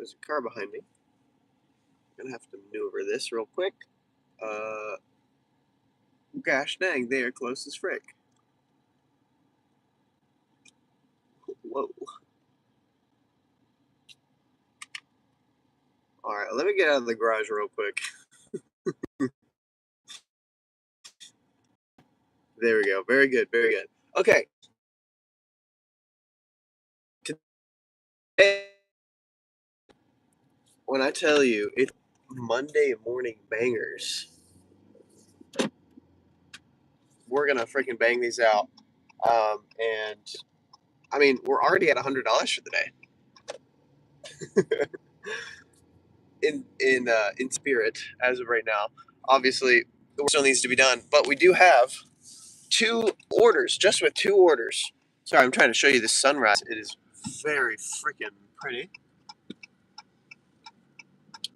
there's a car behind me. I'm gonna have to maneuver this real quick. Gosh dang, they are close as frick. Whoa. Alright, let me get out of the garage real quick. There we go. Very good, very good. Okay. Today, when I tell you it's Monday morning bangers, we're gonna freaking bang these out. And I mean, we're already at $100 for the day. In spirit, as of right now. Obviously, the work still needs to be done, but we do have 2 orders, just with 2 orders. Sorry, I'm trying to show you the sunrise. It is very freaking pretty.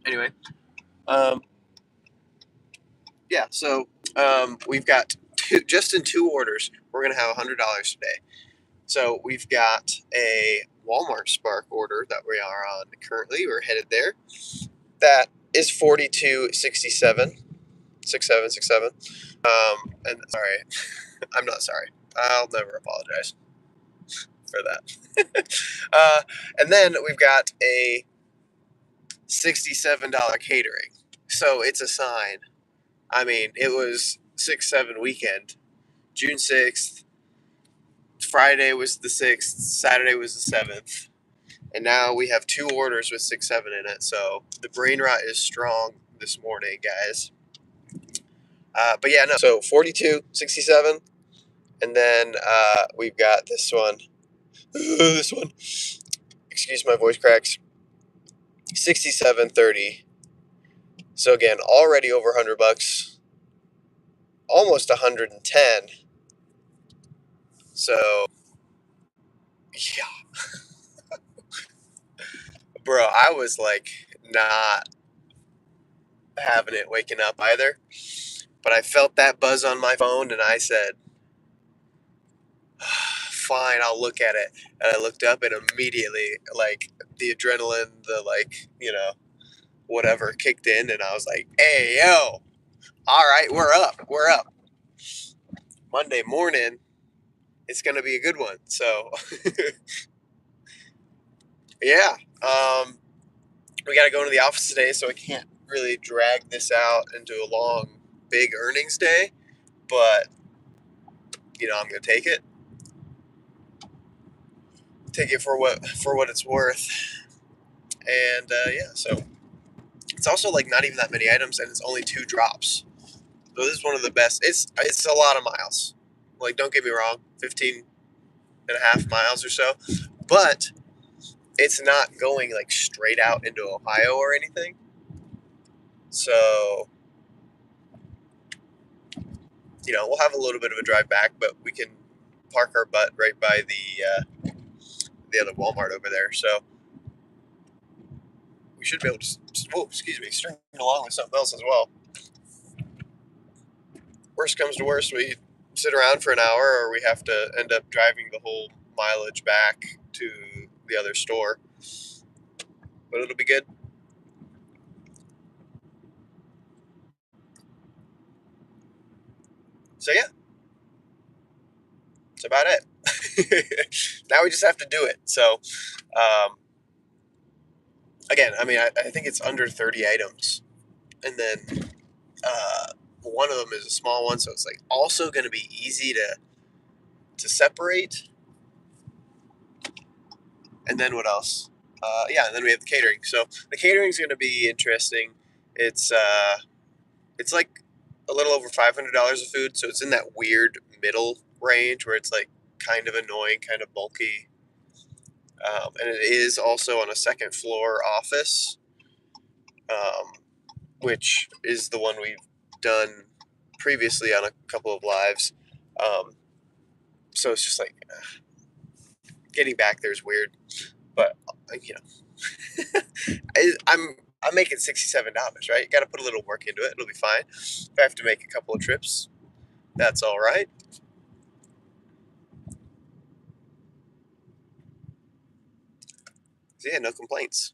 Anyway, yeah. So we've got just in 2 orders. We're gonna have $100 today. So we've got a Walmart Spark order that we are on currently. We're headed there. That is 42.67. 6767. And sorry, I'm not sorry. I'll never apologize for that. And then we've got a $67 catering. So it's a sign. I mean, it was 6/7 weekend. June 6th. Friday was the 6th. Saturday was the 7th. And now we have 2 orders with 6/7 in it. So the brain rot is strong this morning, guys. But yeah, no. So 42.67. And then we've got this one. This one. Excuse my voice cracks. 67.30. So again, already over $100, almost 110. So yeah, bro, I was like not having it waking up either. But I felt that buzz on my phone, and I said, "Fine, I'll look at it." And I looked up, and immediately, like the adrenaline, the whatever kicked in, and I was like, "Hey, yo, all right, we're up, we're up." Monday morning, it's gonna be a good one. So, yeah, we got to go into the office today, so I can't really drag this out into a long, big earnings day. But I'm gonna take it for what it's worth, and yeah. So it's also like not even that many items, and it's only 2 drops. So this is one of the best. It's a lot of miles. Like, don't get me wrong, 15.5 miles or so, but it's not going like straight out into Ohio or anything. So we'll have a little bit of a drive back, but we can park our butt right by the other Walmart over there. So we should be able to, string along with something else as well. Worst comes to worst, we sit around for an hour, or we have to end up driving the whole mileage back to the other store. But it'll be good. So yeah, that's about it. Now we just have to do it. So again, I mean, I think it's under 30 items, and then one of them is a small one, so it's like also going to be easy to separate. And then what else? Yeah, and then we have the catering. So the catering is going to be interesting. It's like a little over $500 of food, so it's in that weird middle range where it's like kind of annoying, kind of bulky, and it is also on a second floor office, um, which is the one we've done previously on a couple of lives. So it's just like getting back there is weird, but I'm making $67, right? Got to put a little work into it. It'll be fine. If I have to make a couple of trips, that's all right. So yeah, no complaints.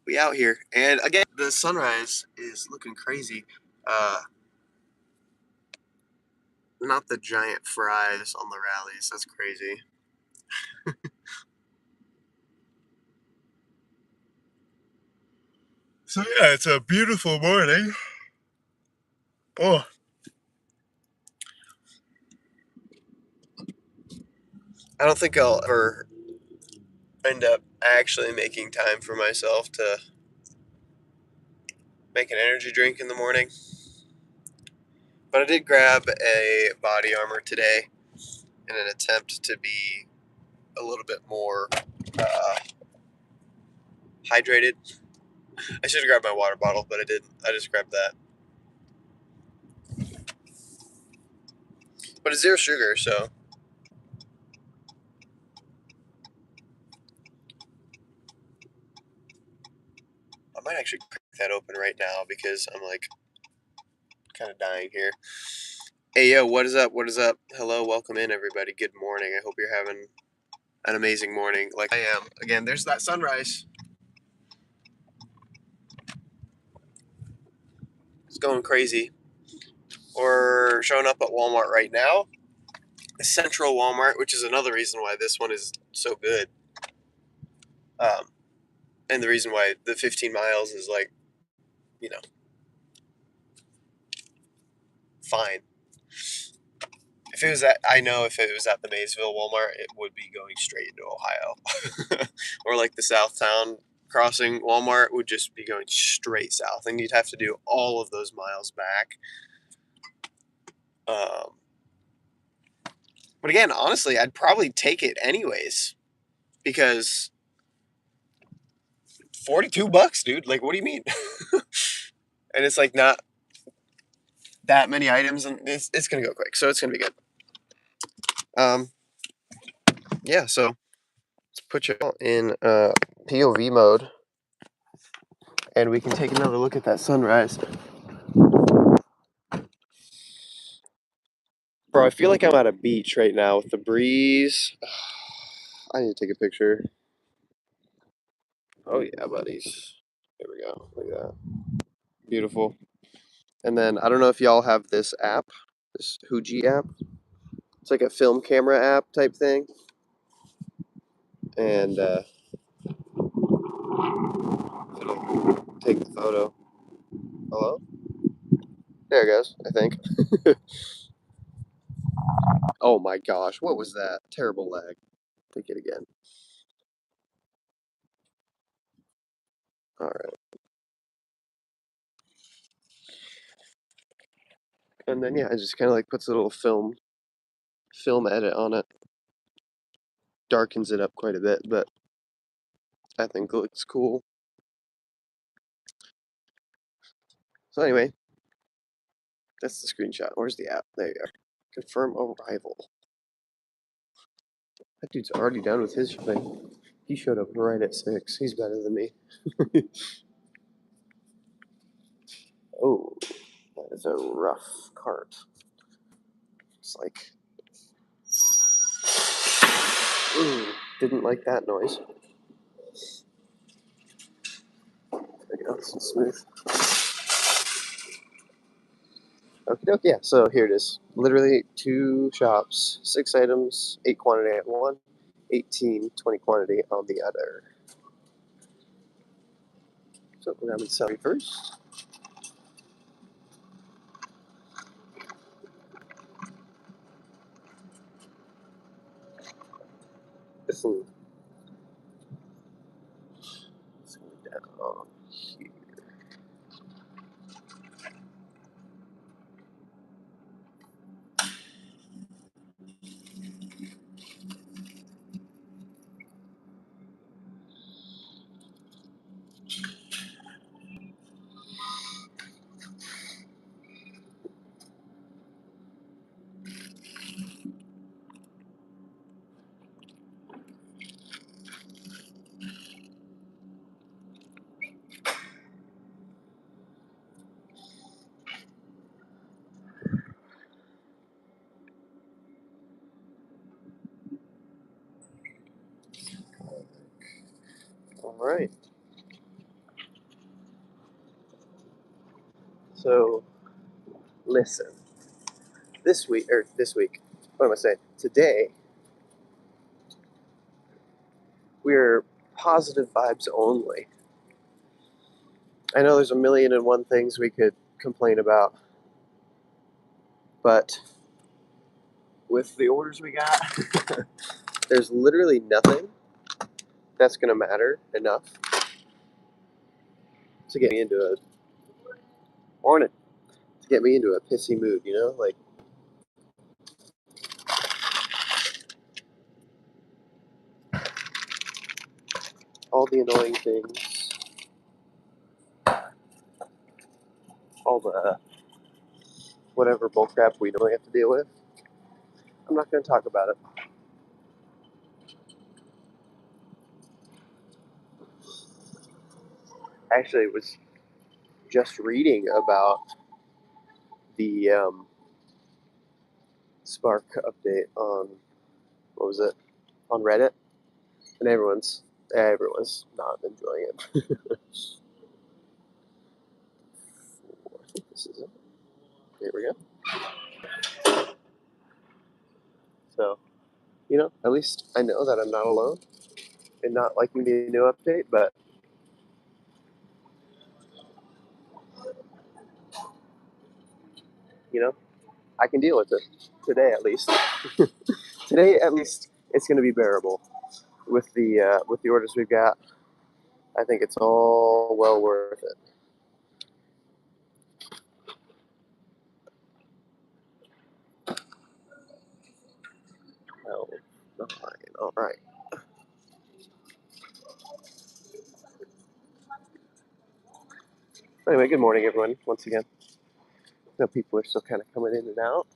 We out here, and again, the sunrise is looking crazy. Uh, Not the giant fries on the rallies. That's crazy. So yeah, it's a beautiful morning. Oh, I don't think I'll ever end up actually making time for myself to make an energy drink in the morning. But I did grab a body armor today in an attempt to be a little bit more uh, hydrated. I should have grabbed my water bottle, but I didn't. I just grabbed that. But it's zero sugar, so I might actually crack that open right now because I'm like kind of dying here. Hey, yo, what is up? What is up? Hello, welcome in, everybody. Good morning. I hope you're having an amazing morning like I am. Again, there's that sunrise. It's going crazy. We're showing up at Walmart right now. Central Walmart, which is another reason why this one is so good. Um, and the reason why the 15 miles is like, you know, fine. If it was at, I know if it was at the Maysville Walmart, it would be going straight into Ohio. Or like the Southtown Crossing Walmart would just be going straight south, and you'd have to do all of those miles back. Um, but again, honestly, I'd probably take it anyways because $42, dude. Like, what do you mean? And it's like not that many items, and it's gonna go quick, so it's gonna be good. Um, yeah. So let's put you in POV mode, and we can take another look at that sunrise. Bro, I feel like I'm at a beach right now with the breeze. I need to take a picture. Oh yeah, buddies. There we go. Look at that. Beautiful. And then I don't know if y'all have this app, this Huji app. It's like a film camera app type thing. And it'll take the photo. Hello? There it goes, I think. Oh my gosh, what was that? Terrible lag. Take it again. Alright. And then yeah, it just kinda like puts a little film edit on it. Darkens it up quite a bit, but I think it looks cool. So anyway, that's the screenshot. Where's the app? There you are. Confirm arrival. That dude's already done with his thing. He showed up right at 6. He's better than me. Oh, that is a rough cart. It's like, ooh, didn't like that noise. There we go, this is smooth. Okie doke, yeah, so here it is. Literally 2 shops, 6 items, 8 quantity at one, 18, 20 quantity on the other. So we're grabbing celery first. This one. Let's go down here. All right. So, listen. This week, what am I saying? Today, we're positive vibes only. I know there's a million and one things we could complain about, but with the orders we got, there's literally nothing that's going to matter enough to get me into a pissy mood, you know? Like, all the annoying things, all the whatever bullcrap we normally have to deal with. I'm not going to talk about it. Actually, I was just reading about the Spark update on, what was it, on Reddit, and everyone's not enjoying it. I think this is it. Here we go. So, at least I know that I'm not alone in not liking the new update, but I can deal with it today at least. Today at least it's going to be bearable with the orders we've got. I think it's all well worth it. Well, all right. Anyway, good morning, everyone. Once again, I know people are still kind of coming in and out.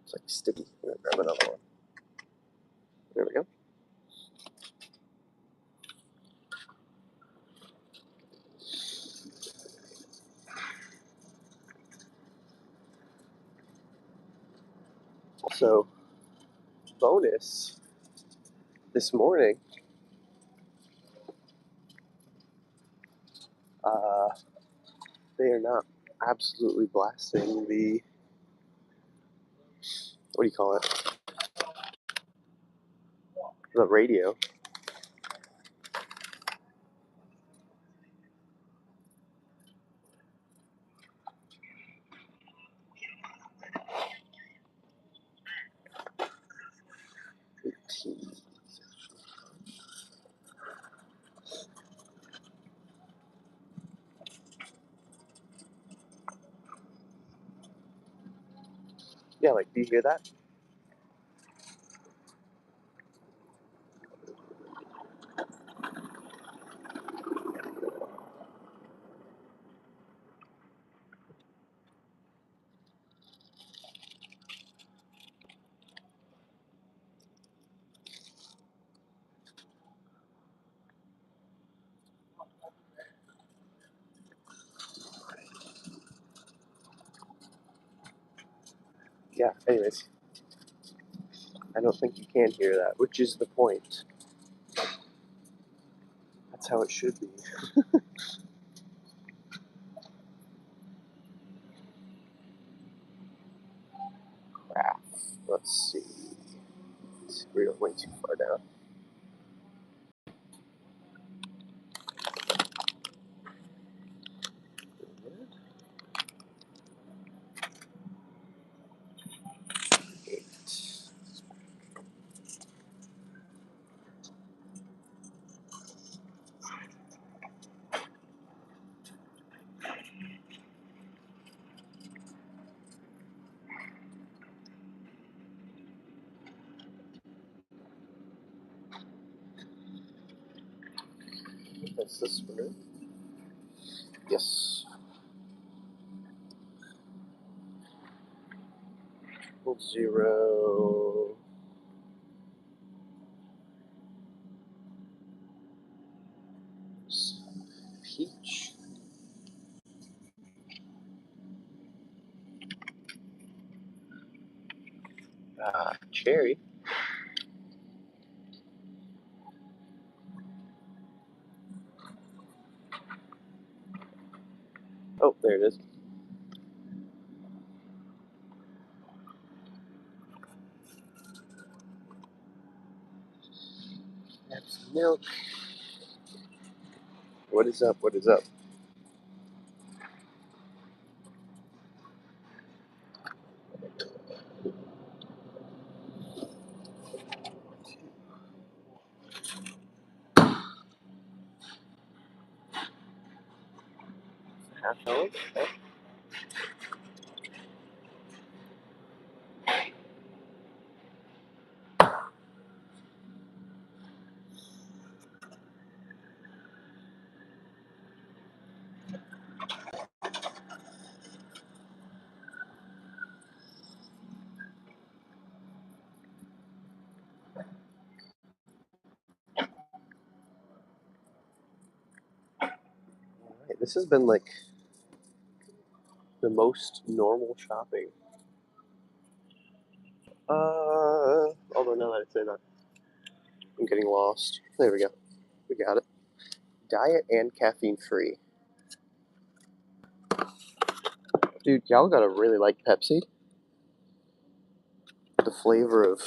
It's like sticky. I'm gonna grab another one. There we go. So, bonus this morning. Uh, they are not absolutely blasting what do you call it? The radio. Yeah, like, do you hear that? Yeah, anyways, I don't think you can hear that, which is the point. That's how it should be. Crap. Let's see. We're way too far down. That's this one. Yes. 0. peach. Cherry. Oh, there it is. Have some milk. What is up? What is up? Half hour? Okay. Alright, this has been like the most normal shopping. Although now that I say that, I'm getting lost. There we go. We got it. Diet and caffeine free. Dude, y'all gotta really like Pepsi. The flavor of,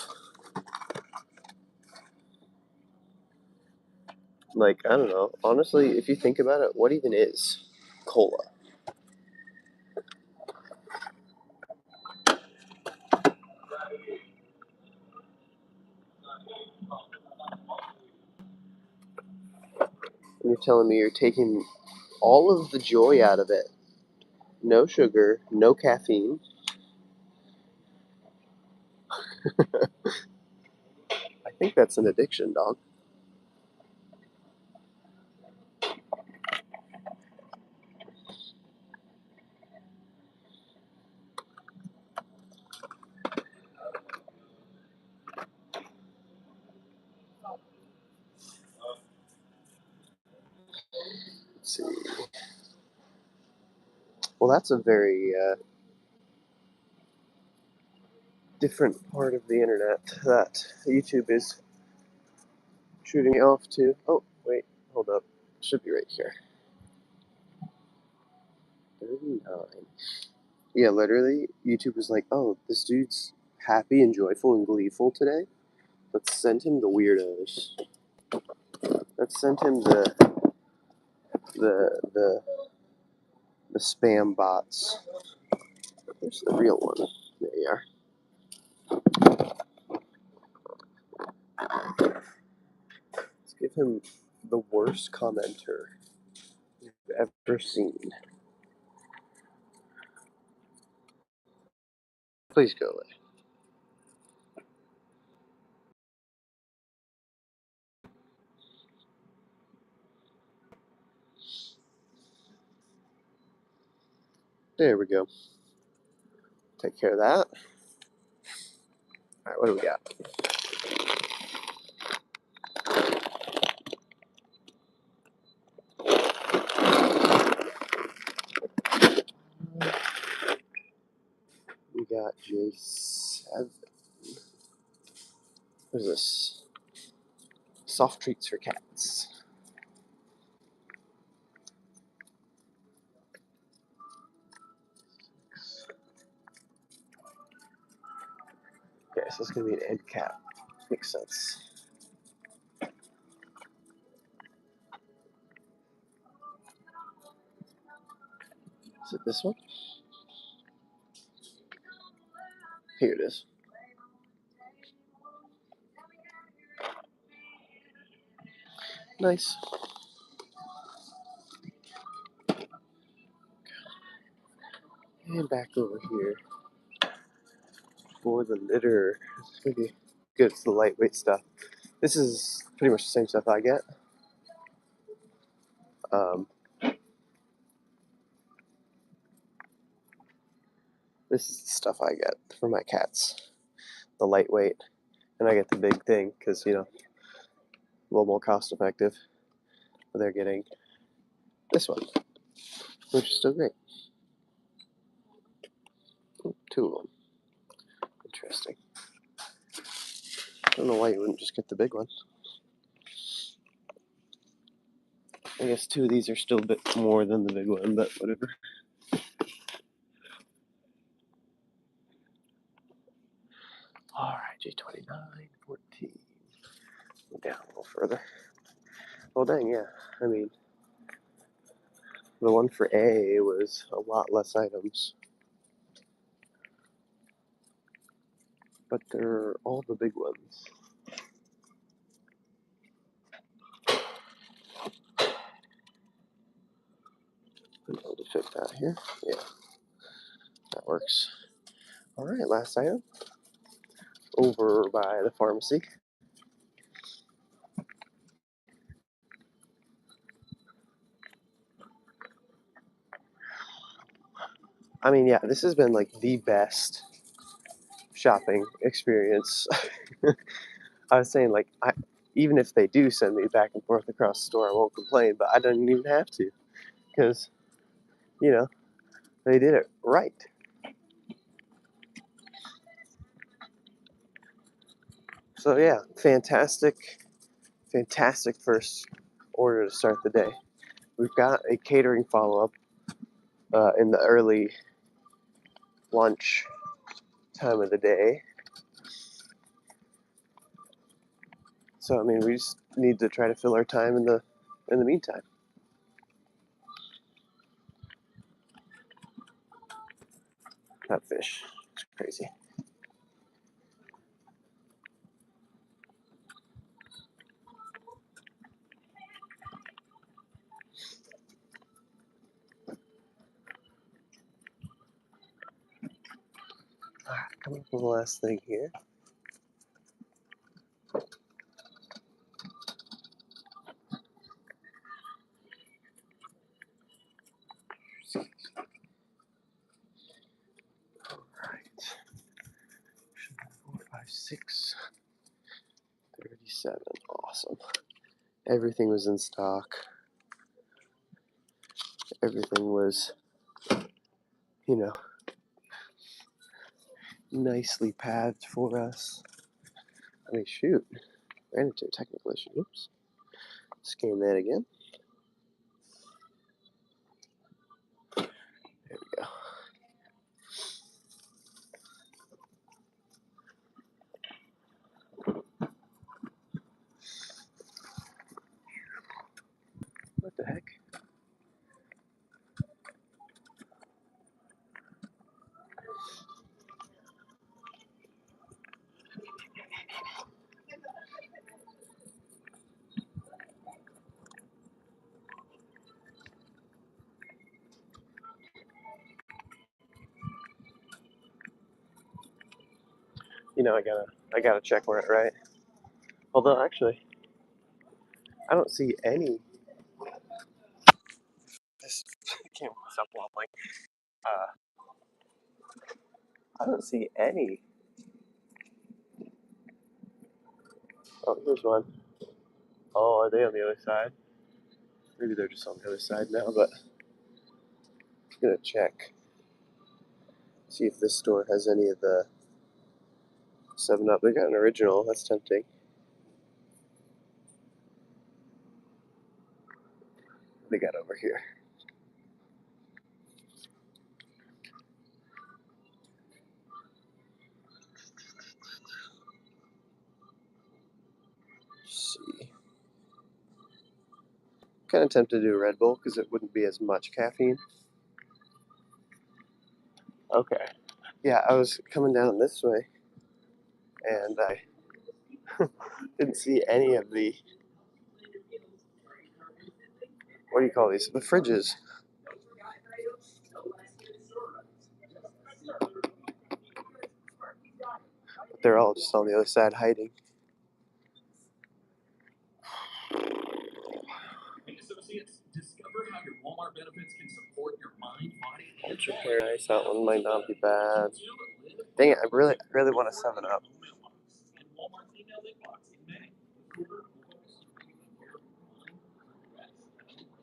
like, I don't know. Honestly, if you think about it, what even is cola? And you're telling me you're taking all of the joy out of it. No sugar, no caffeine. I think that's an addiction, dog. Let's see. Well, that's a very different part of the internet that YouTube is shooting me off to. Oh, wait, hold up. It should be right here. 39. Yeah, literally, YouTube was like, oh, this dude's happy and joyful and gleeful today. Let's send him the weirdos. Let's send him the the the spam bots. There's the real one. There you are. Let's give him the worst commenter you've ever seen. Please go away. There we go. Take care of that. Alright, what do we got? We got J7. What is this? Soft treats for cats. Okay, so it's gonna be an end cap. Makes sense. Is it this one? Here it is. Nice. And back over here for the litter. It's gonna be good. It's the lightweight stuff. This is pretty much the same stuff I get. Um, this is the stuff I get for my cats. The lightweight, and I get the big thing because a little more cost effective. But they're getting this one, which is still great. Two of them. Interesting. I don't know why you wouldn't just get the big one. I guess two of these are still a bit more than the big one, but whatever. Alright, J29, 14. Go down a little further. Well, dang, yeah. I mean, the one for A was a lot less items. But they're all the big ones. I'm able to fit that here. Yeah, that works. Alright, last item. Over by the pharmacy. I mean, yeah, this has been like the best shopping experience. I was saying, like, even if they do send me back and forth across the store, I won't complain, but I don't even have to because, you know, they did it right. So, yeah, fantastic first order to start the day. We've got a catering follow up in the early lunch time of the day. So I mean, we just need to try to fill our time in the meantime. That fish, it's crazy. All right, coming up with the last thing here. All right, 4, 5, 6, 37. Awesome. Everything was in stock. Everything was, you know, nicely pathed for us. I mean, shoot, ran into a technical issue. Oops. Scan that again. There we go. What the heck? You know, I gotta check where it right. Although actually, I don't see any. This camera's up wobbling. I don't see any. Oh, here's one. Oh, are they on the other side? Maybe they're just on the other side now, but I'm gonna check. See if this store has any of the 7 Up. They got an original. That's tempting. They got over here. Let's see. Kind of tempted to do a Red Bull because it wouldn't be as much caffeine. Okay. Yeah, I was coming down this way, and I didn't see any of the, what do you call these? The fridges. But they're all just on the other side hiding. Ultra Paradise, that one might not be bad. Dang it, I really want a 7 Up.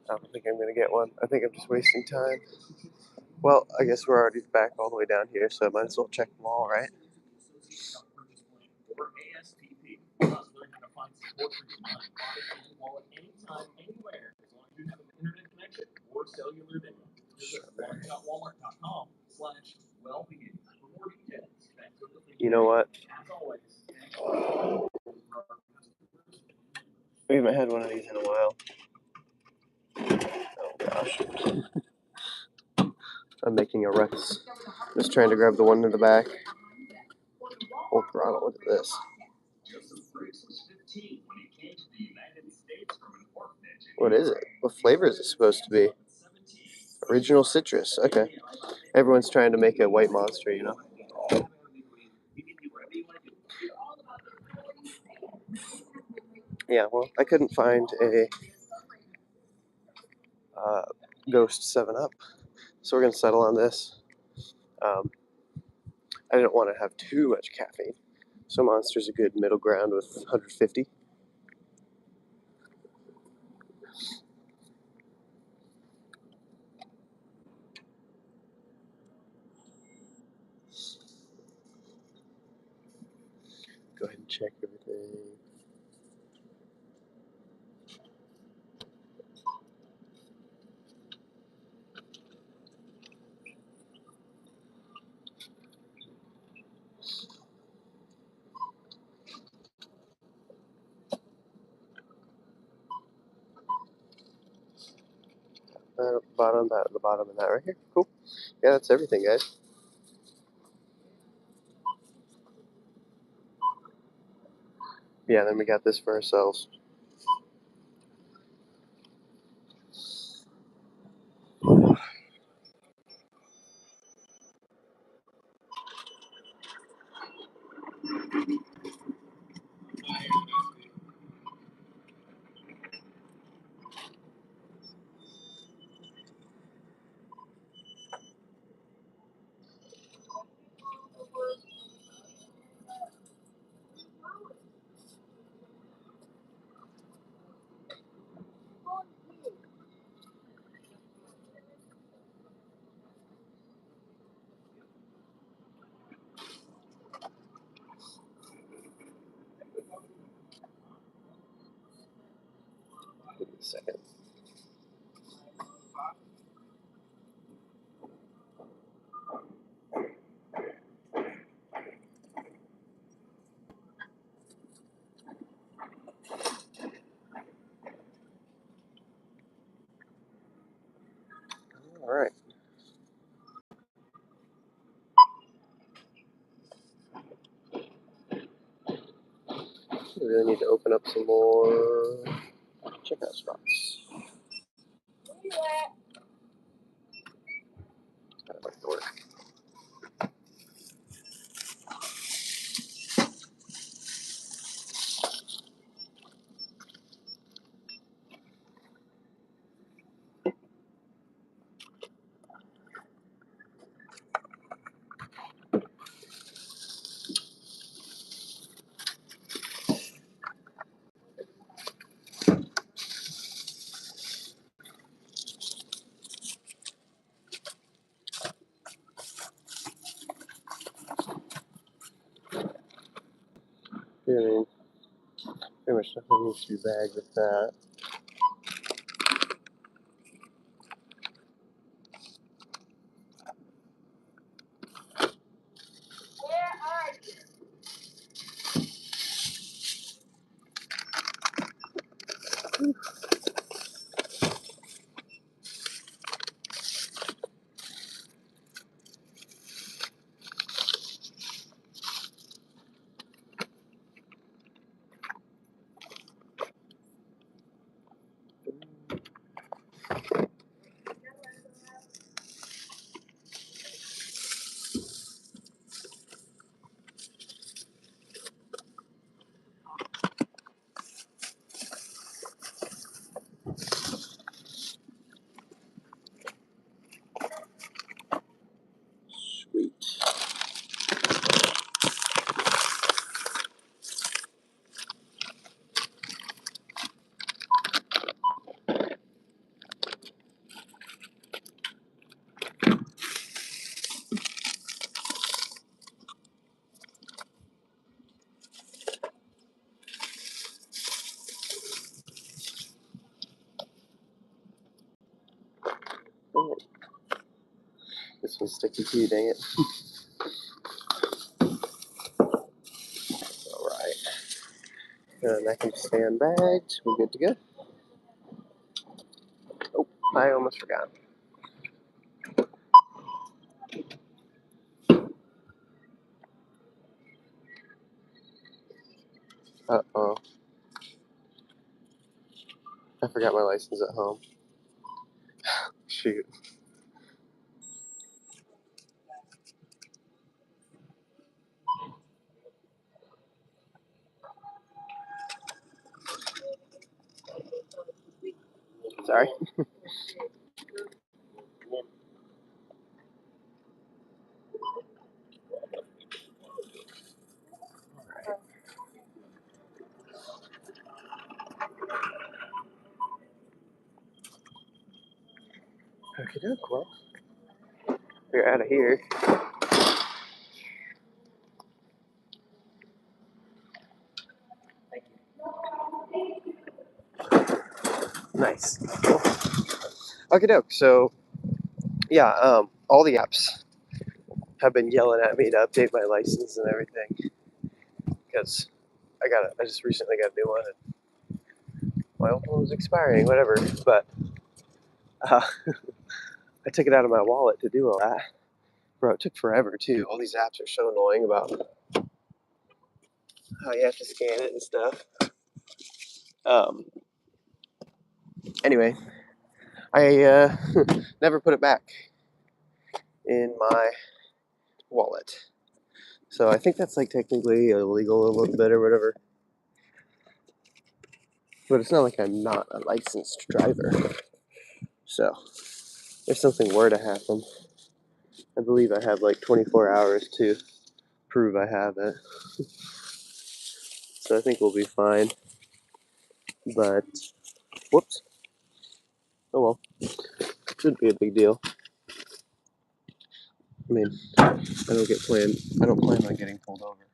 I don't think I'm gonna get one. I think I'm just wasting time. Well, I guess we're already back all the way down here, so I might as well check them all, right? You know what? We haven't had one of these in a while. Oh gosh. I'm making a ruckus. Just trying to grab the one in the back. Oh, throttle, look at this. What is it? What flavor is it supposed to be? Original citrus. Okay. Everyone's trying to make a white monster, you know? Yeah, well, I couldn't find a uh, Ghost 7 Up, so we're going to settle on this. Um, I didn't want to have too much caffeine, so Monster's a good middle ground with 150. Go ahead and check everything. Bottom, that, the bottom, and that right here. Cool. Yeah, that's everything, guys. Yeah, then we got this for ourselves. Give me a second. All right. We really need to open up some more checkout spots. That might work. Yeah, I mean, pretty much nothing needs to be bagged with that. this one's sticky too, dang it. Alright. And I can stand bagged. We're good to go. Oh, I almost forgot. Uh-oh. I forgot my license at home. Shoot. Sorry. Okay, doke. Well, we're out of here. Nice. Cool. Okay, doke. So, yeah, all the apps have been yelling at me to update my license and everything because I just recently got a new one and my old one was expiring, whatever. But uh, I took it out of my wallet to do all that. Bro, it took forever too. All these apps are so annoying about how you have to scan it and stuff. Um, anyway, I never put it back in my wallet. So I think that's like technically illegal a little bit or whatever. But it's not like I'm not a licensed driver. So if something were to happen, I believe I have like 24 hours to prove I have it. So I think we'll be fine. But, whoops. Oh well. Shouldn't be a big deal. I mean, I don't plan on getting pulled over.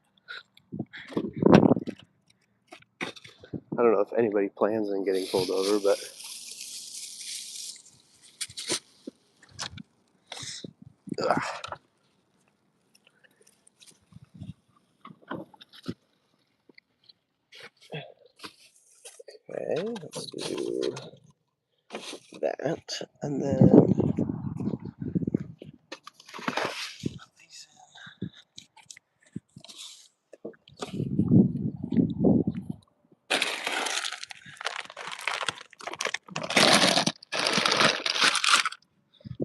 I don't know if anybody plans on getting pulled over, but ugh. Okay, let's do that, and then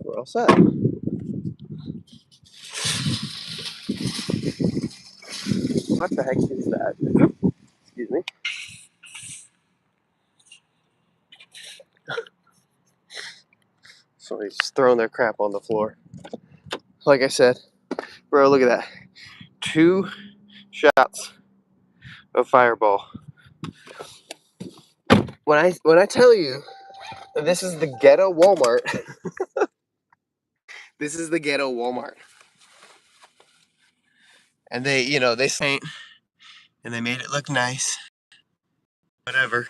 we're all set. What the heck is that? Excuse me. Somebody's just throwing their crap on the floor. Like I said, bro, look at that. 2 shots of Fireball. When I tell you that this is the ghetto Walmart, this is the ghetto Walmart. And they paint and they made it look nice. Whatever.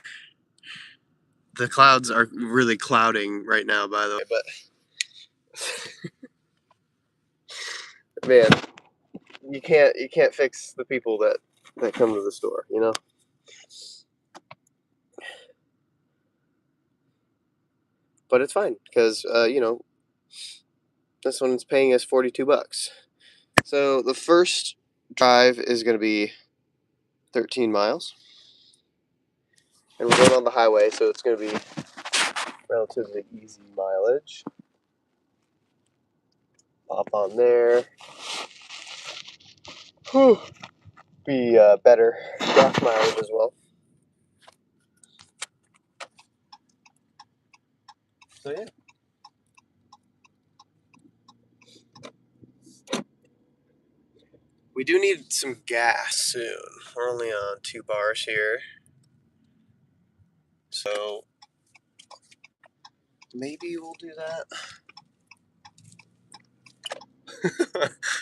The clouds are really clouding right now, by the way, but man, you can't fix the people that come to the store, you know? But it's fine because this one's paying us $42. So the first drive is going to be 13 miles, and we're going on the highway, so it's going to be relatively easy mileage. Pop on there. Whew. Be better gas mileage as well. So yeah. We do need some gas soon. We're only on 2 bars here. So maybe we'll do that.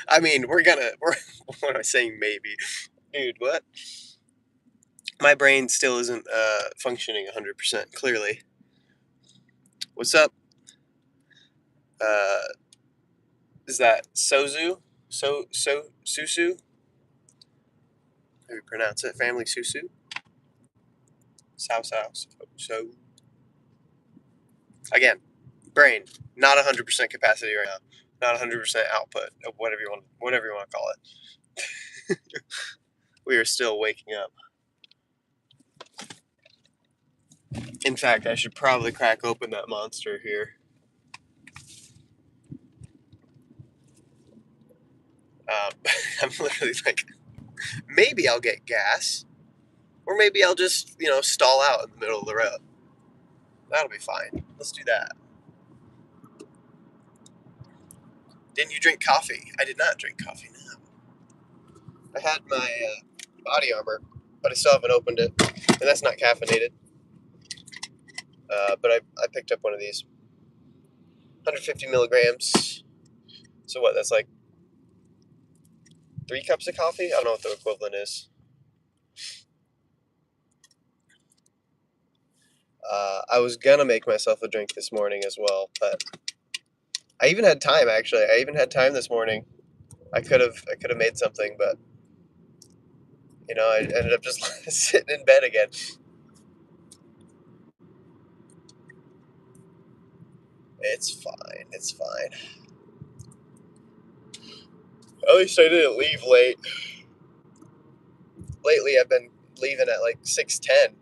I mean, we're what am I saying maybe? Dude, what? My brain still isn't functioning 100% clearly. What's up? Is that Sozu? Susu? How do you pronounce it? Family Susu? So. Again, brain, not 100% capacity right now. Not 100% output of whatever you want to call it. We are still waking up. In fact, I should probably crack open that monster here. I'm literally like, maybe I'll get gas, or maybe I'll just, stall out in the middle of the road. That'll be fine. Let's do that. Didn't you drink coffee? I did not drink coffee. No. I had my body armor, but I still haven't opened it, and that's not caffeinated. But I picked up one of these, 150 milligrams. So what? That's like 3 cups of coffee. I don't know what the equivalent is. I was gonna make myself a drink this morning as well, but I even had time. Actually, I even had time this morning. I could have made something, but I ended up just sitting in bed again. It's fine. It's fine. At least I didn't leave late. Lately, I've been leaving at like 6:10.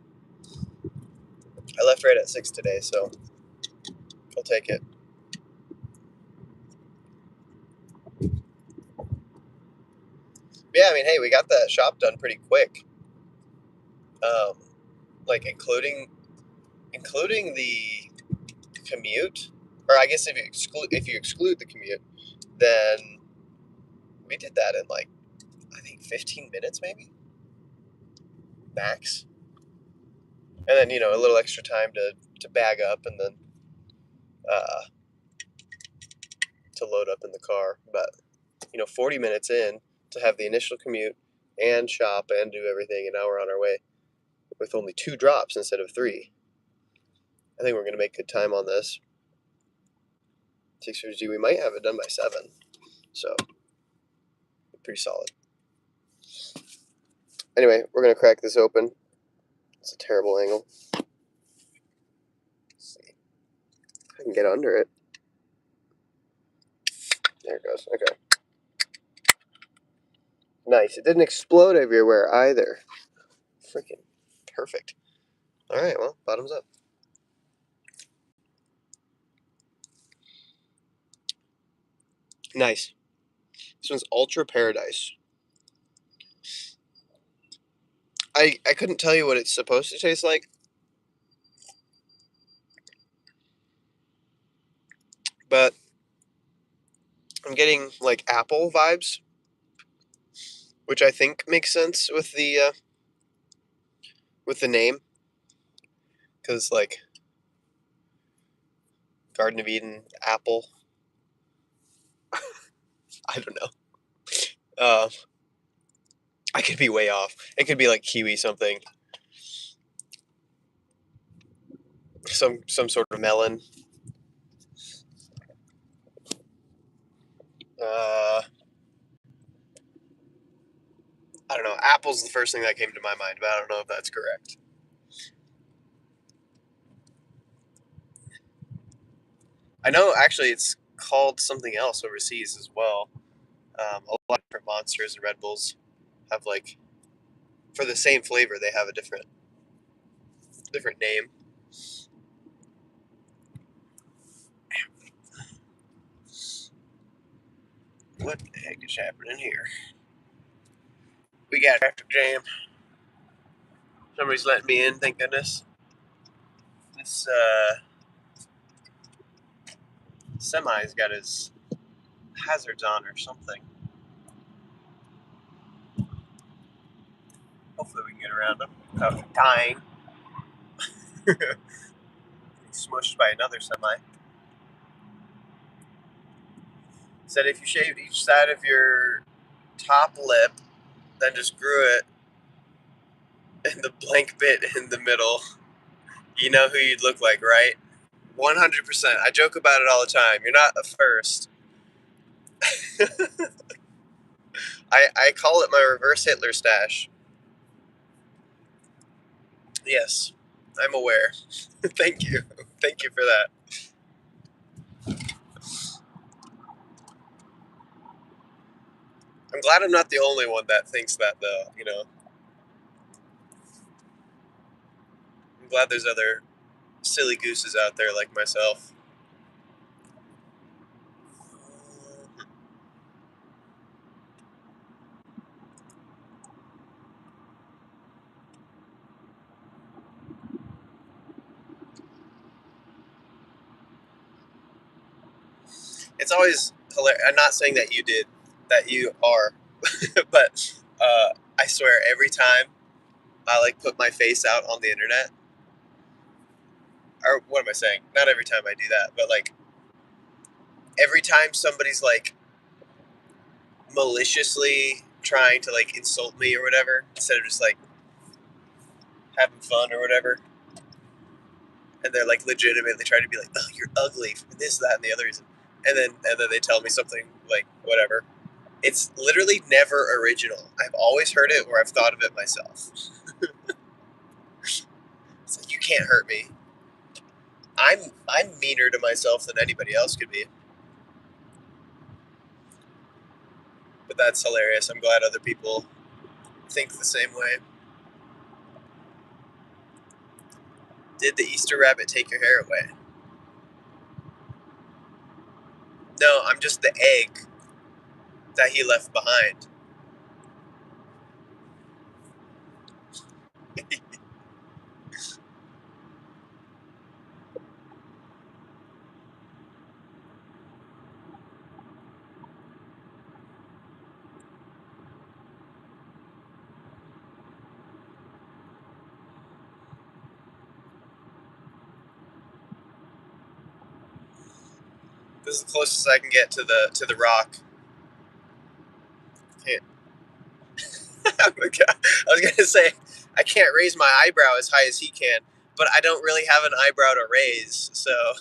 I left right at 6 today, so I'll take it. But yeah, I mean, hey, we got that shop done pretty quick. Like including the commute, or I guess if you exclude the commute, then we did that in like I think 15 minutes maybe max, and then a little extra time to bag up and then uh, to load up in the car. But 40 minutes in to have the initial commute and shop and do everything, and now we're on our way with only 2 drops instead of 3. I think we're gonna make good time on this. 6:30. We might have it done by 7, so pretty solid. Anyway, we're gonna crack this open. It's a terrible angle. Let's see. I can get under it. There it goes. Okay. Nice. It didn't explode everywhere either. Freaking perfect. All right. Well, bottoms up. Nice. This one's Ultra Paradise. I couldn't tell you what it's supposed to taste like, but I'm getting like apple vibes, which I think makes sense with the name, because like Garden of Eden apple. I don't know. I could be way off. It could be like kiwi something, some sort of melon. I don't know. Apple's the first thing that came to my mind, but I don't know if that's correct. I know actually it's called something else overseas as well. A lot of different Monsters and Red Bulls have like, for the same flavor, they have a different name. What the heck is happening here? We got traffic jam. Somebody's letting me in, thank goodness. This semi's got his hazards on or something. Hopefully we can get around him without dying. Smushed by another semi. Said if you shaved each side of your top lip, then just grew it, and the blank bit in the middle, you know who you'd look like, right? 100%. I joke about it all the time. You're not a first. I call it my reverse Hitler stash. Yes, I'm aware. Thank you. Thank you for that. I'm glad I'm not the only one that thinks that, though. I'm glad there's other silly gooses out there like myself. It's always hilarious. I'm not saying that you did, that you are, but I swear every time I like put my face out on the internet, or what am I saying? Not every time I do that, but like every time somebody's like maliciously trying to like insult me or whatever, instead of just like having fun or whatever, and they're like legitimately trying to be like, "Oh, you're ugly," for this, that, and the other reason, and then they tell me something like whatever. It's literally never original. I've always heard it or I've thought of it myself. It's like you can't hurt me. I'm meaner to myself than anybody else could be. But that's hilarious. I'm glad other people think the same way. Did the Easter rabbit take your hair away? No, I'm just the egg that he left behind. This is the closest I can get to the rock. Can't. I was gonna say I can't raise my eyebrow as high as he can, but I don't really have an eyebrow to raise, so I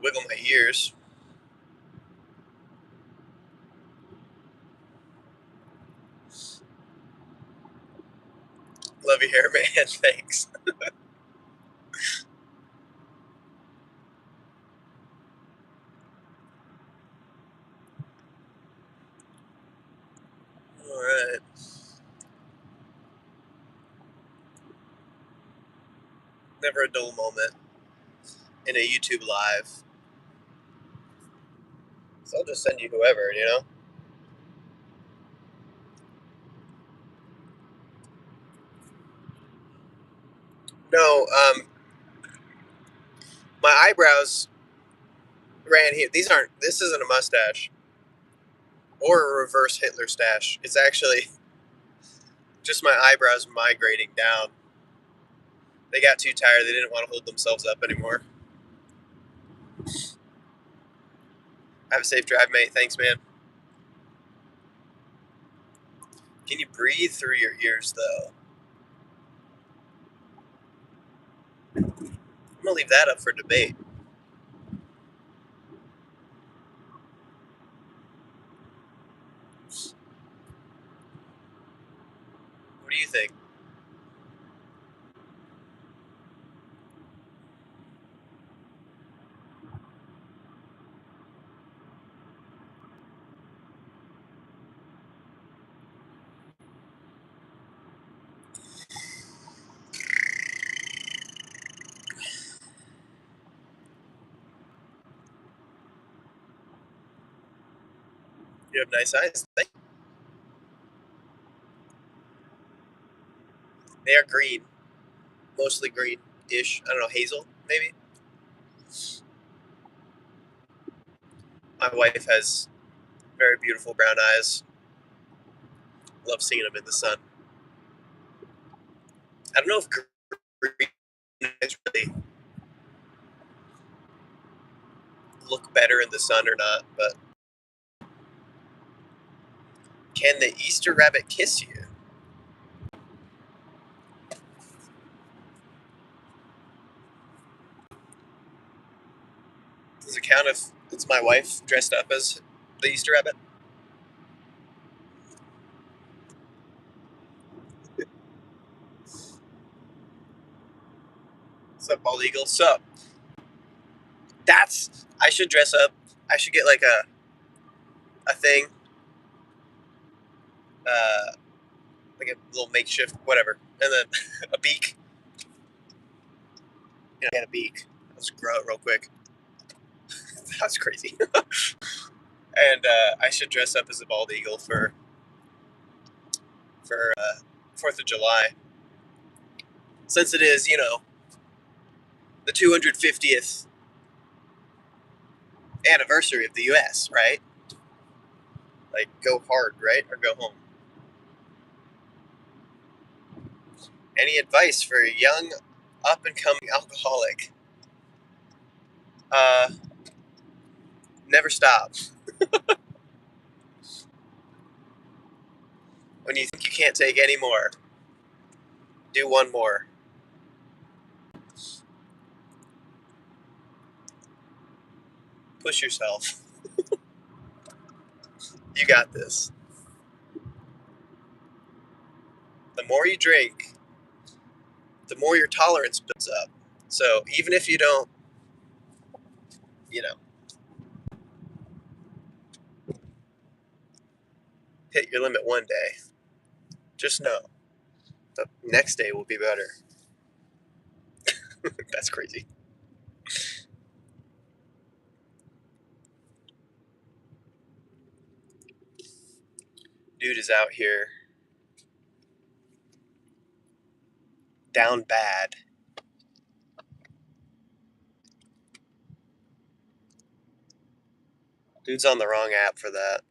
wiggle my ears. Love your hair, man. Thanks. All right. Never a dull moment in a YouTube live. So I'll just send you whoever. No, my eyebrows ran here. These aren't. This isn't a mustache or a reverse Hitler stash. It's actually just my eyebrows migrating down. They got too tired. They didn't want to hold themselves up anymore. Have a safe drive, mate. Thanks, man. Can you breathe through your ears, though? I'm gonna leave that up for debate. What do you think? You have nice eyes. They are green, mostly green-ish. I don't know, hazel maybe. My wife has very beautiful brown eyes. Love seeing them in the sun. I don't know if green eyes really look better in the sun or not, but can the Easter rabbit kiss you? Does it count if it's my wife dressed up as the Easter rabbit? Sup, bald eagle? Sup? I should dress up. I should get like a thing, uh, like a little makeshift whatever, and then a beak. Get a beak. Let's grow it real quick. That's crazy. And I should dress up as a bald eagle for 4th of July, since it is the 250th anniversary of the U.S. Right? Like go hard, right, or go home. Any advice for a young, up and coming alcoholic? Uh, Never stop. When you think you can't take any more, do one more. Push yourself. You got this. The more you drink, the more your tolerance builds up. So even if you don't, you know, hit your limit one day, just know the next day will be better. That's crazy. Dude is out here down bad. Dude's on the wrong app for that.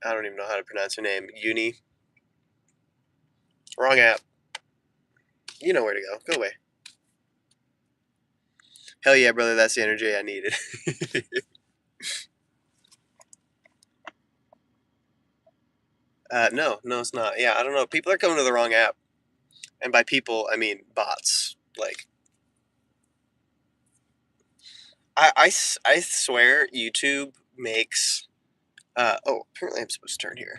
I don't even know how to pronounce her name. Uni. Wrong app. You know where to go. Go away. Hell yeah, brother. That's the energy I needed. No, it's not. Yeah, I don't know. People are coming to the wrong app. And by people, I mean bots. Like, I swear YouTube makes. Apparently I'm supposed to turn here.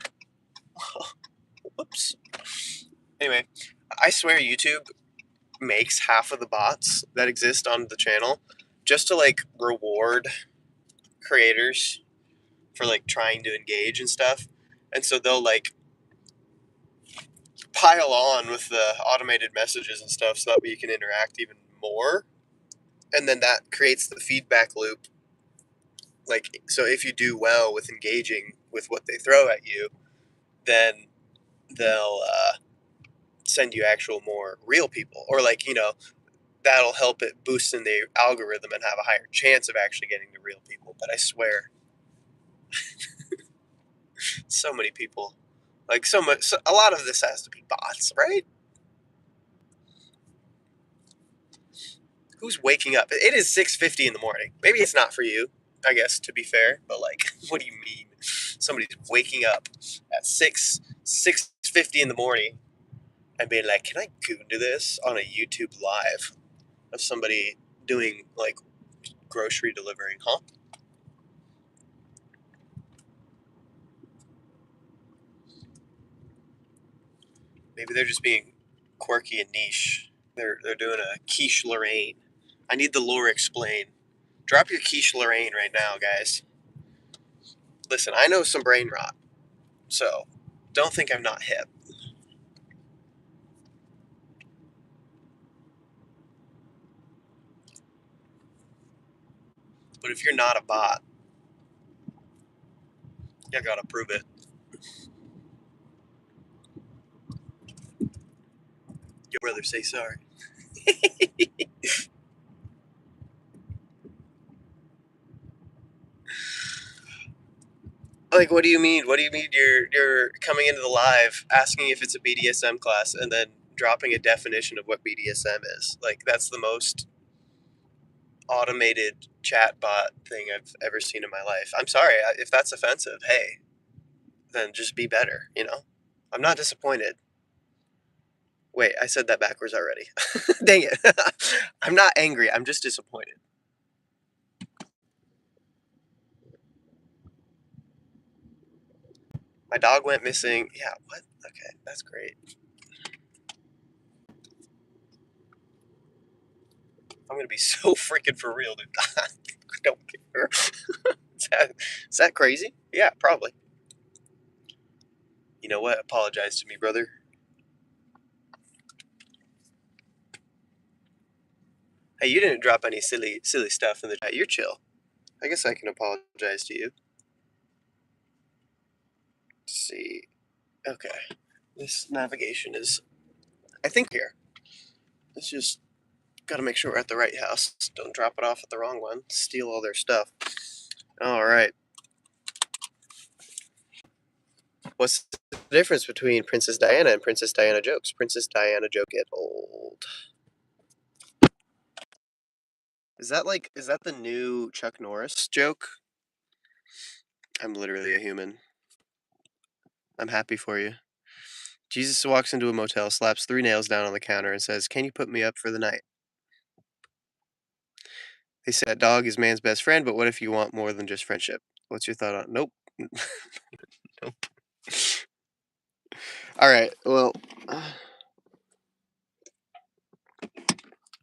Whoops. Anyway, I swear YouTube makes half of the bots that exist on the channel just to like reward creators for like trying to engage and stuff. And so they'll like pile on with the automated messages and stuff so that way you can interact even more. And then that creates the feedback loop. Like, so if you do well with engaging with what they throw at you, then they'll send you actual more real people, or like that'll help it boost in the algorithm and have a higher chance of actually getting the real people. But I swear, so many people, like a lot of this has to be bots, right? Who's waking up? It is 6:50 in the morning. Maybe it's not for you, I guess, to be fair. But like, what do you mean? Somebody's waking up at 6:50 in the morning and being like, "Can I go into this on a YouTube live of somebody doing like grocery delivering?" Huh? Maybe they're just being quirky and niche. They're doing a quiche Lorraine. I need the lore explained. Drop your quiche Lorraine right now, guys. Listen, I know some brain rot, so don't think I'm not hip. But if you're not a bot, you gotta prove it. Your brother say sorry. Like, what do you mean? What do you mean you're coming into the live asking if it's a BDSM class and then dropping a definition of what BDSM is? Like, that's the most automated chatbot thing I've ever seen in my life. I'm sorry if that's offensive. Hey, then just be better. I'm not disappointed. Wait, I said that backwards already. Dang it. I'm not angry. I'm just disappointed. My dog went missing. Yeah, what? Okay, that's great. I'm gonna be so freaking for real, dude. I don't care. Is that crazy? Yeah, probably. You know what? Apologize to me, brother. Hey, you didn't drop any silly stuff in the chat. You're chill. I guess I can apologize to you. Let's see. Okay. This navigation is, I think, here. Let's just gotta make sure we're at the right house. Don't drop it off at the wrong one. Steal all their stuff. All right. What's the difference between Princess Diana and Princess Diana jokes? Princess Diana joke get old. Is that the new Chuck Norris joke? I'm literally a human. I'm happy for you. Jesus walks into a motel, slaps 3 nails down on the counter, and says, "Can you put me up for the night?" They said, "Dog is man's best friend, but what if you want more than just friendship?" What's your thought on? Nope. Nope. All right. Well, at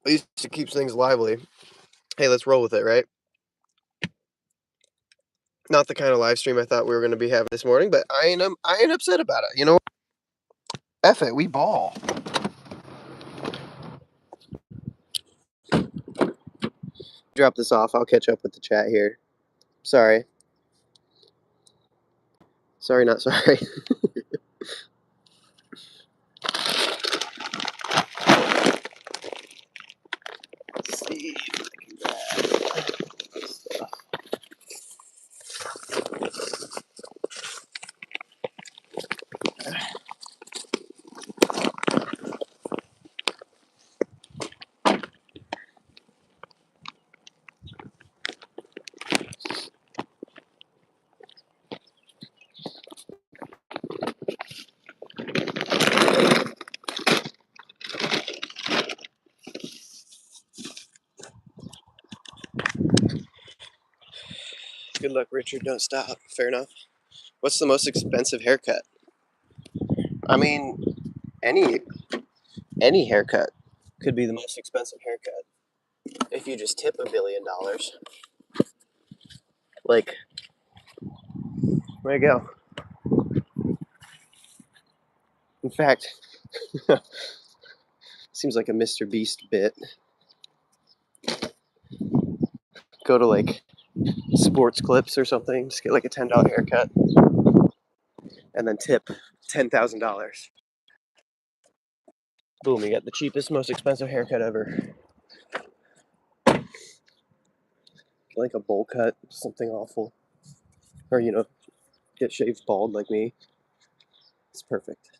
least it keeps things lively. Hey, let's roll with it, right? Not the kind of live stream I thought we were going to be having this morning, but I ain't upset about it. You know, F it, we ball. Drop this off. I'll catch up with the chat here. Sorry. Sorry, not sorry. Let's see. Good luck, Richard. Don't stop. Fair enough. What's the most expensive haircut? I mean, any any haircut could be the most expensive haircut if you just tip $1 billion. Like, there you go. In fact, seems like a Mr. Beast bit. Go to like Sports Clips or something, just get like a $10 haircut, and then tip $10,000. Boom, you got the cheapest, most expensive haircut ever. Like a bowl cut, something awful. Or, get shaved bald like me. It's perfect.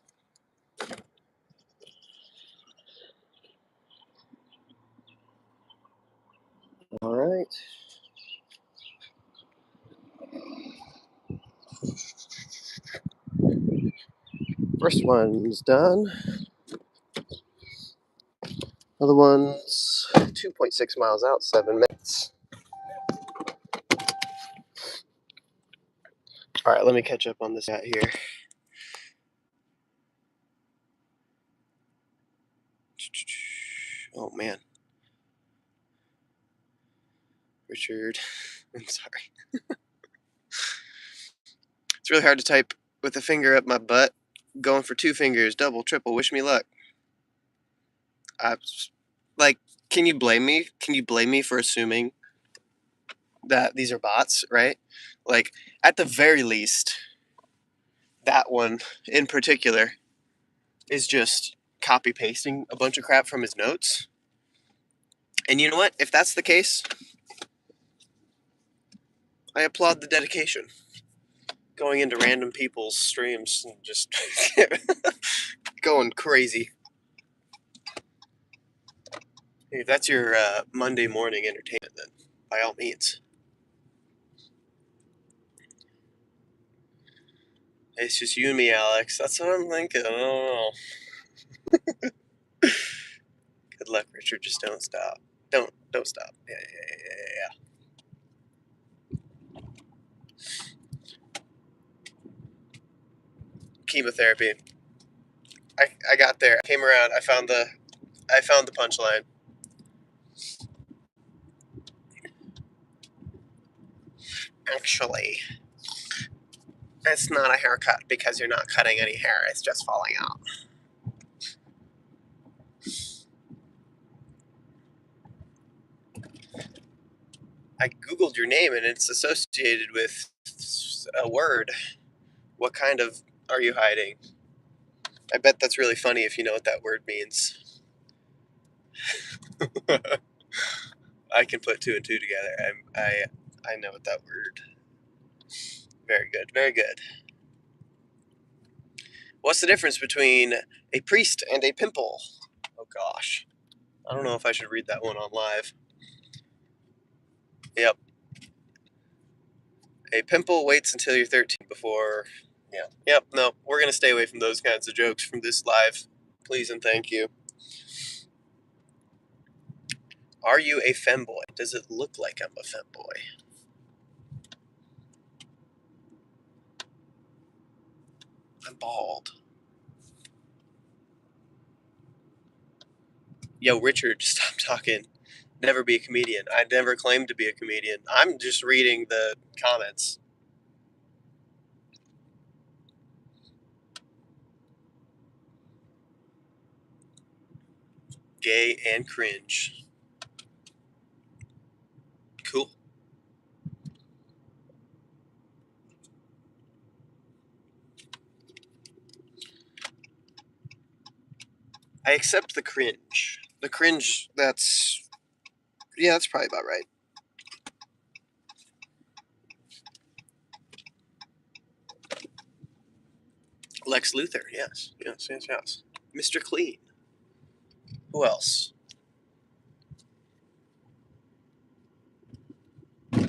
All right. First one's done. Other one's 2.6 miles out, 7 minutes. All right, let me catch up on this out here. Oh, man. Richard, I'm sorry. It's really hard to type with a finger up my butt. Going for 2 fingers, double, triple, wish me luck. Like, can you blame me? Can you blame me for assuming that these are bots, right? Like, at the very least, that one in particular is just copy pasting a bunch of crap from his notes. And you know what? If that's the case, I applaud the dedication. Going into random people's streams and just going crazy. If that's your Monday morning entertainment, then by all means. It's just you and me, Alex. That's what I'm thinking. I don't know. Good luck, Richard. Just don't stop. Don't stop. Yeah. Chemotherapy. I got there. I came around. I found the punchline. Actually, it's not a haircut because you're not cutting any hair. It's just falling out. I googled your name and it's associated with a word. What kind of are you hiding? I bet that's really funny if you know what that word means. I can put two and two together. I know what that word. Very good. Very good. What's the difference between a priest and a pimple? Oh gosh. I don't know if I should read that one on live. Yep. A pimple waits until you're 13 before. Yeah. Yep. No, we're going to stay away from those kinds of jokes from this live. Please and thank you. Are you a femboy? Does it look like I'm a femboy? I'm bald. Yo, Richard, stop talking. Never be a comedian. I never claimed to be a comedian. I'm just reading the comments. Gay and cringe. Cool. I accept the cringe. The cringe, that's probably about right. Lex Luthor, yes. Mr. Clean. Who else? I'm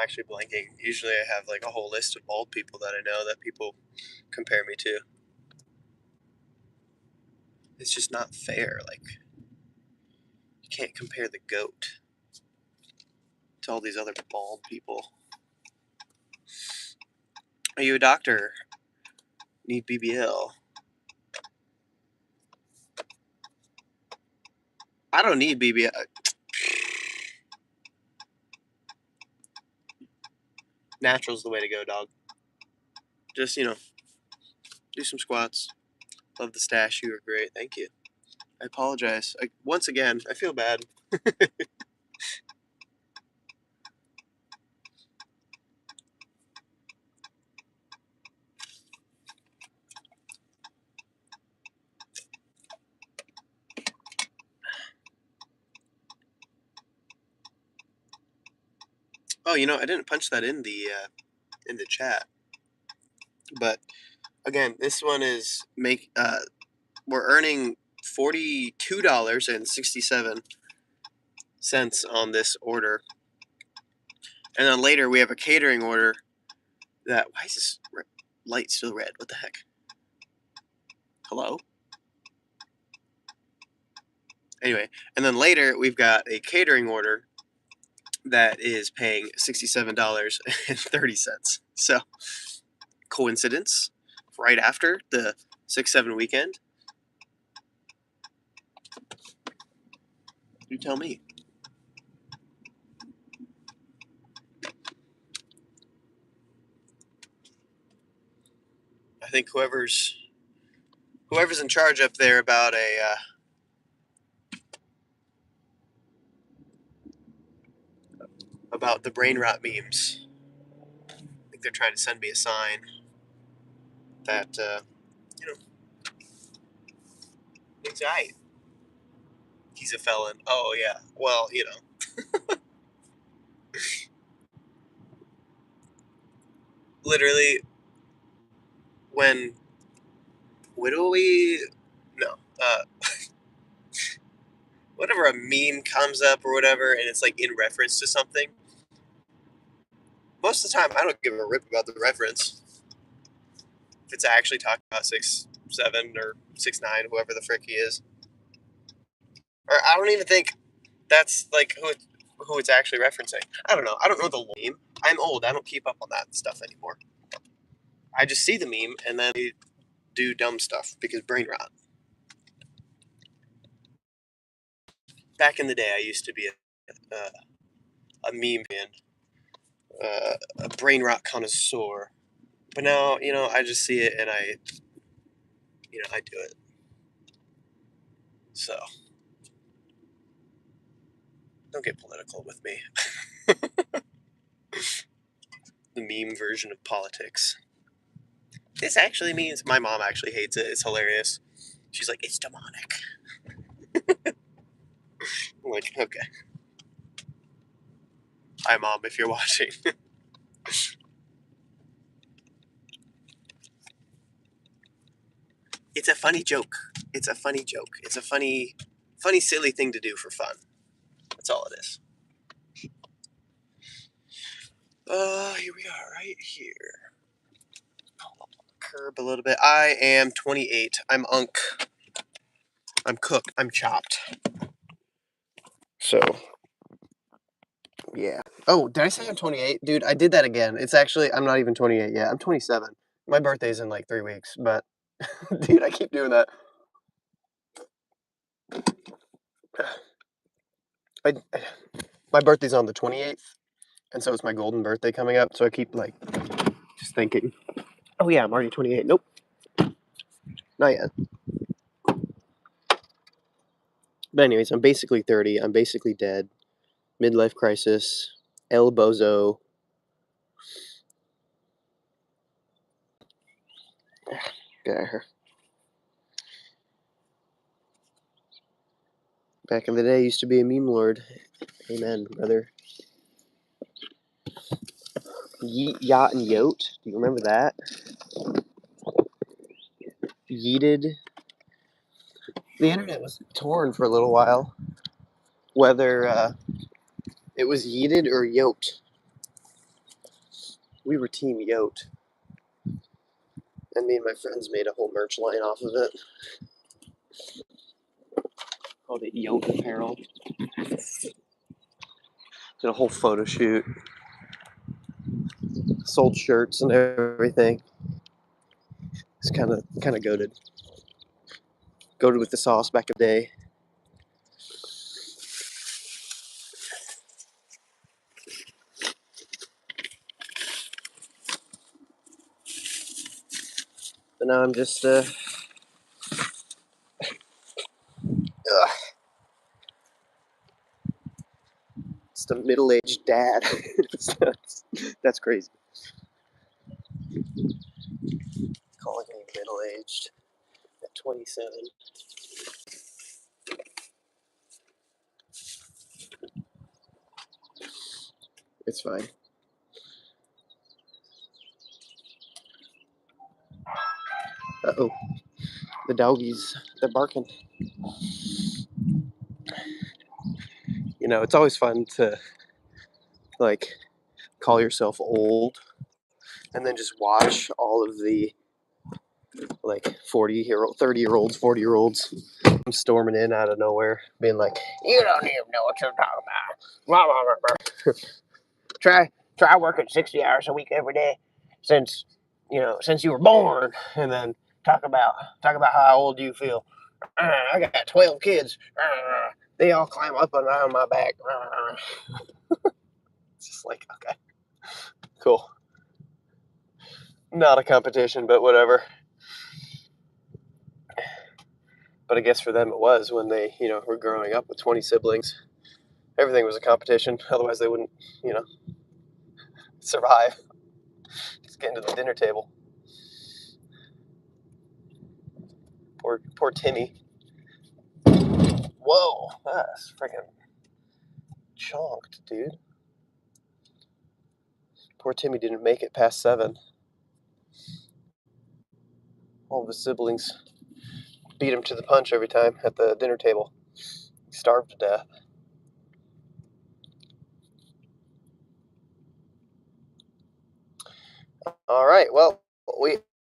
actually blanking. Usually I have like a whole list of bald people that I know that people compare me to. It's just not fair. Like, you can't compare the goat to all these other bald people. Are you a doctor? Need BBL? I don't need BBL. Natural's the way to go, dog. Just, do some squats. Love the stash. You were great. Thank you. I apologize. Once again, I feel bad. Oh, I didn't punch that in the chat. But again, this one is we're earning $42.67 on this order, and then later we have a catering order. Why is this light still red? What the heck? Hello? Anyway, and then later we've got a catering order that is paying $67.30. So, coincidence? Right after the 6/7 weekend? You tell me. I think whoever's in charge up there about about the brain rot memes. I think they're trying to send me a sign that he's right. He's a felon. Oh yeah. Well, literally when do we? No. Whenever a meme comes up or whatever, and it's like in reference to something, most of the time I don't give a rip about the reference. if it's actually talking about 6'7" or 6'9", whoever the frick he is. Or I don't even think that's like who it's actually referencing. I don't know. I don't know the meme. I'm old. I don't keep up on that stuff anymore. I just see the meme and then do dumb stuff because brain rot. Back in the day, I used to be a meme fan, a brain rot connoisseur. But now, I just see it and I do it. So don't get political with me. The meme version of politics. This actually means my mom actually hates it. It's hilarious. She's like, it's demonic. I'm like, okay. Hi, Mom, if you're watching. It's a funny joke. It's a funny joke. It's a funny, silly thing to do for fun. That's all it is. Here we are, right here. Pull up on the curb a little bit. I am 28. I'm unk. I'm cooked. I'm chopped. So, yeah. Oh, did I say I'm 28? Dude, I did that again. It's actually, I'm not even 28 yet. I'm 27. My birthday's in like 3 weeks, but dude, I keep doing that. I, my birthday's on the 28th, and so it's my golden birthday coming up, so I keep like just thinking, oh yeah, I'm already 28. Nope, not yet. But anyways, I'm basically 30. I'm basically dead. Midlife crisis. El Bozo. There. Back in the day, I used to be a meme lord. Amen, brother. Yeet, yacht, and yote. Do you remember that? Yeeted. The internet was torn for a little while. Whether it was yeeted or yote. We were team yote. And me and my friends made a whole merch line off of it. Called it Yote Apparel. Did a whole photo shoot. Sold shirts and everything. It's kind of goated. Goated with the sauce back in the day. But now I'm just just a middle-aged dad. That's crazy. Calling me middle-aged at 27. It's fine. Uh-oh. The doggies, they're barking. It's always fun to, like, call yourself old and then just watch all of the, like, 30-year-olds, 40-year-olds storming in out of nowhere, being like, you don't even know what you're talking about. Blah, blah, blah, blah. Try working 60 hours a week every day since you were born, and then talk about how old you feel. I got 12 kids. They all climb up and around my back. It's just like, okay, cool. Not a competition, but whatever. But I guess for them it was when they, were growing up with 20 siblings. Everything was a competition. Otherwise they wouldn't, survive. Just getting to the dinner table. Poor Timmy. Whoa, that's freaking chonked, dude. Poor Timmy didn't make it past 7. All of his siblings beat him to the punch every time at the dinner table. He starved to death. All right, well, we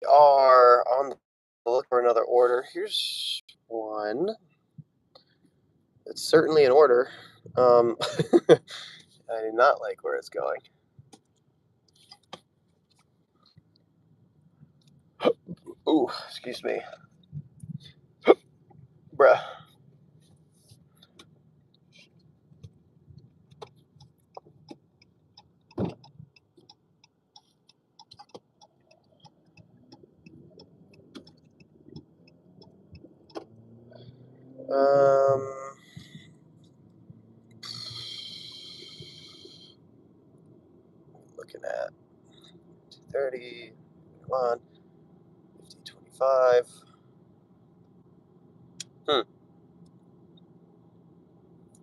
are on the look for another order. Here's one. It's certainly an order. I do not like where it's going. Ooh, excuse me. Bruh. Um, looking at 230, come on, 50, 25.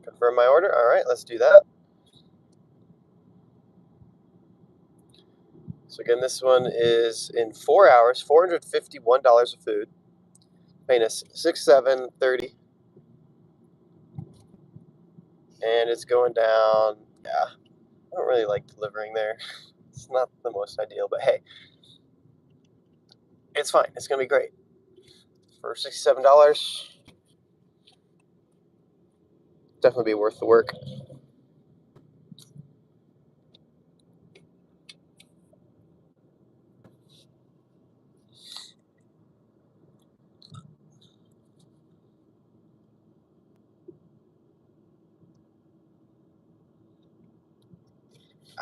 Confirm my order. All right, let's do that. So again, this one is in 4 hours, $451 of food. Paying us $67.30, and it's going down. Yeah, I don't really like delivering there. It's not the most ideal, but hey, it's fine. It's gonna be great for $67. Definitely be worth the work.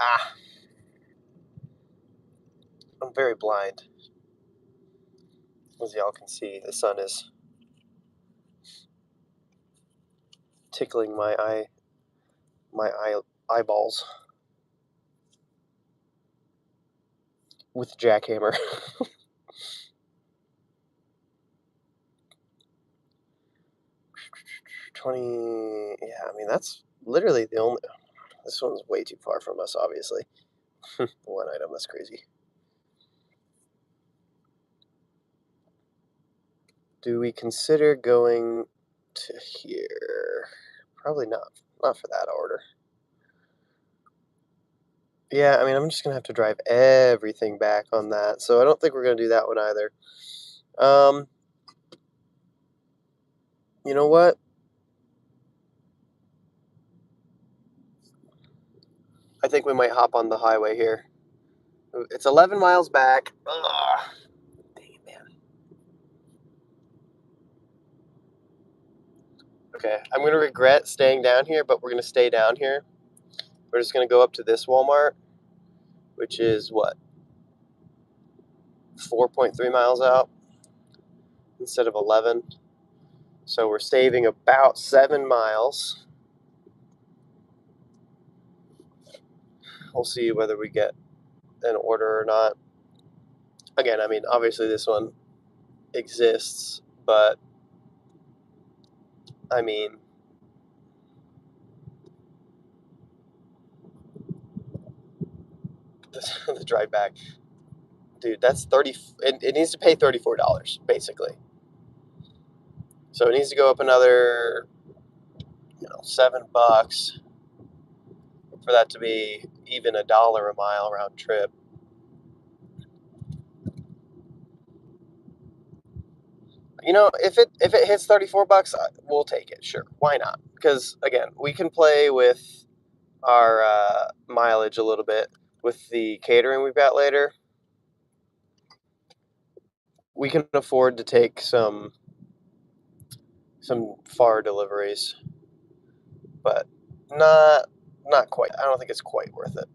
Ah, I'm very blind. As y'all can see, the sun is tickling my eyeballs with a jackhammer. 20. Yeah, I mean that's literally the only. This one's way too far from us, obviously. One item, that's crazy. Do we consider going to here? Probably not. Not for that order. Yeah, I mean, I'm just gonna have to drive everything back on that, so I don't think we're gonna do that one either. Um, you know what? I think we might hop on the highway here. It's 11 miles back. Ugh, dang it, man. Okay, I'm gonna regret staying down here, but we're gonna stay down here. We're just gonna go up to this Walmart, which is what, 4.3 miles out instead of 11. So we're saving about 7 miles. We'll see whether we get an order or not. Again, I mean, obviously this one exists, but I mean, the drive back, dude, that's 30. It needs to pay $34 basically. So it needs to go up another, $7 for that to be even $1 a mile round trip. If it hits $34, we'll take it. Sure, why not? Because again, we can play with our mileage a little bit with the catering we've got later. We can afford to take some far deliveries, but not quite. I don't think it's quite worth it.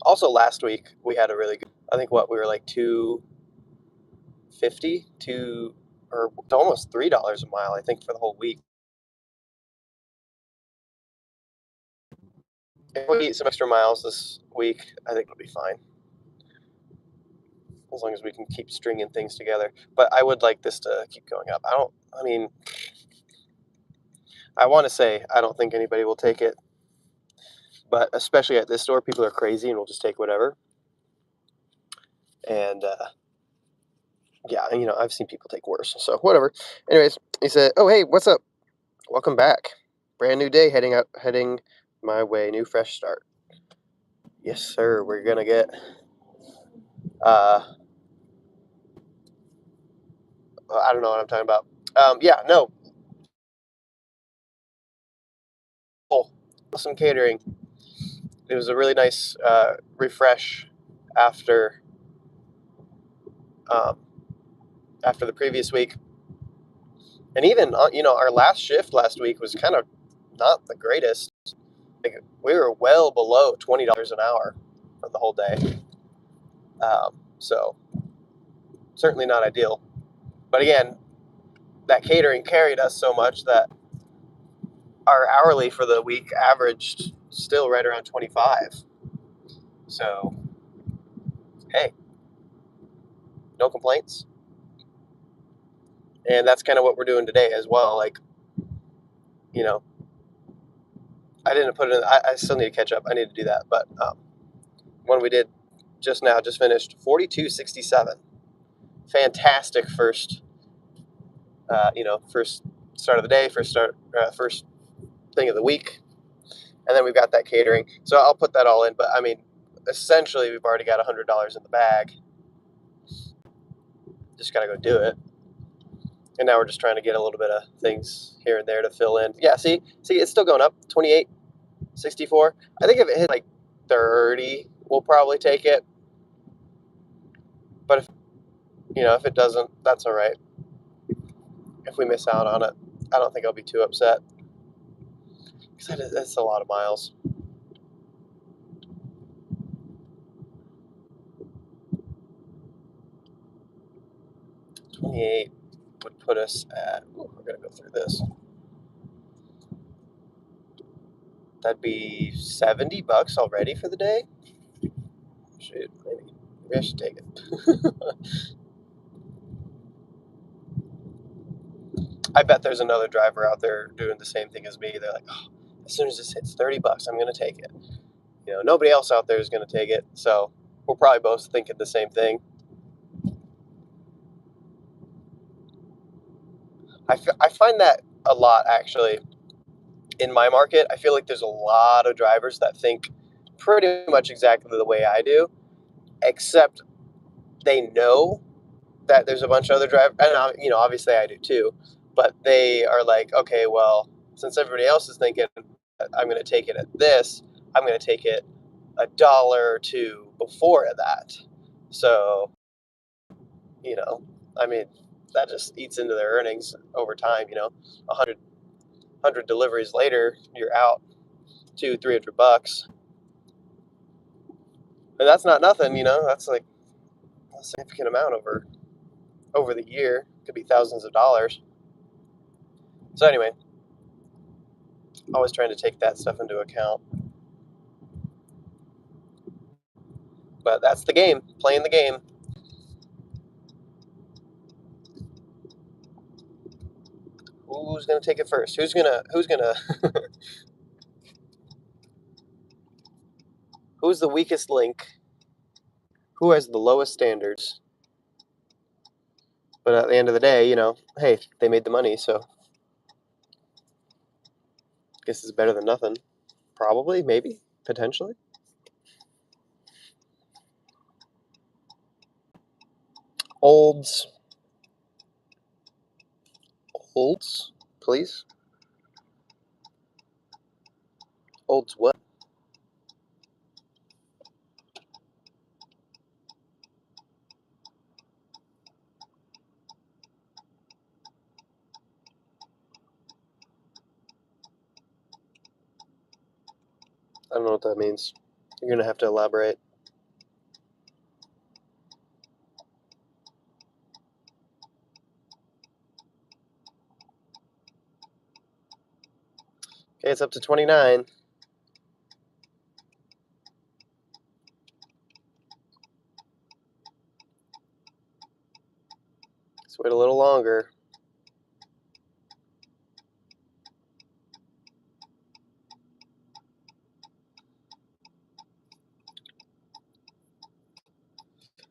Also, last week we had a really good. I think we were like 250 to or almost $3 a mile. I think for the whole week. If we eat some extra miles this week, I think it'll be fine. As long as we can keep stringing things together. But I would like this to keep going up. I mean, I want to say I don't think anybody will take it, but especially at this store, people are crazy and will just take whatever. And yeah, I've seen people take worse, so whatever. Anyways, he said, "Oh, hey, what's up? Welcome back. Brand new day, heading my way. New fresh start." Yes, sir. We're gonna get I don't know what I'm talking about. Yeah, no, some catering. It was a really nice refresh after um, after the previous week, and even our last shift last week was kind of not the greatest. Like, we were well below $20 an hour for the whole day, so certainly not ideal. But again, that catering carried us so much that our hourly for the week averaged still right around 25. So hey, no complaints. And that's kind of what we're doing today as well. Like, you know, I didn't put it in. I still need to catch up. I need to do that. But one we did just finished 42.67. Fantastic first, first start of the day, first thing of the week. And then we've got that catering. So I'll put that all in. But I mean, essentially, we've already got $100 in the bag. Just got to go do it. And now we're just trying to get a little bit of things here and there to fill in. Yeah, see, it's still going up. 28.64. I think if it hit like 30, we'll probably take it. But if it doesn't, that's all right. If we miss out on it, I don't think I'll be too upset. Because that's a lot of miles. 28 would put us at. We're gonna go through this. That'd be $70 already for the day. Shoot, maybe I should take it. I bet there's another driver out there doing the same thing as me. They're like, oh, as soon as this hits $30, I'm gonna take it. Nobody else out there is gonna take it, so we're probably both thinking the same thing. I find that a lot, actually, in my market. I feel like there's a lot of drivers that think pretty much exactly the way I do, except they know that there's a bunch of other drivers, and obviously I do too, but they are like, okay, well, since everybody else is thinking I'm going to take it at this, I'm going to take it $1 or $2 before that. So, I mean, that just eats into their earnings over time. 100 deliveries later, you're out $200-300, and that's not nothing. That's like a significant amount over the year. Could be thousands of dollars. So anyway, always trying to take that stuff into account. But that's the game, playing the game. Who's gonna take it first? Who's gonna who's the weakest link? Who has the lowest standards? But at the end of the day, hey, they made the money, so I guess it's better than nothing. Probably, maybe, potentially. Olds, please. Olds what? I don't know what that means. You're gonna have to elaborate. Okay, it's up to 29. Let's wait a little longer.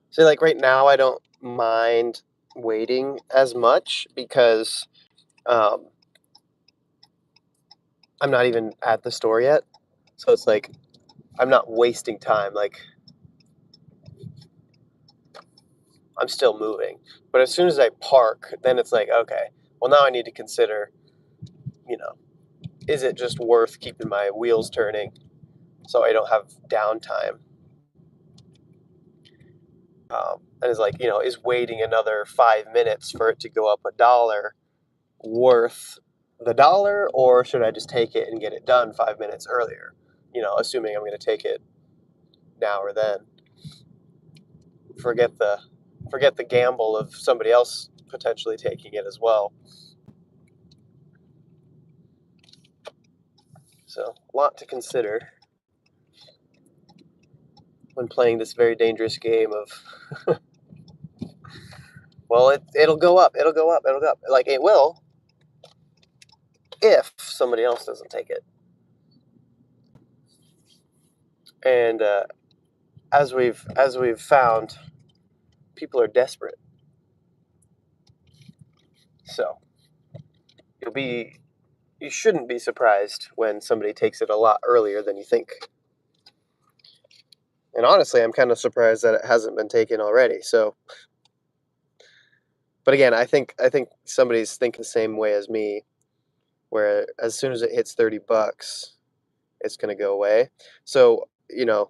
So, like, right now, I don't mind waiting as much because um, I'm not even at the store yet. So it's like I'm not wasting time. Like, I'm still moving. But as soon as I park, then it's like, okay, well, now I need to consider, you know, is it just worth keeping my wheels turning so I don't have downtime? And it's like, is waiting another 5 minutes for it to go up $1 worth the dollar, or should I just take it and get it done 5 minutes earlier? Assuming I'm going to take it now or then. Forget the gamble of somebody else potentially taking it as well. So, a lot to consider when playing this very dangerous game of, well, it'll go up, it'll go up, it'll go up. Like, it will if somebody else doesn't take it. And as we've found, people are desperate. So you shouldn't be surprised when somebody takes it a lot earlier than you think. And honestly, I'm kind of surprised that it hasn't been taken already. So, but again, I think somebody's thinking the same way as me, where as soon as it hits $30, it's going to go away. So,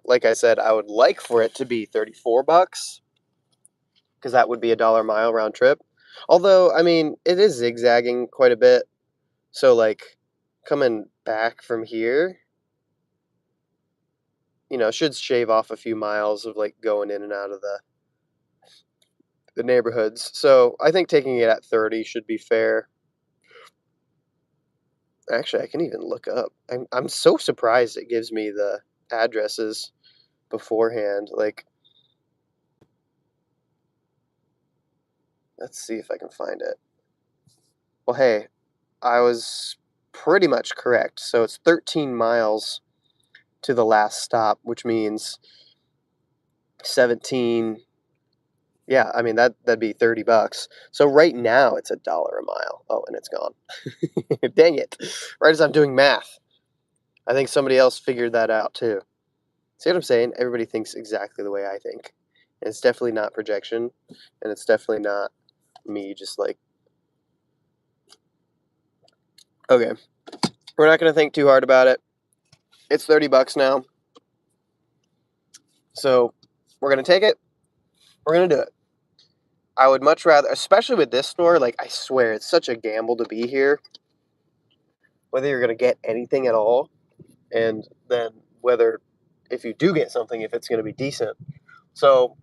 like I said, I would like for it to be $34 because that would be $1 mile round trip. Although, I mean, it is zigzagging quite a bit. So, like, coming back from here, should shave off a few miles of like going in and out of the neighborhoods. So I think taking it at 30 should be fair. Actually, I can even look up. I'm so surprised it gives me the addresses beforehand. Like, let's see if I can find it. Well, hey, I was pretty much correct. So it's 13 miles to the last stop, which means 17. Yeah, I mean that'd be $30. So right now it's $1 a mile. Oh, and it's gone. Dang it. Right as I'm doing math. I think somebody else figured that out too. See what I'm saying? Everybody thinks exactly the way I think. And it's definitely not projection, and it's definitely not me just like, okay, we're not going to think too hard about it. It's $30 now. So we're going to take it. We're going to do it. I would much rather, especially with this store, like I swear it's such a gamble to be here. Whether you're going to get anything at all, and then whether if you do get something, if it's going to be decent. So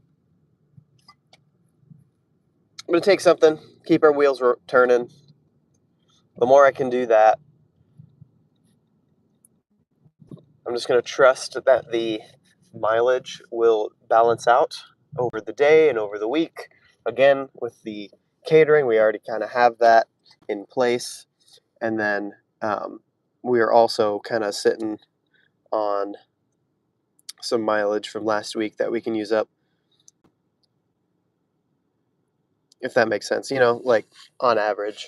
I'm going to take something, keep our wheels turning. The more I can do that, I'm just going to trust that the mileage will balance out over the day and over the week. Again, with the catering, we already kind of have that in place. And then we are also kind of sitting on some mileage from last week that we can use up, if that makes sense, like on average.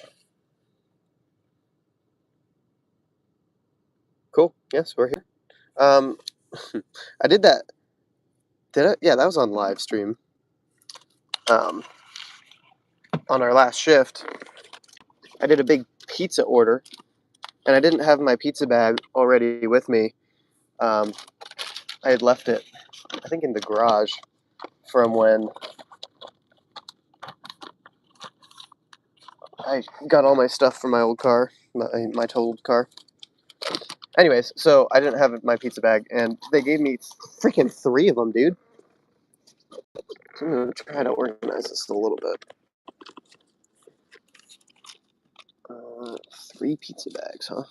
Cool. Yes, we're here. I did that. Did I? Yeah, that was on live stream. On our last shift, I did a big pizza order, and I didn't have my pizza bag already with me. I had left it, I think, in the garage from when I got all my stuff from my old car, my totaled car. Anyways, so I didn't have my pizza bag, and they gave me freaking 3 of them, dude. So I'm gonna try to organize this a little bit. 3 pizza bags, huh?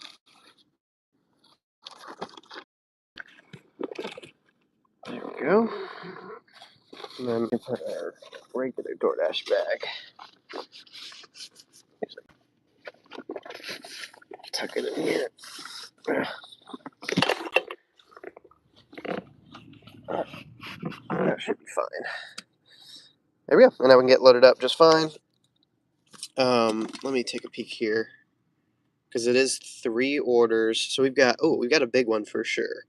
There we go. And then we put our regular DoorDash bag. Tuck it in here. That should be fine. There we go. And now we can get loaded up just fine. Let me take a peek here, because it is 3 orders. So we've got a big one for sure.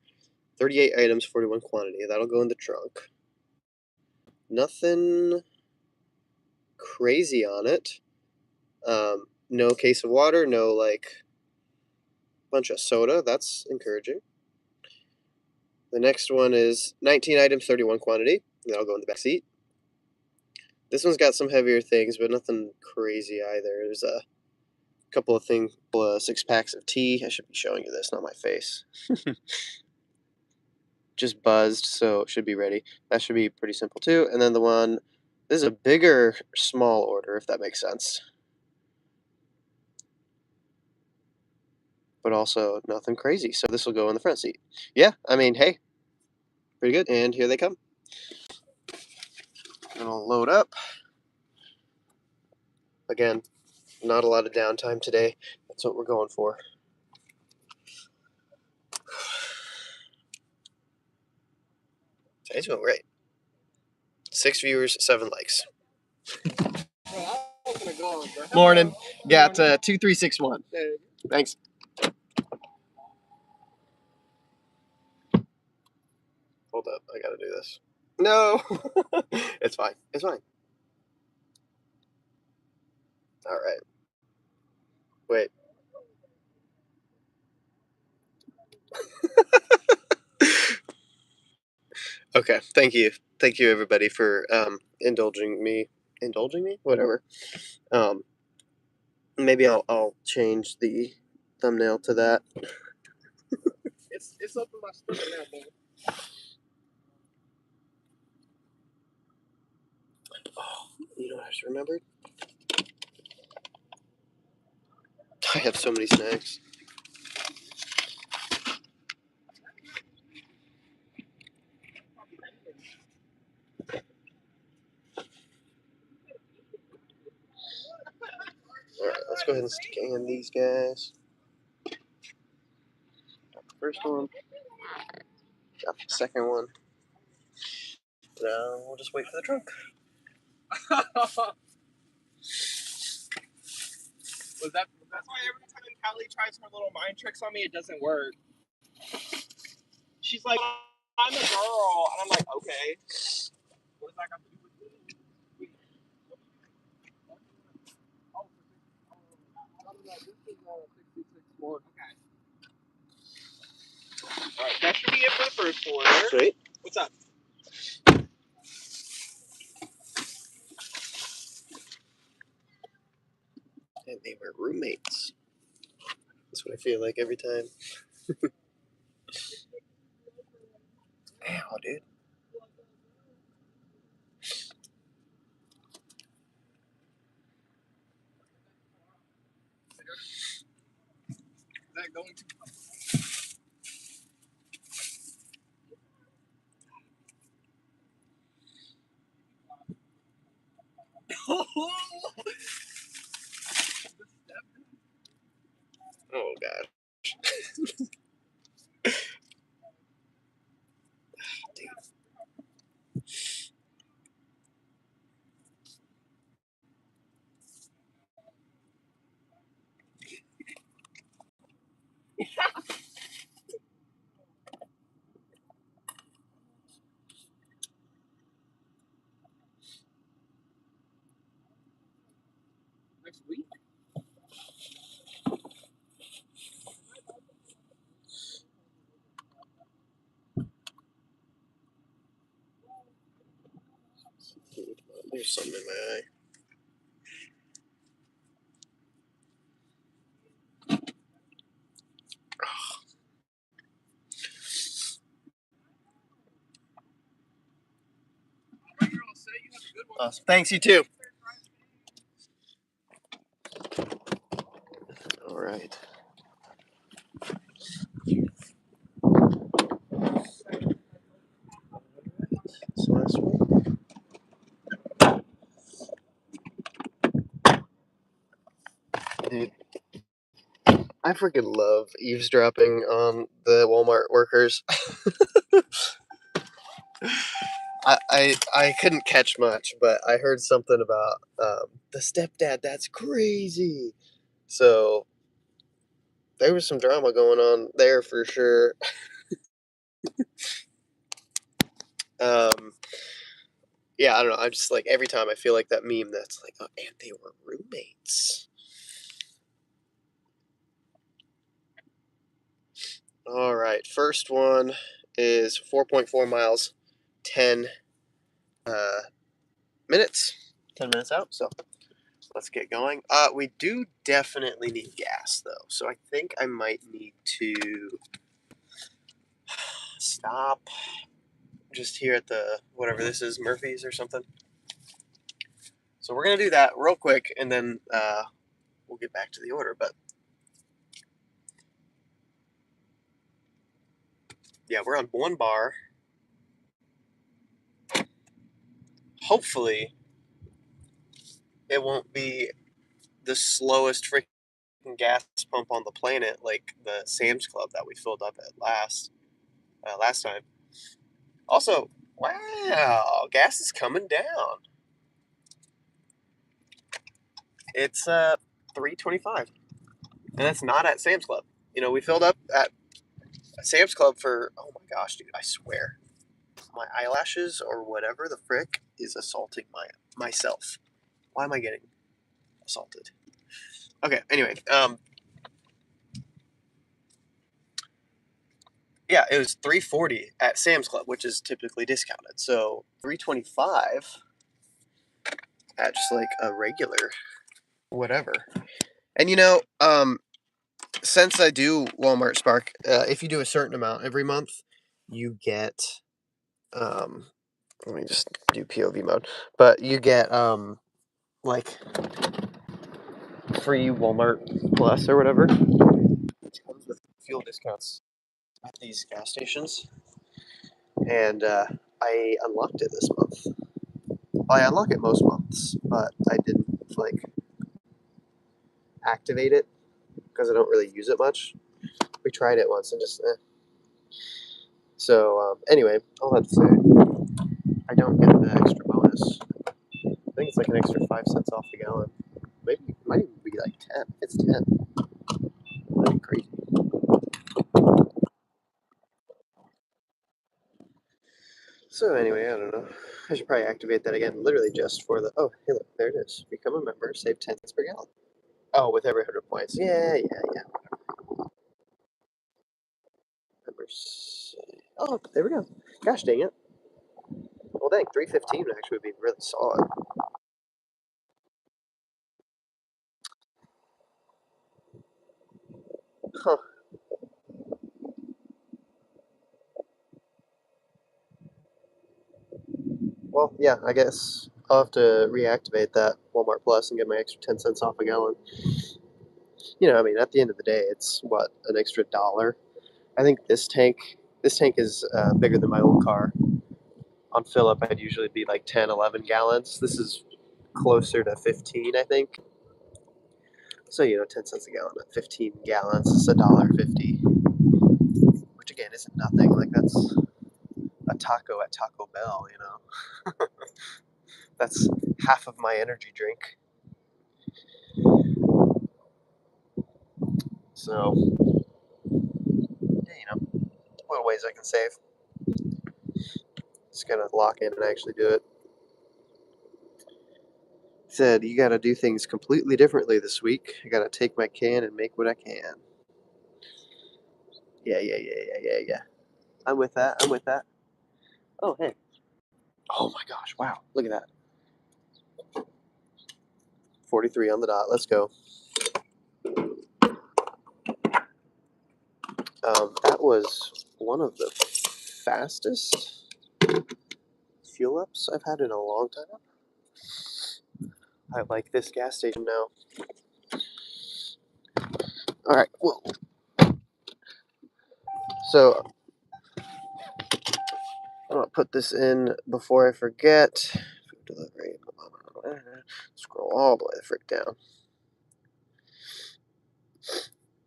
38 items, 41 quantity. That'll go in the trunk. Nothing crazy on it. No case of water, no bunch of soda. That's encouraging. The next one is 19 items, 31 quantity. That'll go in the back seat. This one's got some heavier things, but nothing crazy either. There's a couple of things, 6-packs of tea. I should be showing you this, not my face. Just buzzed, so it should be ready. That should be pretty simple too. And then this is a bigger small order, if that makes sense. But also nothing crazy, so this will go in the front seat. Yeah, I mean, hey, pretty good. And here they come. And I'll load up. Again, not a lot of downtime today. That's what we're going for. Today's going great. 6 viewers, 7 likes. Morning. Got 2361. Thanks. Hold up, I gotta do this. No, it's fine. It's fine. All right. Wait. Okay. Thank you. Thank you, everybody, for indulging me. Indulging me? Whatever. Maybe I'll change the thumbnail to that. It's up in my stomach now, man. Oh, you know what I just remembered? I have so many snacks. All right, let's go ahead and scan these guys. Got the first one. Got the second one. Now we'll just wait for the trunk. That's why every time Callie tries her little mind tricks on me, it doesn't work. She's like, I'm a girl. And I'm like, okay. What does that got to do with you? Okay. Alright, that should be it for the first order. Sweet. What's up? And they were roommates. That's what I feel like every time. Ow, dude. Is that going to Oh, God. next week? There's something in my eye. Awesome. Thanks, you too. All right. This last one. Dude, I freaking love eavesdropping on the Walmart workers. I couldn't catch much, but I heard something about the stepdad. That's crazy. So there was some drama going on there for sure. yeah, I don't know. I'm just like, every time I feel like that meme that's like, oh, and they were roommates. All right, first one is 4.4 miles, 10 minutes. 10 minutes out, so let's get going. We do definitely need gas, though, so I think I might need to stop just here at the, whatever this is, Murphy's or something. So we're going to do that real quick, and then we'll get back to the order, but yeah, we're on one bar. Hopefully, it won't be the slowest freaking gas pump on the planet like the Sam's Club that we filled up at last time. Also, wow, gas is coming down. It's $3.25, and that's not at Sam's Club. You know, we filled up at Sam's Club for, oh my gosh, dude, I swear, my eyelashes or whatever the frick is assaulting myself. Why am I getting assaulted? Okay, anyway, yeah, it was $3.40 at Sam's Club, which is typically discounted. So $3.25 at just like a regular whatever. And you know, since I do Walmart Spark, if you do a certain amount every month, you get let me just do POV mode. But you get like free Walmart Plus or whatever. Which comes with fuel discounts at these gas stations. And I unlocked it this month. Well, I unlock it most months, but I didn't like activate it because I don't really use it much. We tried it once and just So anyway, all that to say, I don't get the extra bonus. I think it's like an extra 5 cents off the gallon. Maybe it might even be like 10. It's 10. That'd be crazy. So anyway, I don't know. I should probably activate that again, literally just for the. Oh, hey, look, there it is. Become a member, save 10 cents per gallon. Oh, with every 100 points. Yeah. Members. Oh, there we go. Gosh dang it. Well, dang, 315 actually would be really solid. Huh. Well, yeah, I guess I'll have to reactivate that Walmart Plus and get my extra 10 cents off a gallon. You know, I mean, at the end of the day, it's what, an extra dollar. I think this tank is bigger than my old car. On fill up, I'd usually be like 10, 11 gallons. This is closer to 15, I think. So, you know, 10 cents a gallon at 15 gallons is $1.50, which again isn't nothing. Like, that's a taco at Taco Bell, you know? That's half of my energy drink. So, yeah, you know, little ways I can save. Just gonna lock in and actually do it. Said, you gotta do things completely differently this week. I gotta take my can and make what I can. Yeah. I'm with that. Oh, hey. Oh my gosh, wow. Look at that. 43 on the dot. Let's go. That was one of the fastest fuel ups I've had in a long time. I like this gas station now. All right, well, so I'm gonna put this in before I forget. Delivery. Scroll all the way the frick down.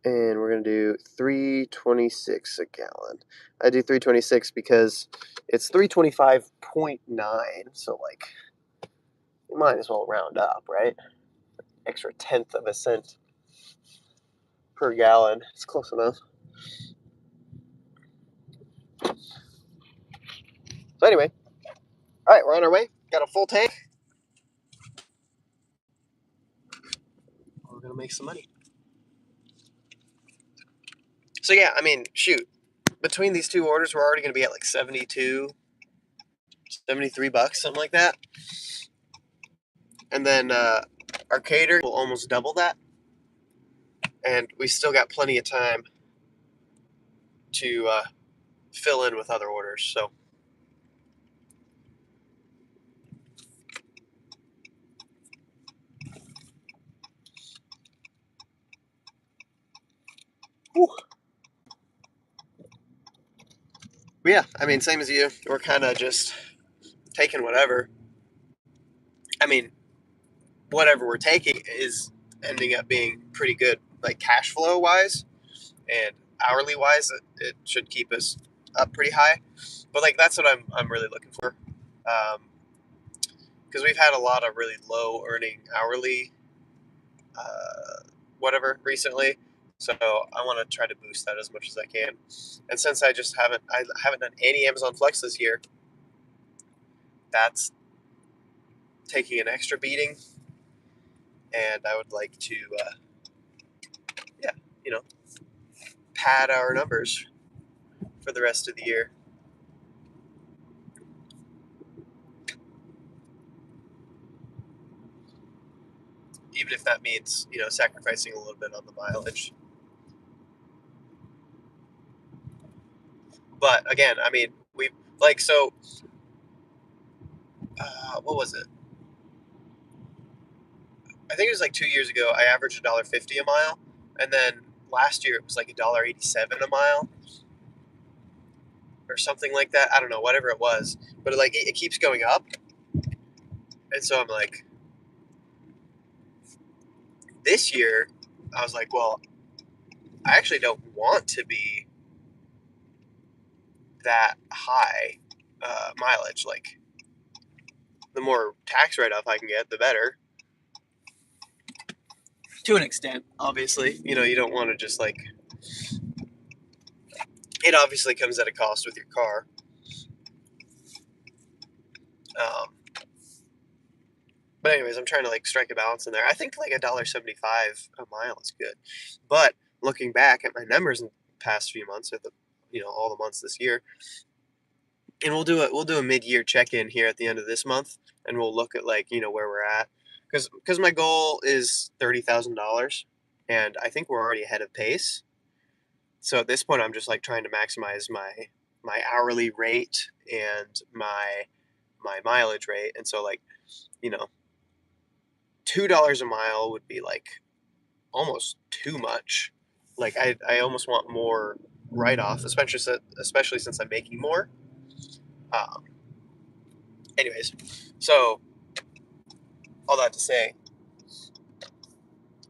And we're gonna do 326 a gallon. I do 326 because it's 325.9, so like you might as well round up, right? Extra tenth of a cent per gallon. It's close enough. So anyway, all right, we're on our way. got a full tank. We're gonna make some money. So yeah, I mean, shoot, between these two orders, we're already gonna be at like 72, 73 bucks, something like that. And then our catering will almost double that, and we still got plenty of time to fill in with other orders. So whew. Yeah, I mean, same as you. We're kind of just taking whatever. I mean, whatever we're taking is ending up being pretty good, like cash flow wise and hourly wise. It should keep us up pretty high. But like that's what I'm really looking for, because we've had a lot of really low earning hourly whatever recently. So I want to try to boost that as much as I can. And since I haven't done any Amazon Flex this year, that's taking an extra beating, and I would like to, yeah, you know, pad our numbers for the rest of the year. Even if that means, sacrificing a little bit on the mileage. But again, I mean, we like so. What was it? I think it was like 2 years ago. I averaged $1.50 a mile, and then last year it was like $1.87 a mile, or something like that. I don't know, whatever it was. But like it keeps going up, and so I'm like, this year, I was like, well, I actually don't want to be that high mileage. Like, the more tax write off I can get, the better. To an extent, obviously. You don't want to just like. It obviously comes at a cost with your car. Um, but anyways, I'm trying to like strike a balance in there. I think like $1.75 a mile is good. But looking back at my numbers in the past few months, or all the months this year, and we'll do a mid-year check-in here at the end of this month, and we'll look at like where we're at, because my goal is $30,000, and I think we're already ahead of pace. So at this point, I'm just like trying to maximize my hourly rate and my mileage rate, and so like $2 a mile would be like almost too much. Like I almost want more write off, especially since I'm making more. Um, anyways, so all that to say,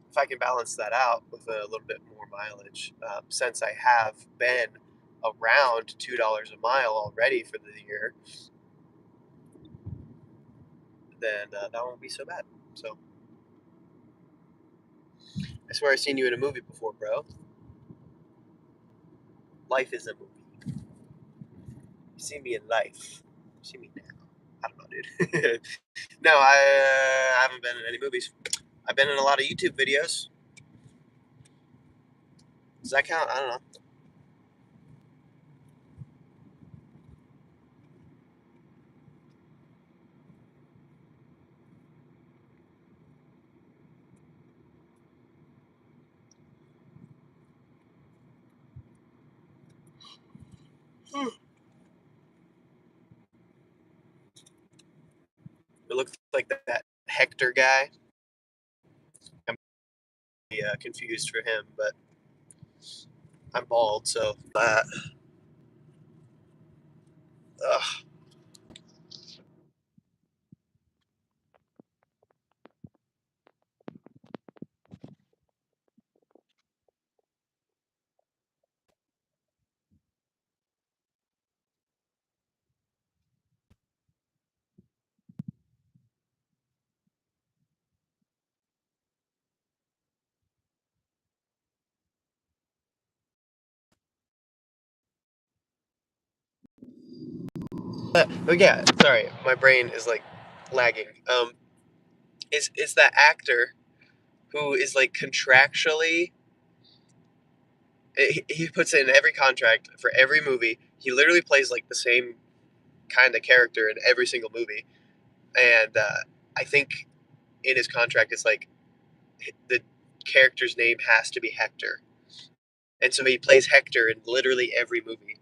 if I can balance that out with a little bit more mileage, since I have been around $2 a mile already for the year, then that won't be so bad. So I swear I've seen you in a movie before, bro. Life is a movie. You see me in life. You see me now. I don't know, dude. No, I haven't been in any movies. I've been in a lot of YouTube videos. Does that count? I don't know. It looks like that Hector guy. I'm confused for him, but I'm bald, so that. Ugh. But yeah, sorry, my brain is like lagging. Is that actor who is like contractually he puts in every contract for every movie. He literally plays like the same kind of character in every single movie, and I think in his contract it's like the character's name has to be Hector, and so he plays Hector in literally every movie.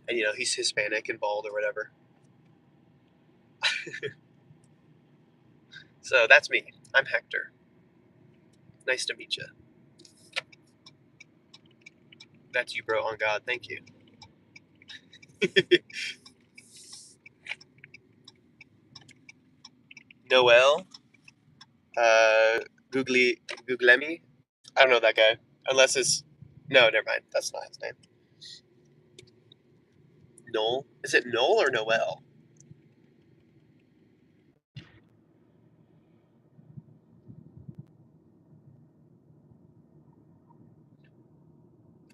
And he's Hispanic and bald or whatever. So that's me. I'm Hector. Nice to meet you. That's you, bro. On God, thank you. Noel, Googlemi. I don't know that guy. Unless it's no, never mind. That's not his name. Noel. Is it Noel or Noel?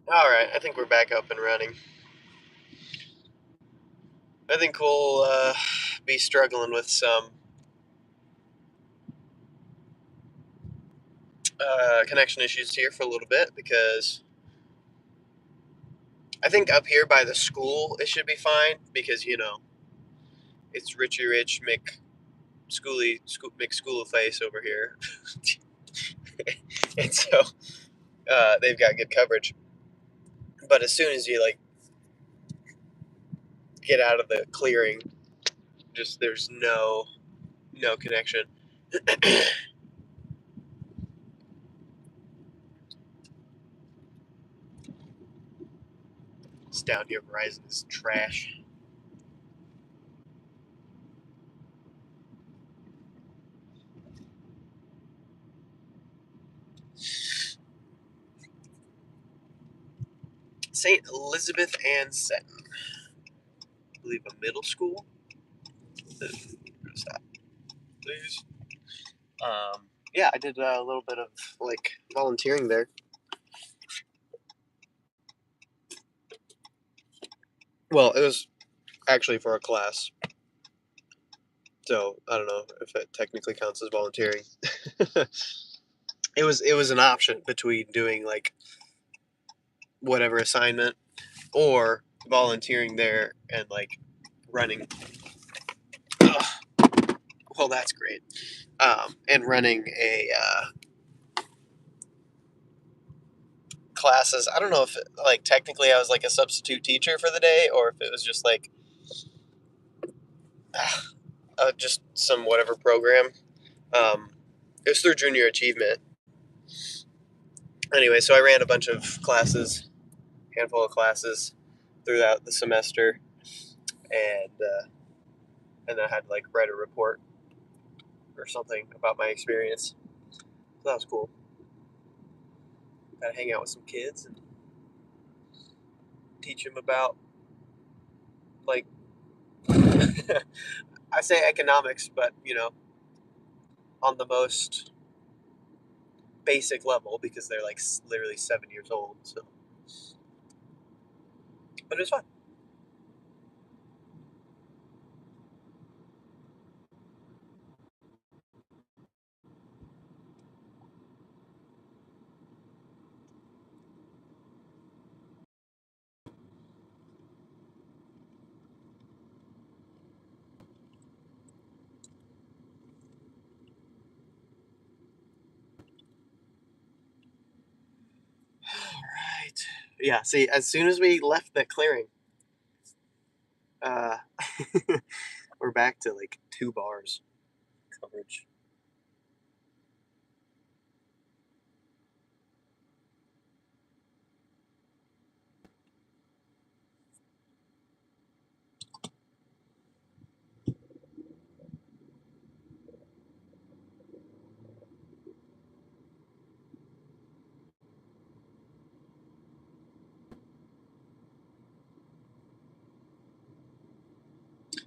All right, I think we're back up and running. I think we'll be struggling with some connection issues here for a little bit because I think up here by the school it should be fine because it's Richie Rich McSchooly face over here, and so they've got good coverage. But as soon as you get out of the clearing, just there's no connection. It's down here. Verizon is trash. St. Elizabeth Ann Seton. I believe a middle school. Stop, please. Yeah, I did a little bit of volunteering there. Well, it was actually for a class, so I don't know if it technically counts as volunteering. It was an option between doing whatever assignment or volunteering there and running. Ugh, well, that's great. And running a classes. I don't know if technically I was a substitute teacher for the day or if it was just just some whatever program. It was through Junior Achievement. Anyway, so I ran a bunch of classes, handful of classes throughout the semester, and then I had to write a report or something about my experience. So that was cool. Got to hang out with some kids and teach them about I say economics, but on the most basic level because they're literally 7 years old. So, but it was fun. All right. Yeah. See, as soon as we left the clearing, uh, we're back to 2 bars coverage.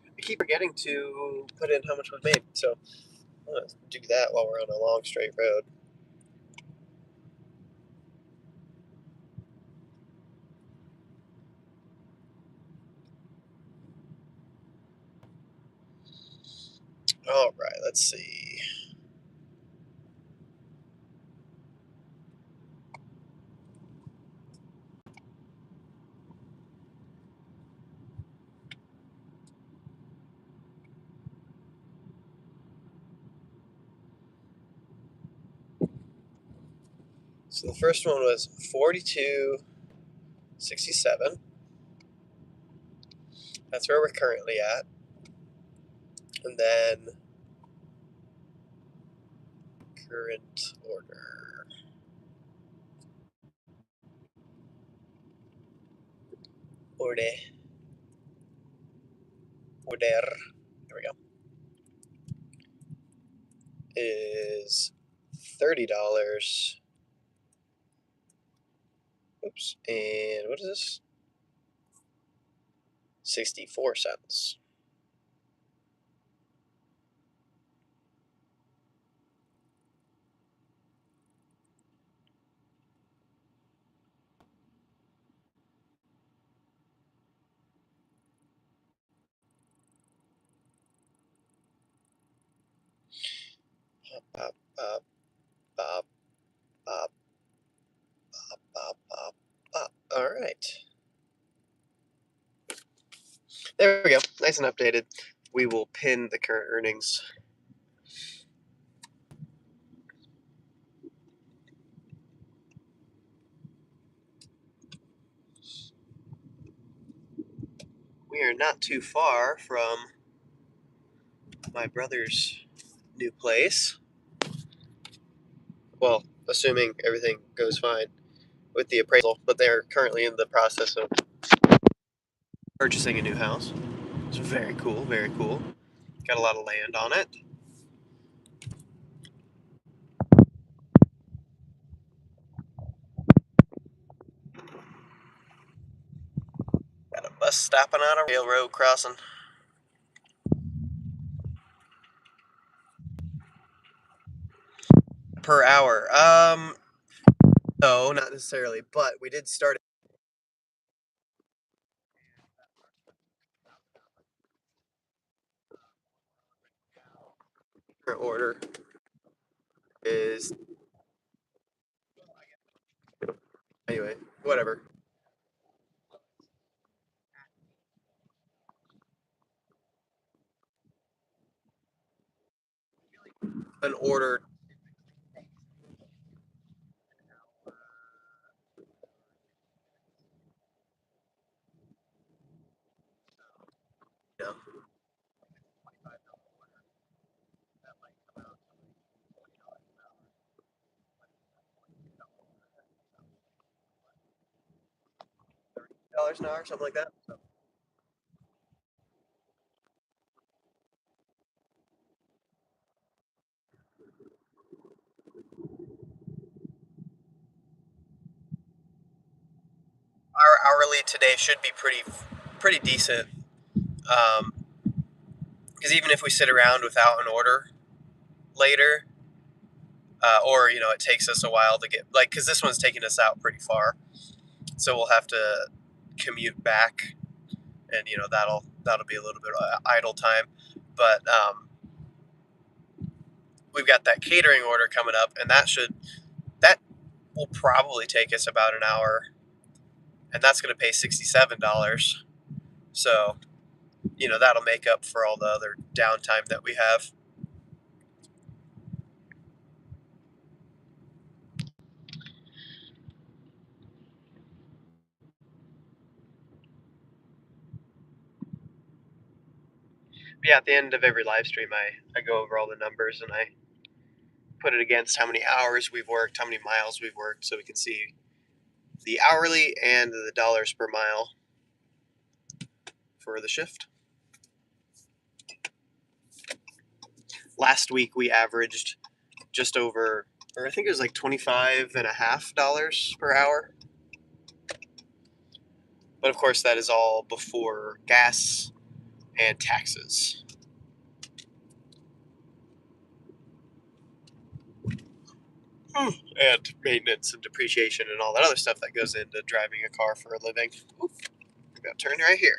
I keep forgetting to put in how much was made, so I'm gonna do that while we're on a long straight road. All right, let's see. So the first one was 42.67. That's where we're currently at. And then current order. Order. There we go. Is $30. Oops. And what is this? 64 cents. Bop, bop, bop, bop, bop, bop, bop. All right. There we go. Nice and updated. We will pin the current earnings. We are not too far from my brother's new place. Well, assuming everything goes fine with the appraisal, but they're currently in the process of purchasing a new house. It's very cool, very cool. Got a lot of land on it. Got a bus stopping on a railroad crossing. Per hour. No, not necessarily, but we did start order is anyway, whatever. An order, you know, $30 an hour, something like that. Our hourly today should be pretty decent. Because even if we sit around without an order later, or you know, it takes us a while to get because this one's taking us out pretty far, so we'll have to commute back, and you know that'll be a little bit of idle time, but we've got that catering order coming up, and that will probably take us about an hour, and that's going to pay $67. So you know that'll make up for all the other downtime that we have. But yeah, at the end of every live stream, I go over all the numbers and I put it against how many hours we've worked, how many miles we've worked, so we can see the hourly and the dollars per mile for the shift. Last week we averaged just over, or I think it was like $25.50 per hour. But of course, that is all before gas and taxes. And maintenance and depreciation and all that other stuff that goes into driving a car for a living. We've got to turn right here.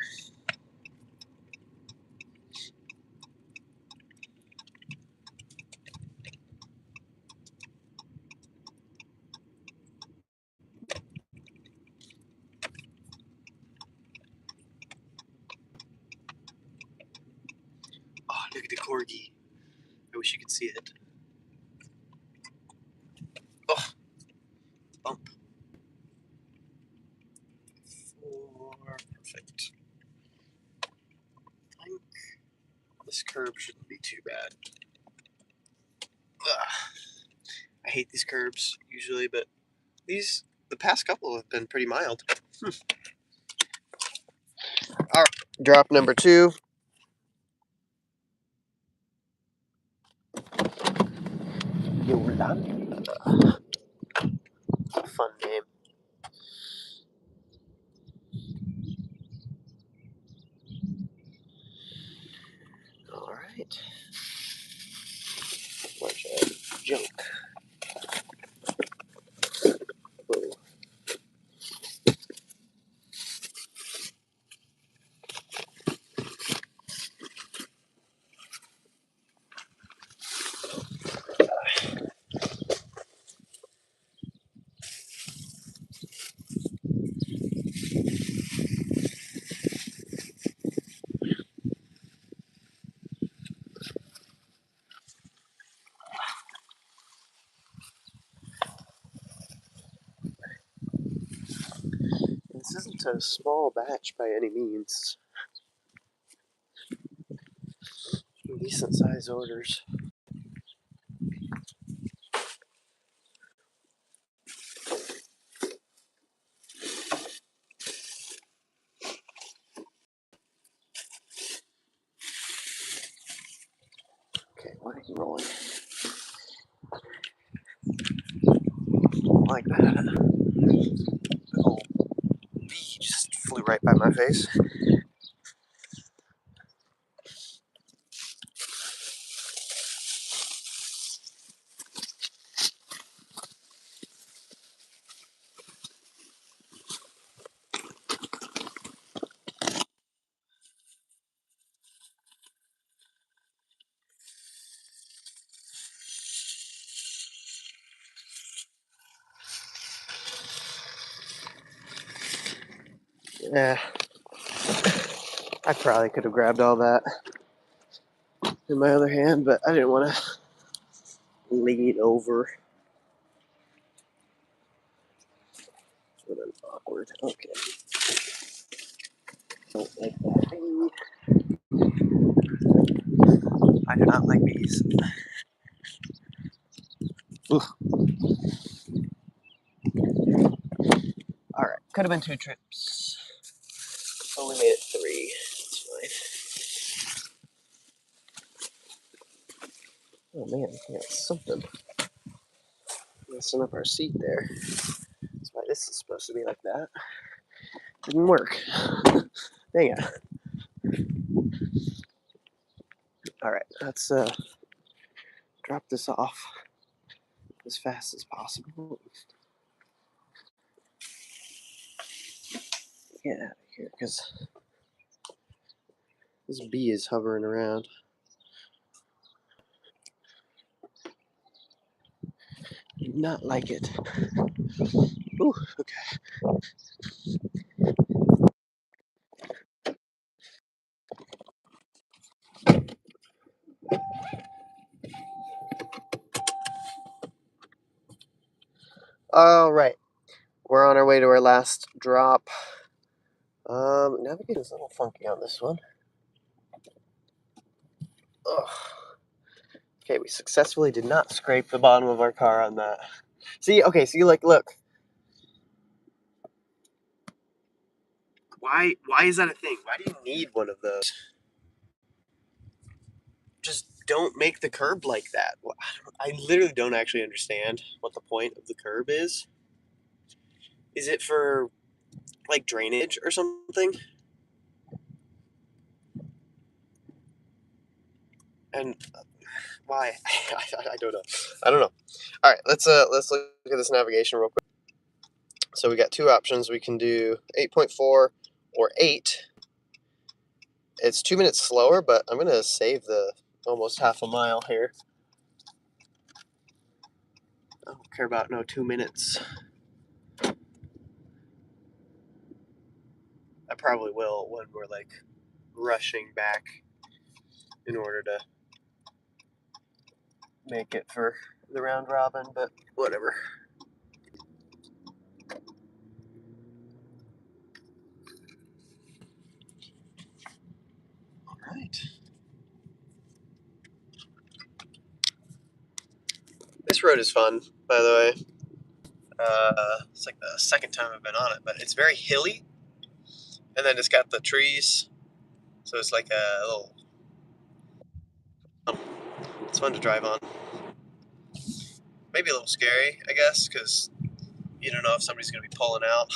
Look at the corgi. I wish you could see it. Oh, bump. 4, perfect. I think this curb shouldn't be too bad. Ugh. I hate these curbs usually, but the past couple have been pretty mild. All right, drop number 2. You're done. Fun name. All right. Bunch of junk. Whoa. This isn't a small batch by any means. Decent size orders. Okay, why are you rolling? Like that. Oh, bee just flew right by my face. Yeah, I probably could have grabbed all that in my other hand, but I didn't want to lean over. What an awkward. Okay. Don't like that bee. I do not like bees. Ugh. All right, could have been 2 trips. Only made it 3. That's fine. Oh man, we got something messing up our seat there. That's why this is supposed to be like that. Didn't work. Dang it. All right, let's drop this off as fast as possible. Get out of here, because this bee is hovering around. Do not like it. Ooh, okay. All right, we're on our way to our last drop. Navigation is a little funky on this one. Ugh. Okay, we successfully did not scrape the bottom of our car on that. See, okay, see, like, look. Why is that a thing? Why do you need one of those? Just don't make the curb like that. I literally don't actually understand what the point of the curb is. Is it for, like, drainage or something? And why? I don't know. I don't know. All right, let's look at this navigation real quick. So we got 2 options. We can do 8.4 or 8. It's 2 minutes slower, but I'm gonna save the almost half a mile here. I don't care about no 2 minutes. I probably will when we're like rushing back in order to make it for the round robin, but whatever. All right. This road is fun, by the way. It's like the second time I've been on it, but it's very hilly, and then it's got the trees, so it's like a little. It's fun to drive on. Maybe a little scary, I guess, because you don't know if somebody's going to be pulling out.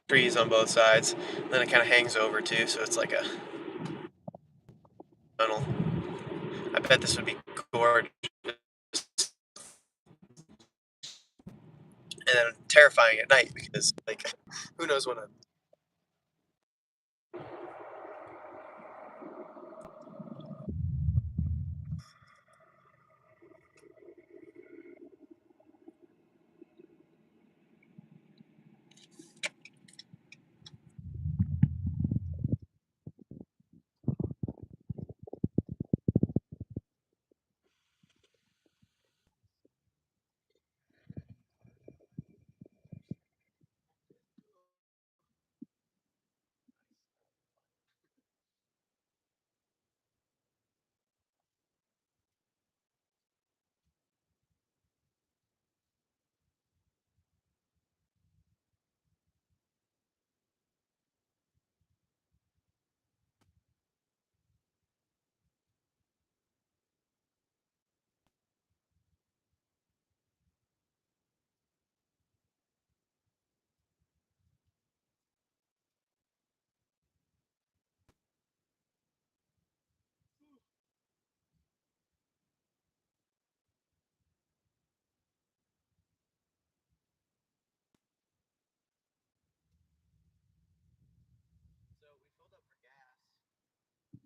Trees on both sides. And then it kind of hangs over too, so it's like a tunnel. I bet this would be gorgeous. And then terrifying at night because, like, who knows when a So we filled up for gas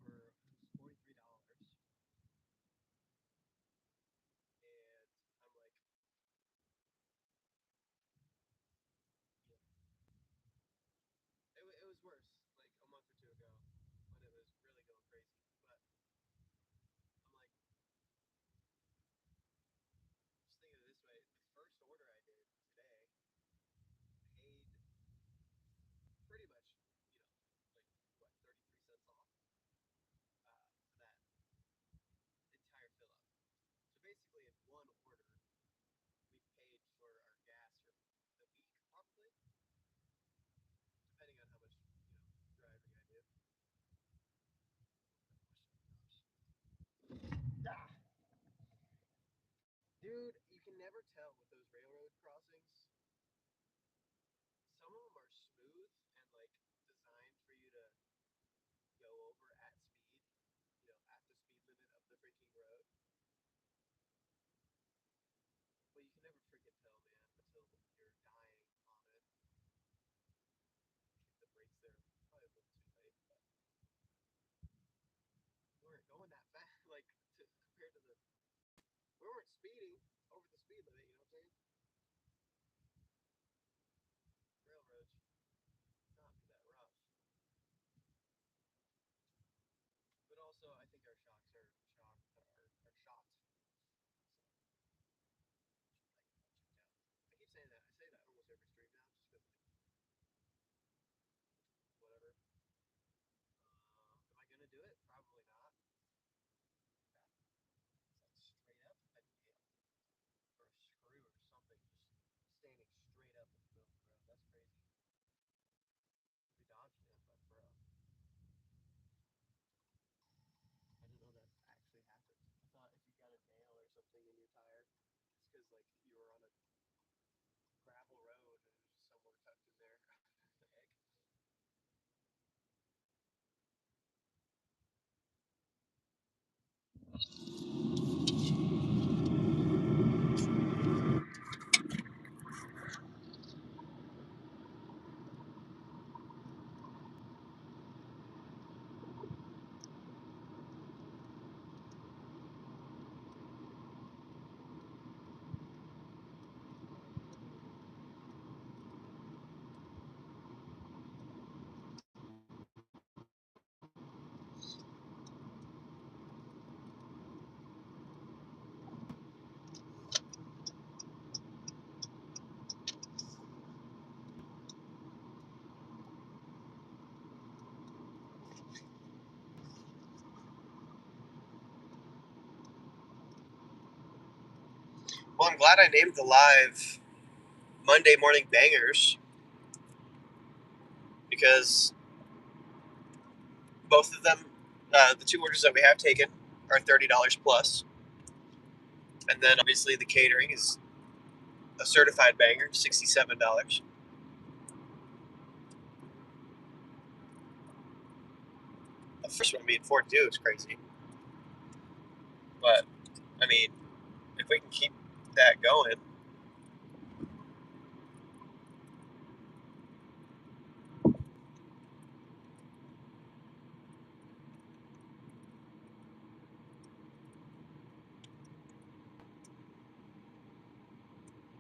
for $43, and I'm like, it was worse like a month or two ago when it was really going crazy. But I'm like, just thinking of it this way: the first order I did today paid pretty much, like what, 33 cents off for that entire fill up. So basically, in one order, we've paid for our gas for the week, probably, depending on how much driving I do. Ah, dude, you can never tell with those railroad crossings. Some of them are smooth and like designed for you to go over at speed, at the speed limit of the freaking road. But you can never freaking tell, man, until you're dying on it. Hit the brakes there, probably a little too late, but we weren't going that fast, like compared to we weren't speeding over the speed limit. You know what I'm saying? Railroads not be that rough, but also I think our shocks are shot. Well, I'm glad I named the live Monday Morning Bangers because both of them, the two orders that we have taken, are $30 plus. And then obviously the catering is a certified banger, $67. The first one being 42 is crazy. But, I mean, if we can keep that going.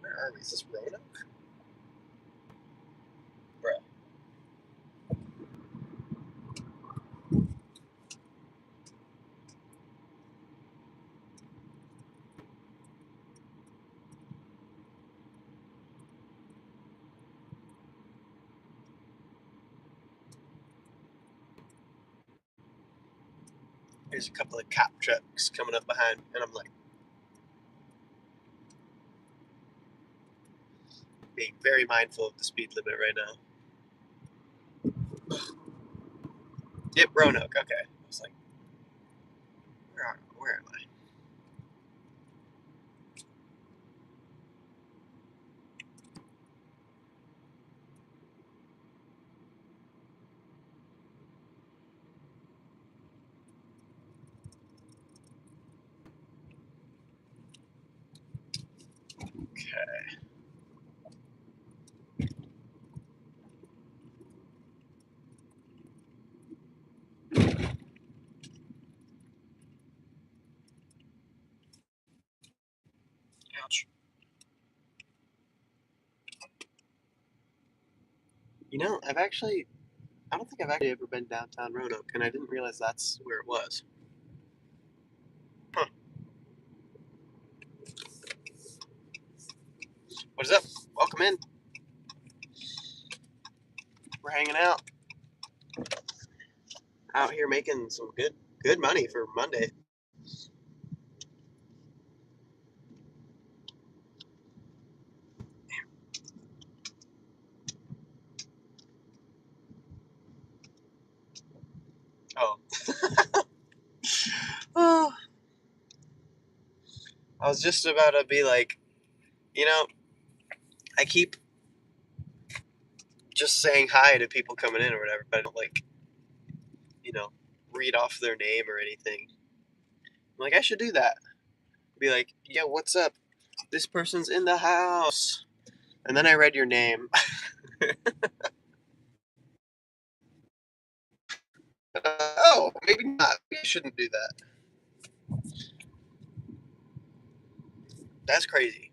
Where are we? Is this Roanoke? Bruh. There's a couple of cop trucks coming up behind, and I'm like, being very mindful of the speed limit right now. Yep, Roanoke. Okay. I was like, where am I? Okay. Ouch. You know, I don't think I've actually ever been downtown Roanoke, and I didn't realize that's where it was. Huh. What is up? Welcome in. We're hanging out here making some good money for Monday. Oh. Oh. I was just about to be like, you know, I keep just saying hi to people coming in or whatever, but I don't like, you know, read off their name or anything. I'm like, I should do that. Be like, yo, what's up? This person's in the house. And then I read your name. Oh, maybe not. Maybe I shouldn't do that. That's crazy.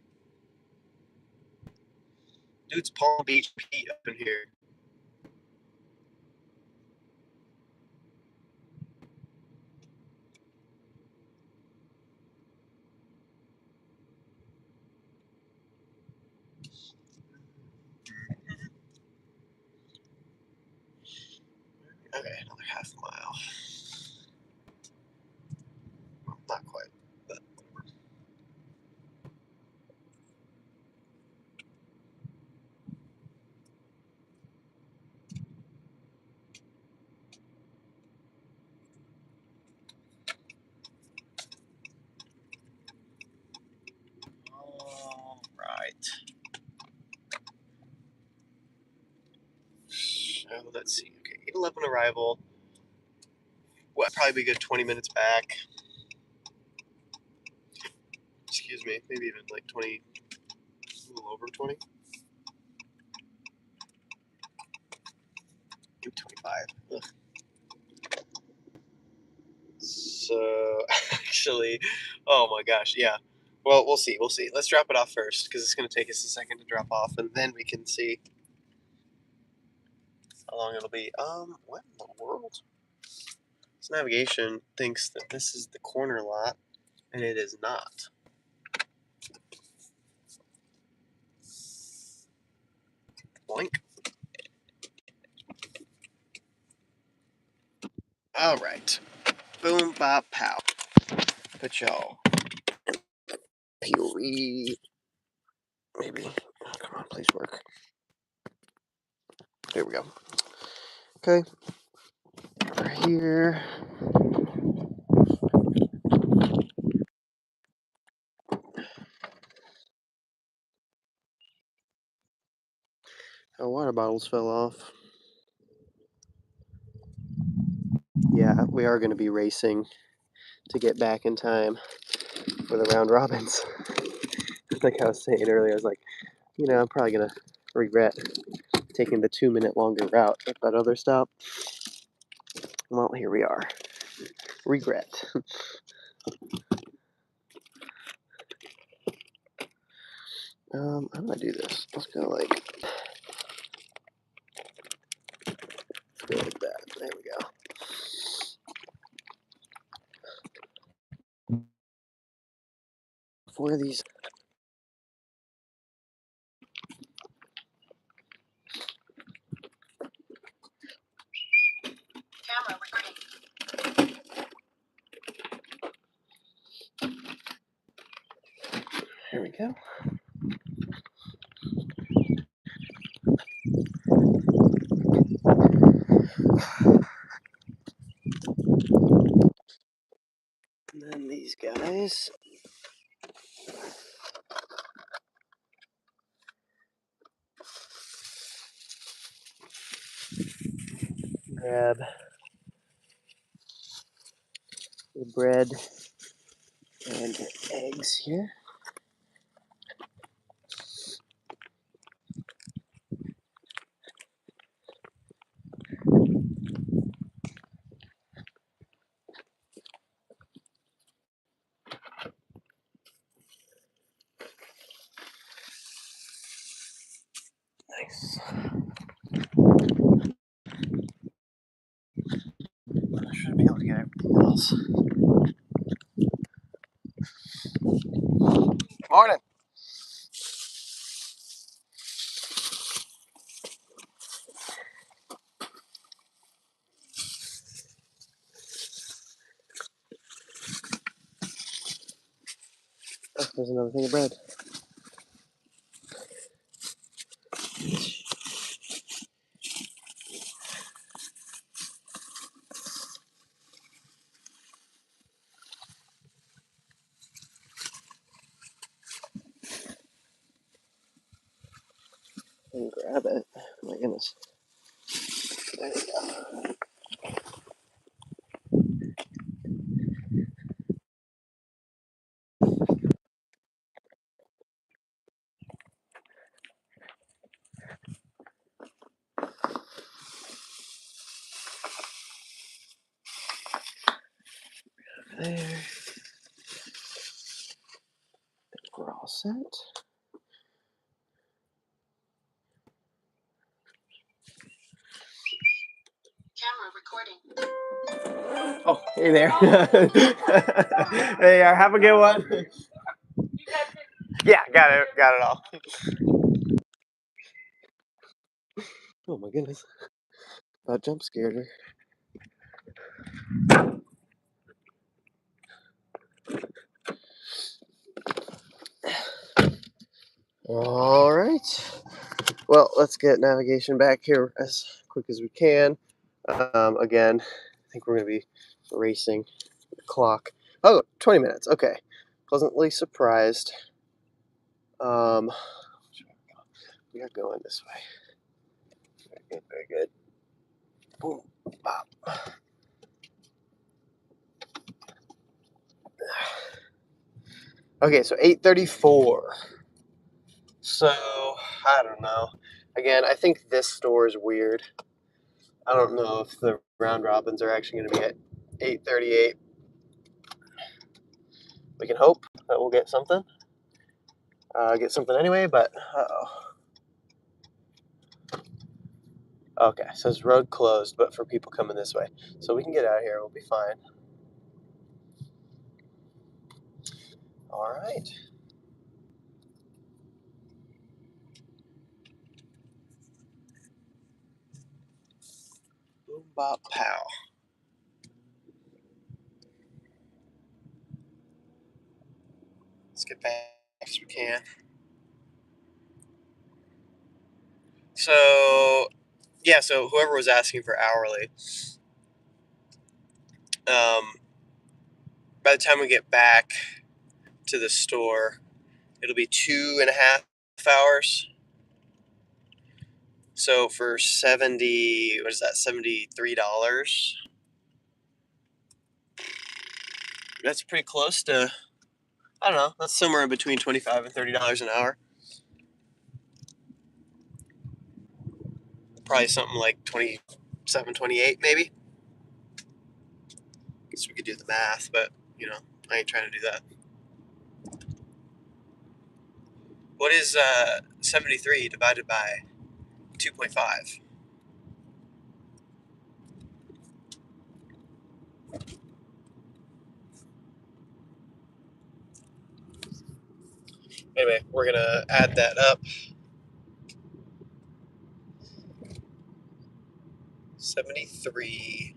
Dude's Palm Beach Pete up in here. Okay, another half mile. Not quite, but all right. So let's see. Okay, 8:11 arrival. What? Probably be good 20 minutes back. Excuse me. Maybe even like 20, a little over 20. Maybe 25. Ugh. So actually, oh my gosh, yeah. Well, we'll see. We'll see. Let's drop it off first because it's going to take us a second to drop off, and then we can see how long it'll be. What in the world? This navigation thinks that this is the corner lot, and it is not. Boink. All right. Boom, bop, pow. Put y'all. Here we maybe, oh, come on, please work. There we go. Okay, we're here. Our water bottles fell off. Yeah, we are going to be racing to get back in time for the round robins. Like I was saying earlier, I was like, I'm probably going to regret taking the 2-minute longer route at that other stop. Well, here we are. Regret. How do I do this? Let's go like that. There we go. For these. Here we go. And then these guys. Grab the bread and eggs here. Nice. I should be able to get everything else. Morning. Oh, there's another thing of bread. And grab it. Oh my goodness. There we go. There. We're all set. Camera recording. Oh, hey there. Hey, have a good one. Yeah, got it all. Oh my goodness. About jump scared her. All right. Well, let's get navigation back here as quick as we can. Again, I think we're going to be racing the clock. Oh, 20 minutes. Okay. Pleasantly surprised. We are going this way. Very good, very good. Boom, bop. Okay, so 8:34. So, I don't know. Again, I think this store is weird. I don't know if the round robins are actually going to be at 8:38. We can hope that we'll get something. Get something anyway, but uh-oh. Okay, it says road closed, but for people coming this way. So we can get out of here, we'll be fine. All right. Boom, bop, pow. Let's get back can. So yeah, so whoever was asking for hourly, by the time we get back to the store, it'll be 2.5 hours. So for 70, what is that? $73. That's pretty close to, I don't know. That's somewhere in between $25 and $30 an hour. Probably something like 27, 28 maybe. Guess we could do the math, but I ain't trying to do that. What is 73 divided by 2.5? Anyway, we're gonna add that up. 73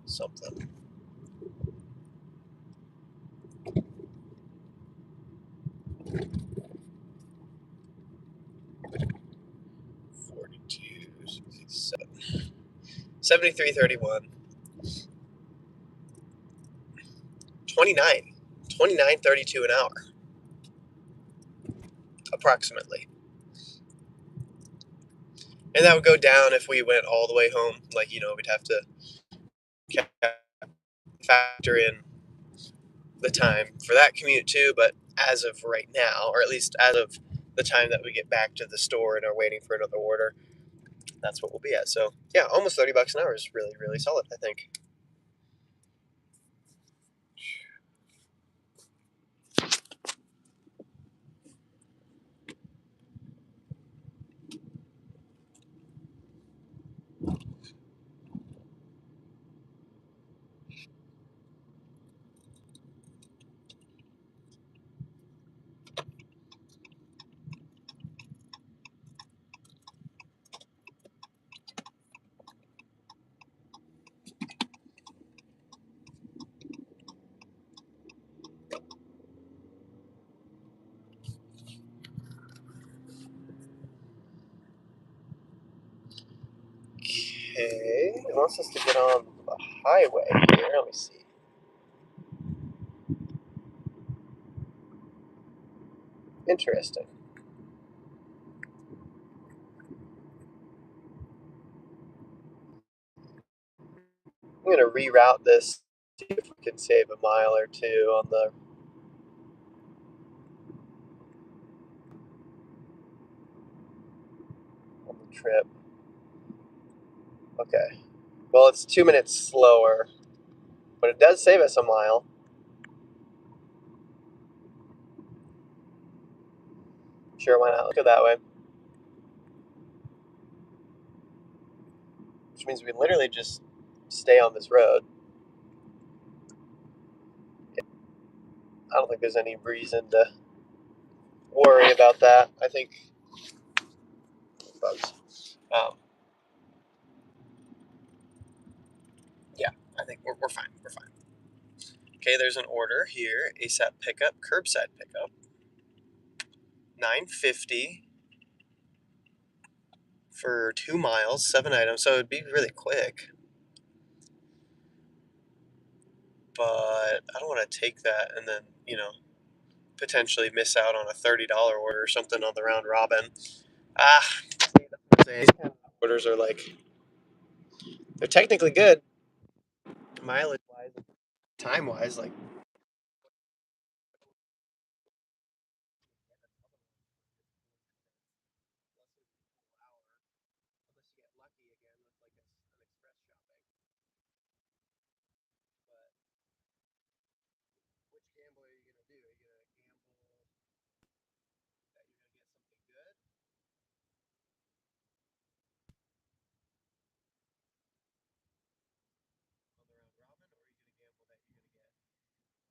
something. 42, 67. 73.31. 29. 29.32 an hour. Approximately. And that would go down if we went all the way home. Like, we'd have to factor in the time for that commute too. But as of right now, or at least as of the time that we get back to the store and are waiting for another order, that's what we'll be at. So yeah, almost $30 an hour is really, really solid, I think. Okay, it wants us to get on the highway here. Let me see. Interesting. I'm going to reroute this, see if we can save a mile or two on the trip. Okay. Well, it's 2 minutes slower, but it does save us a mile. Sure, why not? Look at it that way. Which means we literally just stay on this road. I don't think there's any reason to worry about that. I think bugs. Yeah, I think we're fine. We're fine. Okay, there's an order here. ASAP pickup, curbside pickup. $9.50 for 2 miles, 7 items. So it'd be really quick. But I don't want to take that and then, potentially miss out on a $30 order or something on the round robin. These kind of orders are like, they're technically good, mileage wise, time wise. Like, unless you get lucky again with like an express shopping. But which gamble are you going to do? Are you going to gamble that you're going to get something good on the round robin, or are you going to gamble that you're going to get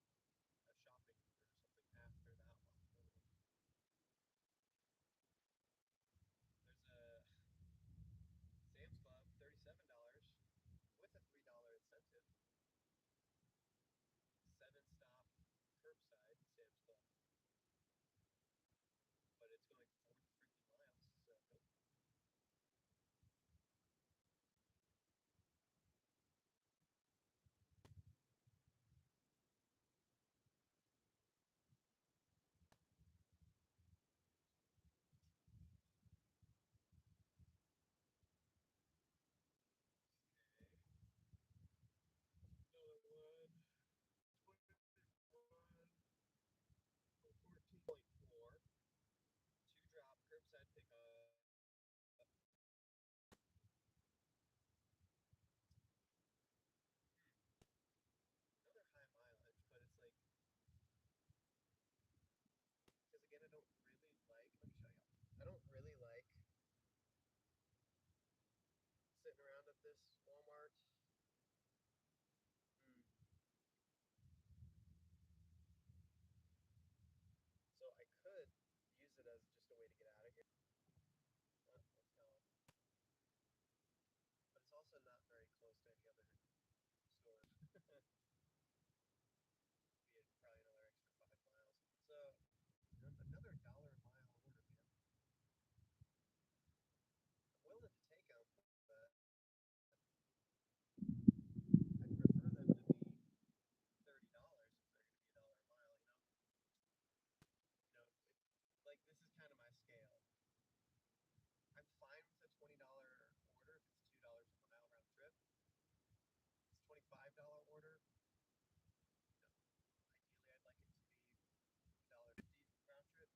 this Walmart. So I could use it as just a way to get out of here. It's gone. But it's also not very close to any other stores. Be probably another extra 5 miles. So another dollar a mile order, man. I'm willing to take them, but I'd prefer them to be $30 if they're going to be a dollar a mile. Like this is kind of my scale. I'm fine with a $20 order if it's $2 a mile round trip. If it's $25 order. Ideally, I'd like it to be $1.50 round trip.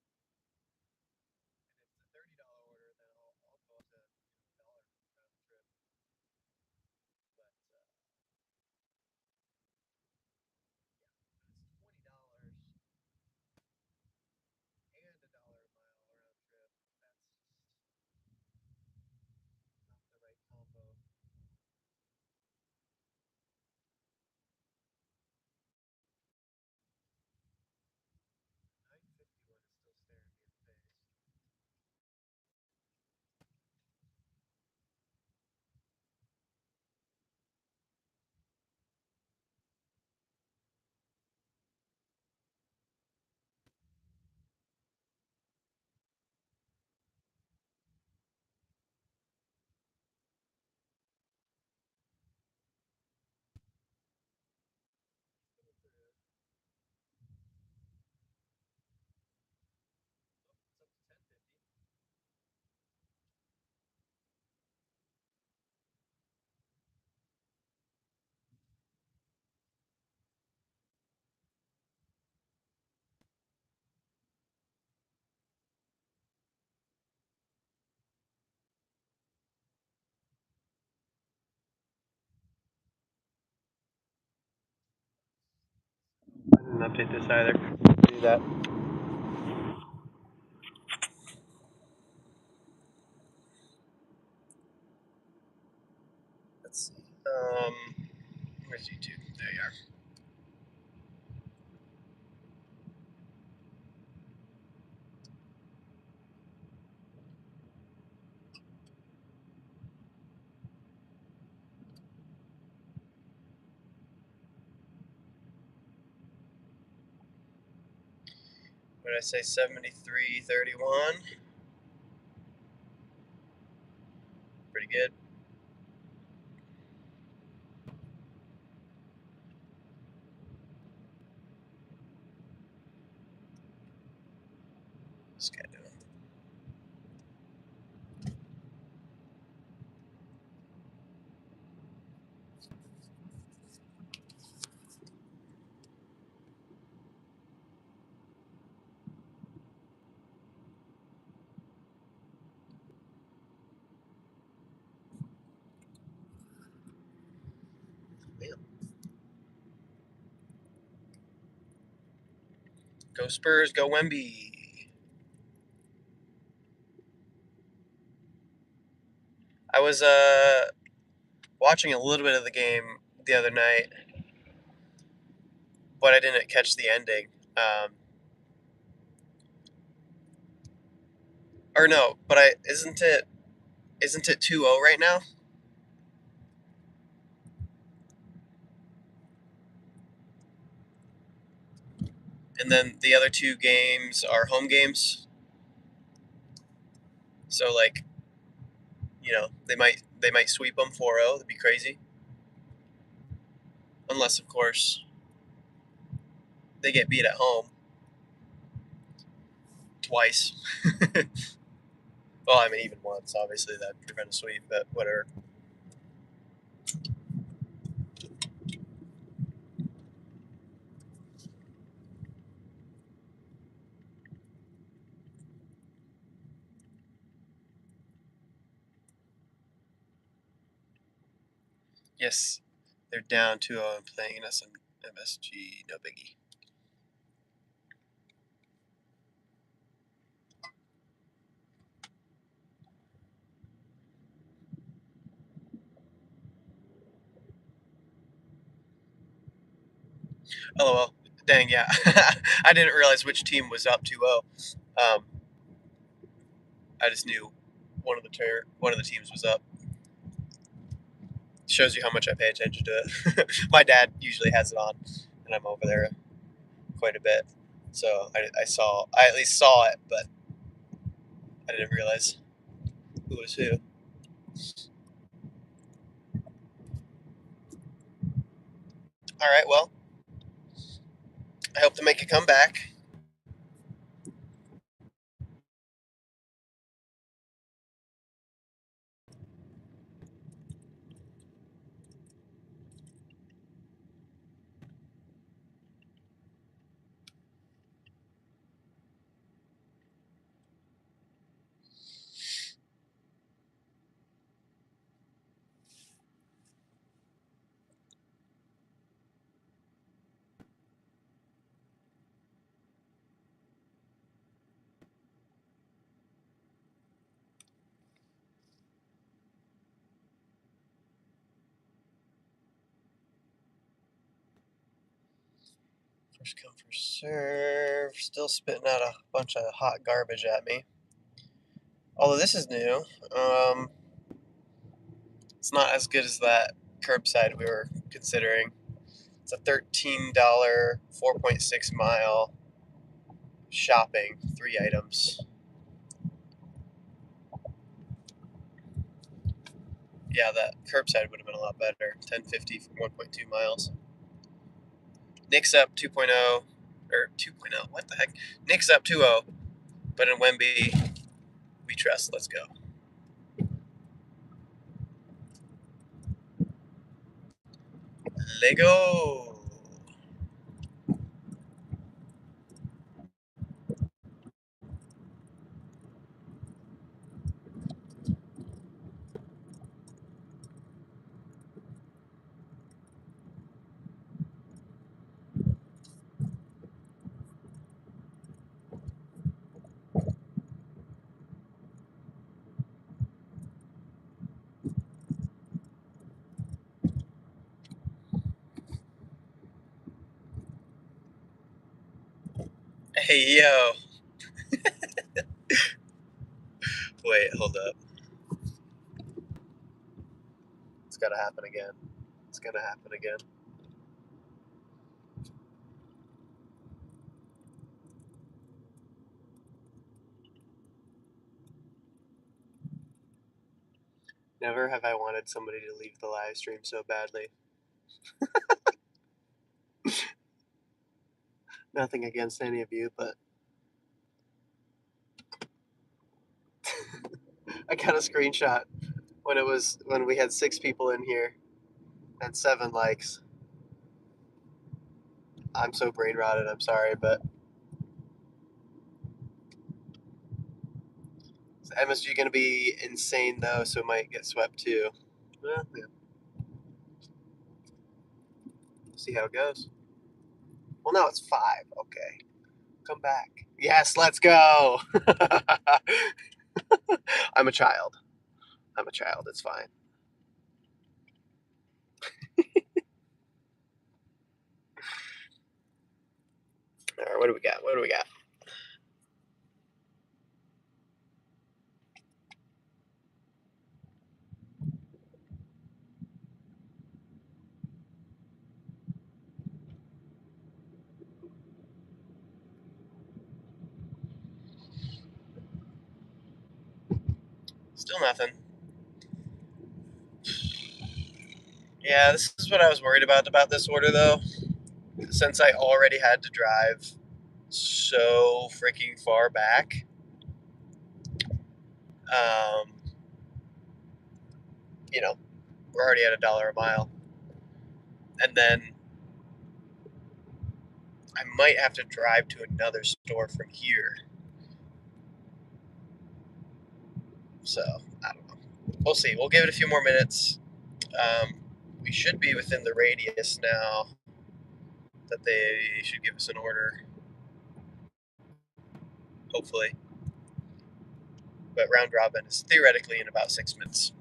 And if it's a $30 order, then I'll go up to $1 round trip. But yeah, it's $20 and a dollar a mile round trip. That's just not the right combo. 951 is still staring me in the face. Coming through. Oh, it's up to 1050. I didn't update this either. Do that. Let's see. Where's YouTube? There you are. What did I say? 73.31. Pretty good. What's this guy doing? Man. Go Spurs, go Wemby. I was watching a little bit of the game the other night, but I didn't catch the ending. Or no, but isn't it 2-0 right now? And then the other two games are home games. So like, they might sweep them 4-0. That'd be crazy. Unless of course they get beat at home twice. Well, I mean even once, obviously that'd prevent a sweep, but whatever. Yes, they're down 2-0 and playing us on MSG. No biggie. LOL. Dang, yeah. I didn't realize which team was up 2-0. I just knew one of the teams was up. Shows you how much I pay attention to it. My dad usually has it on, and I'm over there quite a bit. So I at least saw it, but I didn't realize who was who. All right, well, I hope to make a comeback. First come, first serve. Still spitting out a bunch of hot garbage at me. Although this is new. It's not as good as that curbside we were considering. It's a $13, 4.6 mile shopping, 3 items. Yeah, that curbside would have been a lot better. $10.50 for 1.2 miles. Nick's up 2.0, or 2.0. What the heck? Nick's up 2-0, but in Wemby, we trust. Let's go. Lego. Hey, yo. Wait, hold up. It's gotta happen again. It's gonna happen again. Never have I wanted somebody to leave the live stream so badly. Nothing against any of you, but I got a screenshot when we had 6 people in here and 7 likes. I'm so brain rotted, I'm sorry, but is MSG gonna be insane though, so it might get swept too. Well, yeah. See how it goes. Well, now it's 5. Okay, come back. Yes, let's go. I'm a child. It's fine. All right, what do we got? Still nothing. Yeah, this is what I was worried about this order though. Since I already had to drive so freaking far back, um, we're already at $1 a mile, and then I might have to drive to another store from here. So I don't know. We'll see. We'll give it a few more minutes. We should be within the radius now that they should give us an order, hopefully. But round robin is theoretically in about 6 minutes.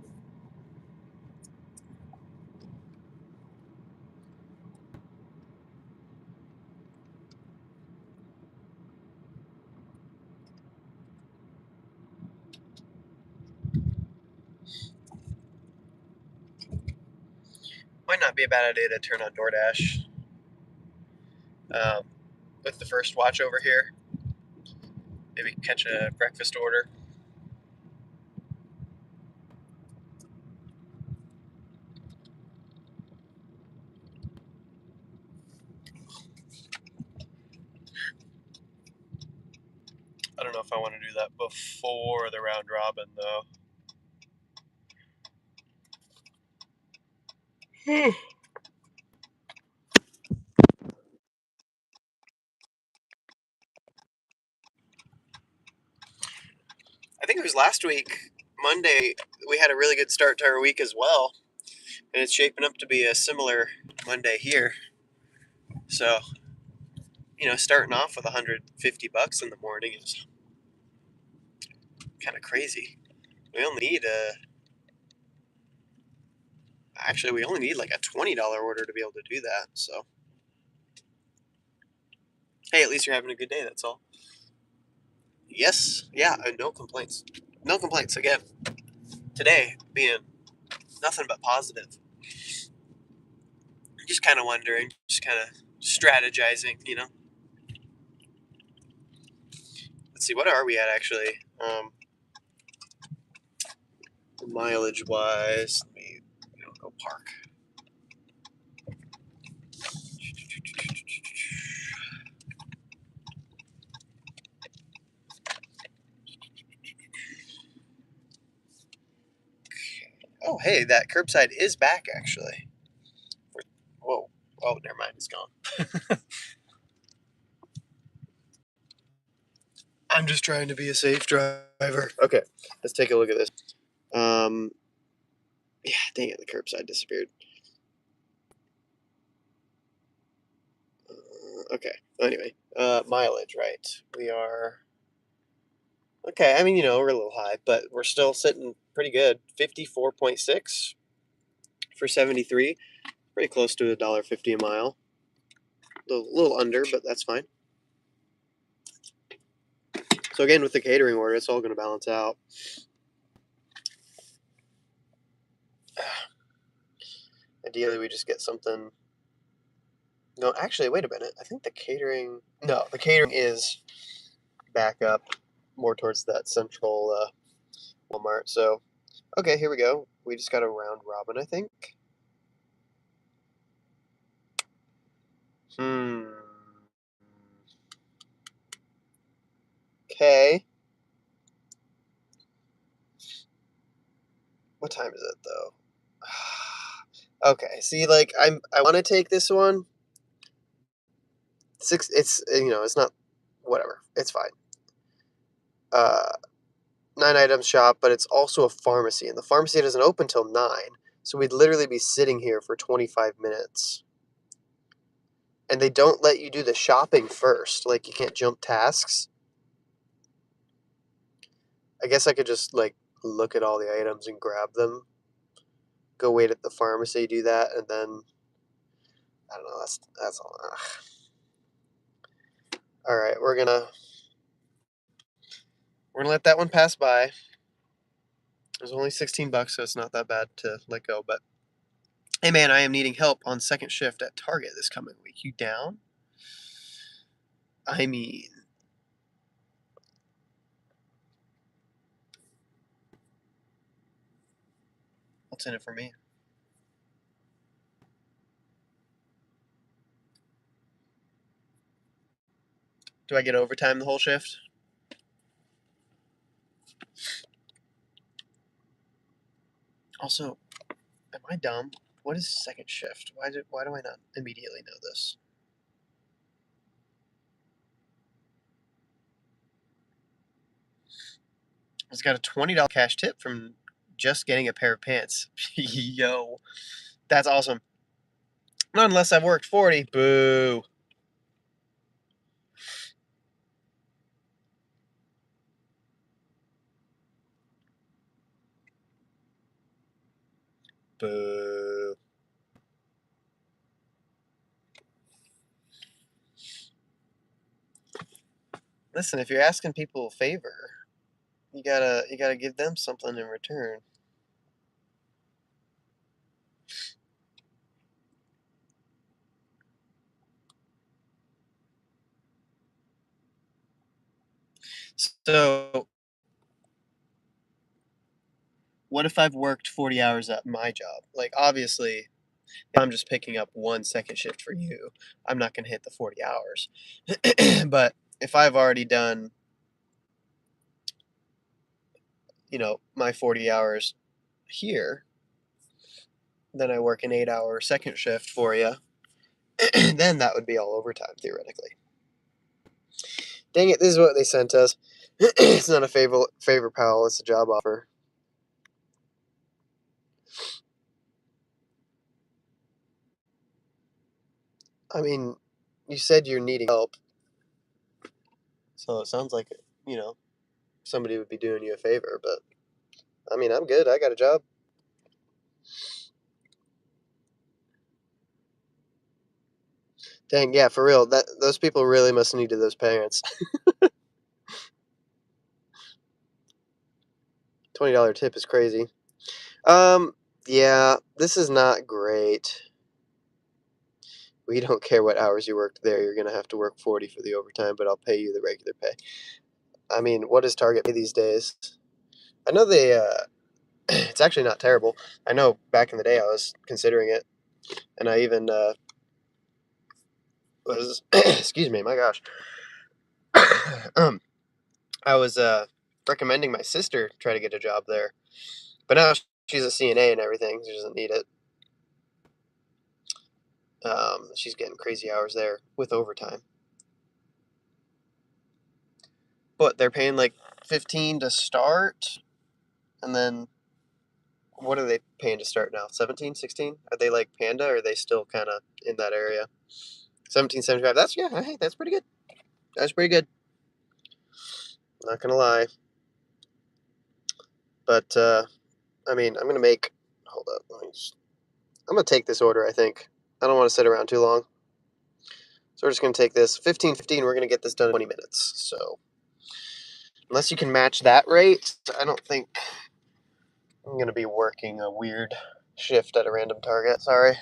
Might not be a bad idea to turn on DoorDash with the first watch over here. Maybe catch a breakfast order. I don't know if I want to do that before the round robin, though. I think it was last week, Monday, we had a really good start to our week as well. And it's shaping up to be a similar Monday here. So, starting off with $150 in the morning is kind of crazy. We only need we only need like a $20 order to be able to do that. So, hey, at least you're having a good day. That's all. Yes, yeah, no complaints. No complaints again. Today being nothing but positive. Just kind of wondering, just kind of strategizing. Let's see, what are we at actually? Mileage wise, let me go park. Oh, hey, that curbside is back actually. Whoa. Oh, never mind, it's gone. I'm just trying to be a safe driver. Okay, let's take a look at this. Yeah, dang it, the curbside disappeared. Okay, anyway, mileage, right? We are, okay, I mean, we're a little high, but we're still sitting pretty good. 54.6 for 73. Pretty close to $1.50 a mile. A little under, but that's fine. So again, with the catering order, it's all going to balance out. Ideally, we just get something. No, actually, wait a minute. I think the catering. No, the catering is back up more towards that central Walmart. So, okay, here we go. We just got a round robin, I think. Okay. What time is it though? Okay. See, like I want to take this one. It's not. Whatever. It's fine. 9 item shop, but it's also a pharmacy, and the pharmacy doesn't open till 9. So we'd literally be sitting here for 25 minutes. And they don't let you do the shopping first. Like, you can't jump tasks. I guess I could just, look at all the items and grab them. Go wait at the pharmacy, do that, and then, I don't know, that's all. All right, we're gonna let that one pass by. It was only $16, so it's not that bad to let go, but hey man, I am needing help on second shift at Target this coming week. You down? I mean, what's in it for me? Do I get overtime the whole shift? Also, am I dumb? What is second shift? Why do I not immediately know this? It's got a $20 cash tip from just getting a pair of pants. Yo, that's awesome. Not unless I've worked 40. Boo. Boo. Listen, if you're asking people a favor, you gotta give them something in return. So, what if I've worked 40 hours at my job? Like, obviously, if I'm just picking up one second shift for you, I'm not going to hit the 40 hours. But if I've already done, my 40 hours here, then I work an 8-hour second shift for you, then that would be all overtime, theoretically. Dang it, this is what they sent us. It's not a favor pal, it's a job offer. I mean, you said you're needing help, so it sounds like, somebody would be doing you a favor, but I mean, I'm good. I got a job. Dang, yeah, for real. Those people really must need to those parents. $20 tip is crazy. Yeah, this is not great. We don't care what hours you worked there. You're gonna have to work 40 for the overtime, but I'll pay you the regular pay. I mean, what does Target pay these days? I know they. It's actually not terrible. I know back in the day I was considering it, and I even was. Excuse me, my gosh. I was recommending my sister try to get a job there, but now she's a CNA and everything. She doesn't need it. She's getting crazy hours there with overtime. But they're paying like 15 to start, and then what are they paying to start now? 17, 16? Are they like Panda, or are they still kind of in that area? 17.75. Hey, that's pretty good. That's pretty good. Not gonna lie. But I mean, I'm gonna make. Hold up. I'm gonna take this order. I think I don't want to sit around too long, so we're just gonna take this 15:15. We're gonna get this done in 20 minutes. So unless you can match that rate, I don't think I'm gonna be working a weird shift at a random Target. Sorry.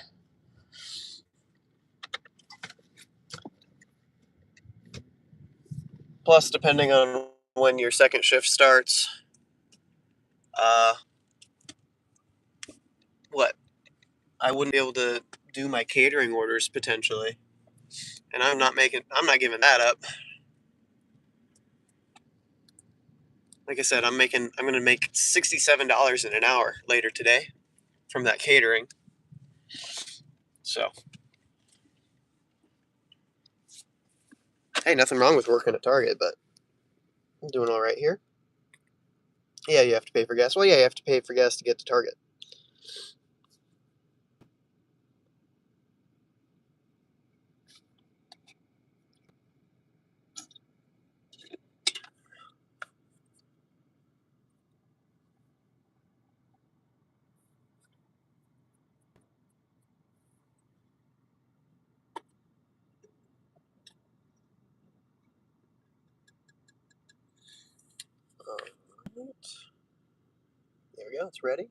Plus, depending on when your second shift starts, uh, what I wouldn't be able to do my catering orders potentially, and I'm not giving that up. Like I said, I'm going to make $67 an hour later today from that catering. So, hey, nothing wrong with working at Target, but I'm doing all right here. Yeah, you have to pay for gas. Well, yeah, you have to pay for gas to get to Target. Right. There we go. It's ready.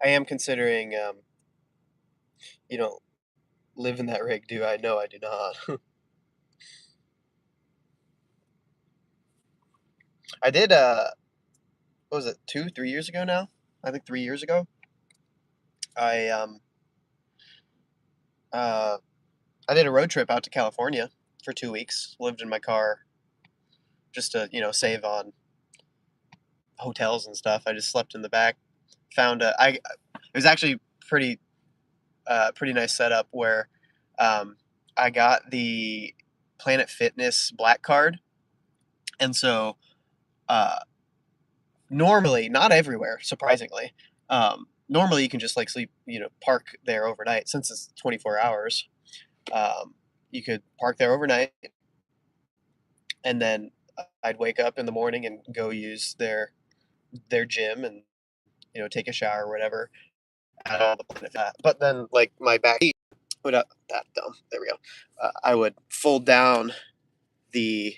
I am considering, live in that rig. Do I? No, I do not. I did. What was it? 3 years ago now? I think 3 years ago. I uh, I did a road trip out to California for 2 weeks. Lived in my car just to save on hotels and stuff. I just slept in the back. Found it was actually pretty nice setup where I got the Planet Fitness Black Card, and so uh, normally, not everywhere, surprisingly, normally you can just like sleep, park there overnight. Since it's 24 hours, you could park there overnight, and then I'd wake up in the morning and go use their gym and take a shower or whatever. Add all the Planet Fat, but then like my back that dumb. There we go. I would fold down the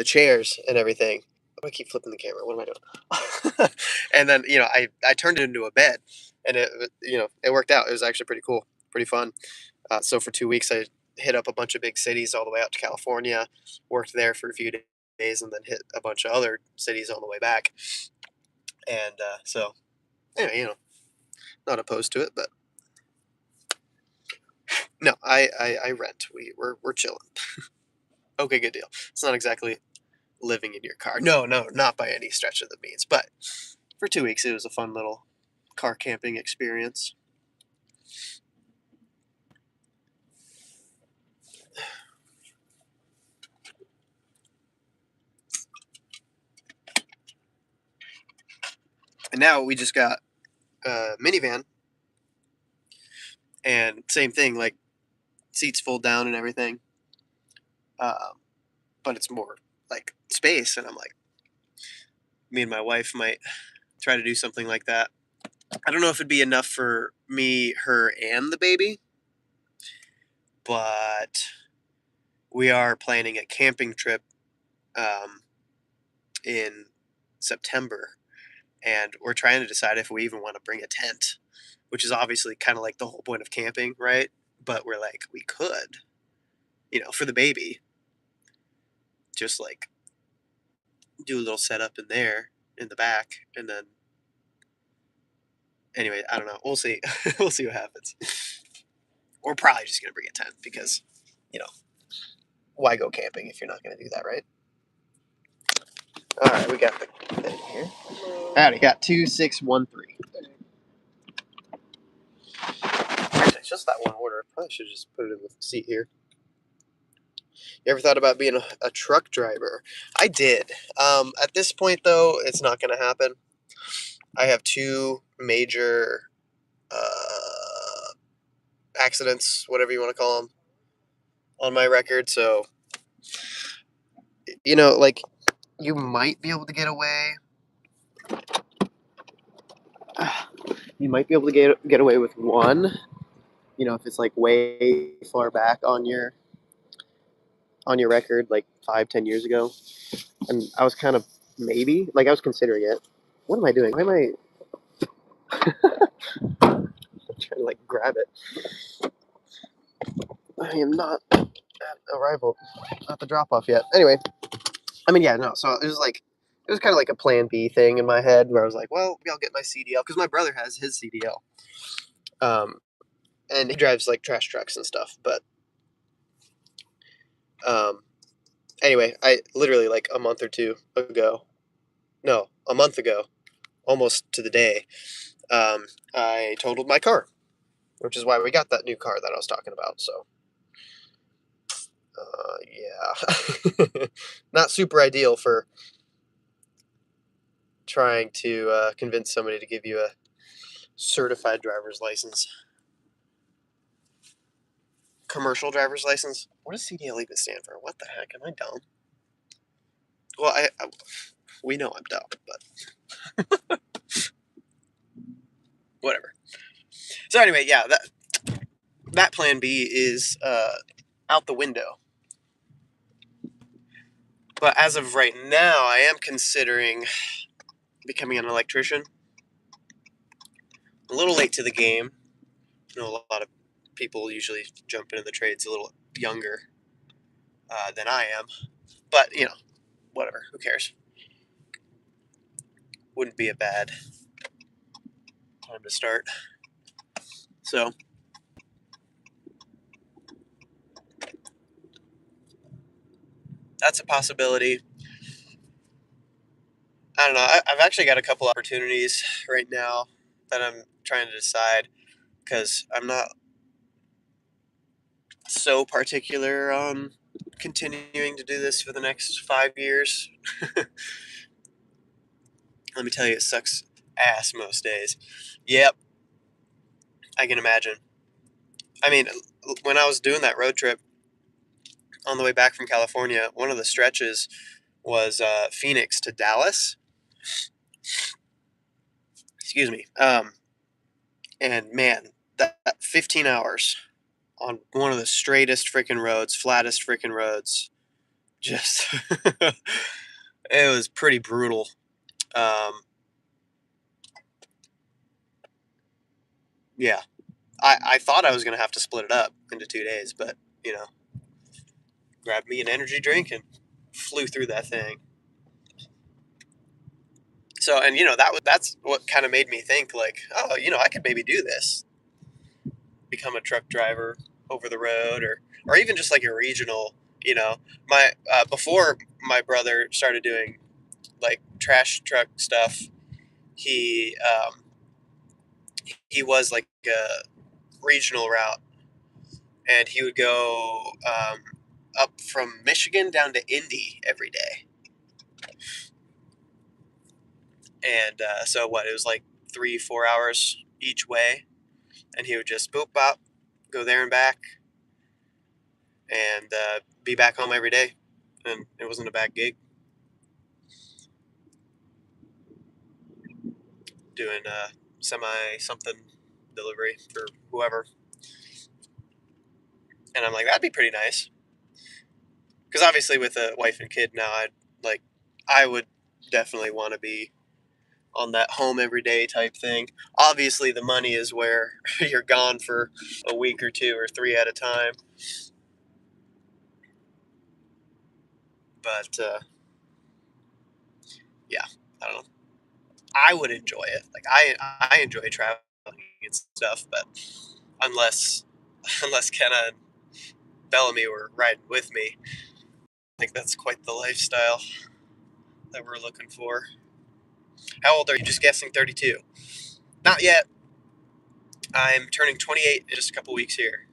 chairs and everything. Why do I keep flipping the camera? What am I doing? And then I turned it into a bed, and it worked out. It was actually pretty cool, pretty fun. So for 2 weeks, I hit up a bunch of big cities all the way out to California, worked there for a few days, and then hit a bunch of other cities on the way back. And so anyway, not opposed to it, but no, I rent. We're chilling. Okay, good deal. It's not exactly living in your car. No, not by any stretch of the means. But for 2 weeks, it was a fun little car camping experience. And now we just got a minivan, and same thing, like seats fold down and everything. But it's more like space, and I'm like, me and my wife might try to do something like that. I don't know if it'd be enough for me, her, and the baby, but we are planning a camping trip in September, and we're trying to decide if we even want to bring a tent, which is obviously kind of like the whole point of camping, right? But we're like, we could, for the baby, just like do a little setup in there in the back, and then anyway, I don't know. We'll see. We'll see what happens. We're probably just gonna bring a tent because, why go camping if you're not gonna do that, right? All right, we got the thing here. Howdy, got 2613. Actually, it's just that one order. I probably should just put it in the seat here. You ever thought about being a truck driver? I did. At this point, though, it's not going to happen. I have two major accidents, whatever you want to call them, on my record. So, like, you might be able to get away. You might be able to get away with one. If it's like way far back on your record, like 5-10 years ago. And I was kind of maybe like I was considering it. What am I doing? Why am I trying to like grab it? I am not at arrival, at the drop off yet. Anyway, yeah, no. So it was kind of like a plan B thing in my head where I was like, well, maybe I'll get my CDL because my brother has his CDL, and he drives like trash trucks and stuff. But anyway, I literally like a month ago, almost to the day, I totaled my car, which is why we got that new car that I was talking about. So, yeah, not super ideal for trying to convince somebody to give you a certified driver's license. Commercial driver's license. What does CDL even stand for? What the heck? Am I dumb? Well, we know I'm dumb, but whatever. So anyway, yeah, that plan B is out the window. But as of right now, I am considering becoming an electrician. A little late to the game. A lot of people usually jump into the trades a little younger than I am. But, whatever. Who cares? Wouldn't be a bad time to start. So, that's a possibility. I don't know. I've actually got a couple opportunities right now that I'm trying to decide because I'm not so particular on continuing to do this for the next 5 years. Let me tell you, it sucks ass most days. Yep, I can imagine. I mean, when I was doing that road trip on the way back from California, one of the stretches was Phoenix to Dallas. Excuse me. And man, that 15 hours on one of the straightest freaking roads, flattest freaking roads. Just, it was pretty brutal. Yeah. I thought I was going to have to split it up into 2 days, but, grabbed me an energy drink and flew through that thing. So, and, that's what kind of made me think, like, oh, I could maybe do this. Become a truck driver over the road, or even just like a regional, before my brother started doing like trash truck stuff, he was like a regional route, and he would go up from Michigan down to Indy every day. And so it was like 3-4 hours each way, and he would just boop bop, go there and back, and be back home every day, and it wasn't a bad gig. Doing semi something delivery for whoever, and I'm like, that'd be pretty nice, because obviously with a wife and kid now, I would definitely want to be on that home every day type thing. Obviously, the money is where you're gone for a week or 2 or 3 at a time. But yeah, I don't know. I would enjoy it. Like I enjoy traveling and stuff, but unless Kenna and Bellamy were riding with me, I think that's quite the lifestyle that we're looking for. How old are you? Just guessing 32. Not yet. I'm turning 28 in just a couple weeks here.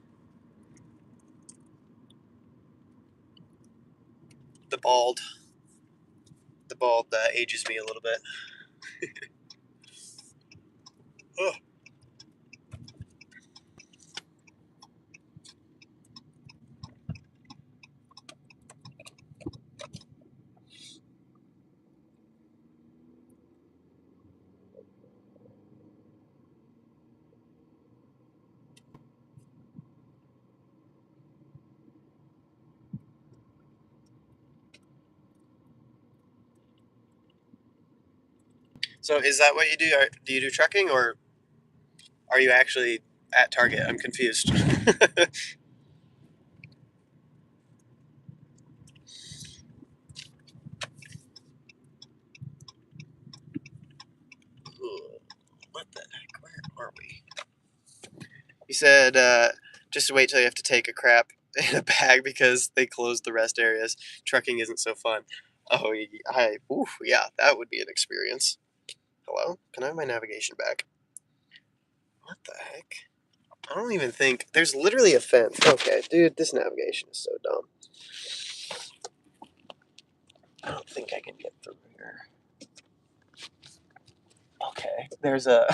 The bald ages me a little bit. Oh. So is that what you do? Do you do trucking, or are you actually at Target? I'm confused. What the heck? Where are we? He said, just wait till you have to take a crap in a bag because they closed the rest areas. Trucking isn't so fun. Oh, yeah, that would be an experience. Hello? Can I have my navigation back? What the heck? I don't even think... There's literally a fence. Okay, dude, this navigation is so dumb. I don't think I can get through here. Okay, there's a...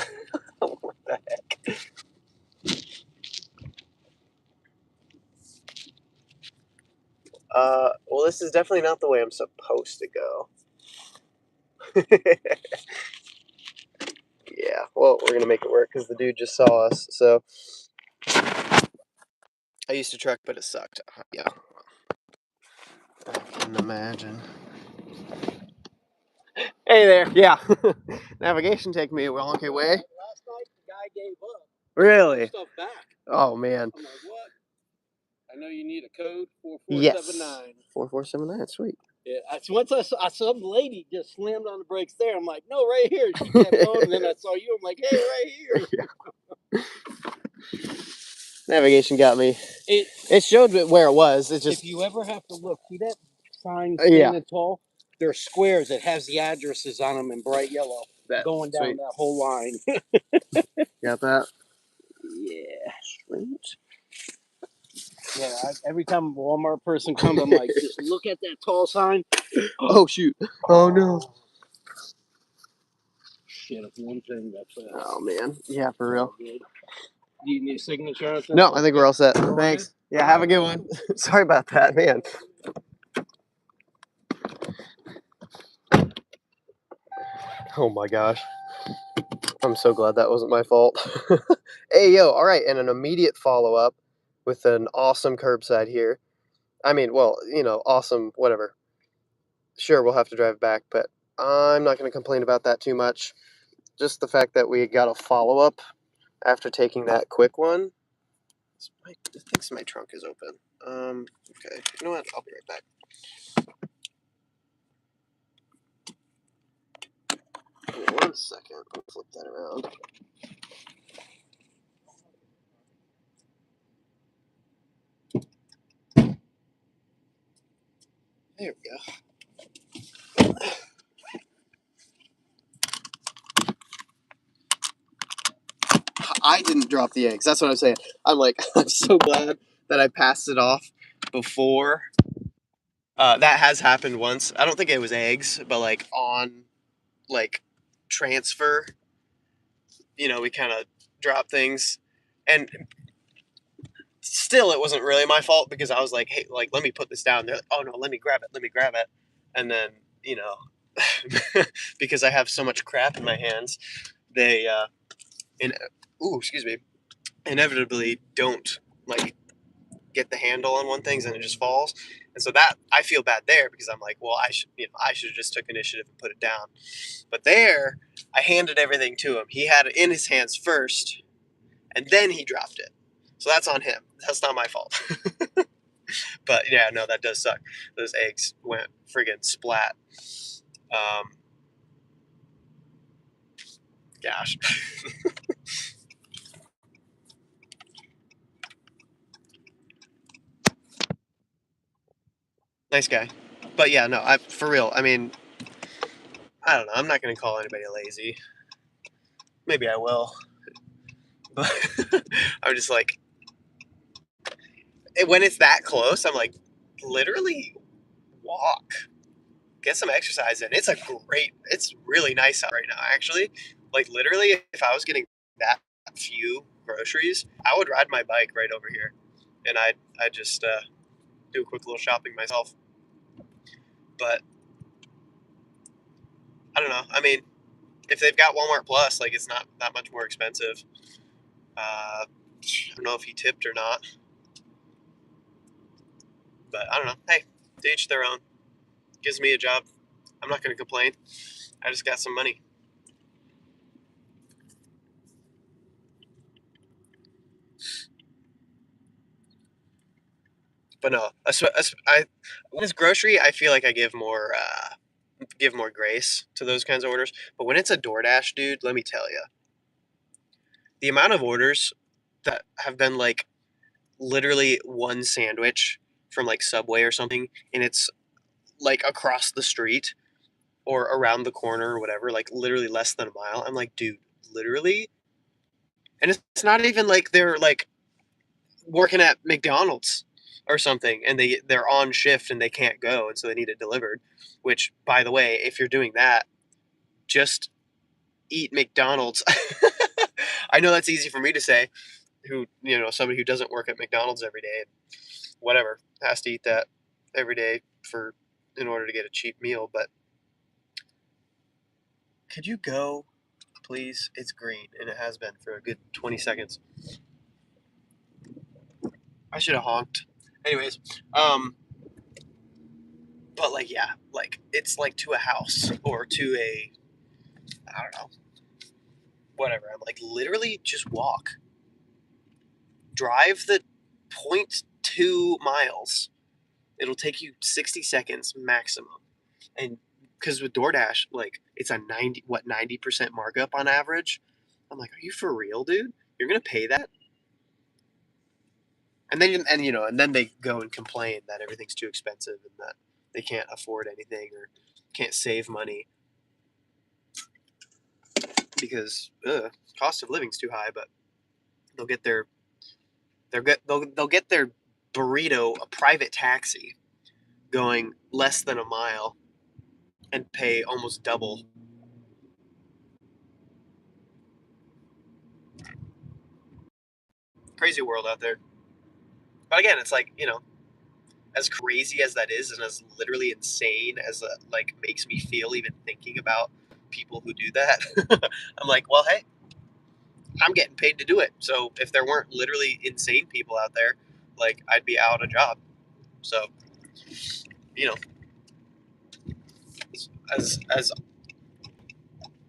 What the heck? Well, this is definitely not the way I'm supposed to go. Yeah, well, we're gonna make it work because the dude just saw us. So I used to truck, but it sucked. Yeah, I can imagine. Hey there. Yeah, navigation take me a okay way. Last night, the guy gave up. Really? Stuff back. Oh man. I'm like, what? I know you need a code 4479. 4479. Sweet. Yeah, once I saw some lady just slammed on the brakes there. I'm like, no, right here. She kept going, and then I saw you. I'm like, hey, right here. Navigation got me. It showed where it was. It just. If you ever have to look, see that sign standing tall? They're squares that has the addresses on them in bright yellow, going down that whole line. Got that? Yeah. Sweet. Yeah, every time a Walmart person comes, I'm like, just look at that tall sign. Oh, shoot. Oh, no. Shit, it's one thing that's... Oh, man. Yeah, for real. Good. Do you need a signature or something? No, I think we're all set. Thanks. Yeah, have a good one. Sorry about that, man. Oh, my gosh. I'm so glad that wasn't my fault. Hey, yo, all right, and an immediate follow-up. with an awesome curbside here. I mean, well, awesome, whatever. Sure, we'll have to drive back, but I'm not going to complain about that too much. Just the fact that we got a follow-up after taking that quick one. I think my trunk is open. Okay. You know what? I'll be right back. Wait 1 second. I'll flip that around. There we go. I didn't drop the eggs. That's what I'm saying. I'm like, I'm so glad that I passed it off before. That has happened once. I don't think it was eggs, but like on like transfer, we kind of drop things, and still it wasn't really my fault because I was like, hey, like let me put this down. They're like, oh no, let me grab it, and then because I have so much crap in my hands, they excuse me, inevitably don't like get the handle on one thing and it just falls. And so that I feel bad there because I'm like, well, I should have just took initiative and put it down. But there, I handed everything to him. He had it in his hands first, and then he dropped it. So that's on him. That's not my fault. But yeah, no, that does suck. Those eggs went friggin' splat. Gosh. Nice guy. But yeah, no, for real. I mean, I don't know. I'm not going to call anybody lazy. Maybe I will. But I'm just like, when it's that close, I'm like, literally walk, get some exercise in. It's really nice out right now, actually. Like, literally, if I was getting that few groceries, I would ride my bike right over here. And I'd just do a quick little shopping myself. But I don't know. I mean, if they've got Walmart Plus, like, it's not that much more expensive. I don't know if he tipped or not. But I don't know. Hey, to each their own. Gives me a job. I'm not going to complain. I just got some money. But no, when it's grocery, I feel like I give more grace to those kinds of orders. But when it's a DoorDash, dude, let me tell you, the amount of orders that have been like literally one sandwich from like Subway or something, and it's like across the street or around the corner or whatever, like literally less than a mile. I'm like, dude, literally, and it's not even like they're like working at McDonald's or something and they're on shift and they can't go and so they need it delivered, which by the way, if you're doing that, just eat McDonald's. I know that's easy for me to say, who somebody who doesn't work at McDonald's every day and whatever has to eat that every day in order to get a cheap meal. But could you go please? It's green and it has been for a good 20 seconds. I should have honked. Anyways, but like, yeah, like it's like to a house or to I don't know, whatever. I'm like, literally just walk, drive the 0.2 miles. It'll take you 60 seconds maximum. And because with DoorDash, like it's a 90% markup on average. I'm like, are you for real, dude? You're going to pay that? And then they go and complain that everything's too expensive and that they can't afford anything or can't save money because cost of living's too high. But they'll get they'll get their burrito, a private taxi, going less than a mile, and pay almost double. Crazy world out there. But again, it's like, as crazy as that is and as literally insane as that like makes me feel even thinking about people who do that. I'm like, well, hey, I'm getting paid to do it. So if there weren't literally insane people out there, like I'd be out a job. So, you know, as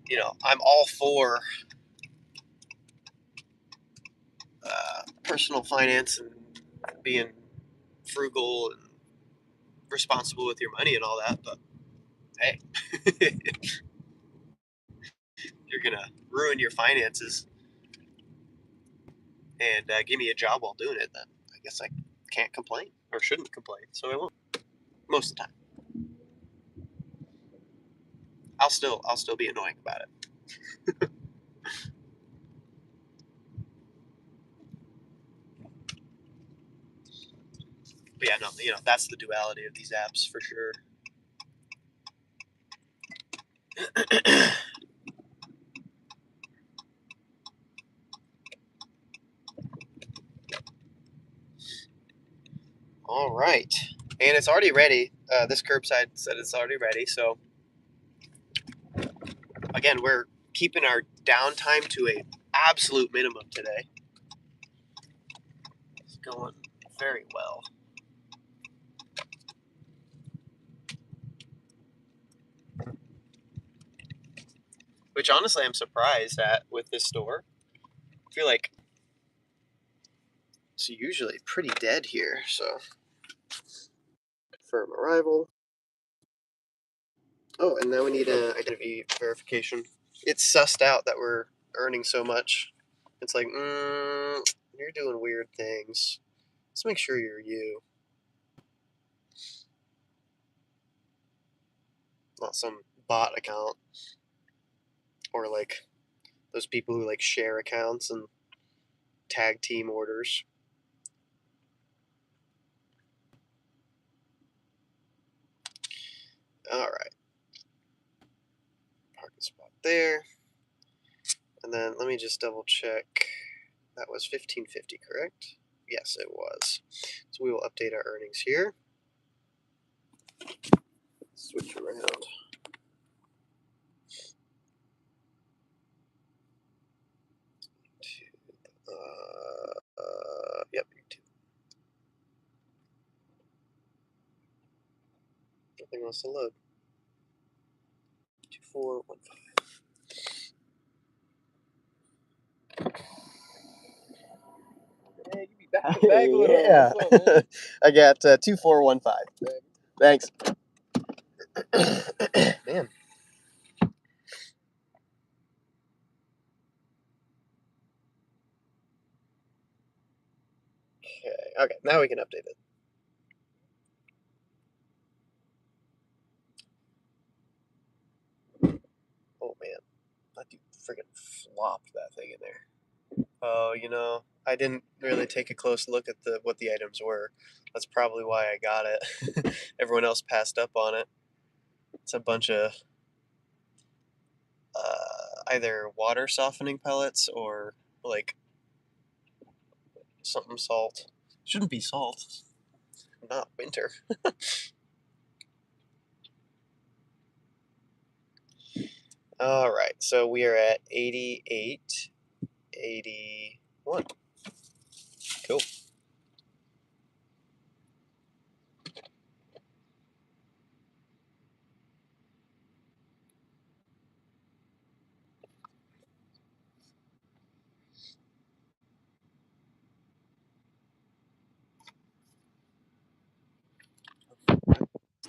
you know, I'm all for personal finance and being frugal and responsible with your money and all that, but hey, you're gonna ruin your finances and give me a job while doing it, then I guess I can't complain or shouldn't complain, so I won't. Most of the time, I'll still be annoying about it. But yeah, no, you know, that's the duality of these apps for sure. All right, and it's already ready. This curbside said it's already ready, so again, we're keeping our downtime to a absolute minimum today. It's going very well. Which honestly, I'm surprised at with this store. I feel like it's usually pretty dead here. So, confirm arrival. Oh, and now we need an identity verification. It's sussed out that we're earning so much. It's like, you're doing weird things. Let's make sure you're you, not some bot account or like those people who like share accounts and tag team orders. All right, parking spot there, and then let me just double check. That was 1550, correct? Yes, it was. So we will update our earnings here. Switch around. Yep, YouTube. Nothing wants to load. 2415. Hey, you be back to back with Yeah. What's up, man? I got 2415. Thanks. Man. Okay, now we can update it. Oh man, that dude friggin' flopped that thing in there. Oh, you know, I didn't really take a close look at what the items were. That's probably why I got it. Everyone else passed up on it. It's a bunch of either water softening pellets or like something salt. Shouldn't be salt. Not winter. All right, so we are at 88, 81. Cool.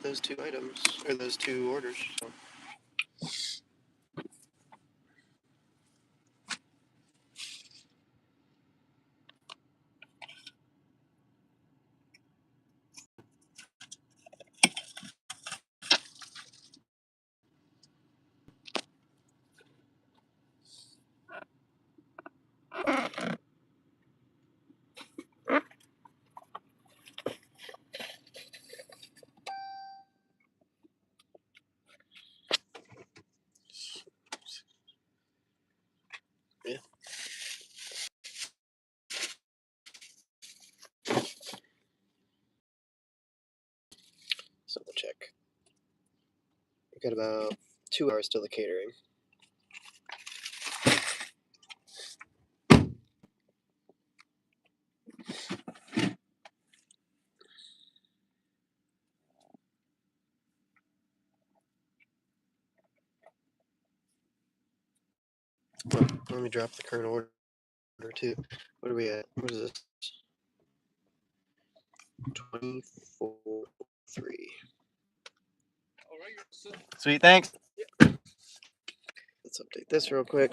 Those two items, or those two orders. So. Yeah. So we'll check. We've got about 2 hours till the catering. Let me drop the current order too. What are we at? What is this? 24.3. Sweet, thanks. Let's update this real quick.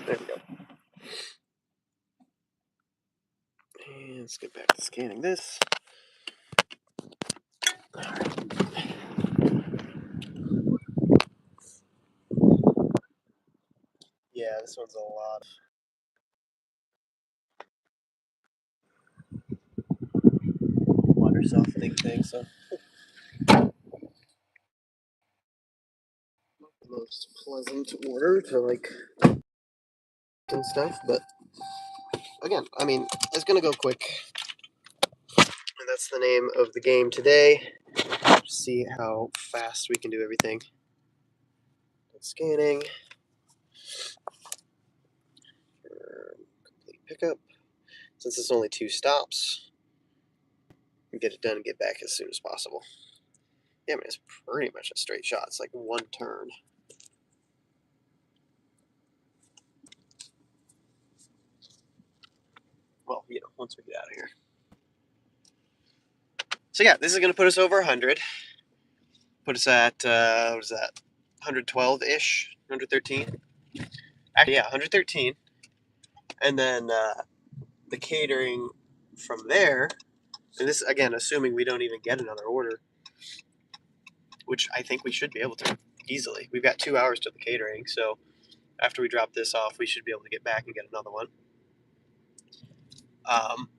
There we go. And let's get back to scanning this. Yeah, this one's a lot. Water softening thing, so not the most pleasant order to like and stuff, but again, I mean, it's gonna go quick, and that's the name of the game today. See how fast we can do everything. Scanning. Complete pickup. Since it's only 2 stops, we get it done and get back as soon as possible. Yeah, I mean, it's pretty much a straight shot. It's like one turn. Well, you know, once we get out of here. So yeah, this is going to put us over 100. Put us at, what is that, 112-ish, 113? Actually, yeah, 113. And then the catering from there, and this, again, assuming we don't even get another order, which I think we should be able to easily. We've got 2 hours to the catering, so after we drop this off, we should be able to get back and get another one.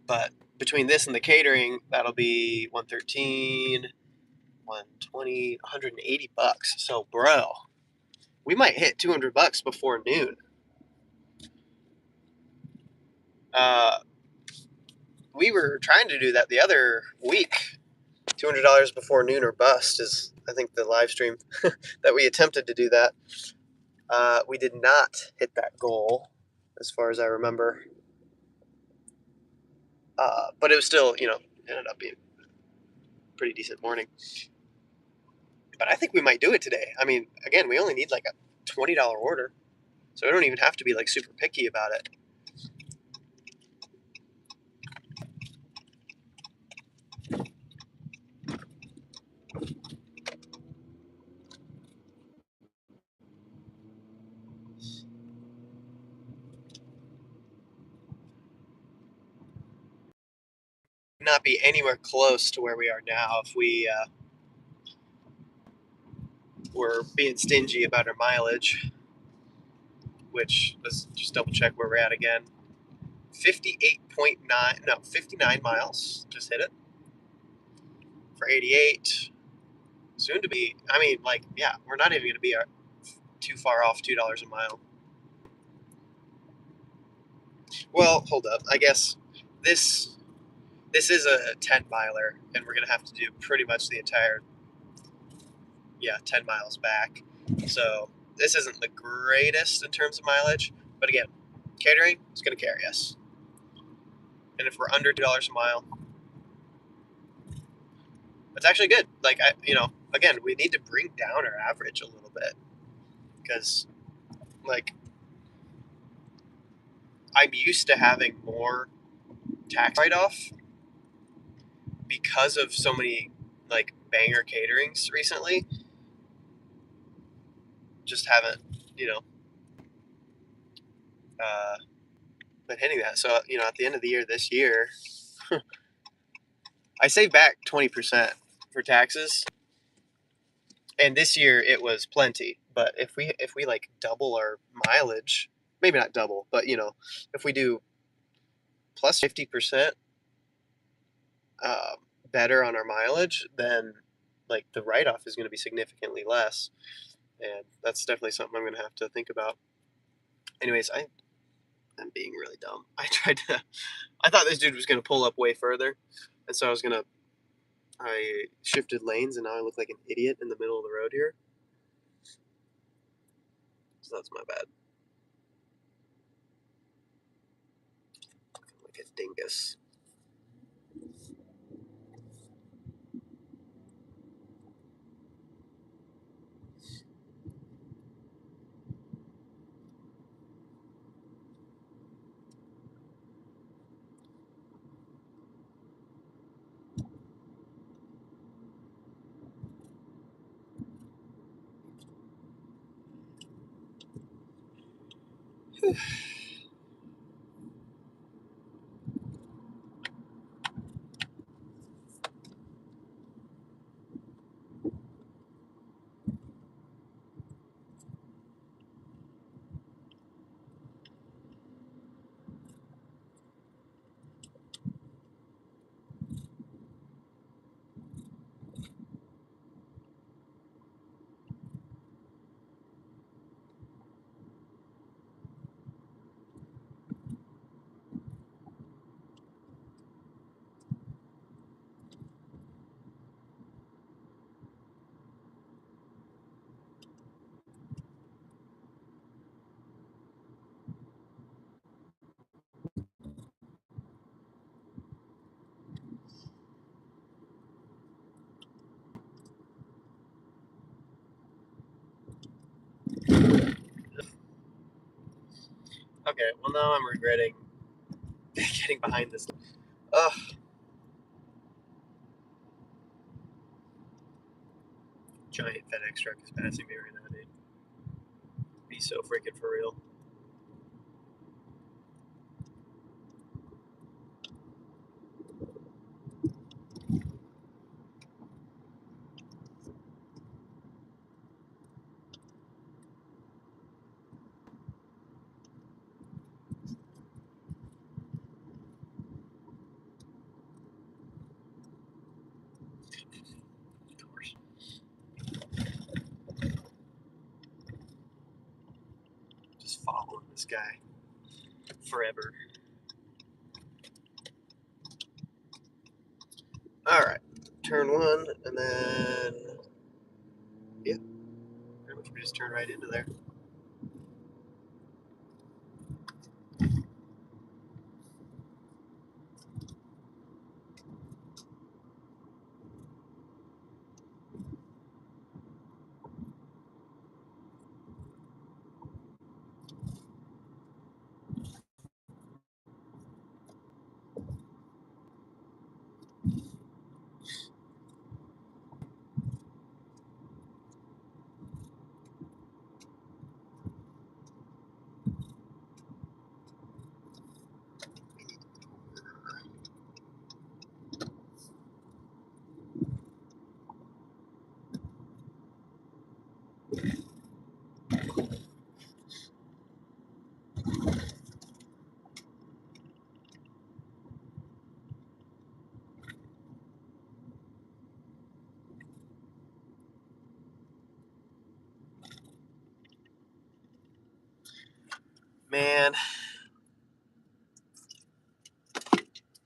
But between this and the catering, that'll be 113, 120, 180 bucks. So, bro, we might hit 200 bucks before noon. We were trying to do that the other week. $200 before noon or bust is, I think, the live stream that we attempted to do that. We did not hit that goal, as far as I remember. But it was still, you know, ended up being a pretty decent morning. But I think we might do it today. I mean, again, we only need like a $20 order, so we don't even have to be like super picky about it. Not be anywhere close to where we are now if we were being stingy about our mileage, which, let's just double check where we're at again. 59 miles, just hit it, for 88, soon to be, I mean, like, yeah, we're not even going to be too far off $2 a mile. Well, hold up, I guess this is a 10 miler, and we're going to have to do pretty much the entire, 10 miles back. So this isn't the greatest in terms of mileage, but again, catering is going to carry us. And if we're under $2 a mile, that's actually good. Like, again, we need to bring down our average a little bit, because, like, I'm used to having more tax write-off because of so many, like, banger caterings recently. Just haven't, been hitting that. So, at the end of the year this year, I saved back 20% for taxes, and this year it was plenty. But if we like double our mileage, maybe not double, but if we do plus 50% better on our mileage, then like the write off is going to be significantly less, and that's definitely something I'm going to have to think about. Anyways, I'm being really dumb. I thought this dude was going to pull up way further, and so I shifted lanes, and now I look like an idiot in the middle of the road here. So that's my bad. dingus. Okay, well now I'm regretting getting behind this. Ugh. Giant FedEx truck is passing me right now, dude. Be so freaking for real. Of course. Just following this guy forever. Alright. Turn one, and then. Yep. Pretty much we just turn right into there. Man,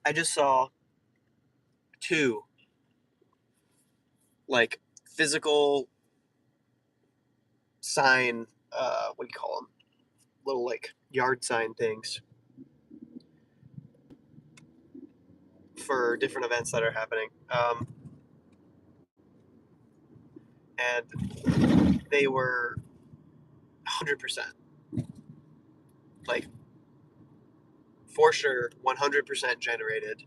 I just saw two, like, physical sign, what do you call them? Little, like, yard sign things for different events that are happening. And they were 100%. Like, for sure, 100% generated,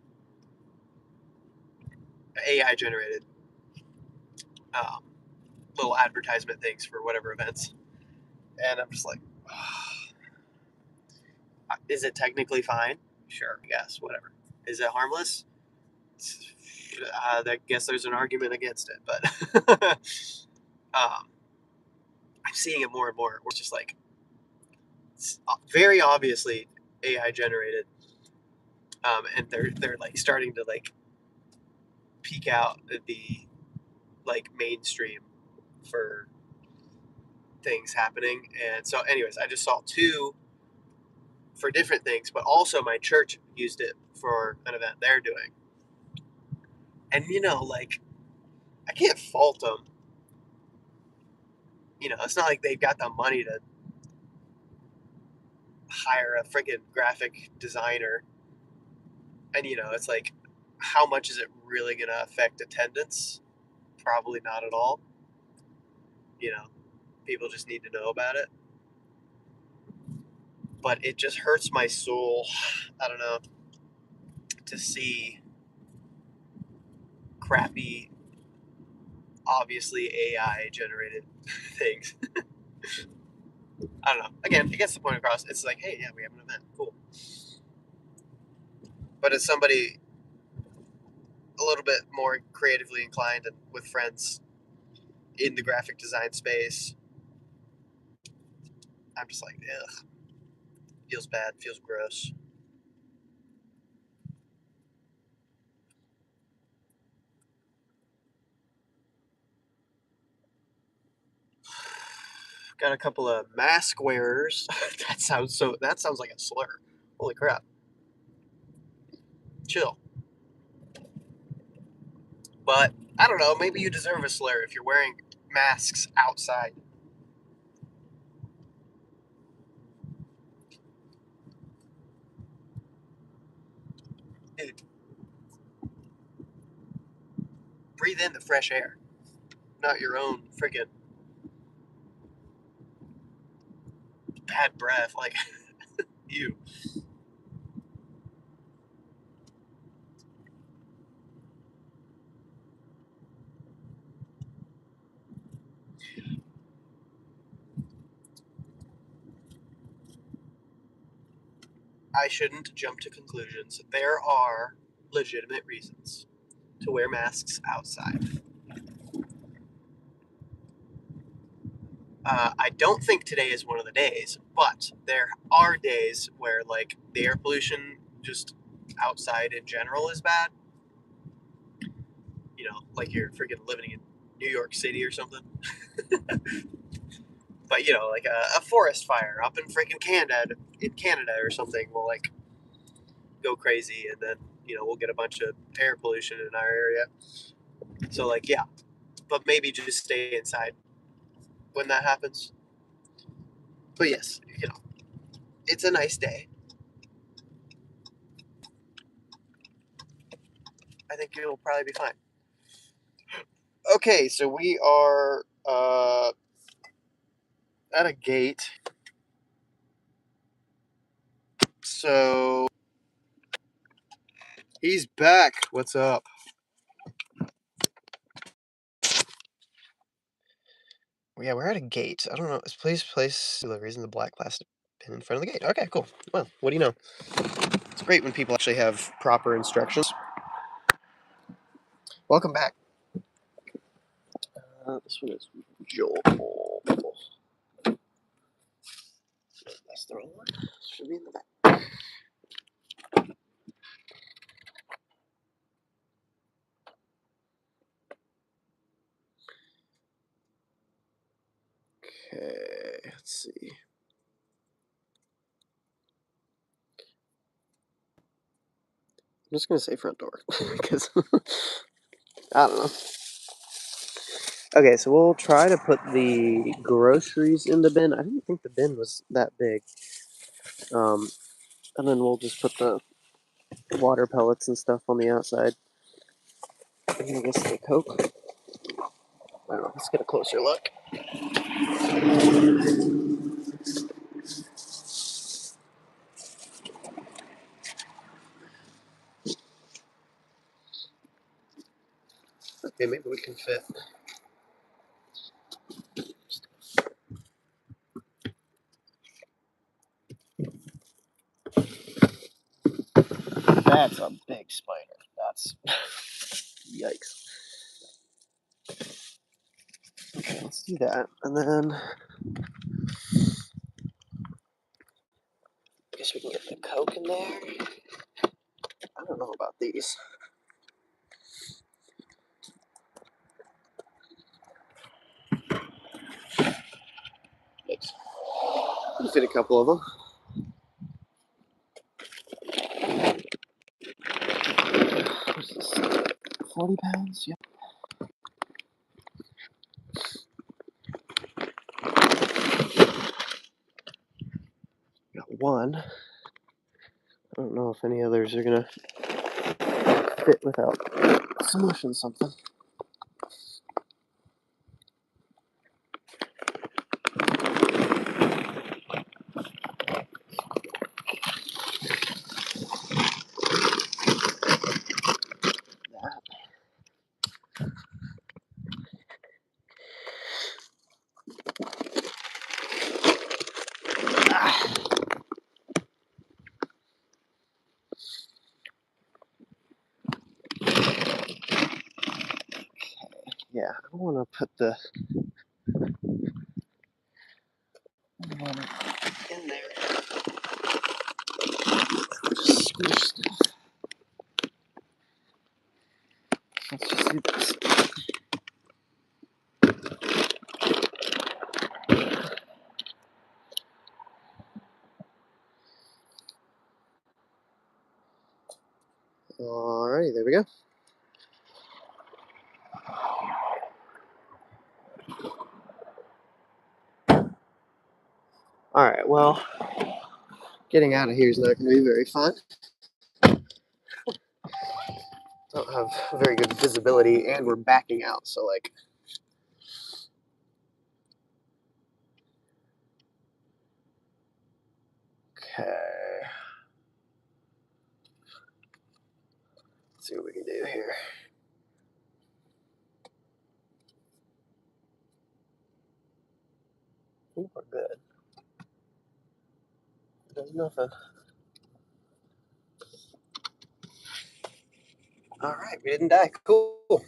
AI generated, um, little advertisement things for whatever events. And I'm just like, is it technically fine? Sure, yes, whatever. Is it harmless? I guess there's an argument against it, but I'm seeing it more and more. It's just like, it's very obviously AI generated, and they're like starting to like peek out at the like mainstream for things happening. And so, anyways, I just saw two for different things, but also my church used it for an event they're doing. And like, I can't fault them. It's not like they've got the money to hire a freaking graphic designer And, it's like, how much is it really going to affect attendance? Probably not at all. People just need to know about it. But it just hurts my soul, I don't know, to see crappy, obviously AI generated things. I don't know. Again, it gets the point across. It's like, hey, yeah, we have an event. Cool. But as somebody a little bit more creatively inclined and with friends in the graphic design space, I'm just like, ugh. Feels bad, feels gross. Got a couple of mask wearers. That sounds like a slur. Holy crap. Chill. But I don't know, maybe you deserve a slur if you're wearing masks outside. Dude, breathe in the fresh air, not your own friggin' bad breath. Like, you. I shouldn't jump to conclusions. There are legitimate reasons to wear masks outside. I don't think today is one of the days, but there are days where, like, the air pollution just outside in general is bad. Like you're freaking living in New York City or something. But, like a forest fire up in freaking Canada or something will, like, go crazy, and then, we'll get a bunch of air pollution in our area. So, like, yeah, but maybe just stay inside when that happens. But yes, it's a nice day. I think you'll probably be fine. Okay, so we are at a gate. So he's back. What's up? Yeah, we're at a gate. I don't know. Please place deliveries in the black plastic bin in front of the gate. Okay, cool. Well, what do you know? It's great when people actually have proper instructions. Welcome back. This one is Joel. That's the wrong one. Should be in the back. Okay, let's see. I'm just gonna say front door because I don't know. Okay, so we'll try to put the groceries in the bin. I didn't think the bin was that big. And then we'll just put the water pellets and stuff on the outside. And I guess the Coke. I don't know. Let's get a closer look. Okay, maybe we can fit. That's a big spider. That's yikes. Okay, let's do that, and then I guess we can get the Coke in there. I don't know about these. Yikes. We'll fit a couple of them. 40 pounds? Yep. Got one. I don't know if any others are gonna fit without smushing something. Yeah, I want to put the in there. Just squish stuff. Let's just do this. Alrighty, there we go. Alright, well, getting out of here is not going to be very fun. Don't have very good visibility, and we're backing out, so like. Okay. Let's see what we can do here. Ooh, we're good. There's nothing. Alright, we didn't die. Cool.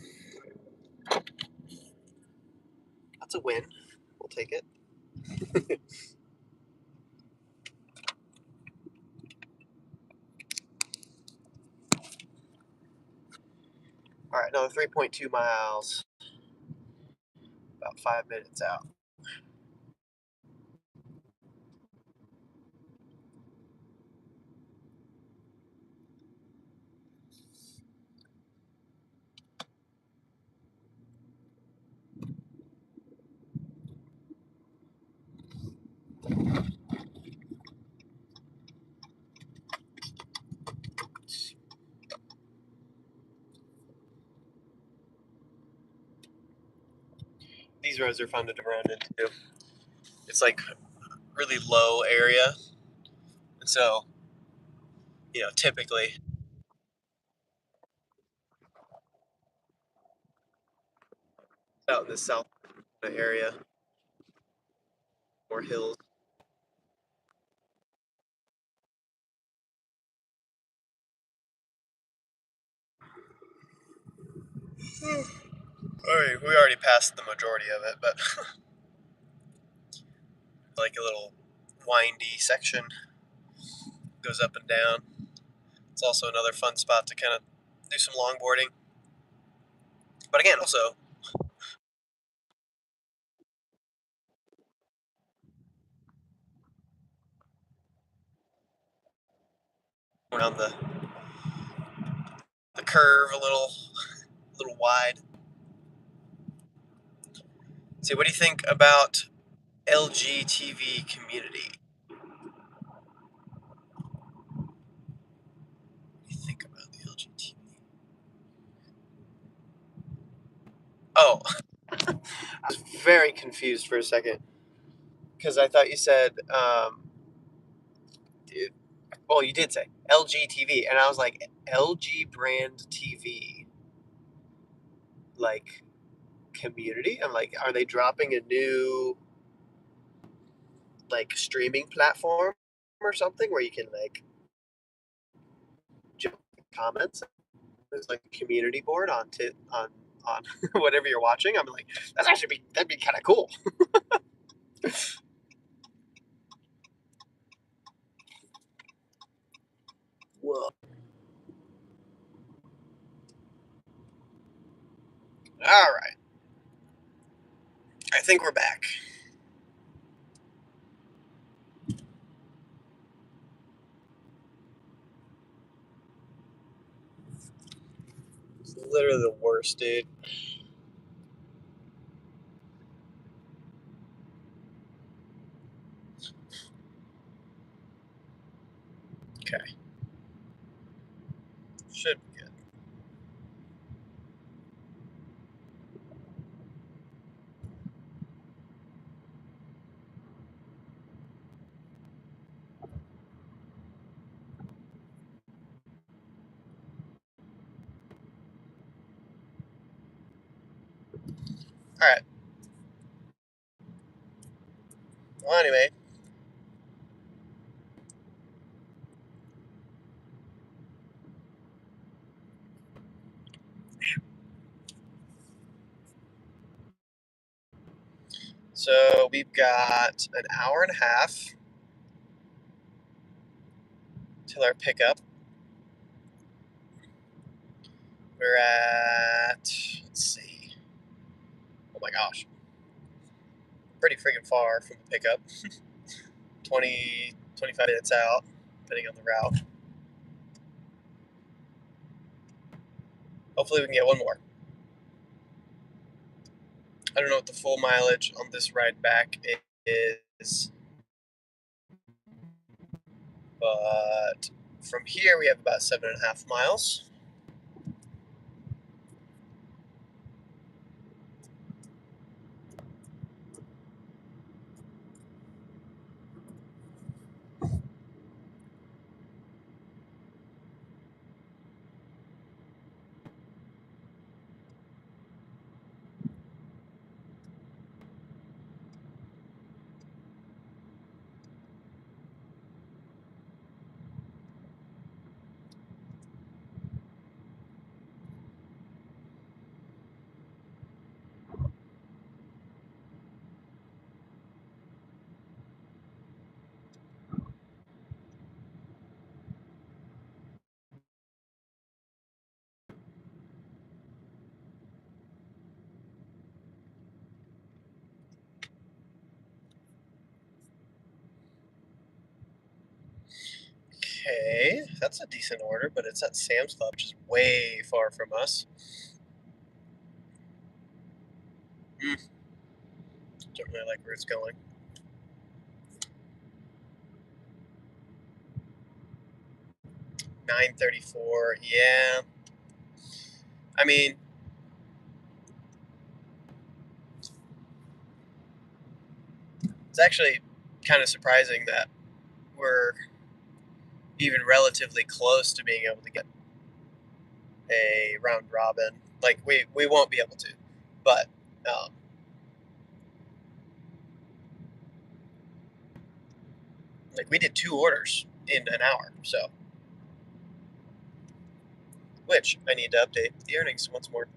That's a win. We'll take it. Alright, another 3.2 miles. About 5 minutes out. These roads are fun to drive around into. It's like really low area. And so, typically out in the south area, more hills. Alright, we already passed the majority of it, but like a little windy section goes up and down. It's also another fun spot to kind of do some longboarding. But again, also around the curve a little wide. See, what do you think about LGTV community? What do you think about the LGTV? Oh, I was very confused for a second because I thought you said, well, you did say LGTV, and I was like, LG brand TV, like community? I'm like, are they dropping a new like streaming platform or something where you can like jump comments? There's like a community board on whatever you're watching. I'm like, that'd be kind of cool. Whoa. All right. I think we're back. It's literally the worst, dude. Okay. Should be good. All right. Well, anyway. So we've got an hour and a half till our pickup. We're at, let's see, oh my gosh, pretty freaking far from the pickup. 20, 25 minutes out, depending on the route. Hopefully we can get one more. I don't know what the full mileage on this ride back is, but from here we have about 7.5 miles. Okay, that's a decent order, but it's at Sam's Club, which is way far from us. Don't really like where it's going. $9.34. Yeah. I mean, it's actually kind of surprising that we're even relatively close to being able to get a round robin. Like we won't be able to, but like we did 2 orders in an hour, so which I need to update the earnings once more.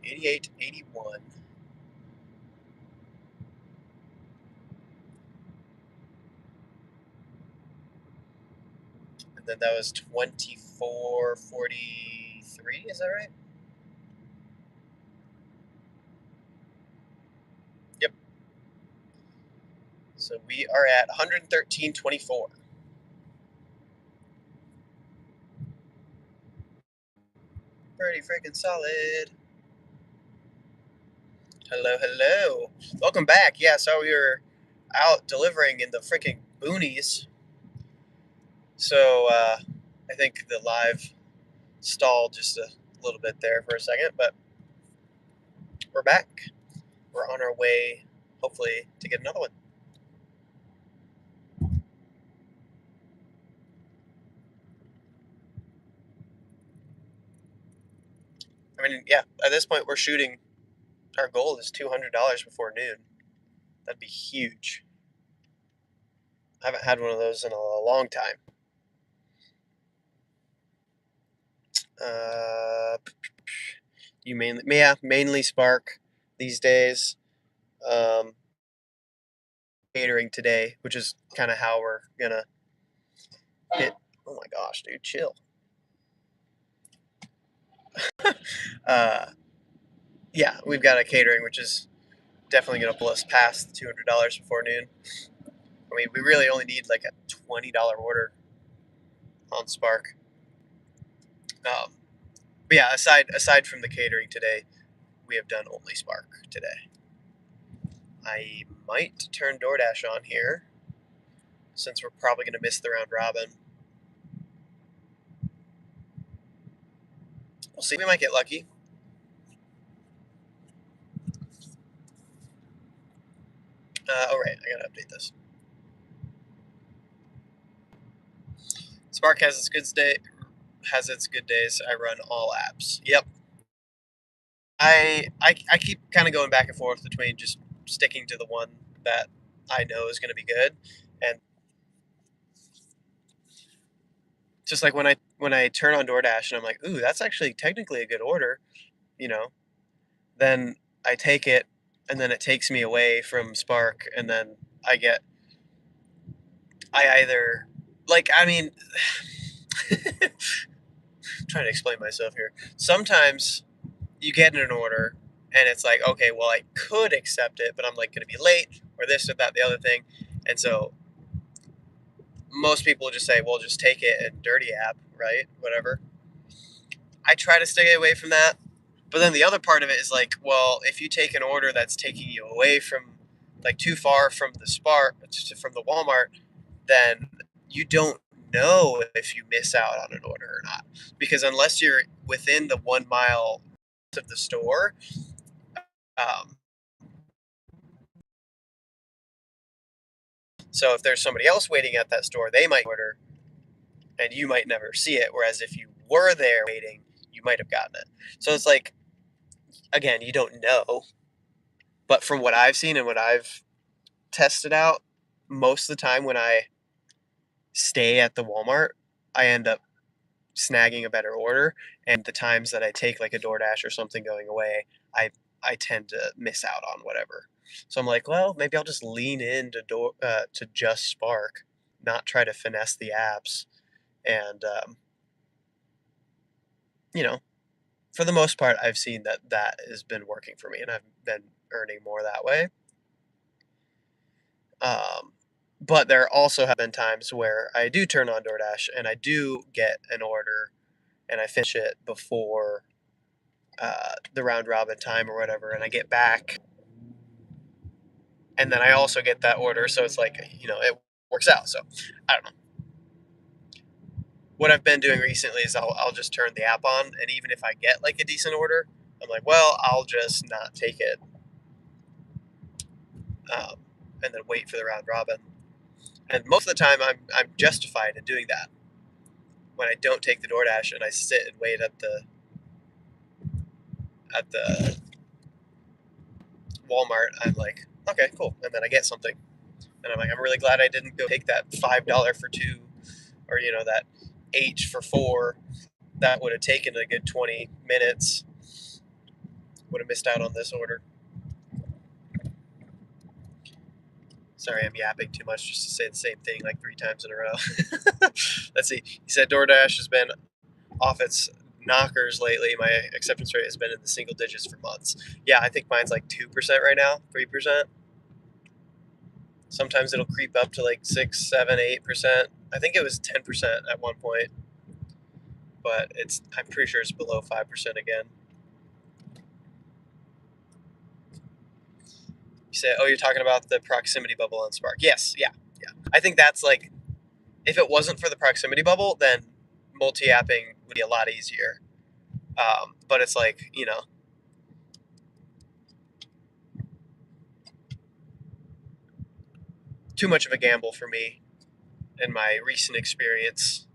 88.81. And then that was 24.43. Is that right? Yep. So we are at 113.24. Pretty freaking solid. Hello, hello. Welcome back. Yeah, so we were out delivering in the freaking boonies. So I think the live stalled just a little bit there for a second, but we're back. We're on our way, hopefully, to get another one. I mean, yeah, at this point, we're shooting. Our goal is $200 before noon. That'd be huge. I haven't had one of those in a long time. You mainly Spark these days. Catering today, which is kind of how we're gonna hit. Oh my gosh, dude, chill. Yeah, we've got a catering, which is definitely gonna pull us past $200 before noon. I mean, we really only need like a $20 order on Spark. But yeah, aside from the catering today, we have done only Spark today. I might turn DoorDash on here since we're probably going to miss the round robin. We'll see. We might get lucky. Oh right, I gotta update this. Spark has its good days. I run all apps. Yep. I keep kind of going back and forth between just sticking to the one that I know is going to be good, and just like when I turn on DoorDash and I'm like, ooh, that's actually technically a good order, you know, then I take it, and then it takes me away from Spark, and then I either like I mean, I'm trying to explain myself here. Sometimes you get in an order and it's like, okay, well, I could accept it, but I'm like going to be late or this or that, the other thing. And so most people just say, well, just take it and dirty app, right? Whatever. I try to stay away from that. But then the other part of it is like, well, if you take an order that's taking you away from, like, too far from the Spark, from the Walmart, then you don't know if you miss out on an order or not. Because unless you're within the 1 mile of the store, um, so if there's somebody else waiting at that store, they might order and you might never see it. Whereas if you were there waiting, you might have gotten it. So it's like, again, you don't know. But from what I've seen and what I've tested out, most of the time when I stay at the Walmart, I end up snagging a better order. And the times that I take like a DoorDash or something going away, I tend to miss out on whatever. So I'm like, well, maybe I'll just lean into to just Spark, not try to finesse the apps, and you know, for the most part, I've seen that that has been working for me, and I've been earning more that way. Um, but there also have been times where I do turn on DoorDash and I do get an order and I finish it before the round robin time or whatever, and I get back, and then I also get that order, so it's like, it works out. So I don't know. What I've been doing recently is I'll just turn the app on, and even if I get like a decent order, I'm like, well, I'll just not take it, um, and then wait for the round robin. And most of the time, I'm justified in doing that. When I don't take the DoorDash and I sit and wait at the Walmart, I'm like, okay, cool, and then I get something, and I'm like, I'm really glad I didn't go take that $5 for two, or that H for four. That would have taken a good 20 minutes. Would have missed out on this order. Sorry, I'm yapping too much just to say the same thing like 3 times in a row. Let's see. He said DoorDash has been off its knockers lately. My acceptance rate has been in the single digits for months. Yeah, I think mine's like 2% right now, 3%. Sometimes it'll creep up to like 6, 7, 8%. I think it was 10% at one point, but I'm pretty sure it's below 5% again. You say, oh, you're talking about the proximity bubble on Spark. Yes, yeah. I think that's like, if it wasn't for the proximity bubble, then multi-apping would be a lot easier. But it's like, too much of a gamble for me in my recent experience.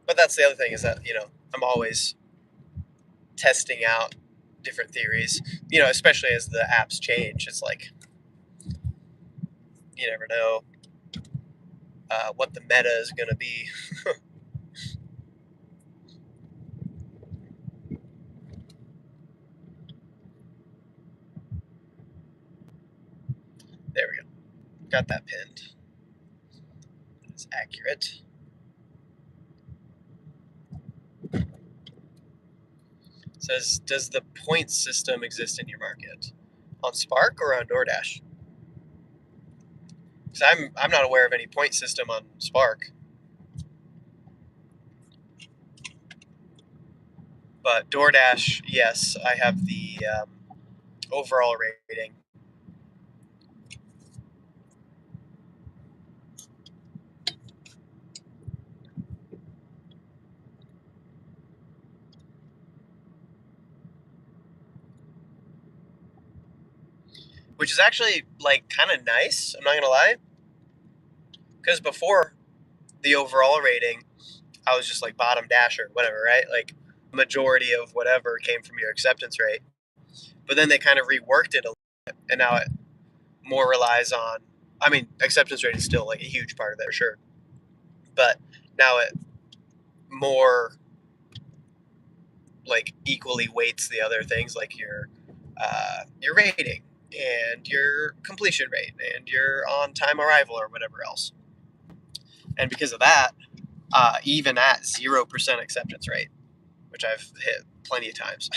But that's the other thing, is that, I'm always testing out different theories, especially as the apps change. It's like, you never know what the meta is going to be. There we go. Got that pinned. It's accurate. It says, does the points system exist in your market? On Spark or on DoorDash? Because I'm not aware of any point system on Spark. But DoorDash, yes, I have the overall rating. which is actually like kind of nice. I'm not gonna lie, because before the overall rating, I was just like bottom dasher, whatever, right? Like majority of whatever came from your acceptance rate. But then they kind of reworked it a little bit, and now it more relies on. I mean, acceptance rate is still like a huge part of it, for sure. But now it more like equally weights the other things like your rating and your completion rate and your on time arrival or whatever else. And because of that, even at 0% acceptance rate, which I've hit plenty of times,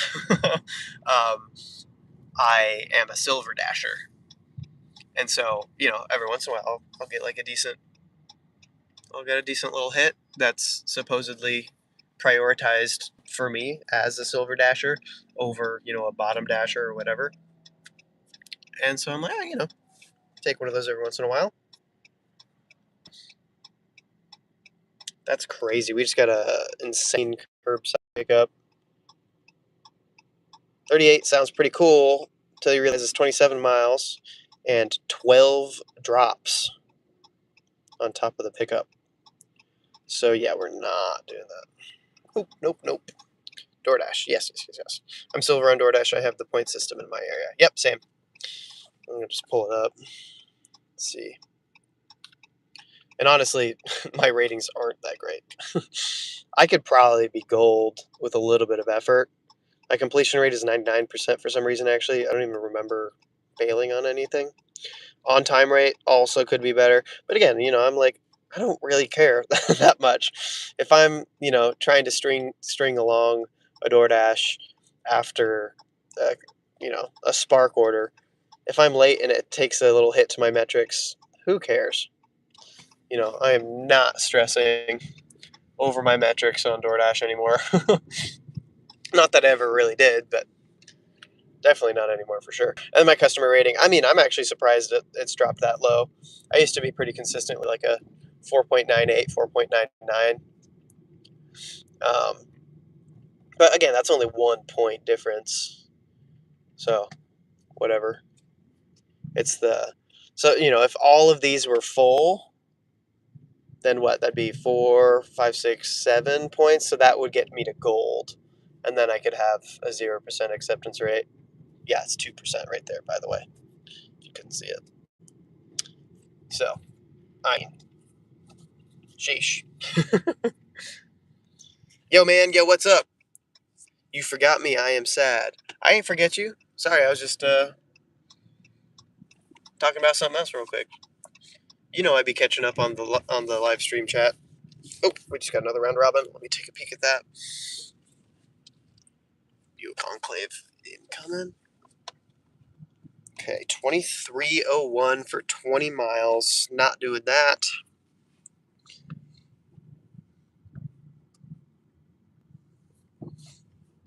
I am a silver dasher. And so, every once in a while, I'll get like I'll get a decent little hit that's supposedly prioritized for me as a silver dasher over, a bottom dasher or whatever. And so I'm like, take one of those every once in a while. That's crazy. We just got a insane curbside pickup. 38 sounds pretty cool until you realize it's 27 miles and 12 drops on top of the pickup. So yeah, we're not doing that. Nope. DoorDash. Yes. I'm silver on DoorDash. I have the point system in my area. Yep, same. I'm going to just pull it up. Let's see. And honestly, my ratings aren't that great. I could probably be gold with a little bit of effort. My completion rate is 99% for some reason, actually. I don't even remember failing on anything. On time rate also could be better. But again, I'm like, I don't really care that much. If I'm, trying to string along a DoorDash after, a Spark order, if I'm late and it takes a little hit to my metrics, who cares? I am not stressing over my metrics on DoorDash anymore. Not that I ever really did, but definitely not anymore for sure. And my customer rating, I'm actually surprised that it's dropped that low. I used to be pretty consistent with like a 4.98, 4.99. But again, that's only 1 point difference. So, whatever. So, if all of these were full, then what? That'd be 4, 5, 6, 7 points. So that would get me to gold. And then I could have a 0% acceptance rate. Yeah, it's 2% right there, by the way. You couldn't see it. So, sheesh. Yo, man, what's up? You forgot me. I am sad. I ain't forget you. Sorry, I was just talking about something else real quick. I'd be catching up on the live stream chat. Oh, we just got another round robin. Let me take a peek at that. You conclave incoming. Okay, 23:01 for 20 miles. Not doing that.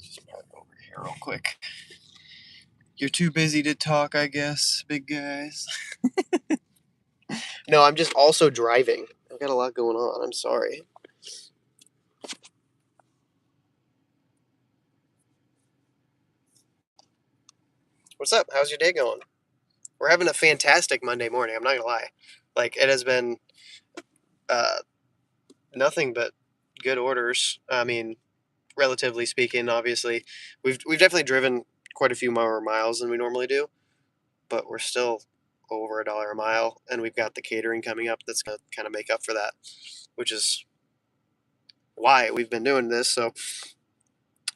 Just park over here real quick. You're too busy to talk, I guess, big guys. No, I'm just also driving. I've got a lot going on. I'm sorry. What's up? How's your day going? We're having a fantastic Monday morning. I'm not gonna lie. Like, it has been nothing but good orders. I mean, relatively speaking, obviously, we've definitely driven quite a few more miles than we normally do, but we're still over $1 a mile, and we've got the catering coming up that's gonna kind of make up for that, which is why we've been doing this. So,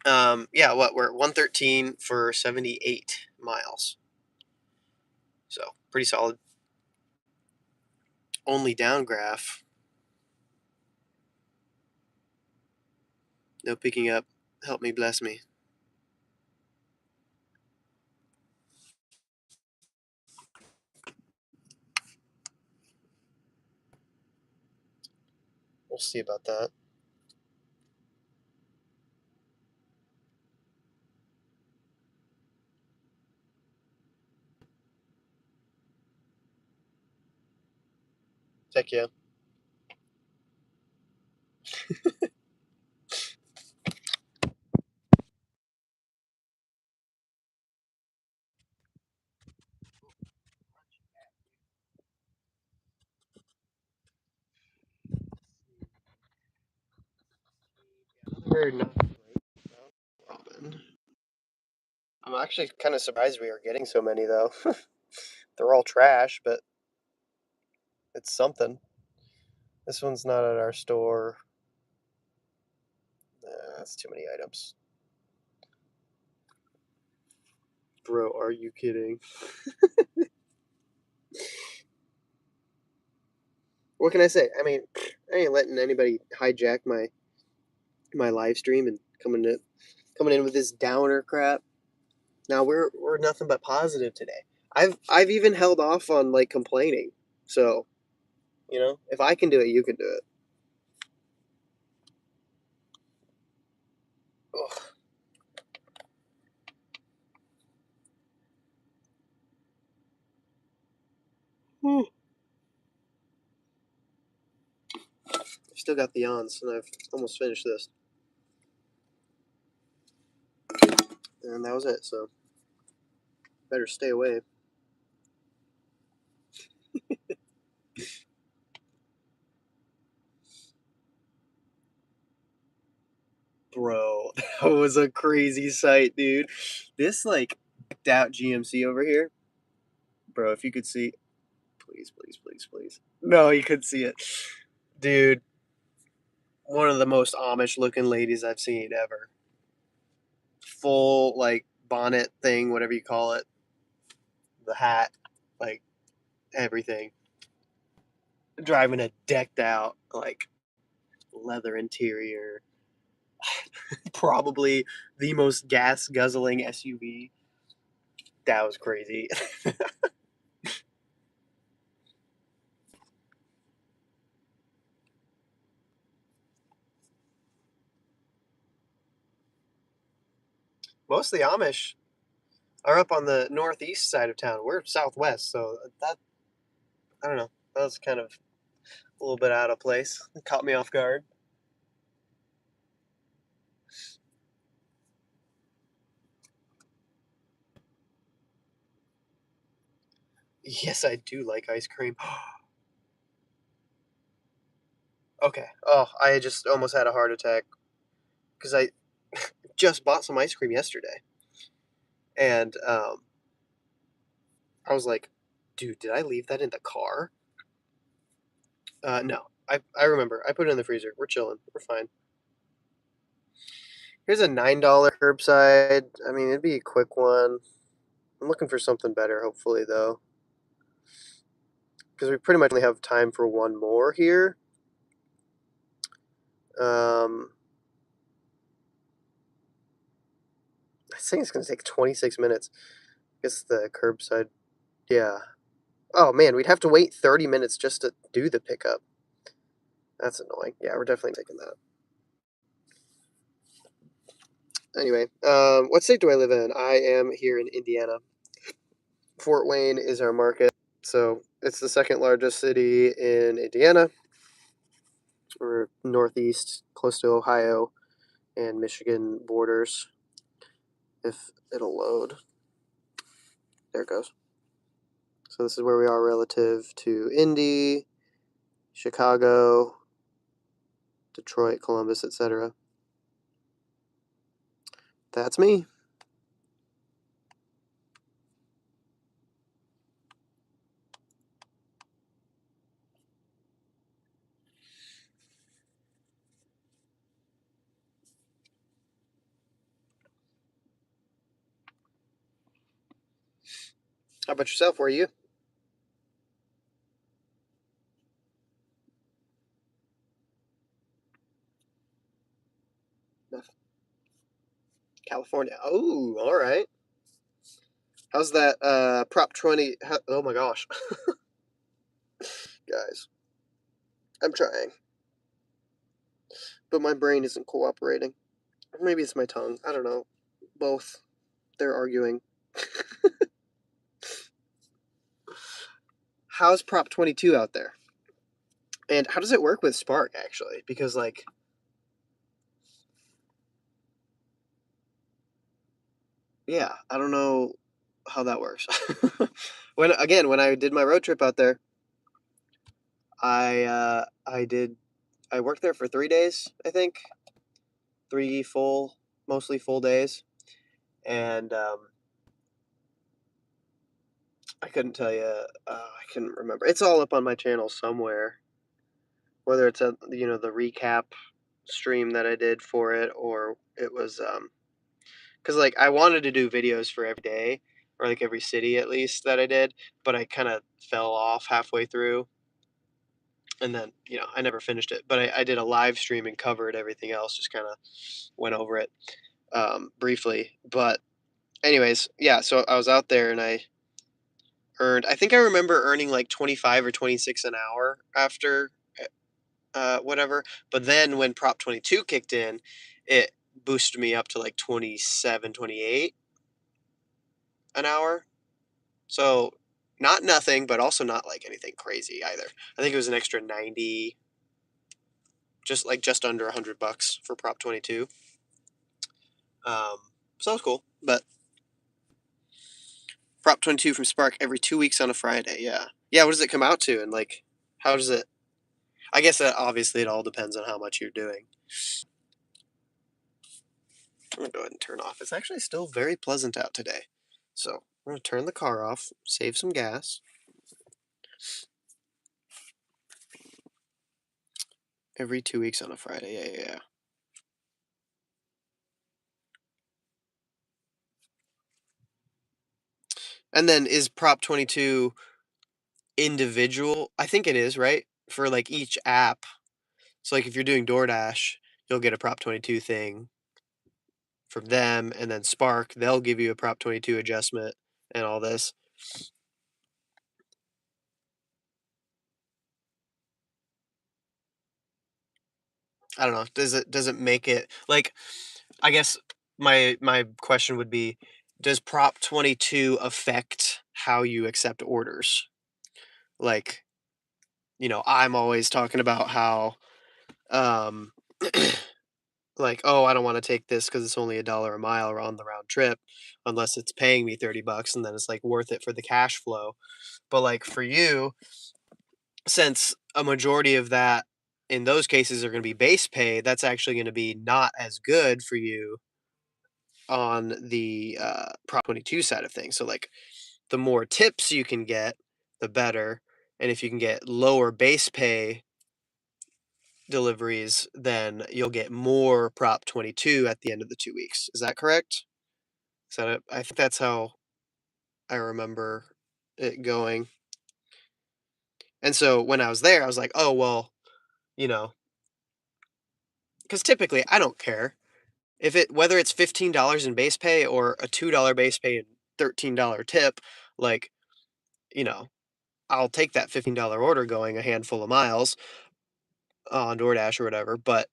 we're at 113 for 78 miles. So pretty solid. Only down graph. No picking up. Help me, bless me. We'll see about that. Heck yeah. They're not great. Robin. I'm actually kind of surprised we are getting so many though. They're all trash, but it's something. This one's not at our store. That's too many items. Bro, are you kidding? What can I say? I mean, I ain't letting anybody hijack my live stream and coming in with this downer crap. Now we're nothing but positive today. I've even held off on like complaining. So, if I can do it, you can do it. Ugh. I've still got the yawns, and I've almost finished this. And that was it, so better stay away. Bro, that was a crazy sight, dude. This, like, decked out GMC over here. Bro, if you could see. Please, please, please, please. No, you could see it. Dude, one of the most Amish looking ladies I've seen ever. Full, like, bonnet thing, whatever you call it. The hat, like, everything. Driving a decked out, like, leather interior. Probably the most gas guzzling SUV. That was crazy. Most of the Amish are up on the northeast side of town. We're southwest, so that, I don't know. That was kind of a little bit out of place. It caught me off guard. Yes, I do like ice cream. Okay. Oh, I just almost had a heart attack because I just bought some ice cream yesterday, and I was like, dude, did I leave that in the car? No. I remember. I put it in the freezer. We're chilling. We're fine. Here's a $9 curbside. I mean, it'd be a quick one. I'm looking for something better, hopefully, though. Because we pretty much only have time for one more here. I think it's going to take 26 minutes. I guess the curbside. Yeah. Oh, man, we'd have to wait 30 minutes just to do the pickup. That's annoying. Yeah, we're definitely taking that. Anyway, what state do I live in? I am here in Indiana. Fort Wayne is our market. So it's the second largest city in Indiana. We're northeast, close to Ohio and Michigan borders. If it'll load. There it goes. So this is where we are relative to Indy, Chicago, Detroit, Columbus, etc. That's me. How about yourself? Where are you? California. Oh, all right. How's that Prop 20? Oh my gosh. Guys, I'm trying. But my brain isn't cooperating. Or maybe it's my tongue. I don't know. Both. They're arguing. How's Prop 22 out there? And how does it work with Spark, actually? Because, like, yeah, I don't know how that works. When I did my road trip out there, I worked there for 3 days, I think. 3 full, mostly full days, and I couldn't tell you. I couldn't remember. It's all up on my channel somewhere. Whether it's the recap stream that I did for it, or it was because like I wanted to do videos for every day or like every city at least that I did, but I kind of fell off halfway through, and then I never finished it. But I did a live stream and covered everything else, just kind of went over it briefly. But anyways, yeah. So I was out there and I earned. I think I remember earning like 25 or 26 an hour after whatever. But then when Prop 22 kicked in, it boosted me up to like 27, 28 an hour. So not nothing, but also not like anything crazy either. I think it was an extra 90, just under $100 for Prop 22. So that was cool. But Prop 22 from Spark every 2 weeks on a Friday. Yeah. Yeah. What does it come out to? And like, how does it? I guess that obviously it all depends on how much you're doing. I'm going to go ahead and turn off. It's actually still very pleasant out today. So I'm going to turn the car off, save some gas. Every 2 weeks on a Friday. Yeah. And then is Prop 22 individual? I think it is, right? For like each app. So like if you're doing DoorDash, you'll get a Prop 22 thing from them, and then Spark, they'll give you a Prop 22 adjustment and all this. I don't know. Does it make it like, I guess my question would be, does Prop 22 affect how you accept orders? Like, I'm always talking about how like, oh, I don't want to take this because it's only $1 a mile or on the round trip, unless it's paying me $30, and then it's like worth it for the cash flow. But like for you, since a majority of that in those cases are going to be base pay, that's actually going to be not as good for you on the Prop 22 side of things. So like the more tips you can get, the better. And if you can get lower base pay deliveries, then you'll get more Prop 22 at the end of the 2 weeks. Is that correct? So I think that's how I remember it going. And so when I was there, I was like, oh, well, because typically I don't care whether it's $15 in base pay or a $2 base pay and $13 tip, like, I'll take that $15 order going a handful of miles on DoorDash or whatever. But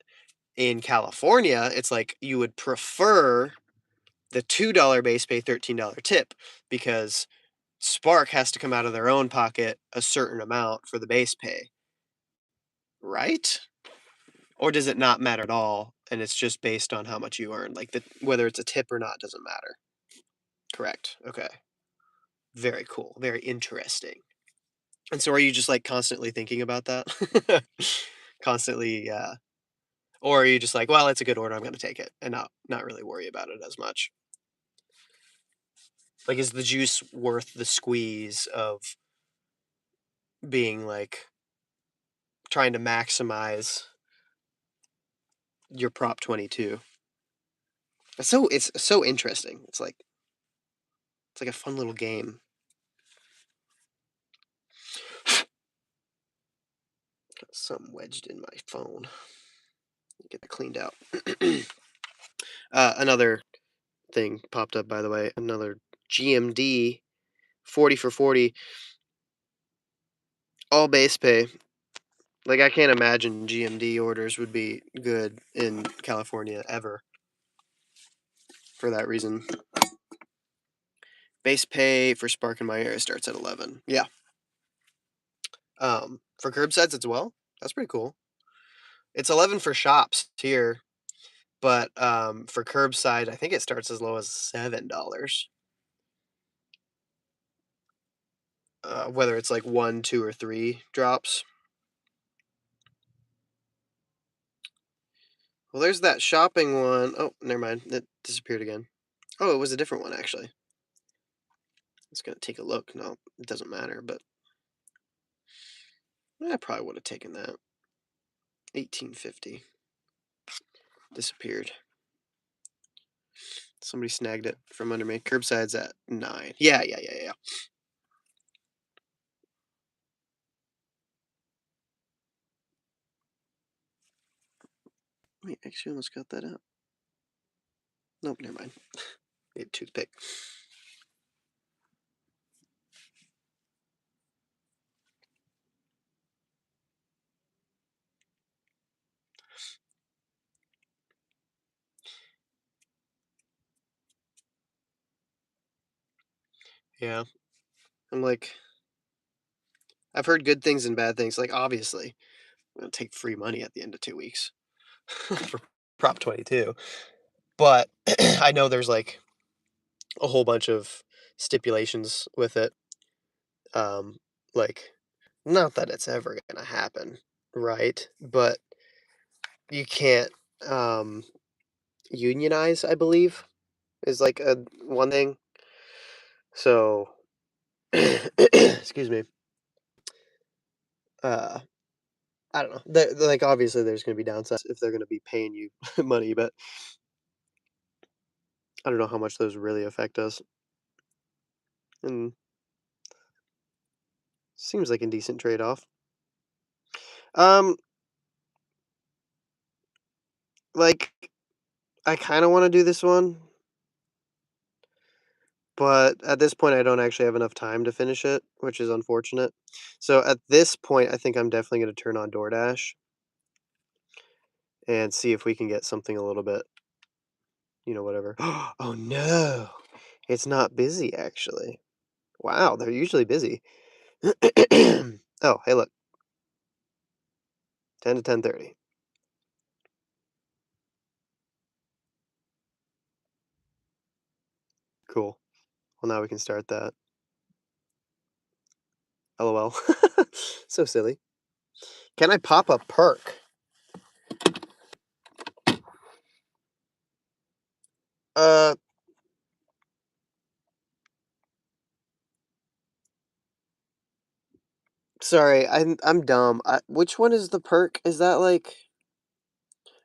in California, it's like you would prefer the $2 base pay, $13 tip, because Spark has to come out of their own pocket a certain amount for the base pay, right? Or does it not matter at all, and it's just based on how much you earn? Like whether it's a tip or not doesn't matter. Correct. Okay. Very cool. Very interesting. And so are you just like constantly thinking about that? Constantly, or are you just like, well, it's a good order, I'm going to take it, and not really worry about it as much? Like, is the juice worth the squeeze of being like trying to maximize your Prop 22? It's so interesting. It's like a fun little game. Got something wedged in my phone. Get that cleaned out. Another thing popped up, by the way. Another GMD 40 for 40, all base pay. Like, I can't imagine GMD orders would be good in California ever for that reason. Base pay for Spark in my area starts at 11. Yeah. For curbsides as well. That's pretty cool. It's 11 for shops here, but for curbside, I think it starts as low as $7. Whether it's like 1, 2, or 3 drops. Well, there's that shopping one. Oh, never mind. It disappeared again. Oh, it was a different one, actually. It's going to take a look. No, it doesn't matter, but I probably would have taken that. 1850. Disappeared. Somebody snagged it from under me. Curbside's at 9. Yeah. Wait, actually almost got that out. Nope, never mind. Need a toothpick. Yeah. I'm like, I've heard good things and bad things. Like, obviously, I'm going to take free money at the end of 2 weeks for Prop 22. But I know there's like a whole bunch of stipulations with it. Like, not that it's ever going to happen, right? But you can't unionize, I believe, is like a one thing. So, excuse me. I don't know. Like, obviously, there's going to be downsides if they're going to be paying you money, but I don't know how much those really affect us. And seems like a decent trade-off. Like, I kind of want to do this one, but at this point, I don't actually have enough time to finish it, which is unfortunate. So at this point, I think I'm definitely going to turn on DoorDash and see if we can get something a little bit, whatever. Oh no, it's not busy actually. Wow, they're usually busy. Oh, hey, look, 10 to 10:30. Cool. Well, now we can start that. LOL. So silly. Can I pop a perk? Uh, sorry, I'm dumb. Which one is the perk? Is that like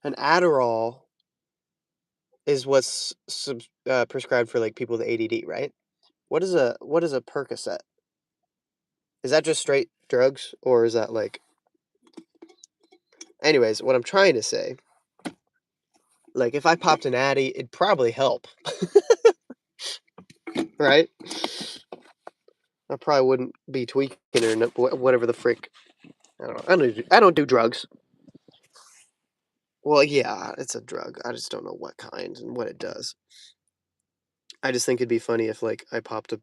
an Adderall? Is what's prescribed for like people with ADD, right? What is a Percocet? Is that just straight drugs, or is that like? Anyways, what I'm trying to say, like, if I popped an Addy, it'd probably help, right? I probably wouldn't be tweaking or whatever the frick. I don't know. I don't do drugs. Well, yeah, it's a drug. I just don't know what kind and what it does. I just think it'd be funny if like I popped a.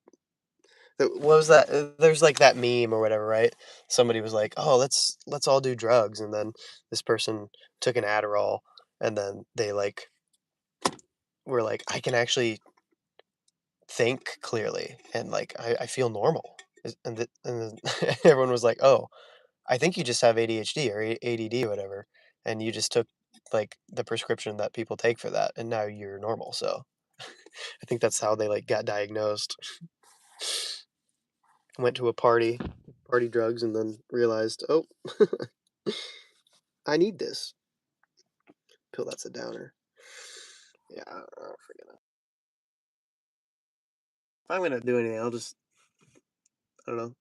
What was that? There's like that meme or whatever, right? Somebody was like, "Oh, let's all do drugs," and then this person took an Adderall, and then they like were like, "I can actually think clearly, and like I feel normal," and then everyone was like, "Oh, I think you just have ADHD or ADD or whatever, and you just took like the prescription that people take for that, and now you're normal." So I think that's how they like got diagnosed. Went to a party drugs, and then realized, oh, I need this pill. That's a downer. Yeah, I don't forget it. If I'm gonna do anything, I don't know.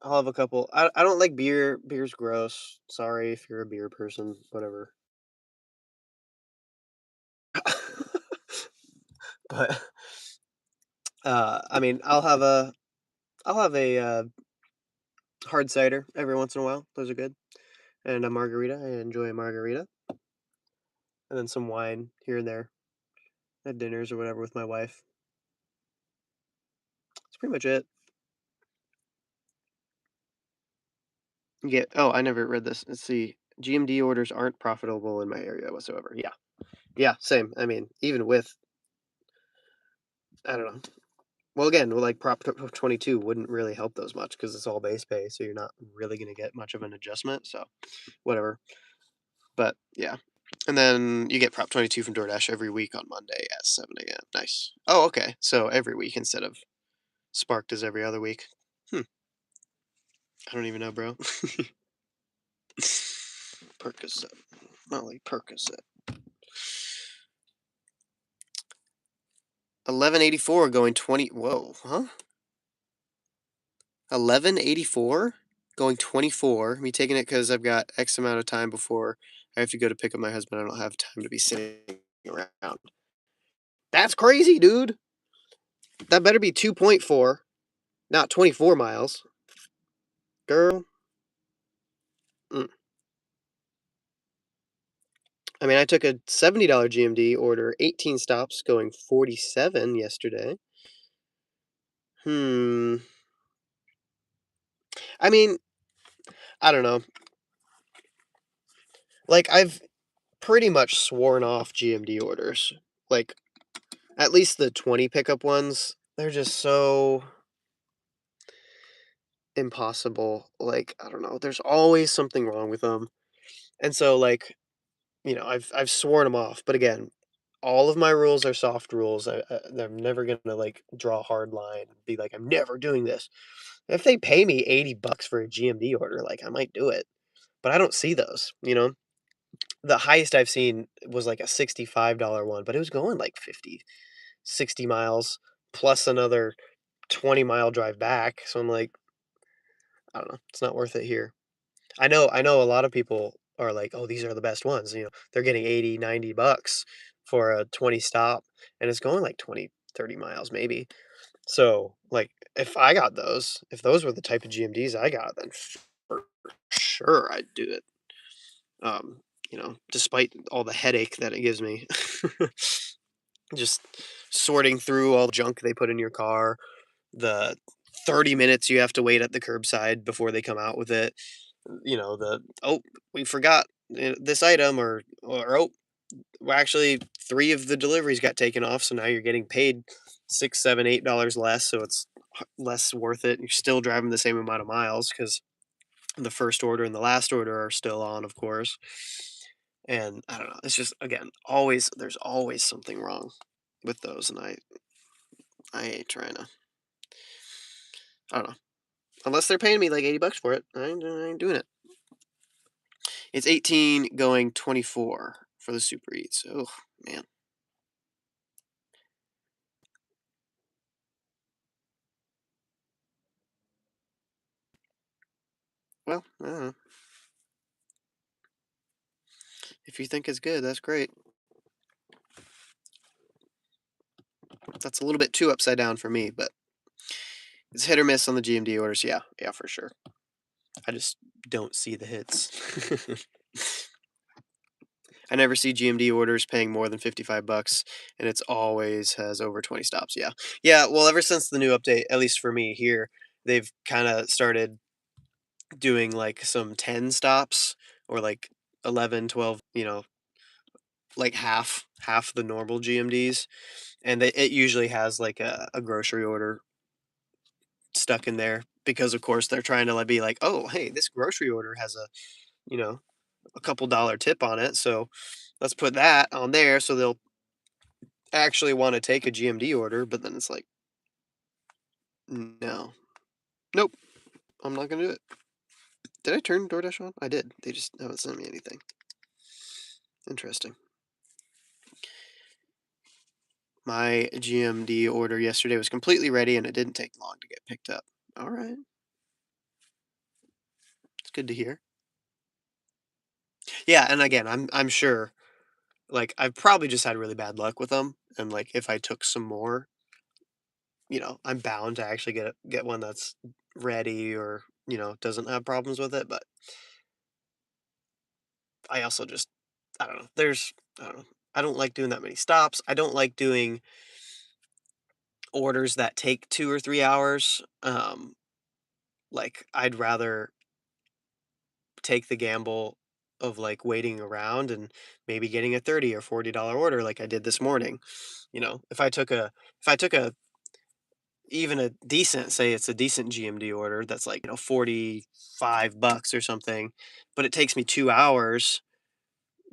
I'll have a couple. I don't like beer. Beer's gross. Sorry if you're a beer person. Whatever. But I mean, I'll have a hard cider every once in a while. Those are good. And a margarita. I enjoy a margarita. And then some wine here and there at dinners or whatever with my wife. That's pretty much it. Yeah. Oh, I never read this. Let's see. GMD orders aren't profitable in my area whatsoever. Yeah. Yeah, same. I mean, even with, I don't know. Well, again, like Prop 22 wouldn't really help those much because it's all base pay, so you're not really going to get much of an adjustment. So, whatever. But yeah. And then you get Prop 22 from DoorDash every week on Monday at 7 a.m. Nice. Oh, okay. So every week instead of Sparked is every other week. I don't even know, bro. Percocet. Molly Percocet. 1184 going 20. Whoa, huh? 1184 going 24. Me taking it because I've got X amount of time before I have to go to pick up my husband. I don't have time to be sitting around. That's crazy, dude. That better be 2.4, not 24 miles. Girl. I mean, I took a $70 GMD order, 18 stops, going 47 yesterday. I mean, I don't know. Like, I've pretty much sworn off GMD orders. Like, at least the 20 pickup ones, they're just so impossible. Like, I don't know. There's always something wrong with them. And so, like, I've sworn them off. But again, all of my rules are soft rules. I'm never gonna like draw a hard line and be like, I'm never doing this. If they pay me $80 for a GMD order, like I might do it. But I don't see those. The highest I've seen was like a $65 one, but it was going like 50, 60 miles plus another 20-mile drive back. So I'm like, I don't know. It's not worth it here. I know a lot of people are like, "Oh, these are the best ones." They're getting 80, $90 for a 20 stop and it's going like 20, 30 miles maybe. So, like if those were the type of GMDs I got, then for sure I'd do it. Despite all the headache that it gives me. Just sorting through all the junk they put in your car, the 30 minutes you have to wait at the curbside before they come out with it. We forgot this item, or oh, well, actually 3 of the deliveries got taken off, so now you're getting paid $6, $7, $8 less, so it's less worth it. You're still driving the same amount of miles because the first order and the last order are still on, of course. And I don't know. It's just, again, there's always something wrong with those, and I ain't trying to. I don't know. Unless they're paying me like $80 for it, I ain't doing it. It's 18 going 24 for the Super Eats. Oh man. Well, I don't know. If you think it's good, that's great. That's a little bit too upside down for me, but it's hit or miss on the GMD orders. Yeah, for sure. I just don't see the hits. I never see GMD orders paying more than $55, and it's always has over 20 stops. Yeah. Well, ever since the new update, at least for me here, they've kind of started doing like some 10 stops or like 11, 12. Like half the normal GMDs, and it usually has like a grocery order stuck in there because of course they're trying to like be like, oh hey, this grocery order has you know a couple dollar tip on it, so let's put that on there so they'll actually want to take a GMD order. But then it's like, no, nope, I'm not gonna do it. Did I turn DoorDash on? I did. They just haven't sent me anything. Interesting. My GMD order yesterday was completely ready and it didn't take long to get picked up. All right. It's good to hear. Yeah, and again, I'm sure like I've probably just had really bad luck with them, and like if I took some more, I'm bound to actually get one that's ready or, doesn't have problems with it, but I also just I don't know. I don't know. I don't like doing that many stops. I don't like doing orders that take 2 or 3 hours. Like I'd rather take the gamble of like waiting around and maybe getting a 30 or $40 order like I did this morning. If I took a even a decent, say it's a decent GMD order that's like, $45 or something, but it takes me 2 hours,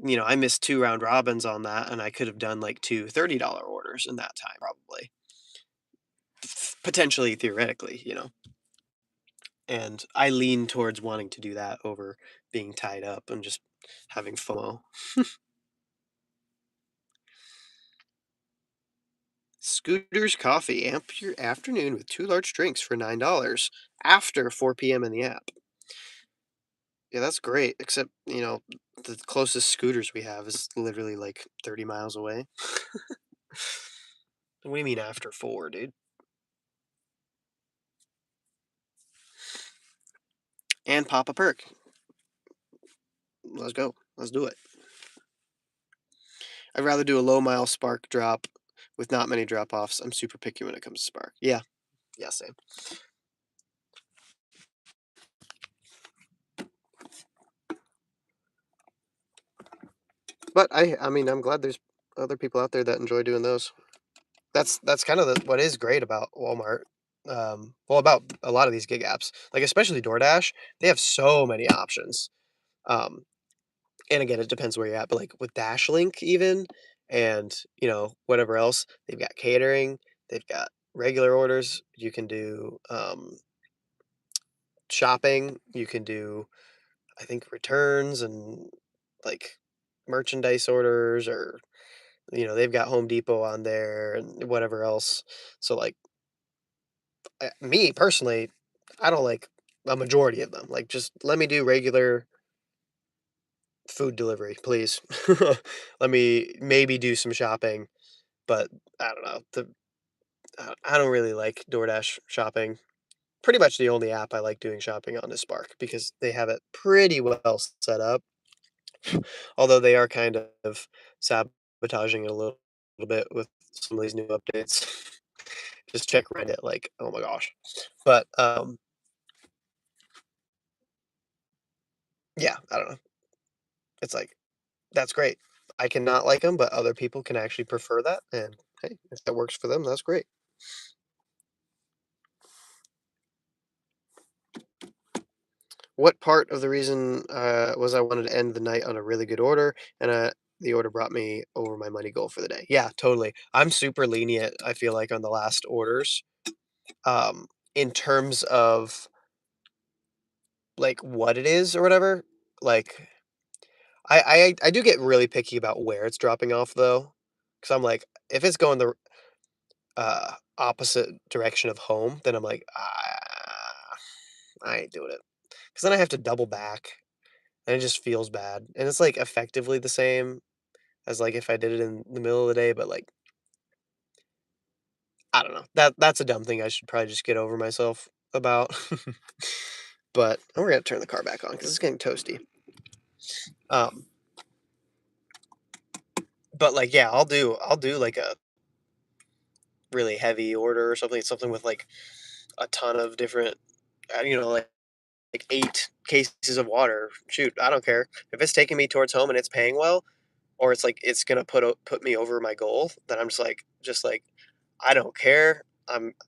I missed 2 round robins on that, and I could have done like 2 $30 orders in that time, probably. Potentially, theoretically. And I lean towards wanting to do that over being tied up and just having FOMO. Scooter's Coffee, amp your afternoon with 2 large drinks for $9 after 4 p.m. in the app. Yeah, that's great, except, the closest Scooters we have is literally like 30 miles away. What do you mean after 4, dude? And pop a perk. Let's go. Let's do it. I'd rather do a low mile Spark drop with not many drop offs. I'm super picky when it comes to Spark. Yeah, same. But I mean, I'm glad there's other people out there that enjoy doing those. That's kind of what is great about Walmart. Well, about a lot of these gig apps, like especially DoorDash, they have so many options. Um, and again, it depends where you're at, but like with DashLink even, and whatever else, they've got catering, they've got regular orders. You can do shopping. You can do, I think, returns and like merchandise orders, or they've got Home Depot on there and whatever else. So like me personally, I don't like a majority of them. Like just let me do regular food delivery, please. Let me maybe do some shopping, but I don't know. I don't really like DoorDash shopping. Pretty much the only app I like doing shopping on is Spark because they have it pretty well set up. Although they are kind of sabotaging it a little bit with some of these new updates. Just check Reddit, like, oh my gosh. But yeah, I don't know. It's like that's great. I cannot like them, but other people can actually prefer that. And hey, if that works for them, that's great. What part of the reason was I wanted to end the night on a really good order, and the order brought me over my money goal for the day? Yeah, totally. I'm super lenient. I feel like on the last orders, um, in terms of like what it is or whatever. Like I do get really picky about where it's dropping off though, because I'm like, if it's going the opposite direction of home, then I'm like, I ain't doing it. Because then I have to double back, and it just feels bad. And it's like effectively the same as like if I did it in the middle of the day, but like I don't know. That's a dumb thing. I should probably just get over myself about. But we're gonna turn the car back on because it's getting toasty. Um, but like yeah, I'll do like a really heavy order or something with like a ton of different, like 8 cases of water. Shoot, I don't care if it's taking me towards home and it's paying well, or it's like it's gonna put me over my goal. Then I'm just like I don't care.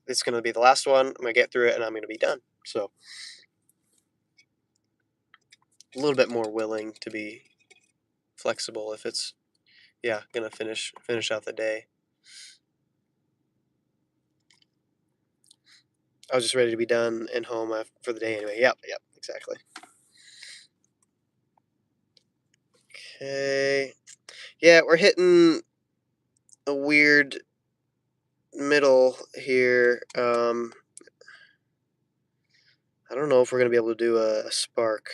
It's gonna be the last one. I'm gonna get through it and I'm gonna be done. So a little bit more willing to be flexible if it's gonna finish out the day. I was just ready to be done and home for the day anyway. Yep, exactly. Okay. Yeah, we're hitting a weird middle here. I don't know if we're gonna be able to do a spark,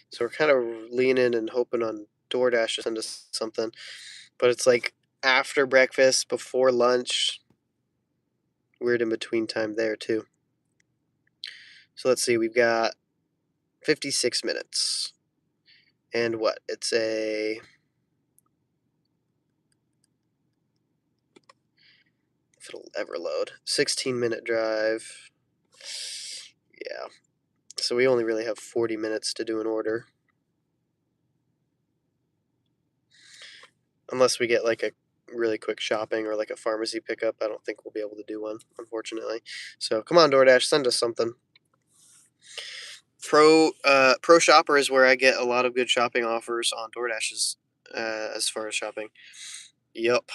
so we're kind of leaning and hoping on DoorDash to send us something. But it's like after breakfast, before lunch. Weird in between time there too. So let's see. We've got 56 minutes, and what? It's a if it'll ever load. 16-minute drive. Yeah. So we only really have 40 minutes to do an order. Unless we get like a really quick shopping or like a pharmacy pickup, I don't think we'll be able to do one, unfortunately. So come on, DoorDash, send us something. Pro Shopper is where I get a lot of good shopping offers on DoorDash's as far as shopping. Yep.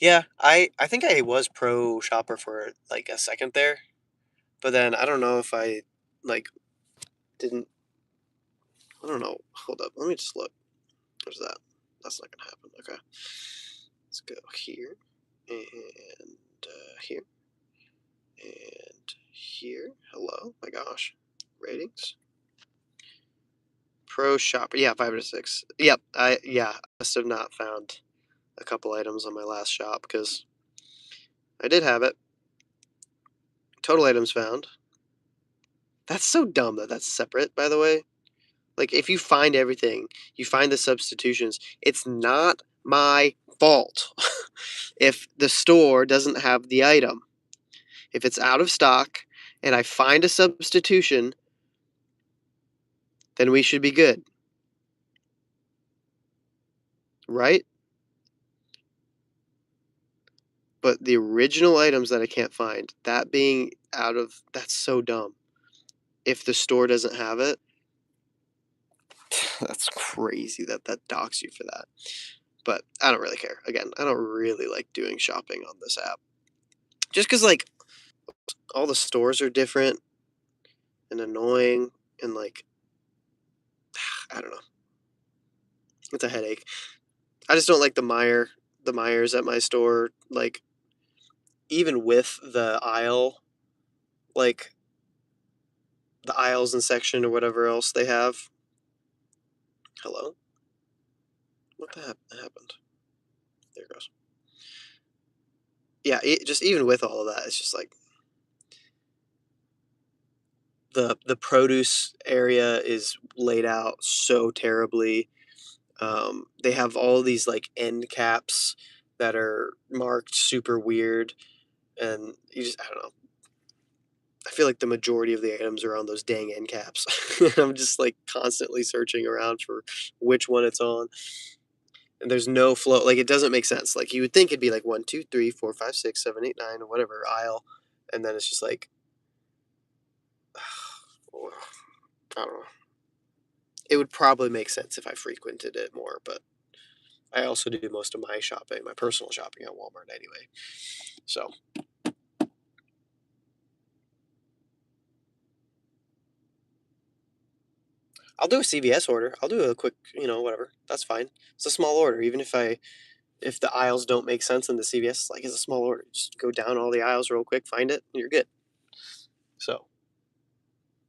Yeah, I think I was pro shopper for like a second there, but then I don't know if I like didn't. I don't know. Hold up. Let me just look. What's that? That's not gonna happen. Okay. Let's go here and here and here. Hello. My gosh. Ratings. Pro shopper. Yeah, 5 out of 6. Yep. I must have not found a couple items on my last shop because I did have it. Total items found. That's so dumb that that's separate, by the way. Like, if you find everything, you find the substitutions, it's not my fault if the store doesn't have the item. If it's out of stock and I find a substitution, then we should be good. Right? But the original items that I can't find, that being that's so dumb. If the store doesn't have it, that's crazy that docks you for that. But I don't really care. Again, I don't really like doing shopping on this app. Just because, like, all the stores are different and annoying and, like, I don't know. It's a headache. I just don't like the Myers at my store. Like, even with the aisle, like, the aisles and section or whatever else they have. Hello? What the heck happened? There it goes. Yeah, just even with all of that, it's just like the produce area is laid out so terribly. They have all these like end caps that are marked super weird, and I don't know. I feel like the majority of the items are on those dang end caps. I'm just like constantly searching around for which one it's on. And there's no flow. Like, it doesn't make sense. Like, you would think it'd be like 1, 2, 3, 4, 5, 6, 7, 8, 9, or whatever aisle, and then it's just like, I don't know. It would probably make sense if I frequented it more, but I also do most of my shopping, my personal shopping at Walmart anyway. So I'll do a CVS order. I'll do a quick, whatever. That's fine. It's a small order. Even if the aisles don't make sense in the CVS, like, it's a small order. Just go down all the aisles real quick, find it, and you're good. So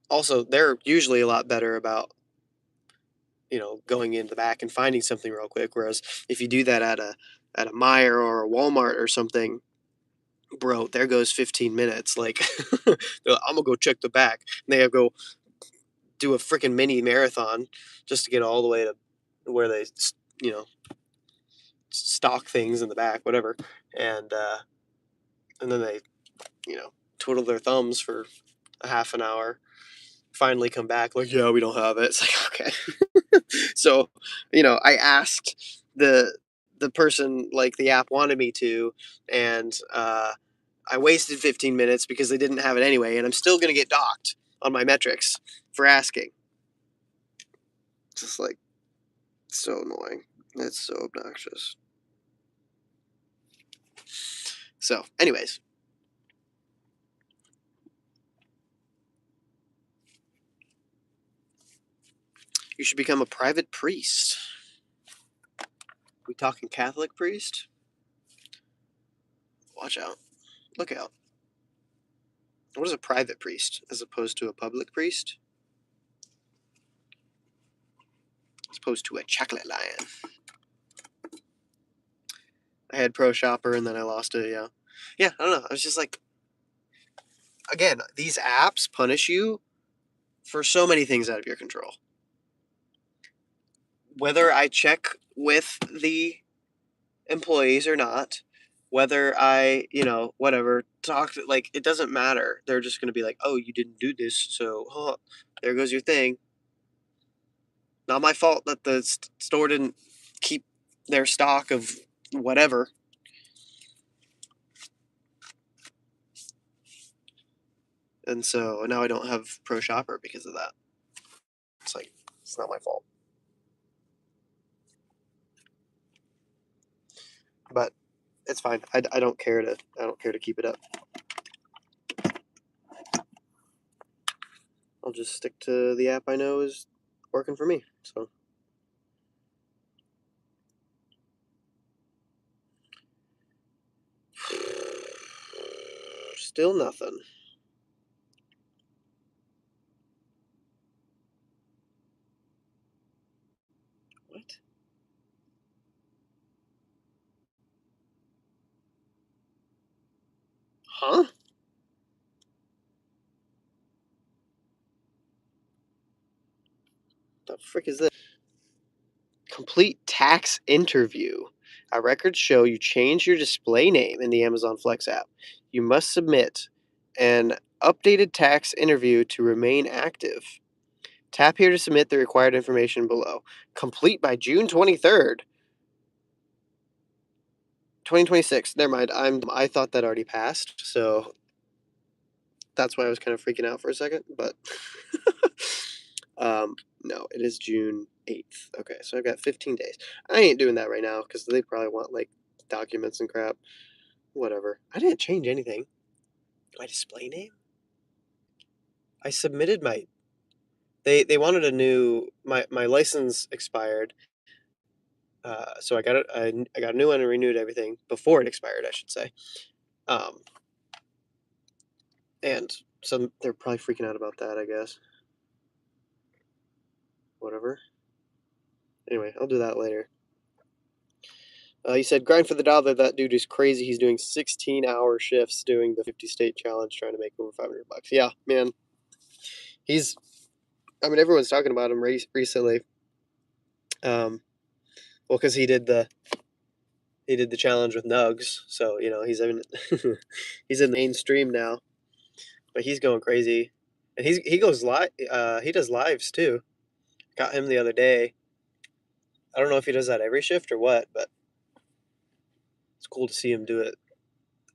also, they're usually a lot better about going in the back and finding something real quick. Whereas if you do that at a Meijer or a Walmart or something, bro, there goes 15 minutes. Like, I'm gonna go check the back. And they go do a freaking mini marathon just to get all the way to where they, you know, stock things in the back, whatever. And then they, twiddle their thumbs for a half an hour. Finally come back like, yeah, we don't have it. It's like, okay. So, I asked the person, like, the app wanted me to, and I wasted 15 minutes because they didn't have it anyway, and I'm still gonna get docked on my metrics for asking. Just like, so annoying. It's so obnoxious. So, anyways. You should become a private priest. We talking Catholic priest? Watch out. Look out. What is a private priest as opposed to a public priest? As opposed to a chocolate lion. I had Pro Shopper and then I lost it, yeah. Yeah, I don't know. I was just like, again, these apps punish you for so many things out of your control. Whether I check with the employees or not, whether I, whatever, talk to, like, it doesn't matter. They're just going to be like, oh, you didn't do this, so there goes your thing. Not my fault that the store didn't keep their stock of whatever. And so now I don't have Pro Shopper because of that. It's like, it's not my fault. But it's fine. I don't care to keep it up. I'll just stick to the app I know is working for me. So still nothing. What? Huh? The frick is this? Complete tax interview. Our records show you changed your display name in the Amazon Flex app. You must submit an updated tax interview to remain active. Tap here to submit the required information below. Complete by June 23rd, 2026. Never mind. I thought that already passed, so that's why I was kind of freaking out for a second, but no, it is June 8th. Okay, so I've got 15 days. I ain't doing that right now because they probably want like documents and crap. Whatever. I didn't change anything. My display name? I submitted my. They wanted a new. My license expired. So I got it. I got a new one and renewed everything before it expired, I should say. And so they're probably freaking out about that, I guess. Whatever. Anyway, I'll do that later. He said, grind for the dollar. That dude is crazy. He's doing 16-hour shifts doing the 50-state challenge trying to make over $500. Yeah, man. Everyone's talking about him recently. Well, because he did the challenge with Nugs, so he's in he's in the mainstream now. But he's going crazy, and he goes live. He does lives too. Got him the other day. I don't know if he does that every shift or what, but it's cool to see him do it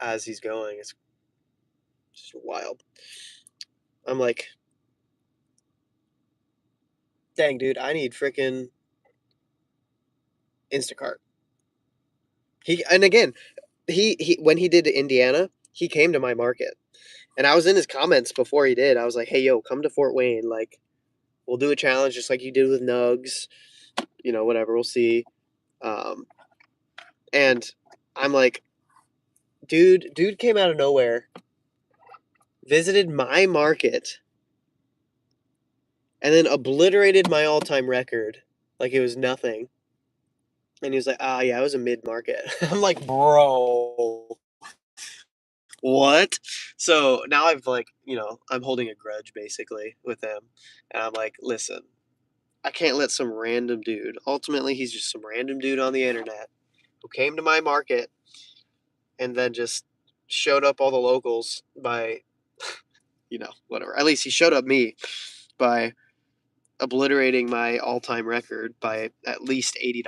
as he's going. It's just wild. I'm like, dang, dude, I need freaking Instacart. He when he did Indiana, he came to my market, and I was in his comments before he did. I was like, hey, yo, come to Fort Wayne. Like, we'll do a challenge just like you did with Nugs. Whatever. We'll see. And I'm like, dude came out of nowhere, visited my market, and then obliterated my all-time record like it was nothing. And he was like, yeah, it was a mid-market. I'm like, bro, what? So now I've I'm holding a grudge basically with him. And I'm like, listen, I can't let some random dude, ultimately he's just some random dude on the internet who came to my market and then just showed up all the locals by, whatever. At least he showed up me by obliterating my all-time record by at least $80.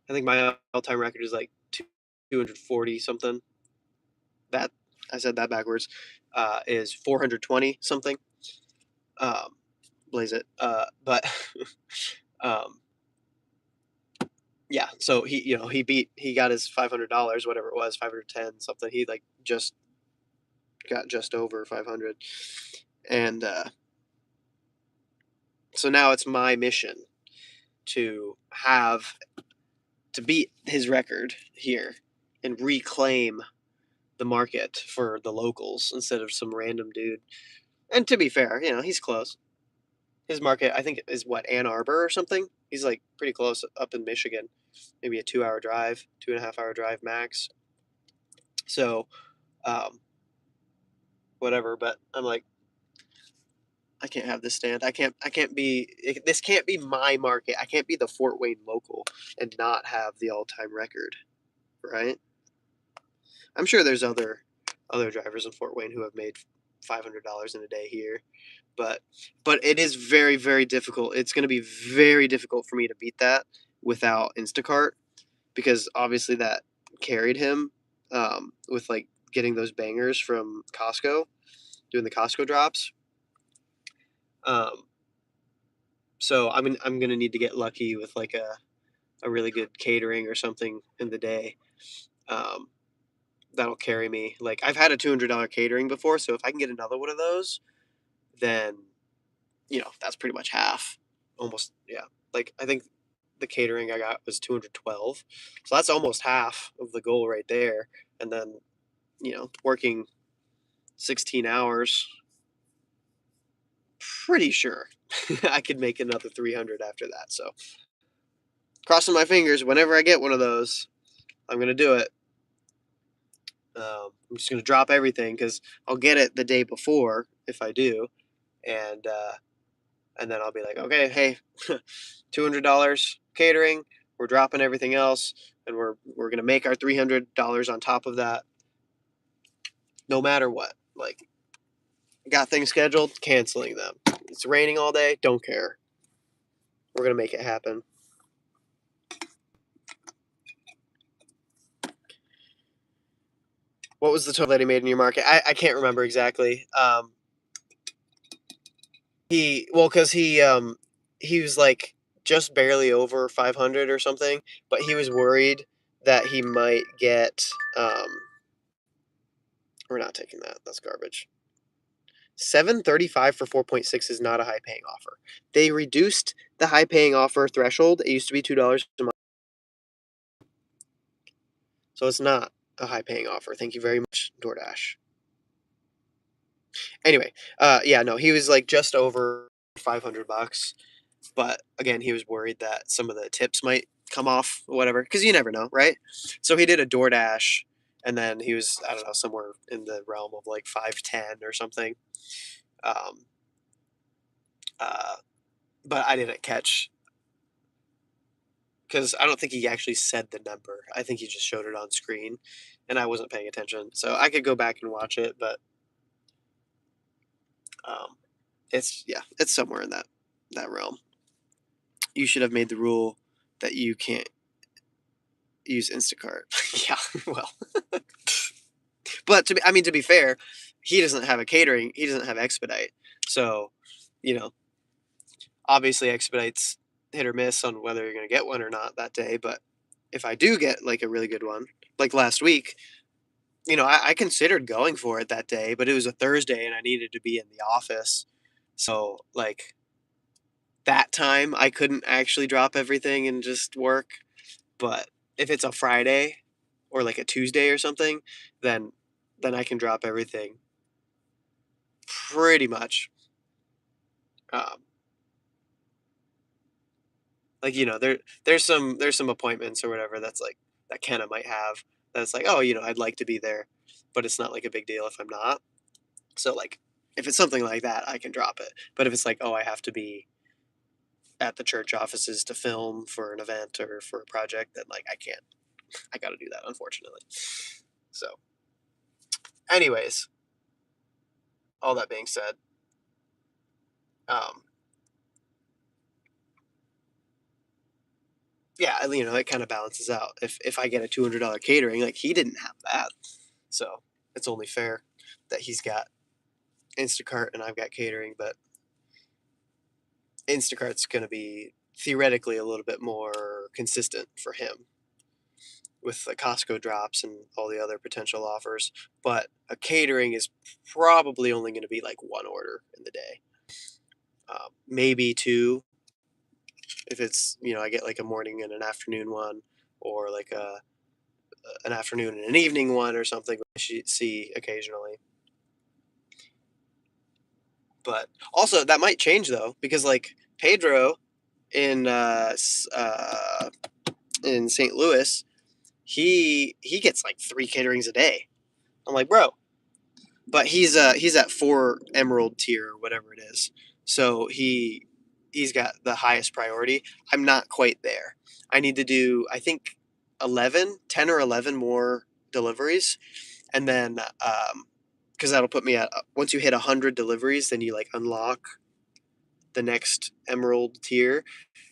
I think my all-time record is like 240 something. That I said that backwards. Is 420 something. Blaze it. But yeah. So he got his $500, whatever it was, 510 something. He just got just over 500, and so now it's my mission to beat his record here and reclaim the market for the locals instead of some random dude. And to be fair, he's close. His market, I think, is Ann Arbor or something. He's pretty close up in Michigan, maybe a 2-hour drive, 2.5-hour drive max. So, whatever. But I'm like, I can't have this stand. I can't be. This can't be my market. I can't be the Fort Wayne local and not have the all-time record, right? I'm sure there's other drivers in Fort Wayne who have made $500 in a day here, but it is very, very difficult. It's going to be very difficult for me to beat that without Instacart, because obviously that carried him with getting those bangers from Costco, doing the Costco drops. So I'm gonna need to get lucky with like a really good catering or something in the day. Um, that'll carry me. Like I've had a $200 catering before, so if I can get another one of those, then that's pretty much half, almost. Yeah, like I think the catering I got was 212, so that's almost half of the goal right there. And then working 16 hours, pretty sure I could make another 300 after that. So crossing my fingers, whenever I get one of those, I'm gonna do it. I'm just gonna drop everything because I'll get it the day before if I do, and then I'll be like, okay, hey, $200 catering. We're dropping everything else, and we're gonna make our $300 on top of that, no matter what. Like, got things scheduled, canceling them. It's raining all day, don't care. We're gonna make it happen. What was the total that he made in your market? I can't remember exactly. Because he was like just barely over 500 or something, but he was worried that he might get. We're not taking that. That's garbage. 735 for 4.6 is not a high paying offer. They reduced the high paying offer threshold. It used to be $2 a month, so it's not a high paying offer. Thank you very much, DoorDash. Anyway, yeah, no, he was like just over $500, but again, he was worried that some of the tips might come off or whatever, because you never know, right? So he did a DoorDash, and then he was, I don't know, somewhere in the realm of like 510 or something. Um, uh, but I didn't catch, because I don't think he actually said the number. I think he just showed it on screen, and I wasn't paying attention. So I could go back and watch it, but it's somewhere in that realm. You should have made the rule that you can't use Instacart. Yeah, well, but to be fair, he doesn't have a catering. He doesn't have Expedite, so you know, obviously Expedite's hit or miss on whether you're going to get one or not that day. But if I do get like a really good one, like last week, I considered going for it that day, but it was a Thursday and I needed to be in the office. So like that time I couldn't actually drop everything and just work. But if it's a Friday or like a Tuesday or something, then I can drop everything pretty much. Um, like there's some appointments or whatever that's like that Kenna might have that's like, oh, I'd like to be there, but it's not like a big deal if I'm not. So like if it's something like that, I can drop it. But if it's like, oh, I have to be at the church offices to film for an event or for a project, then like I can't. I got to do that, unfortunately. So, anyways, all that being said, um, yeah, it kind of balances out. If I get a $200 catering, like he didn't have that, so it's only fair that he's got Instacart and I've got catering. But Instacart's going to be theoretically a little bit more consistent for him with the Costco drops and all the other potential offers. But a catering is probably only going to be like one order in the day, maybe two. If it's I get like a morning and an afternoon one, or like an afternoon and an evening one, or something. I see occasionally. But also that might change though, because like Pedro in in St. Louis, he gets like 3 caterings a day. I'm like, bro, but he's at 4 emerald tier or whatever it is, so he's got the highest priority. I'm not quite there. I need to do, I think, 10 or 11 more deliveries, and then because that'll put me at, once you hit 100 deliveries, then you like unlock the next emerald tier.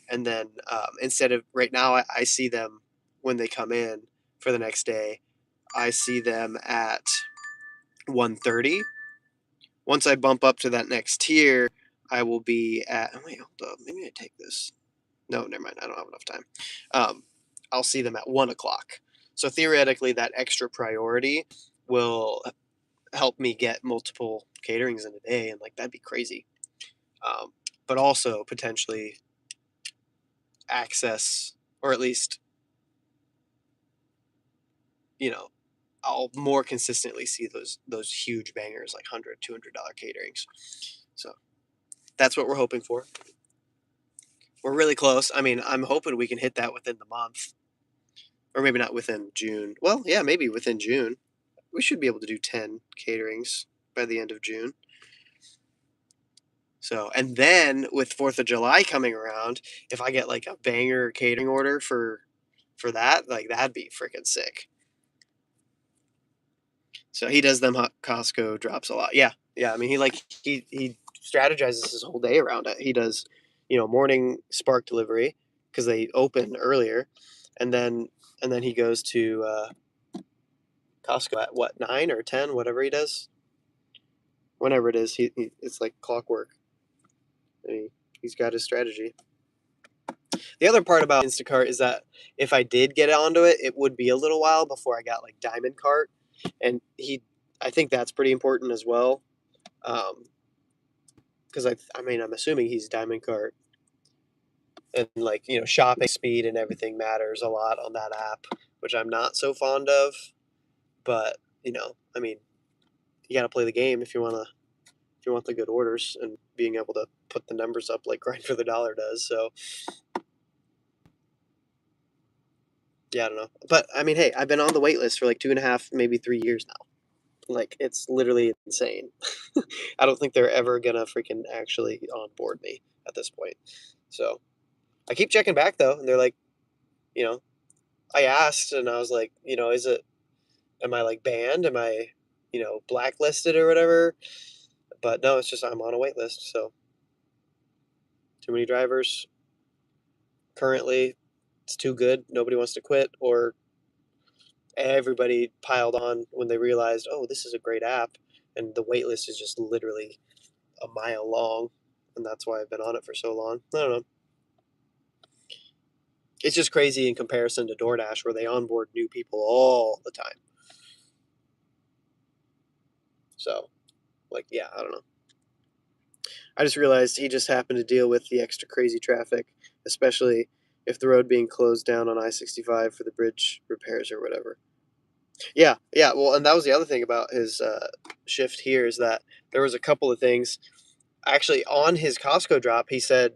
And then instead of right now, I see them when they come in for the next day. I see them at 130. Once I bump up to that next tier, I will be at. Oh, wait, hold up. Maybe I take this. No, never mind. I don't have enough time. I'll see them at 1 o'clock. So theoretically, that extra priority will help me get multiple caterings in a day, and like that'd be crazy. But also potentially access, or at least, you know, I'll more consistently see those huge bangers like $100, $200 caterings. So that's what we're hoping for. We're really close. I mean, I'm hoping we can hit that within the month, or maybe not within June. Well, yeah, maybe within June. We should be able to do 10 caterings by the end of June. So, and then with 4th of July coming around, if I get like a banger catering order for that, like that'd be freaking sick. So he does them Costco drops a lot. Yeah. Yeah. I mean, he strategizes his whole day around it. He does, morning spark delivery because they open earlier, and then he goes to Costco at what, 9 or 10, whatever he does. Whenever it is, it's like clockwork. He's got his strategy. The other part about Instacart is that if I did get onto it, it would be a little while before I got like Diamond Cart, and I think that's pretty important as well, because I mean I'm assuming he's Diamond Cart, and like shopping speed and everything matters a lot on that app, which I'm not so fond of, but I mean you got to play the game if you want the good orders and being able to put the numbers up like Grind for the Dollar does. So yeah, I don't know. But I mean, hey, I've been on the wait list for like 2.5, maybe 3 years now. Like, it's literally insane. I don't think they're ever gonna freaking actually onboard me at this point. So I keep checking back though, and they're like, I asked and I was like, am I like banned? Am I, blacklisted or whatever? But no, it's just I'm on a wait list. So too many drivers currently. It's too good. Nobody wants to quit, or everybody piled on when they realized, oh, this is a great app, and the wait list is just literally a mile long, and that's why I've been on it for so long. I don't know. It's just crazy in comparison to DoorDash, where they onboard new people all the time. So, like, yeah, I don't know. I just realized he just happened to deal with the extra crazy traffic, especially if the road being closed down on I-65 for the bridge repairs or whatever. Yeah. Well, and that was the other thing about his shift here is that there was a couple of things. Actually, on his Costco drop, he said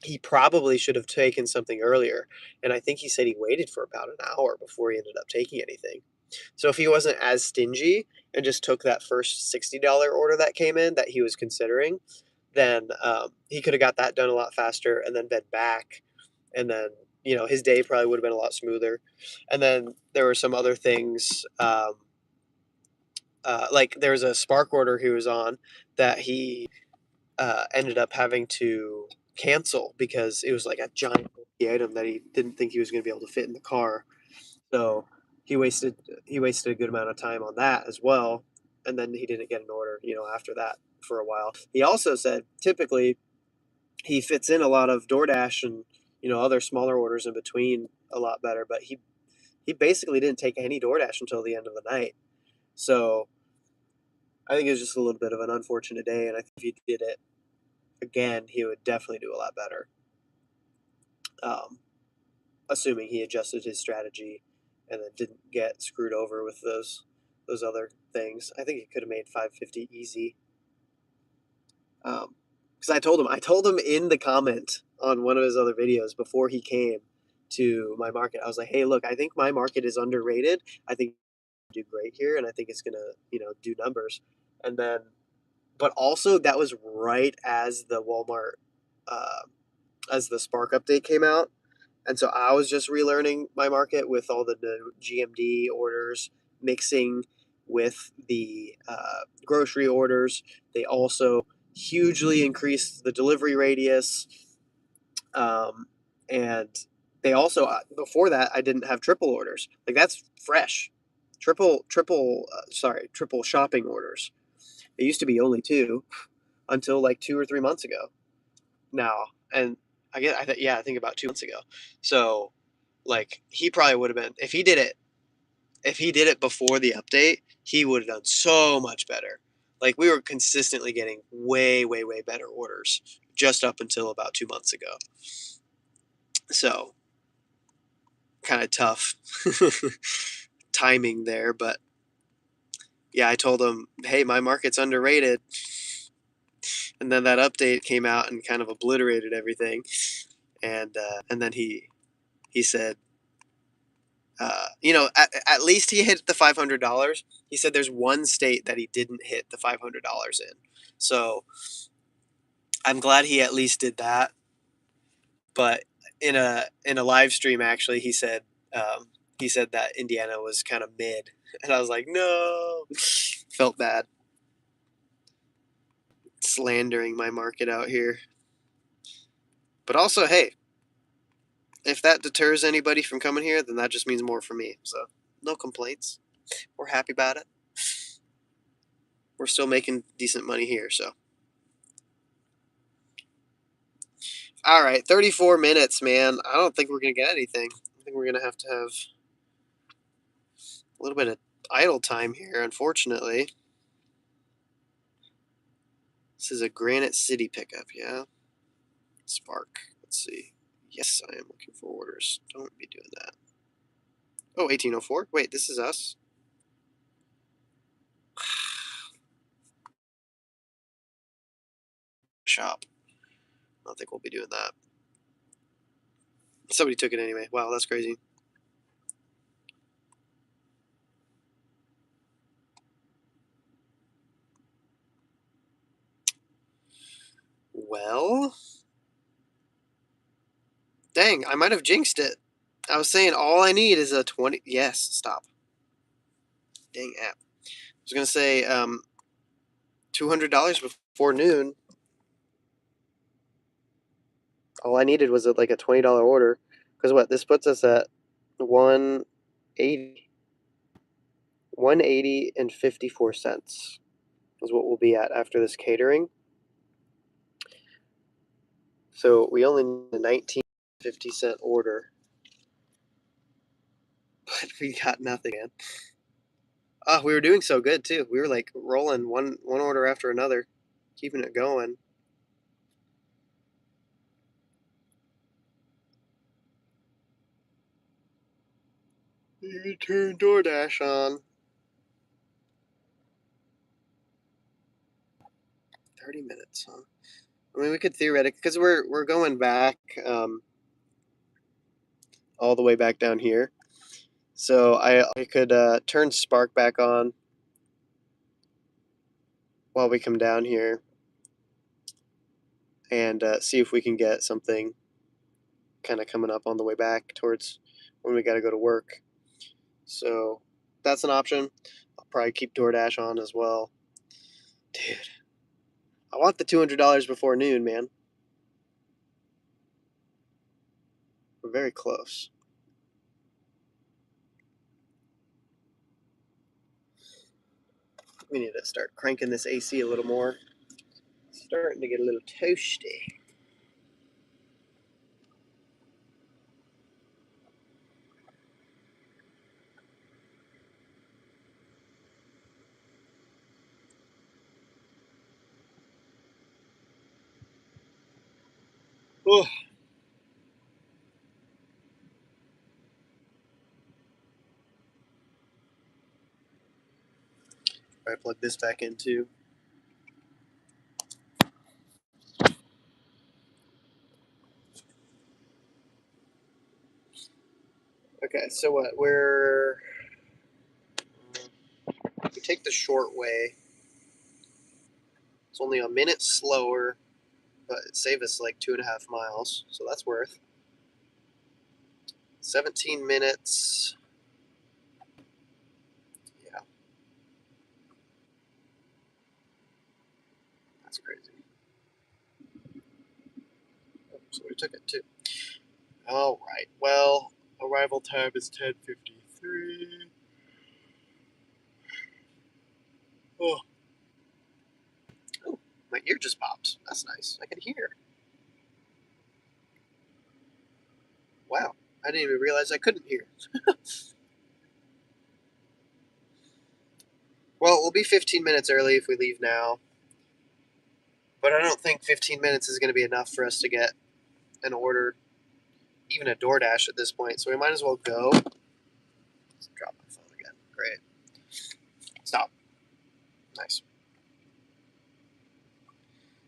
he probably should have taken something earlier. And I think he said he waited for about an hour before he ended up taking anything. So if he wasn't as stingy and just took that first $60 order that came in that he was considering, then he could have got that done a lot faster and then been back. And then, his day probably would have been a lot smoother. And then there were some other things. Like there was a Spark order he was on that he ended up having to cancel because it was like a giant item that he didn't think he was going to be able to fit in the car. So he wasted a good amount of time on that as well, and then he didn't get an order, after that for a while. He also said typically he fits in a lot of DoorDash and other smaller orders in between a lot better, but he basically didn't take any DoorDash until the end of the night. So I think it was just a little bit of an unfortunate day, and I think if he did it again, he would definitely do a lot better. Assuming he adjusted his strategy and then didn't get screwed over with those other things. I think he could have made 550 easy. Because I told him in the comment on one of his other videos before he came to my market, I was like, hey, look, I think my market is underrated. I think do great here, and I think it's gonna do numbers. And then, but also that was right as the Walmart as the Spark update came out. And so I was just relearning my market with all the GMD orders mixing with the grocery orders. They also hugely increased the delivery radius. And they also, before that, I didn't have triple orders. Like that's fresh. Triple shopping orders. It used to be only 2. until like 2 or 3 months ago now. And I think about 2 months ago. So like he probably would have been, if he did it before the update, he would have done so much better. Like we were consistently getting way, way, way better orders just up until about 2 months ago. So kind of tough timing there, but yeah, I told him, hey, my market's underrated. And then that update came out and kind of obliterated everything. And then he said, at least he hit the $500. He said there's one state that he didn't hit the $500 in. So I'm glad he at least did that. But in a live stream, actually, he said that Indiana was kind of mid, and I was like, no, felt bad slandering my market out here. But also, hey, if that deters anybody from coming here, then that just means more for me. So no complaints. We're happy about it. We're still making decent money here, so. All right, 34 minutes, man. I don't think we're going to get anything. I think we're going to have a little bit of idle time here, unfortunately. This is a Granite City pickup, yeah? Spark. Let's see. Yes, I am looking for orders. Don't be doing that. Oh, 1804. Wait, this is us? Shop. I don't think we'll be doing that. Somebody took it anyway. Wow, that's crazy. Well, dang, I might have jinxed it. I was saying all I need is a 20. Yes, stop. Dang app. I was going to say $200 before noon. All I needed was like a $20 order. Because what? This puts us at 180. 180 and 54 cents is what we'll be at after this catering. So we only need a 19.50 order. But we got nothing in. Oh, we were doing so good too. We were like rolling one order after another, keeping it going. You turn DoorDash on. 30 minutes, huh? I mean, we could theoretically, because we're going back all the way back down here. So I could turn Spark back on while we come down here and see if we can get something kind of coming up on the way back towards when we got to go to work. So that's an option. I'll probably keep DoorDash on as well. Dude, I want the $200 before noon, man. We're very close. We need to start cranking this AC a little more. It's starting to get a little toasty. Oh. I plug this back in too. Okay, so what? We take the short way. It's only a minute slower, but it saved us like 2.5 miles, so that's worth. 17 minutes. Yeah. That's crazy. Oh, so we took it too. All right. Well, arrival time is 10:53. Oh. Oh, might ear just popped. That's nice. I can hear. Wow. I didn't even realize I couldn't hear. Well, we'll be 15 minutes early if we leave now. But I don't think 15 minutes is going to be enough for us to get an order, even a DoorDash at this point. So we might as well go. Let's drop my phone again. Great. Stop. Nice.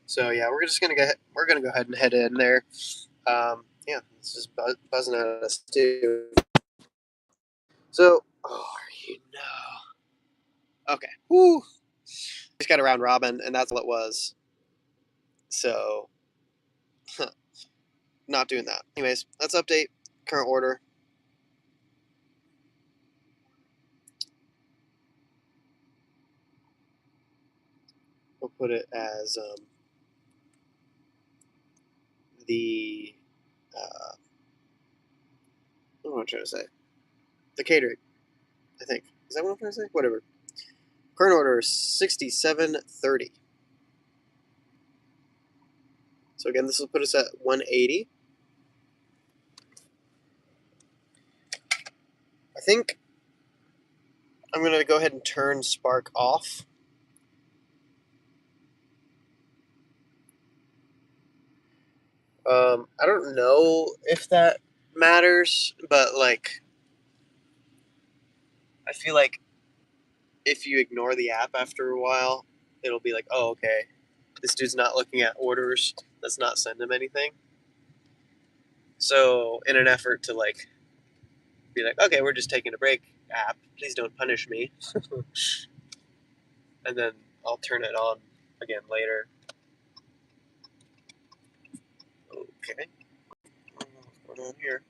So yeah, we're gonna go ahead and head in there. Yeah, this is buzzing at us too. So, okay. Woo. Just got a round robin, and that's all it was. So, not doing that. Anyways, let's update current order. We'll put it as the what am I trying to say? The catering, I think. Is that what I'm trying to say? Whatever. Current order is 67.30. So again, this will put us at 180. I think I'm gonna go ahead and turn Spark off. I don't know if that matters, but like, I feel like if you ignore the app after a while, it'll be like, oh, okay, this dude's not looking at orders. Let's not send him anything. So, in an effort to like be like, okay, we're just taking a break, app, please don't punish me, and then I'll turn it on again later. Okay, what's going on here?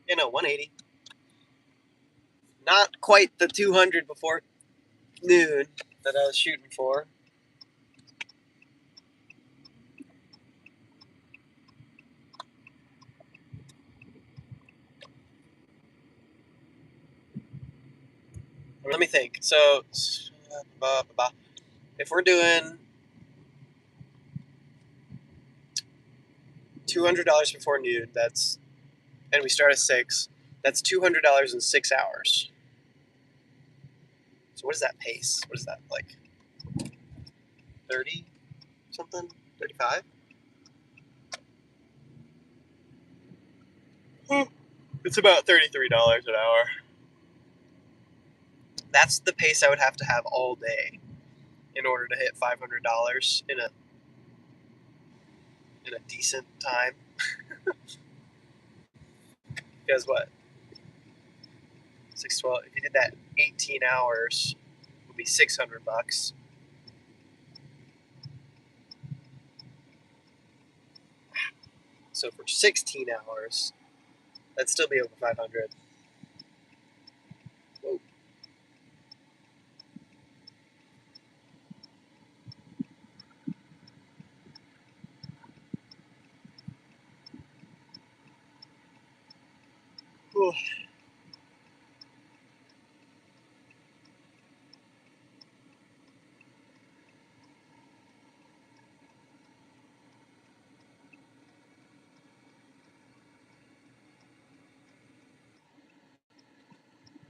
You know, 180. Not quite the 200 before noon that I was shooting for. Let me think. So, if we're doing $200 before noon, and we start at 6, that's $200 in 6 hours. So what is that pace? What is that, like 30 something? 35? It's about $33 an hour. That's the pace I would have to have all day in order to hit $500 in a decent time. Because what? 612. If you did that 18 hours, it would be $600. So for 16 hours, that'd still be over 500. Whoa. Whew.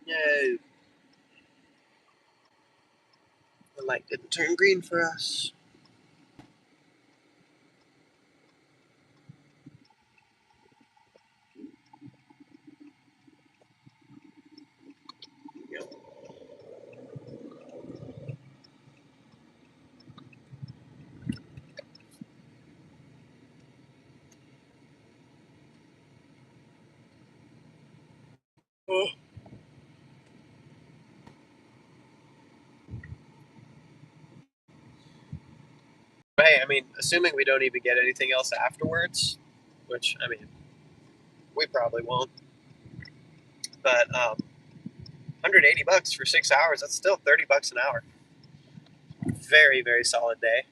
Yay. The light didn't turn green for us. Yep. Oh. Hey, I mean, assuming we don't even get anything else afterwards, which, I mean, we probably won't. But $180 for 6 hours, that's still $30 an hour. Very, very solid day.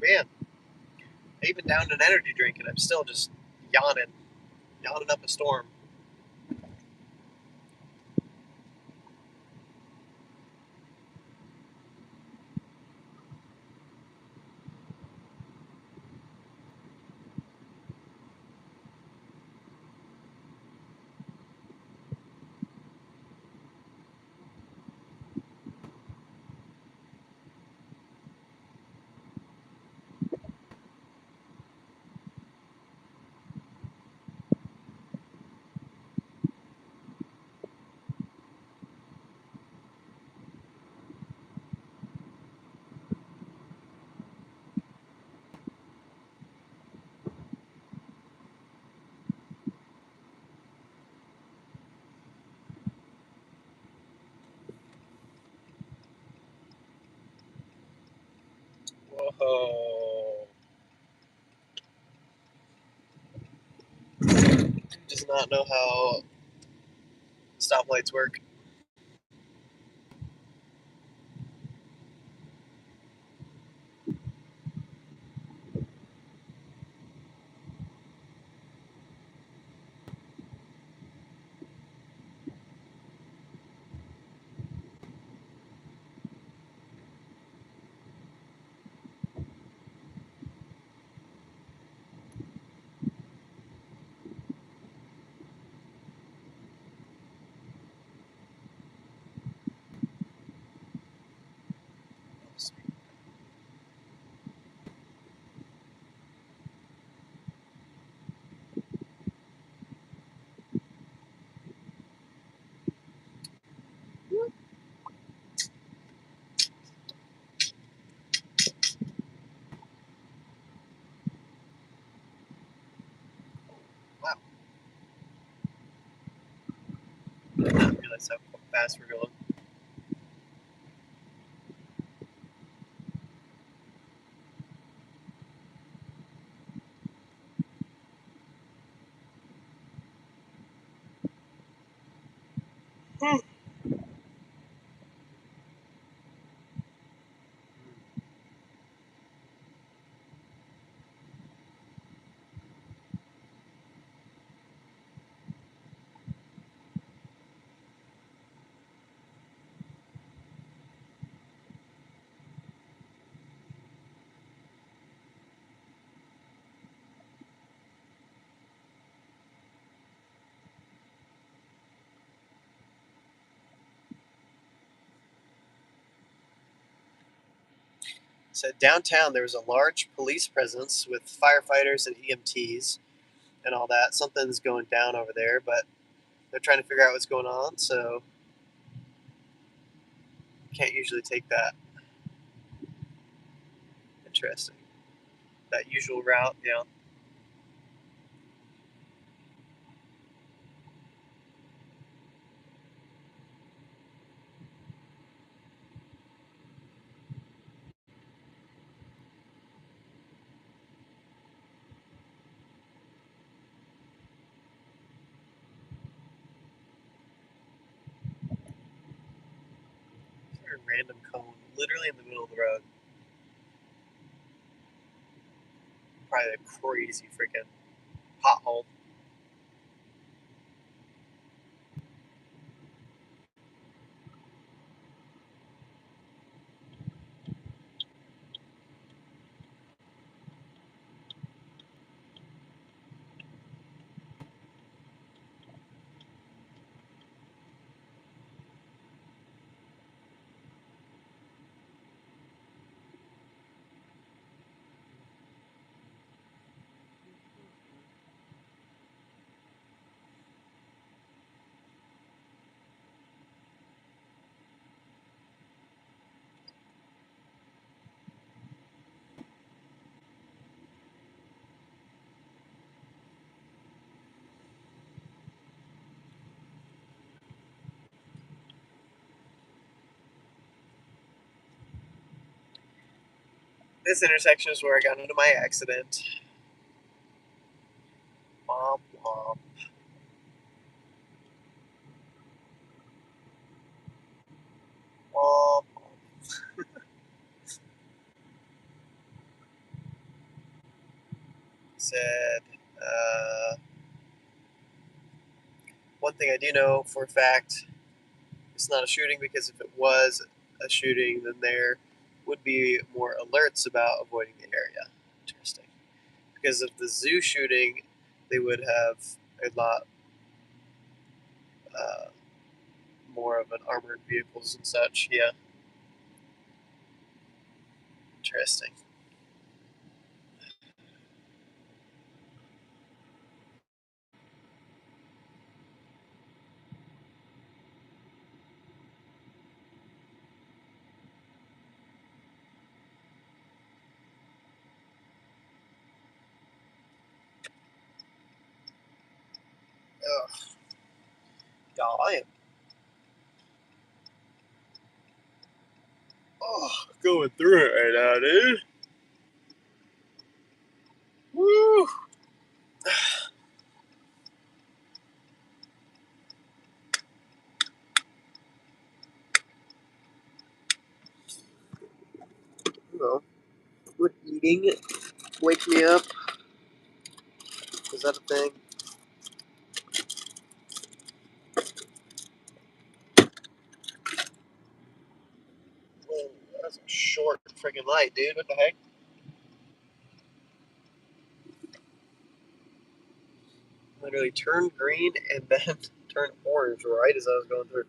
Man, I even downed an energy drink and I'm still just yawning up a storm. Whoa. Does not know how stoplights work. Wow. I did not realize how fast we're going. So downtown, there was a large police presence with firefighters and EMTs and all that. Something's going down over there, but they're trying to figure out what's going on, so can't usually take that. Interesting. That usual route, yeah. A random cone, literally in the middle of the road. Probably a crazy freaking pothole. This intersection is where I got into my accident. Womp womp. Womp. Said, one thing I do know for a fact, it's not a shooting, because if it was a shooting, then there would be more alerts about avoiding the area. Interesting. Because of the zoo shooting, they would have a lot uh, more of an armored vehicles and such. Yeah. Interesting. Ugh. Y'all, I am going through it right now, dude. Woo! Well, would eating wake me up? Is that a thing? Whoa, that's a short freaking light, dude. What the heck? Literally turned green and then turned orange right as I was going through.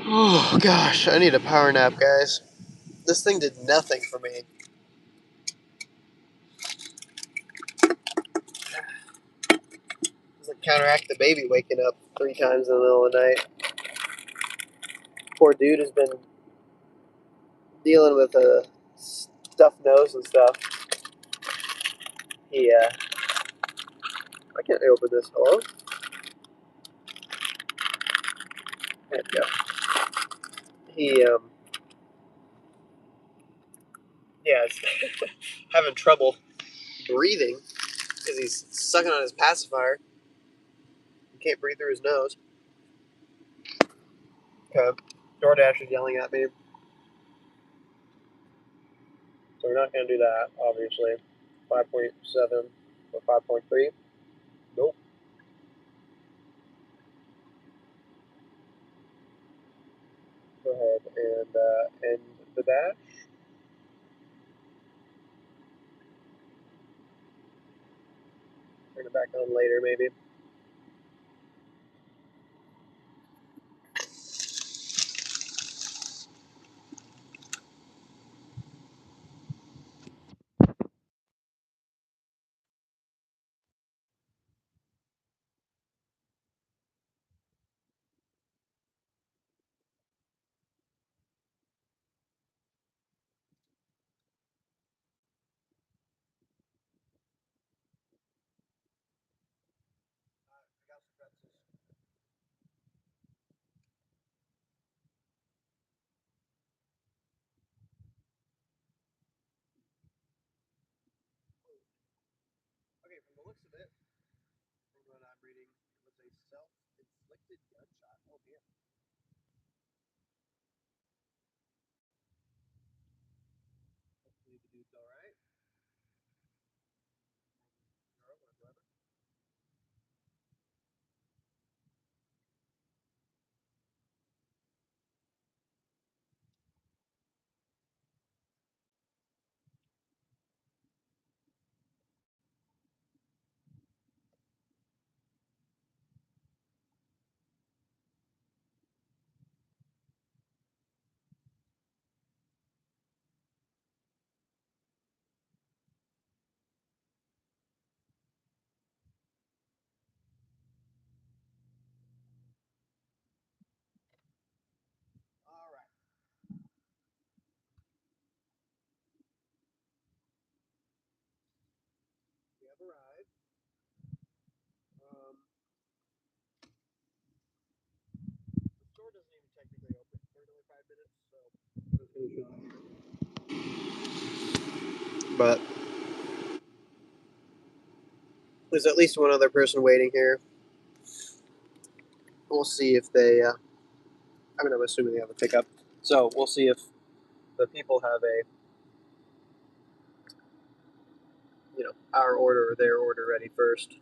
Oh gosh, I need a power nap, guys. This thing did nothing for me. Doesn't counteract the baby waking up 3 times in the middle of the night. Poor dude has been dealing with a stuffed nose and stuff. He, I can't open this. Hello? There we go. He, yeah, is having trouble breathing because he's sucking on his pacifier. He can't breathe through his nose. Okay. DoorDash is yelling at me. So we're not going to do that, obviously. 5.7 or 5.3. Nope. Go ahead and end the dash. back on later, maybe. Okay, from the looks of it, from what I'm reading, it was a self-inflicted gunshot. Oh dear. Hopefully the dude's all right. Girl, my brother. All right. We have arrived. The store doesn't even technically open for another 5 minutes, so we'll finish off. But there's at least one other person waiting here. We'll see if they. I mean, I'm assuming they have a pickup, so we'll see if the people have our order or their order ready first.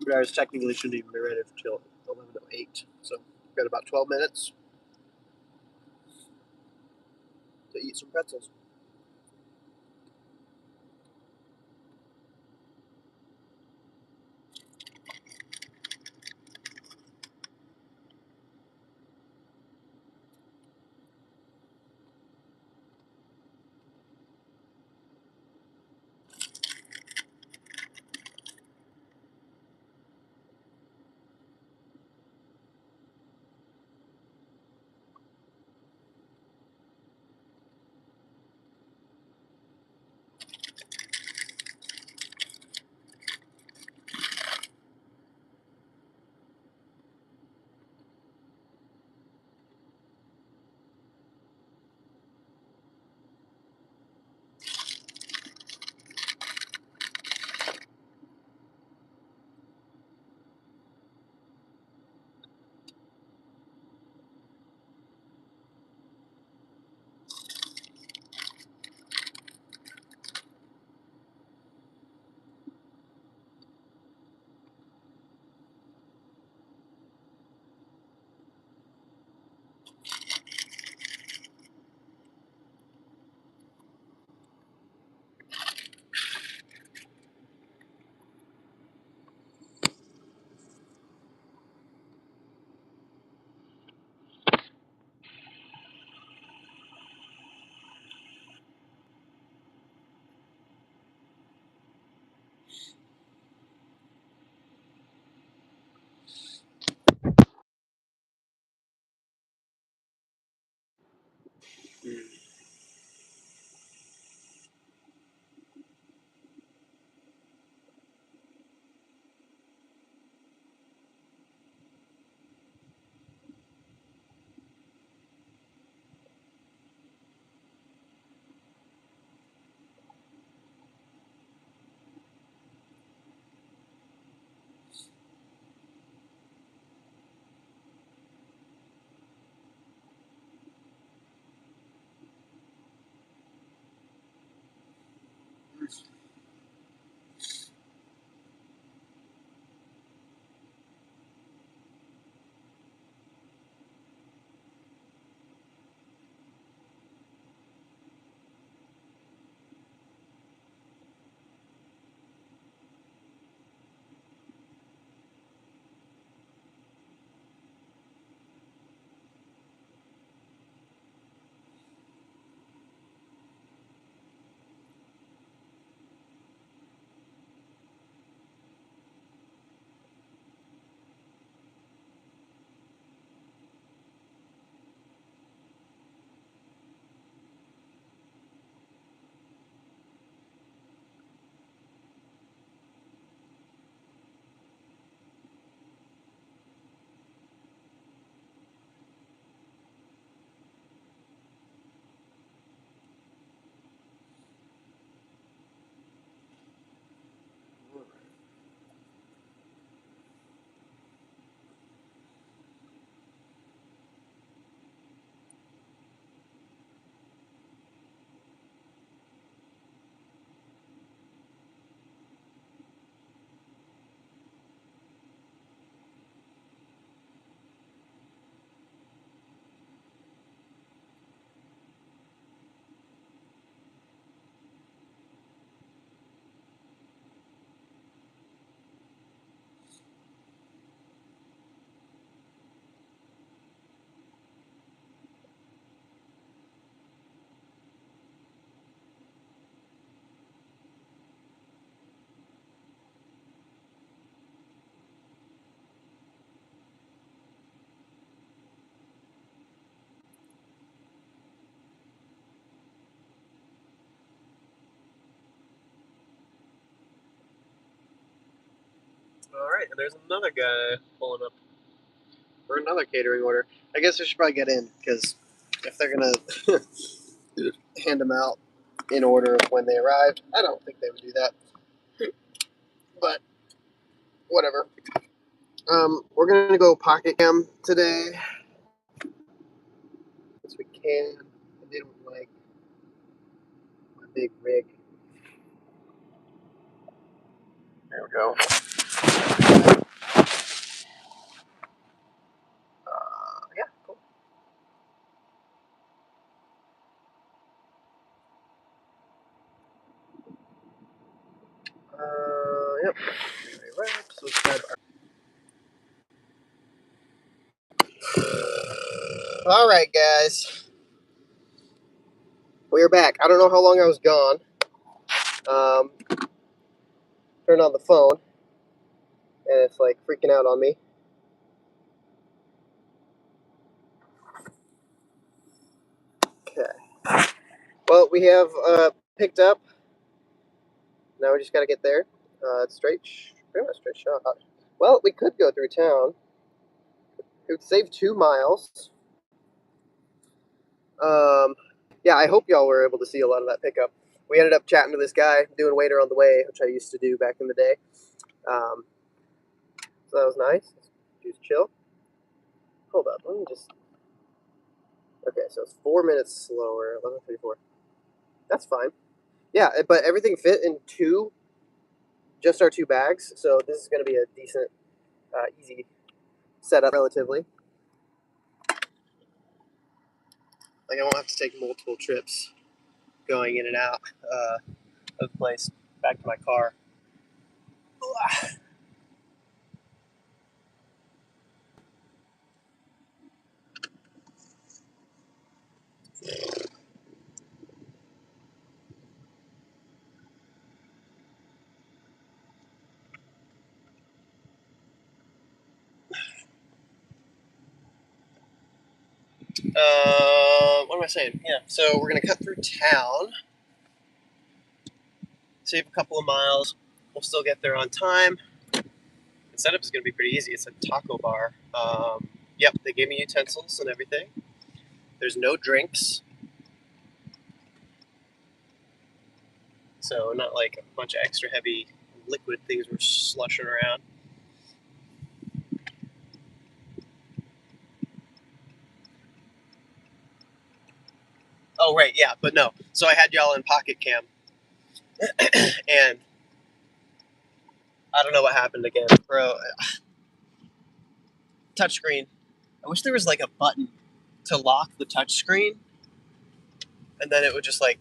But ours technically shouldn't even be ready until 11:08, so we've got about 12 minutes to eat some pretzels. there's another guy pulling up for another catering order. I guess I should probably get in, because if they're going to hand them out in order of when they arrived, I don't think they would do that. But whatever. We're going to go pocket cam today. As we can. I didn't like my big rig. There we go. Yeah, cool. Yep. Right, so let's grab All right, guys. We're back. I don't know how long I was gone. Turned on the phone, and it's like freaking out on me. Okay. Well, we have picked up. Now we just got to get there. It's pretty much straight shot. Well, we could go through town. It would save 2 miles. Yeah, I hope y'all were able to see a lot of that pickup. We ended up chatting to this guy, doing waiter on the way, which I used to do back in the day. So that was nice. Just chill. Hold up, let me just. Okay, so it's 4 minutes slower. 11:34. That's fine. Yeah, but everything fit in just our 2 bags. So this is going to be a decent, easy setup, relatively. Like I won't have to take multiple trips going in and out of the place back to my car. What am I saying? Yeah, so we're gonna cut through town, save a couple of miles. We'll still get there on time. The setup is gonna be pretty easy. It's a taco bar. Yep, they gave me utensils and everything. There's no drinks, so not like a bunch of extra heavy liquid things we're slushing around. Oh right, yeah, but no. So I had y'all in pocket cam, and I don't know what happened again, bro. Touchscreen. I wish there was like a button to lock the touchscreen, and then it would just like,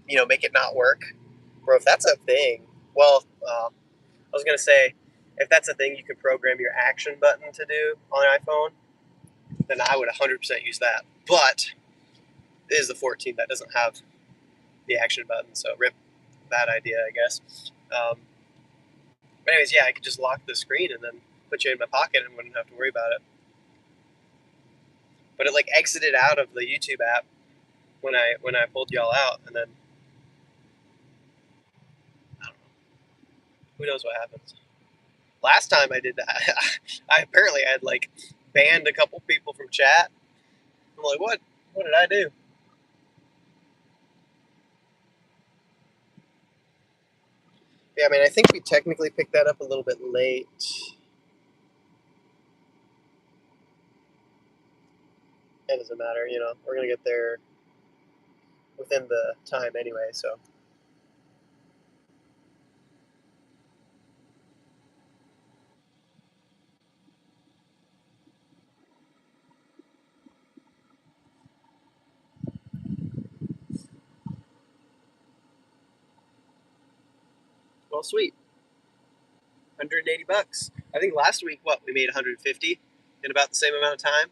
make it not work. Bro, if that's a thing, well, I was gonna say, if that's a thing you can program your action button to do on an iPhone, then I would 100% use that. But it is the 14 that doesn't have the action button, so rip that idea, I guess. But anyways, yeah, I could just lock the screen and then put you in my pocket and wouldn't have to worry about it. But it like exited out of the YouTube app when I pulled y'all out, and then I don't know. Who knows what happens? Last time I did that, I apparently had like banned a couple people from chat. I'm like, what? What did I do? Yeah, I mean, I think we technically picked that up a little bit late. It doesn't matter, we're gonna get there within the time anyway, so. Well, sweet. $180. I think last week, we made 150 in about the same amount of time.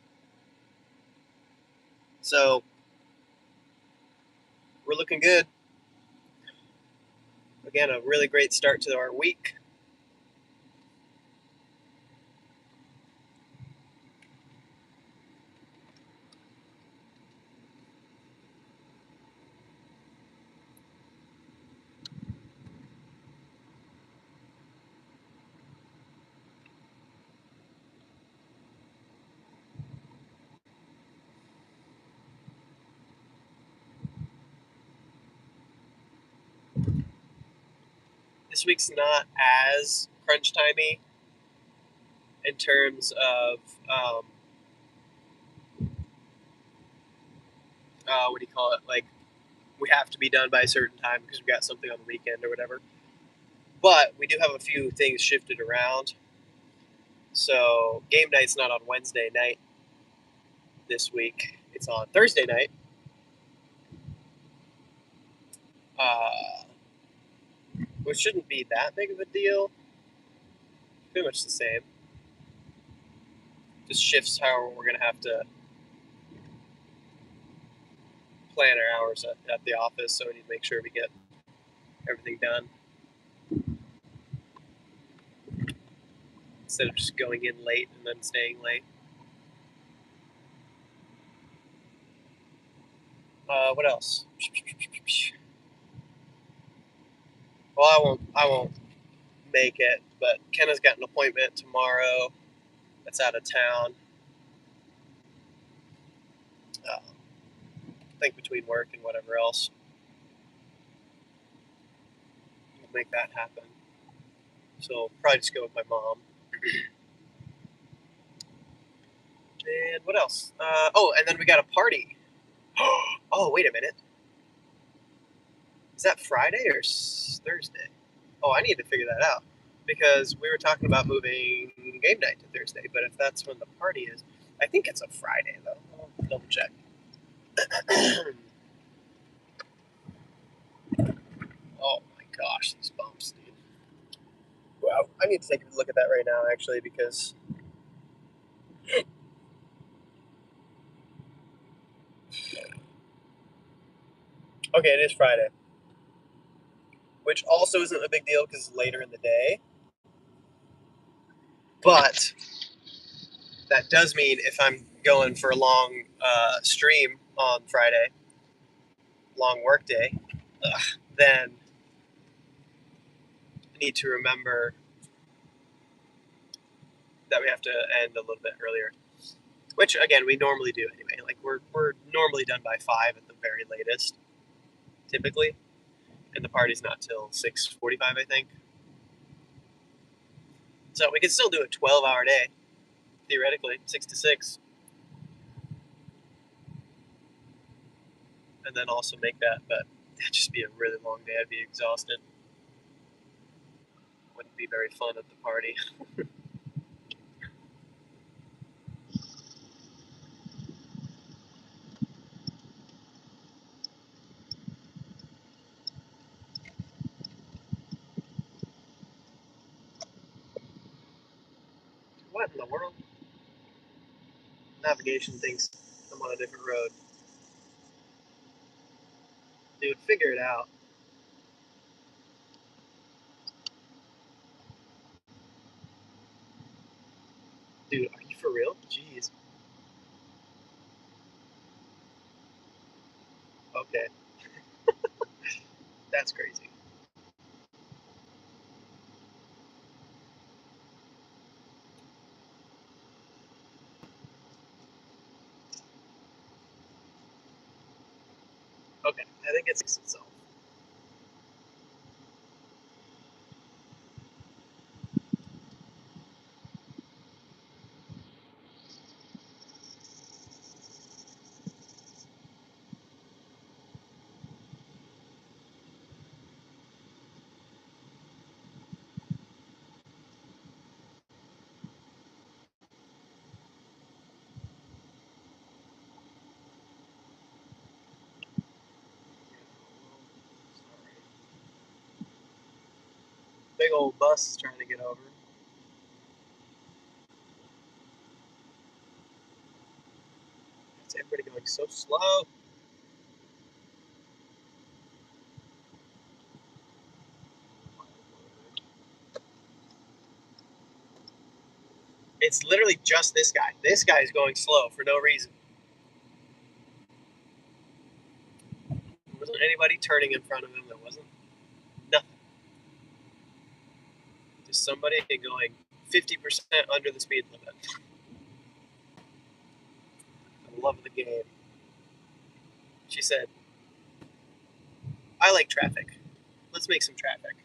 So we're looking good. Again, a really great start to our week. this week's not as crunch timey in terms of what do you call it? Like, we have to be done by a certain time because we got something on the weekend or whatever. But we do have a few things shifted around. So game night's not on Wednesday night this week. It's on Thursday night. Which shouldn't be that big of a deal. Pretty much the same. Just shifts how we're going to have to plan our hours at the office, so we need to make sure we get everything done instead of just going in late and then staying late. What else? Well, I won't make it, but Kenna's got an appointment tomorrow that's out of town. I think between work and whatever else, we'll make that happen. So probably just go with my mom. And what else? And then we got a party. Oh, wait a minute. Is that Friday or Thursday? Oh, I need to figure that out because we were talking about moving game night to Thursday. But if that's when the party is, I think it's a Friday though. I'll double check. Oh my gosh, these bumps, dude. Wow, I need to take a look at that right now actually because. Okay, it is Friday, which also isn't a big deal because it's later in the day. But that does mean if I'm going for a long stream on Friday, long work day, then I need to remember that we have to end a little bit earlier. Which again we normally do anyway. Like we're normally done by 5 at the very latest, typically. And the party's not till 6:45, I think. So we could still do a 12-hour day, theoretically, 6 to 6. And then also make that, but it'd just be a really long day. I'd be exhausted. Wouldn't be very fun at the party. What in the world? Navigation thinks I'm on a different road. Dude, figure it out. Dude, are you for real? Jeez. Okay. That's crazy. Okay, I think it's itself. Big old bus is trying to get over. It's everybody going so slow. It's literally just this guy. This guy is going slow for no reason. There wasn't anybody turning in front of him. There wasn't nothing. Just somebody going 50% under the speed limit. I love the game. She said, I like traffic. Let's make some traffic.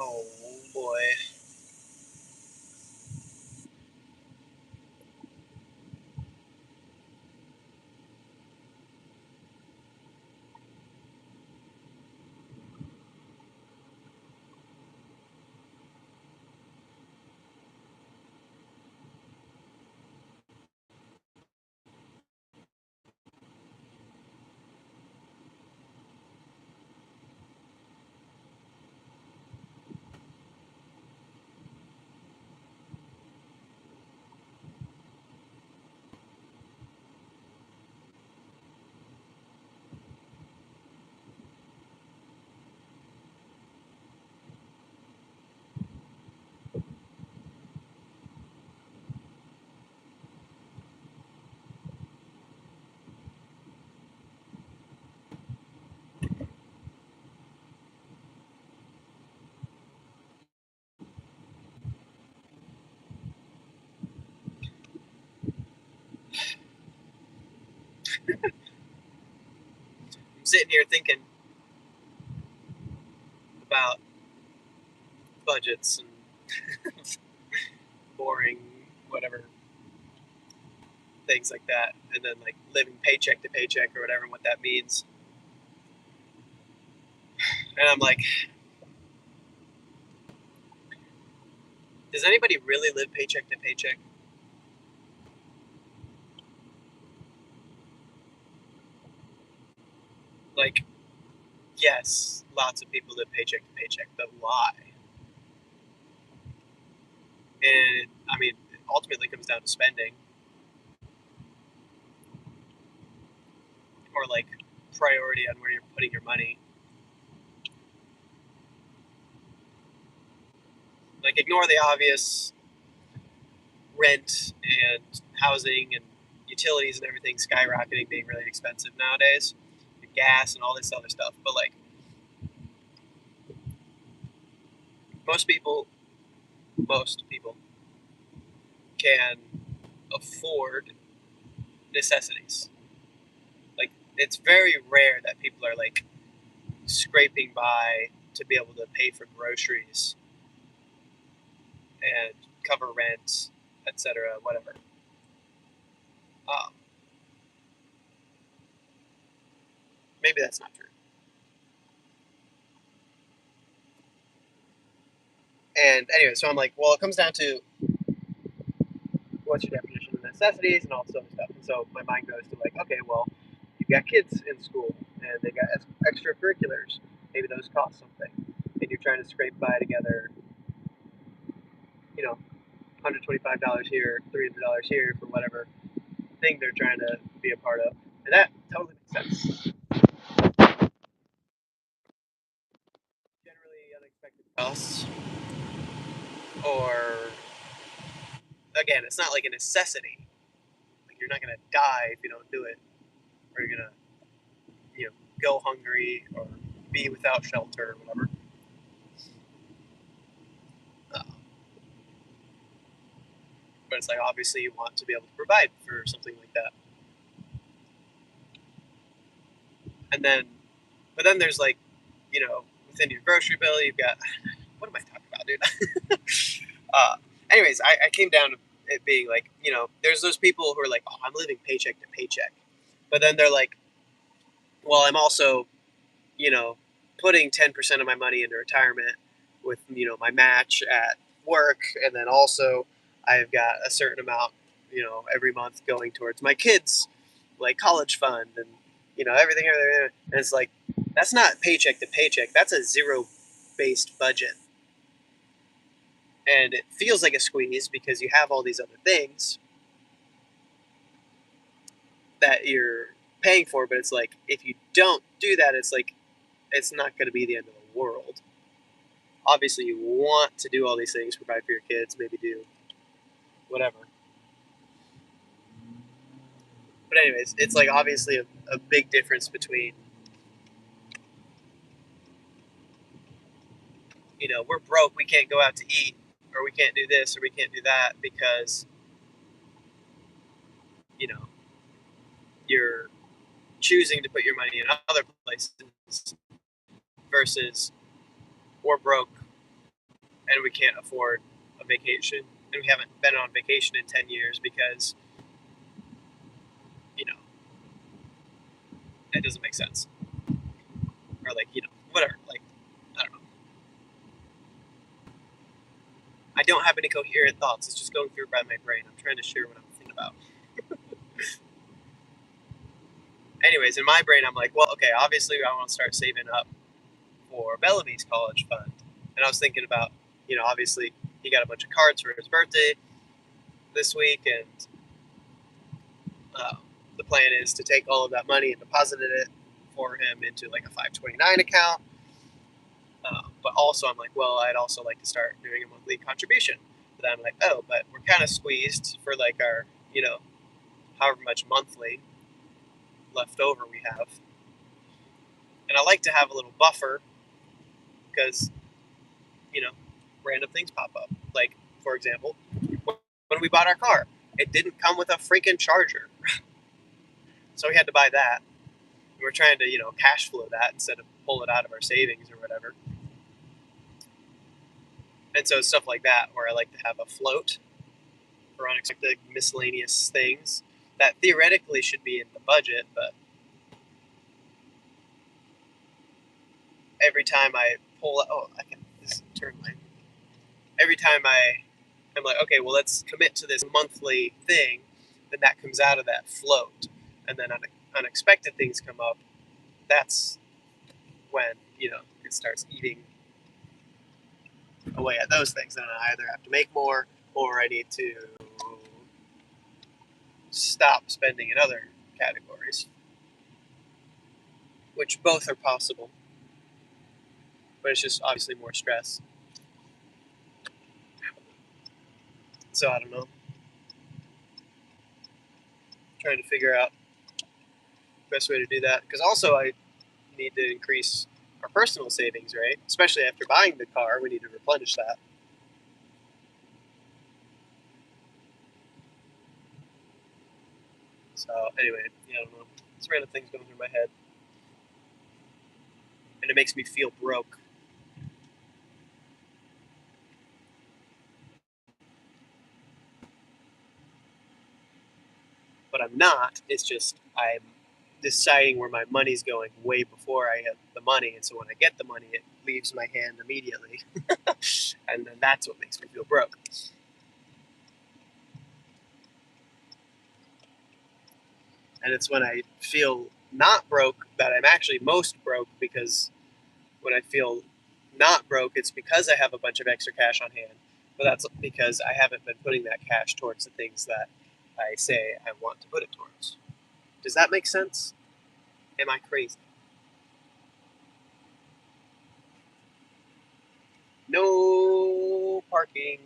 Oh boy. I'm sitting here thinking about budgets and boring, whatever, things like that, and then like living paycheck to paycheck or whatever, and what that means. And I'm like, does anybody really live paycheck to paycheck? Like, yes, lots of people live paycheck to paycheck, but why? And I mean, it ultimately comes down to spending or like priority on where you're putting your money. Like, ignore the obvious: rent and housing and utilities and everything skyrocketing, being really expensive nowadays, and gas and all this other stuff. But like, most people, most people can afford necessities. Like, it's very rare that people are like scraping by to be able to pay for groceries and cover rent, etc., whatever. Um, Maybe that's not true. And anyway, so I'm like, well, it comes down to what's your definition of necessities and all this other stuff. And so my mind goes to like, okay, well, you've got kids in school and they got extracurriculars. Maybe those cost something, and you're trying to scrape by together, $125 here, $300 here for whatever thing they're trying to be a part of, and that totally makes sense. Generally unexpected costs, or again, it's not like a necessity. Like, you're not gonna die if you don't do it, or you're gonna, you know, go hungry or be without shelter or whatever. Uh, but it's like, obviously you want to be able to provide for something like that, and then, but then there's like, within your grocery bill, you've got, what am I talking about, dude? uh, Anyways, I came down to it being like, there's those people who are like, oh, I'm living paycheck to paycheck, but then they're like, well, I'm also, you know, putting 10% of my money into retirement with, my match at work. And then also I've got a certain amount, every month going towards my kids, like college fund and, everything. And it's like, that's not paycheck to paycheck. That's a zero based budget. And it feels like a squeeze because you have all these other things that you're paying for. But it's like, if you don't do that, it's like, it's not going to be the end of the world. Obviously you want to do all these things, provide for your kids, maybe do whatever. But anyways, it's like obviously a big difference between, we're broke, we can't go out to eat, or we can't do this, or we can't do that because, you know, you're choosing to put your money in other places versus we're broke, and we can't afford a vacation, and we haven't been on vacation in 10 years because, you know, it doesn't make sense. Or, like, you know, whatever. Like, I don't know. I don't have any coherent thoughts. It's just going through by my brain. I'm trying to share what I'm thinking about. Anyways, in my brain, I'm like, well, okay, obviously I want to start saving up for Bellamy's college fund. And I was thinking about, you know, obviously he got a bunch of cards for his birthday this week, and the plan is to take all of that money and deposit it for him into like a 529 account. But also, I'm like, well, I'd also like to start doing a monthly contribution. But I'm like, oh, but we're kind of squeezed for like our, you know, however much monthly left over we have. And I like to have a little buffer because, you know, random things pop up. Like, for example, when we bought our car, it didn't come with a freaking charger. So we had to buy that. We were trying to, you know, cash flow that instead of pull it out of our savings or whatever. And so stuff like that, where I like to have a float for unexpected miscellaneous things that theoretically should be in the budget, but every time I pull, turn lane. Every time I'm like, okay, well, let's commit to this monthly thing, then that comes out of that float, and then unexpected things come up. That's when, you know, it starts eating away at those things. Then I either have to make more, or I need to stop spending in other categories, which both are possible, but it's just obviously more stress. So I don't know. Trying to figure out the best way to do that, because also I need to increase our personal savings, right? Especially after buying the car, we need to replenish that. So anyway, yeah, I don't know. It's random things going through my head, and it makes me feel broke. But I'm not. It's just I'm deciding where my money's going way before I have the money, and so when I get the money, it leaves my hand immediately, and then that's what makes me feel broke. And it's when I feel not broke that I'm actually most broke, because when I feel not broke, it's because I have a bunch of extra cash on hand. But that's because I haven't been putting that cash towards the things that I say I want to put it towards. Does that make sense? Am I crazy? No parking.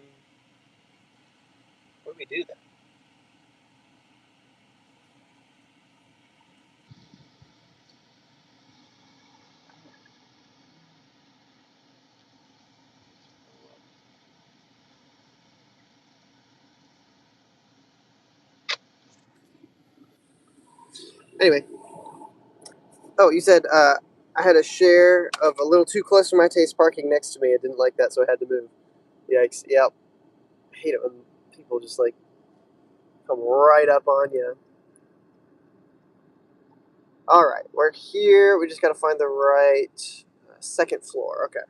What do we do then? Anyway. Oh, you said I had a share of a little too close to my taste parking next to me. I didn't like that, so I had to move. Yikes. Yep. I hate it when people just like come right up on you. All right, we're here. We just got to find the right second floor. Okay.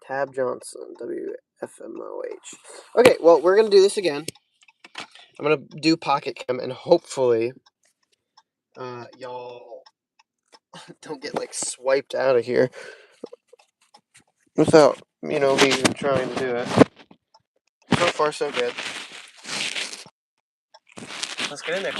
Tab Johnson, WFMOH. Okay, well, we're going to do this again. I'm going to do Pocket Cam, and hopefully y'all don't get, like, swiped out of here without, you know, me even trying to do it. So far, so good. Let's get in there.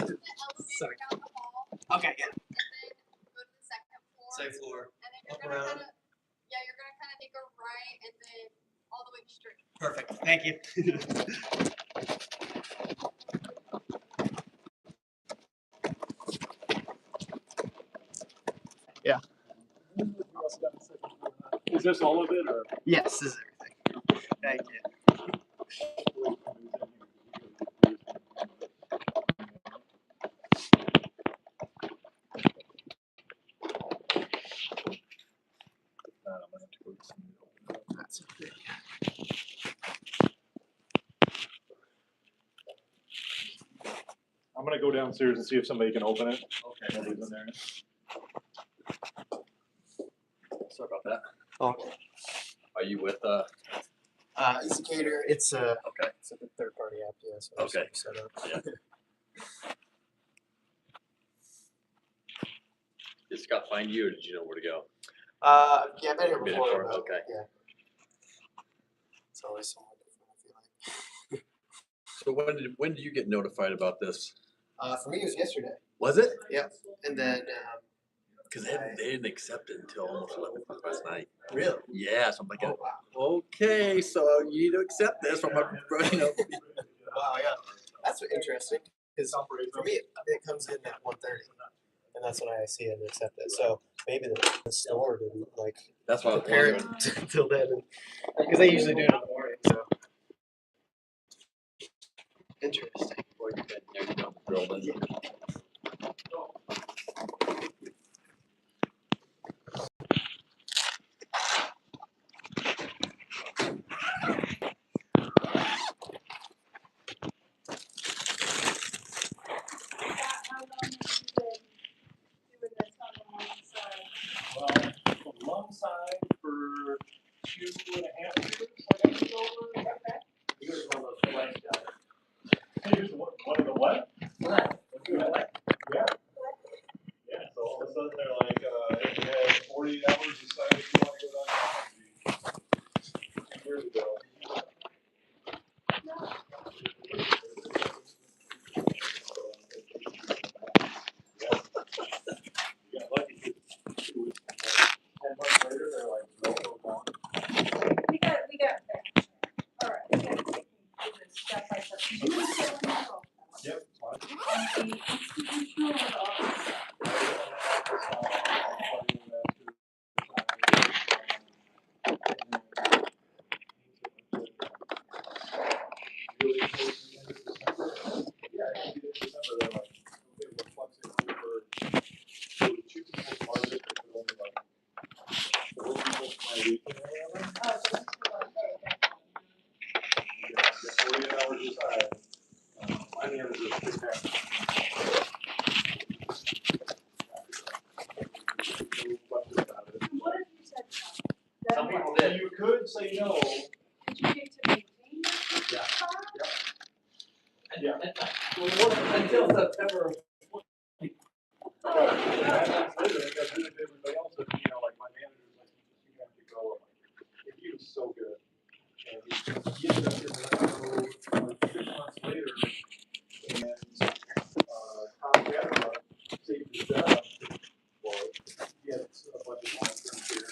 Sorry. Okay, yeah. Second floor. Look around. You're gonna kind of take a right and then all the way straight. Perfect. Thank you. Yeah. Is this all of it, or? Yes, this is everything. Thank you. That's okay. I'm gonna go downstairs and see if somebody can open it. Okay. Nobody's in there. Sorry about that. Okay. Are you with It's a cater. It's a okay. It's a third party app. Yeah. So Okay. Set up. Yeah. Did Scott find you, or did you know where to go? Yeah, I've been here Been before. before, but, okay. Yeah. It's always somewhat different. I feel like. So when did you get notified about this? For me, it was yesterday. Was it? Yep. And then. Because they didn't accept it until almost 11 o'clock last night. Really? Yeah, so I'm like, Oh, wow. okay, so you need to accept this from a, you know. Wow. Yeah. That's interesting. Because for me, it comes in at 1:30, and that's when I see it and accept it. So maybe the store didn't like That's why I was prepare wondering. it until then, because they usually do it in the morning. So interesting. Boy, you got there you go, drilled in. Well, the long side for 2.5 years. I think it's over. He was one of those flash guys. Here's one of the what? What? Yeah. Yeah, so all of a sudden they're like, if you had 48 hours to decide if you want to go down to 2 years ago. Yeah, lucky. 10 months later, they're like, no, no, no. We got that. All right, we got to take this step by step. You will set them up. Yep. On the institutional office. Oh, so this is what what if you said no? Some people So did. you could say no. Did you get to maintain this Yeah. spot? Yeah. Well, what until September? Everybody else, you know, like my manager's like, you have to go. If he was so good. And he ended up getting like 6 months later, and Tom Catering saved his job. Well, he had a bunch of long-term care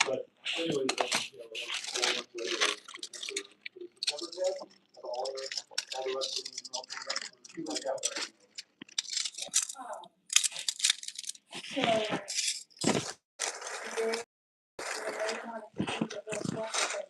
but anyways, you know, 4 months later, all the rest of them, he went out there. So, they want to do the whole stuff, but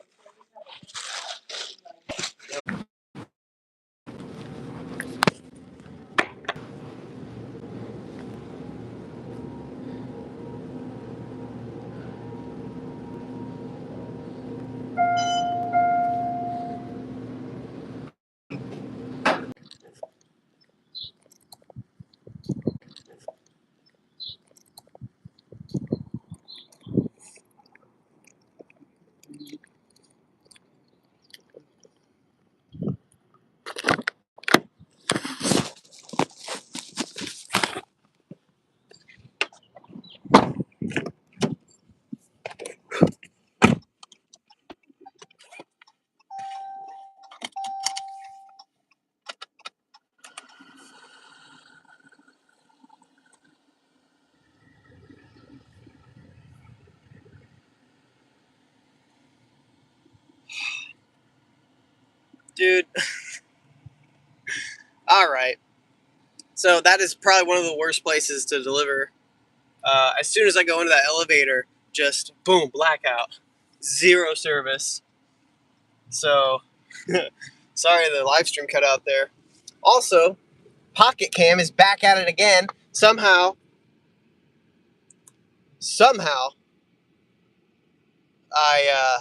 So that is probably one of the worst places to deliver. As soon as I go into that elevator, just boom, blackout, zero service. So sorry the live stream cut out there. Also, Pocket Cam is back at it again. Somehow, I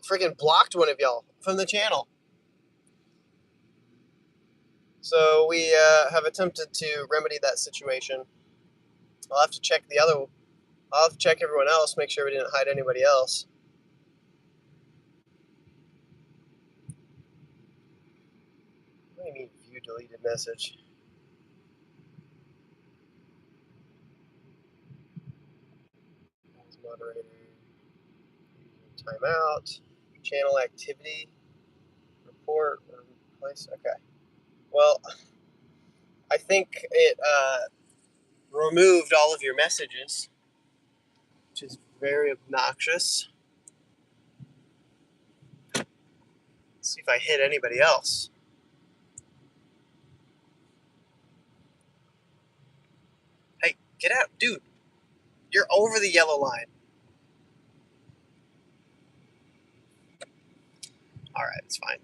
freaking blocked one of y'all from the channel. So we have attempted to remedy that situation. I'll have to check I'll have to check everyone else, make sure we didn't hide anybody else. What do you mean view deleted message? Moderator. Timeout. Channel activity. Report. Place. Okay. Well, I think it removed all of your messages, which is very obnoxious. Let's see if I hit anybody else. Hey, get out. Dude, you're over the yellow line. All right, it's fine.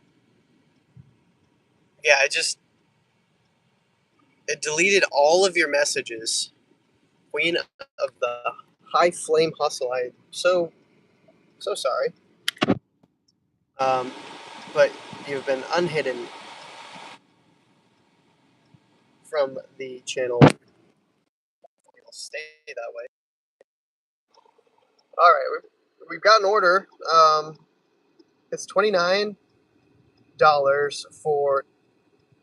Yeah, it deleted all of your messages. Queen of the High Flame Hustle. I'm so sorry. But you've been unhidden from the channel. It'll stay that way. All right, we've got an order. It's $29 for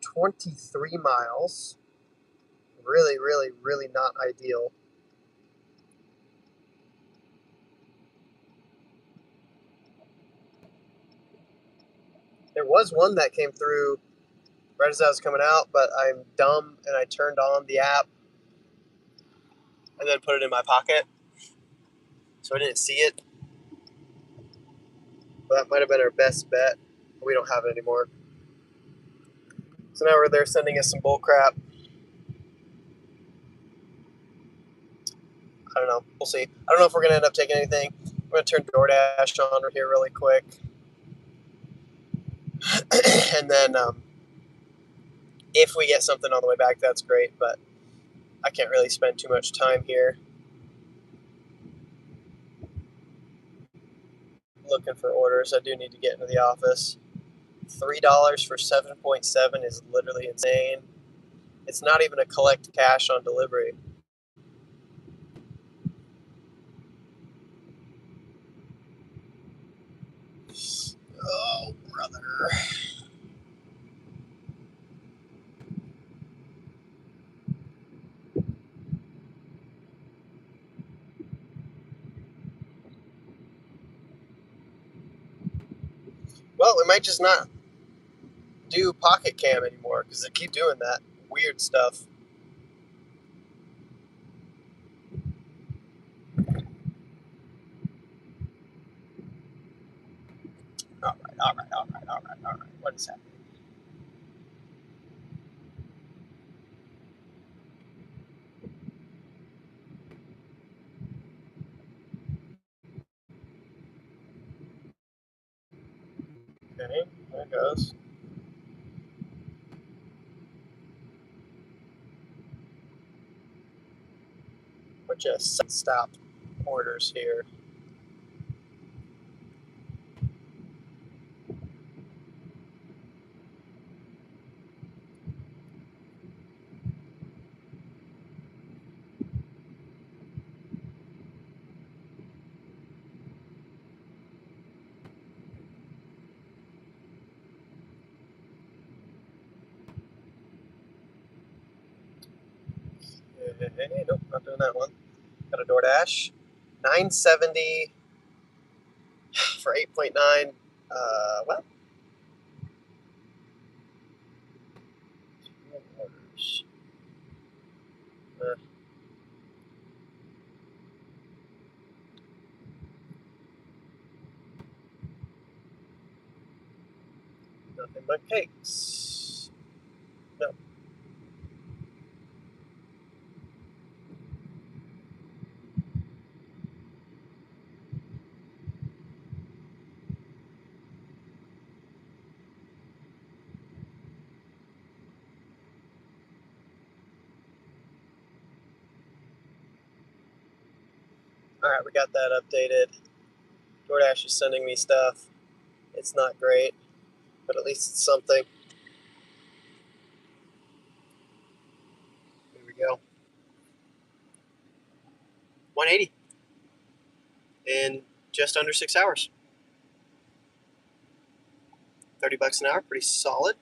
23 miles. Really, really, really not ideal. There was one that came through right as I was coming out, but I'm dumb and I turned on the app and then put it in my pocket, so I didn't see it. But that might have been our best bet. We don't have it anymore. So now they're sending us some bull crap. I don't know. We'll see. I don't know if we're going to end up taking anything. I'm going to turn DoorDash on here really quick. And then if we get something on the way back, that's great. But I can't really spend too much time here looking for orders. I do need to get into the office. $3 for 7.7 is literally insane. It's not even a collect cash on delivery. Oh, brother. Well, we might just not do Pocket Cam anymore because they keep doing that weird stuff. All right. What is happening? Okay, there it goes. We're just stop orders here. Nope, not doing that one. Got a DoorDash. $9.70 for 8.9. Well, orders. Nothing but cakes. No. All right, we got that updated. DoorDash is sending me stuff. It's not great, but at least it's something. Here we go. 180 in just under 6 hours. $30 an hour, pretty solid.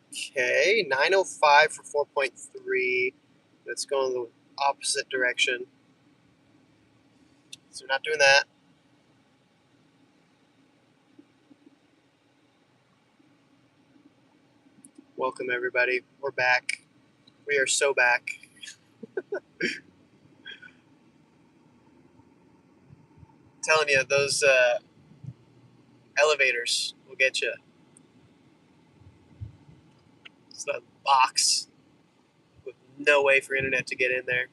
Okay, 905 for 4.3. Let's go in the opposite direction. So we're not doing that. Welcome everybody. We're back. We are so back. I'm telling you, those elevators will get you. It's a box with no way for internet to get in there.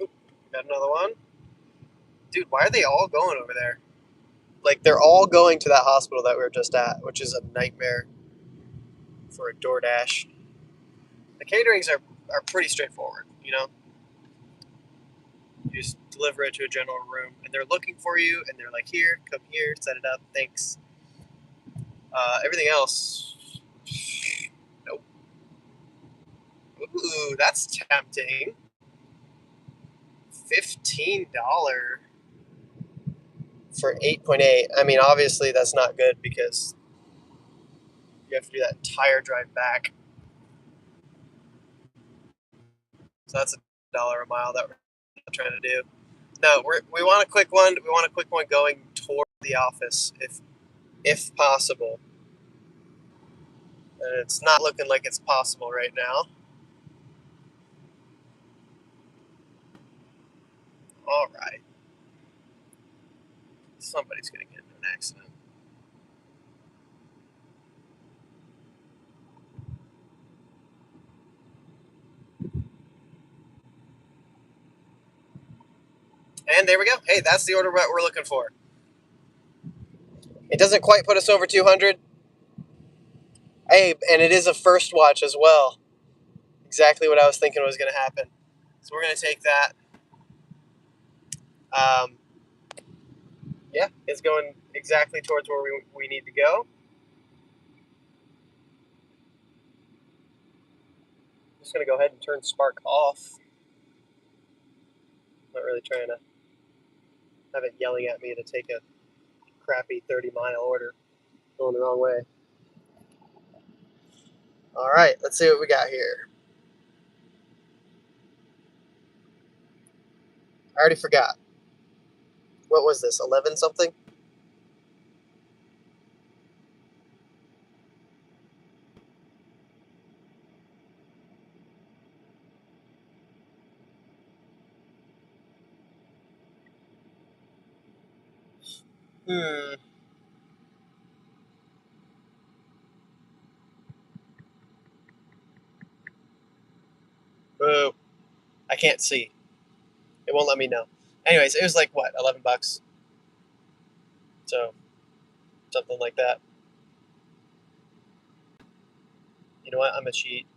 Oop, got another one. Dude, why are they all going over there? Like, they're all going to that hospital that we were just at, which is a nightmare for a DoorDash. The caterings are pretty straightforward, you know? You just deliver it to a general room, and they're looking for you, and they're like, here, come here, set it up, thanks. Everything else, nope. Ooh, that's tempting. $15 for 8.8. I mean, obviously that's not good because you have to do that entire drive back. So that's $1 a mile that we're trying to do. No, we want a quick one. We want a quick one going toward the office, if possible. And it's not looking like it's possible right now. All right. Somebody's going to get into an accident. And there we go. Hey, that's the order what we're looking for. It doesn't quite put us over 200. Hey, and it is a first watch as well. Exactly what I was thinking was going to happen. So we're going to take that. Yeah, it's going exactly towards where we need to go. I'm just going to go ahead and turn Spark off. Not really trying to have it yelling at me to take a crappy 30-mile order. Going the wrong way. All right, let's see what we got here. I already forgot. What was this, 11 something? Boo. I can't see. It won't let me know. Anyways, it was like, what, $11? So, something like that. You know what? I'm a cheat.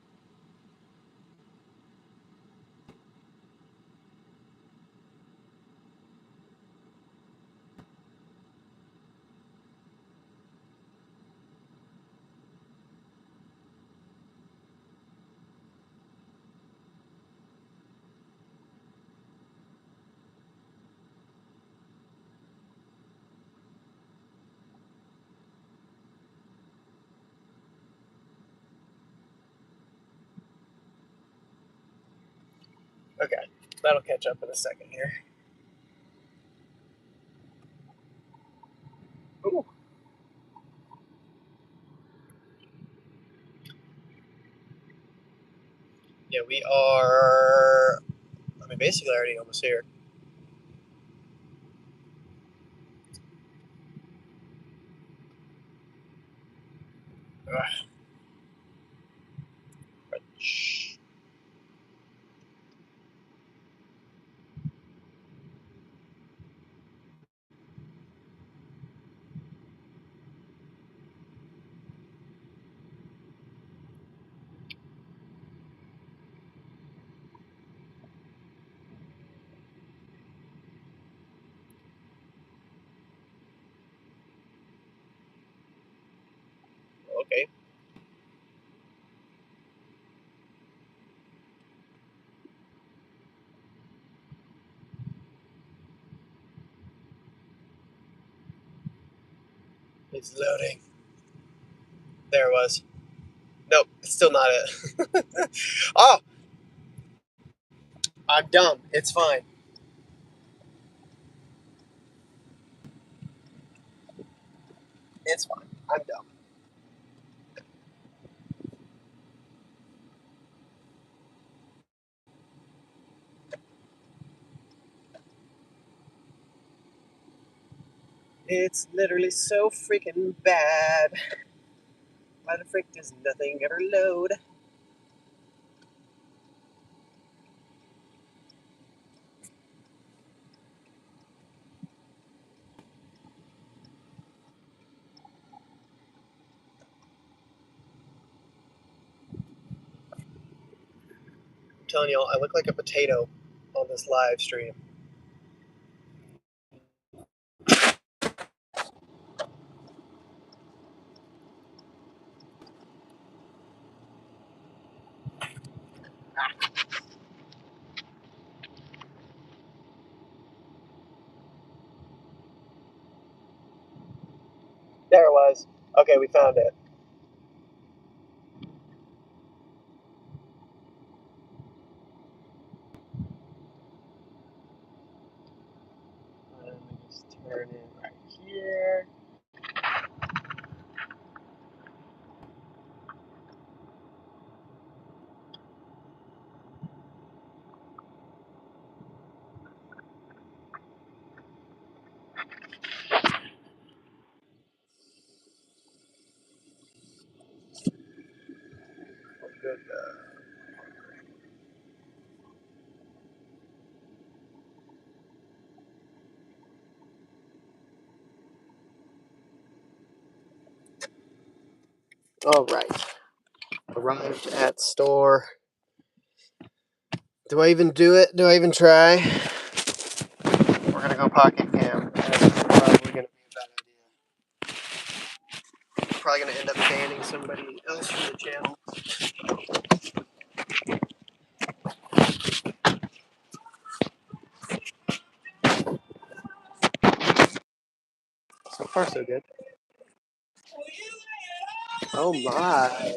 Okay, that'll catch up in a second here. Ooh. Yeah, we are, I mean, basically already almost here. Ugh. Shh. It's loading. There it was. Nope, it's still not it. Oh, I'm dumb. It's fine. It's fine. I'm dumb. It's literally so freaking bad. Why the frick does nothing ever load? I'm telling y'all, I look like a potato on this live stream. There it was. Okay, we found it. Let me just turn it right here. Good. All right. Arrived at store. Do I even do it? Do I even try? We're gonna go pocket cam. That's probably gonna be a bad idea. Probably gonna end up banning somebody else from the channel. So far, so good. Oh my.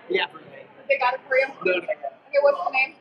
Yeah. They got it for you? No. Okay, what's the name?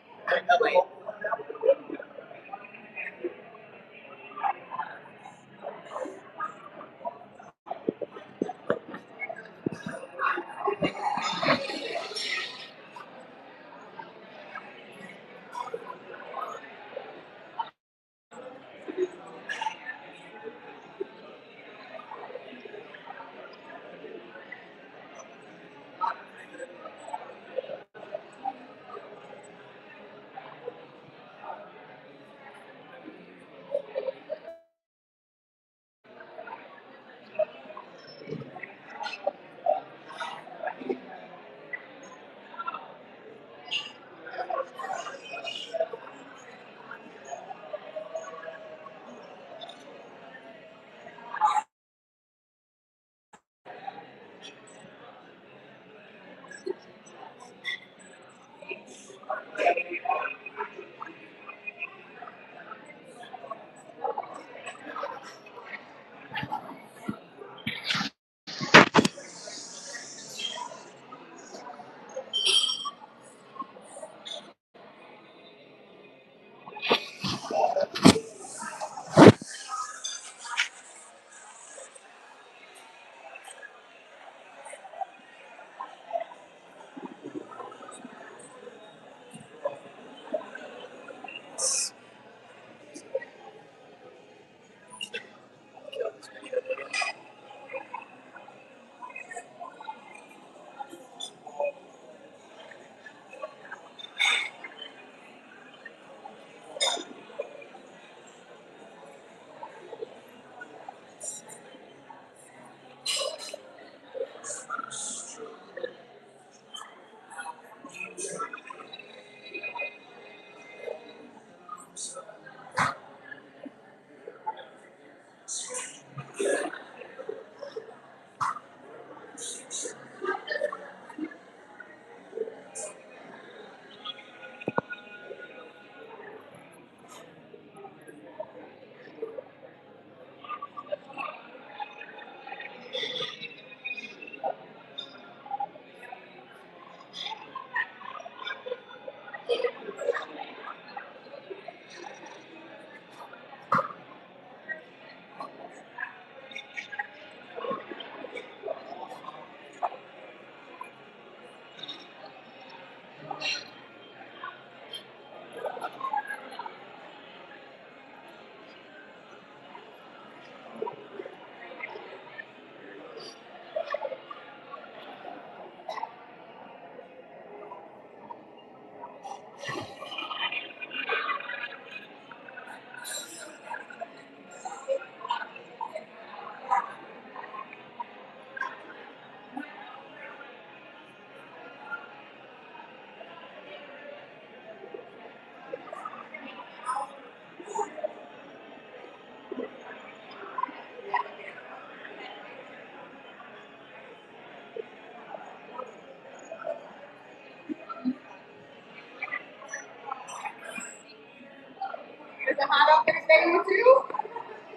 you too?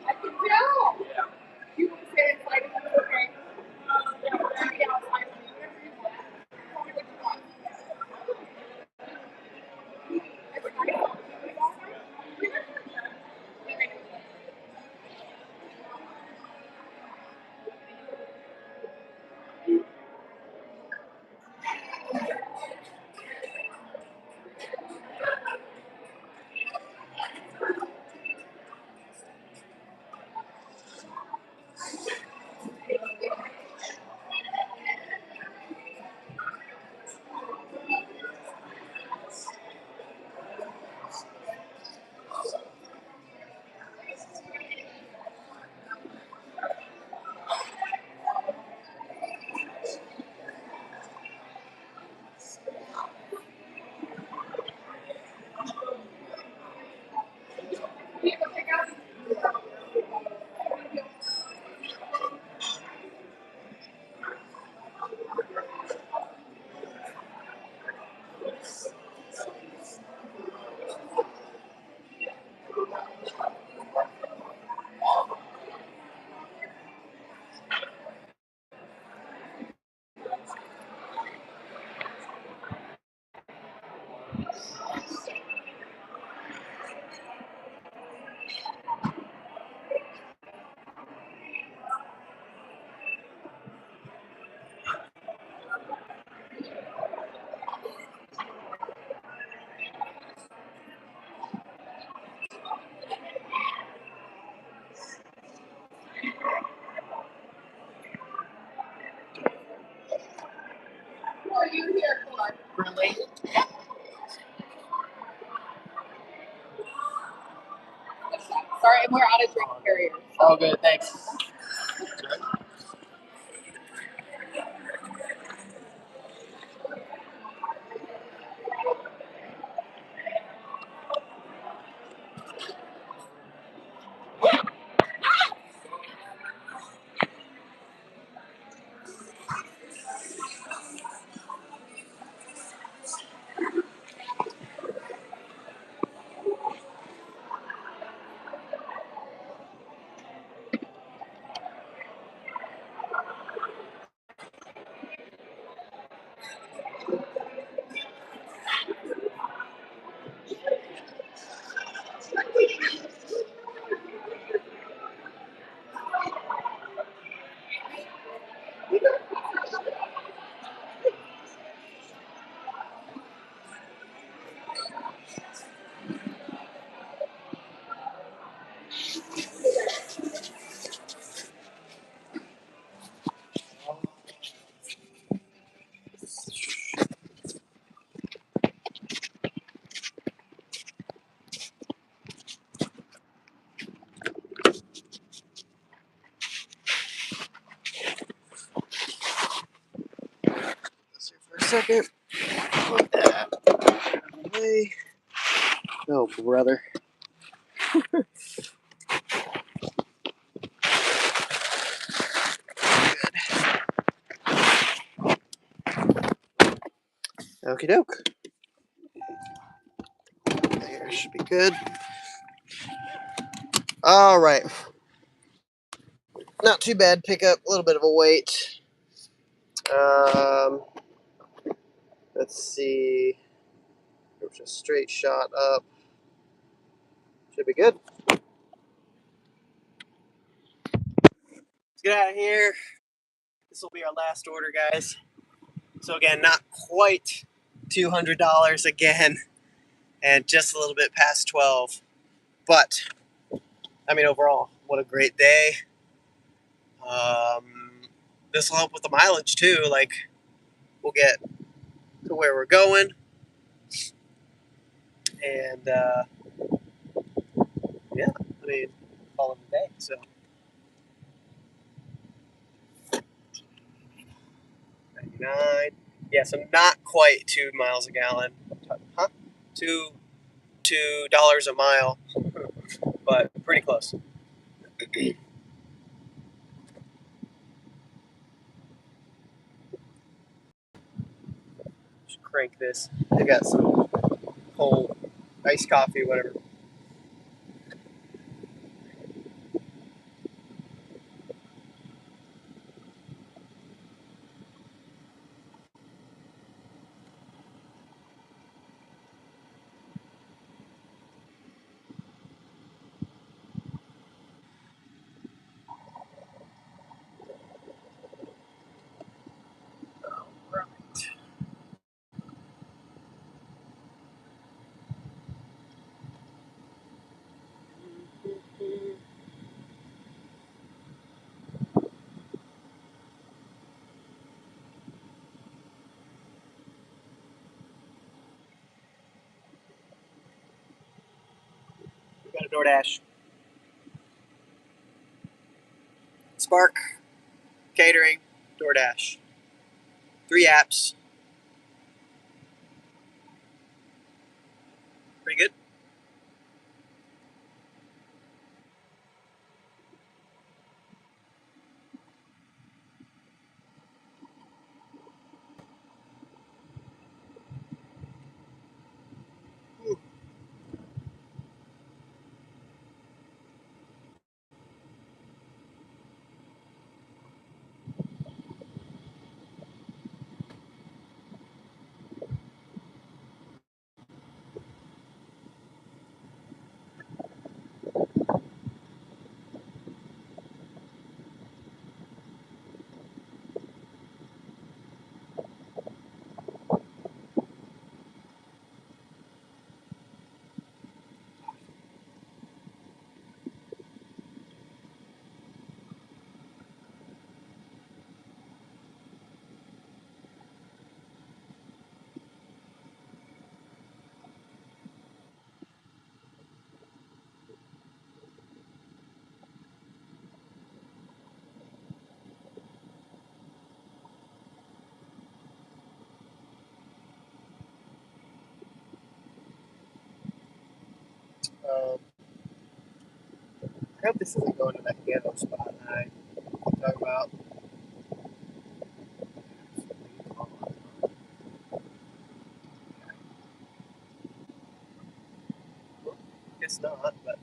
I can tell. Yeah. You want to say it's like, okay. Yeah, I'll find you. Whatever you want. Tell me what you want. Who are you here for? Really? Sorry, we're out of drink carriers. All good, thanks. Let's see for a second. Put that away. Oh, brother. Okie doke. There should be good. All right. Not too bad. Pick up a little bit of a weight. Let's see. Just a straight shot up. Should be good. Let's get out of here. This will be our last order, guys. So again, not quite $200 again, and just a little bit past 12. But I mean, overall, what a great day. This will help with the mileage too. Like, we'll get to where we're going, and yeah, I mean, call it a day. So 99. Yeah, so not quite 2 miles a gallon. Huh? $2 a mile, but pretty close. Should crank this. I got some cold iced coffee, whatever. DoorDash, Spark, Catering, DoorDash. 3 apps. Pretty good. I hope this isn't going to that ghetto spot that I talk about. Guess not, but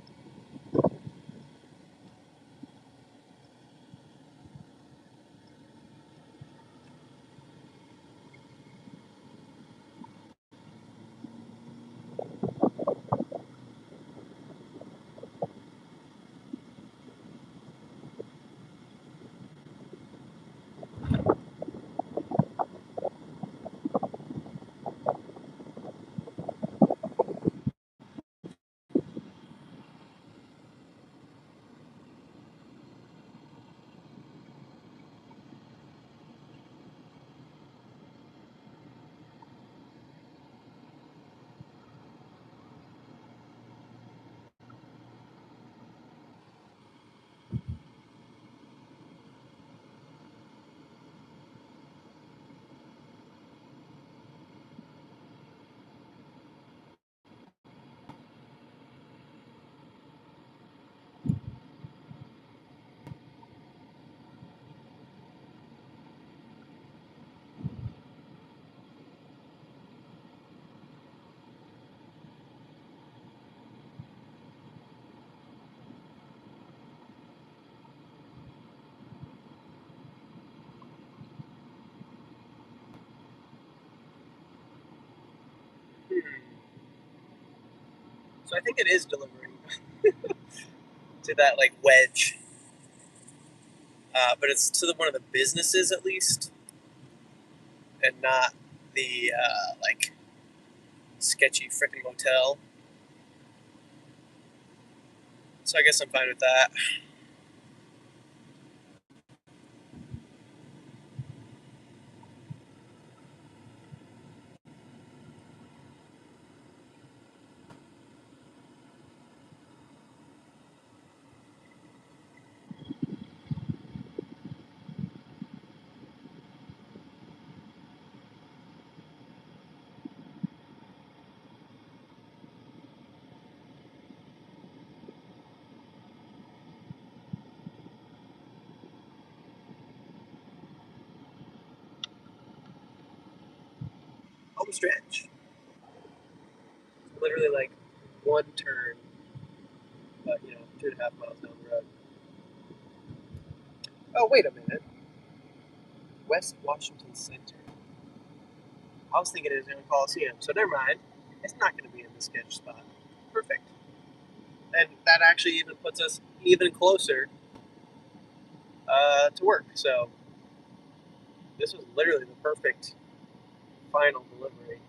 so I think it is delivering to that like wedge, but it's to one of the businesses at least, and not the like sketchy freaking motel. So I guess I'm fine with that. Home stretch. Literally like one turn, but 2.5 miles down the road. Oh, wait a minute. West Washington Center. I was thinking it was in the Coliseum, so never mind. It's not going to be in the sketch spot. Perfect. And that actually even puts us even closer to work. So this was literally the perfect final delivery.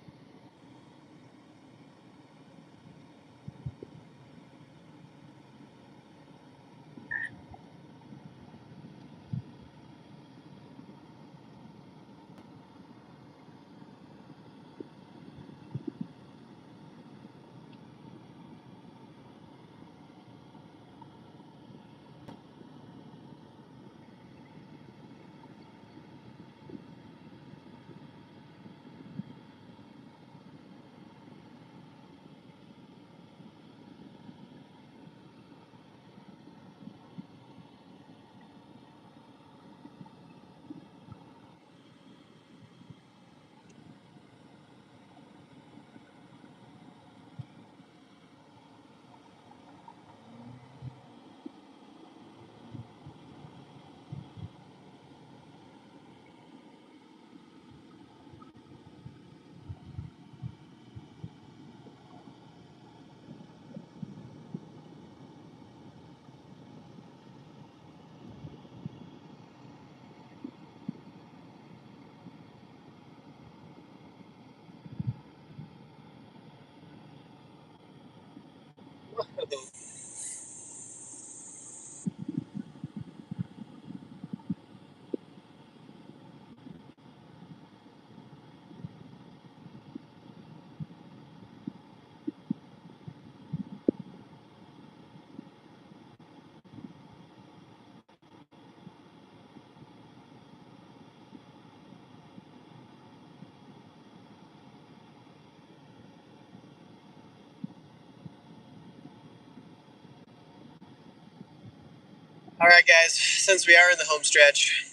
All right, guys. Since we are in the home stretch,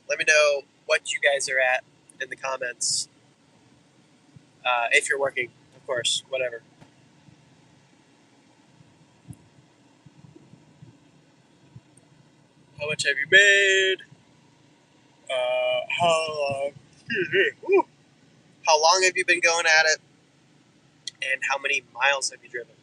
let me know what you guys are at in the comments. If you're working, of course, whatever. How much have you made? How long have you been going at it? And how many miles have you driven?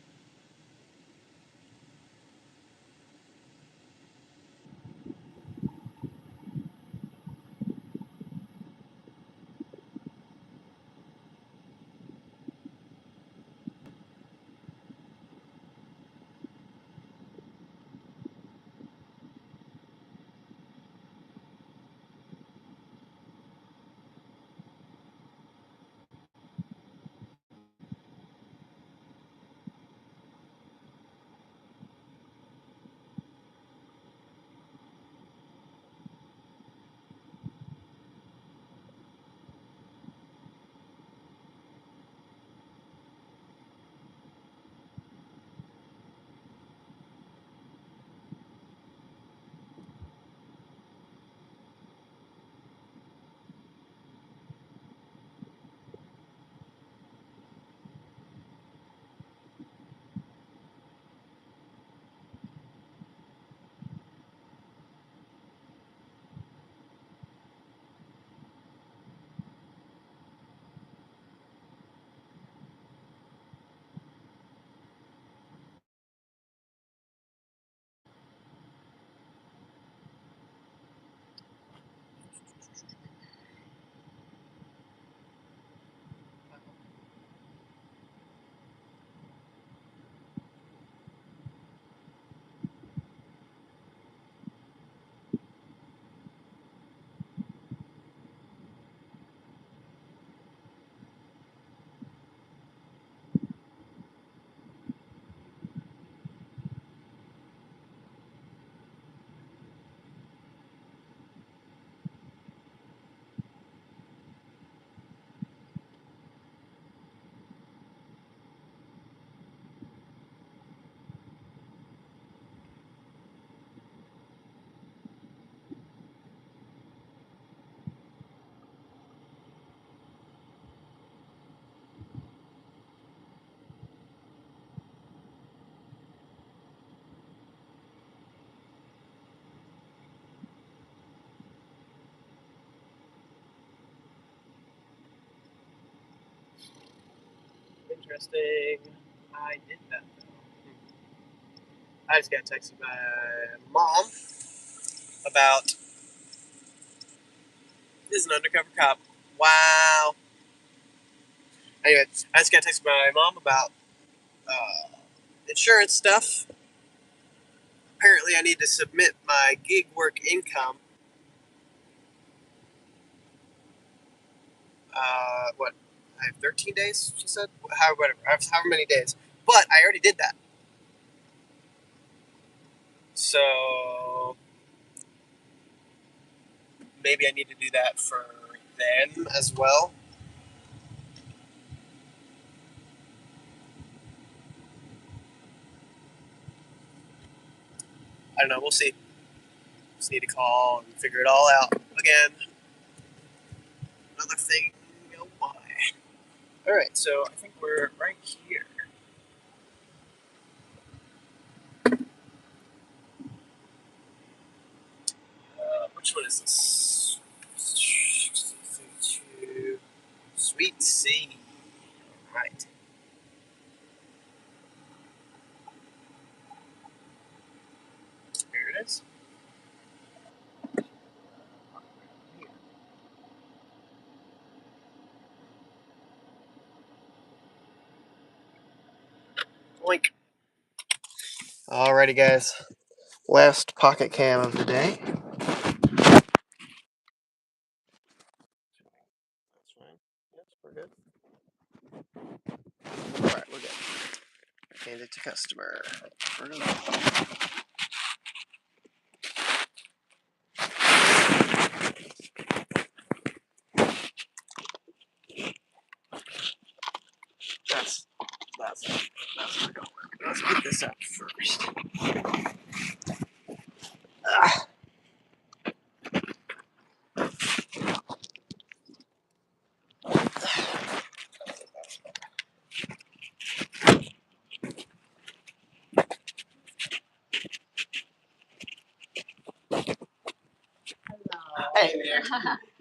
Interesting. I did that. I just got texted by mom about this is an undercover cop. Wow. Anyway, I just got texted by my mom about insurance stuff. Apparently, I need to submit my gig work income. What? I have 13 days, she said? Whatever. I have however many days. But I already did that. So maybe I need to do that for them as well. I don't know. We'll see. Just need to call and figure it all out again. Another thing. Oh my. All right. So I think we're right here. Which one is this? Sweet C. All right. Here it is. Oink. Alrighty, guys. Last pocket cam of the day. That's fine. Yes, we're good. Alright, we're good. Hand it to customer. That's not gonna work. Let's get this up first. Ah. Hey there.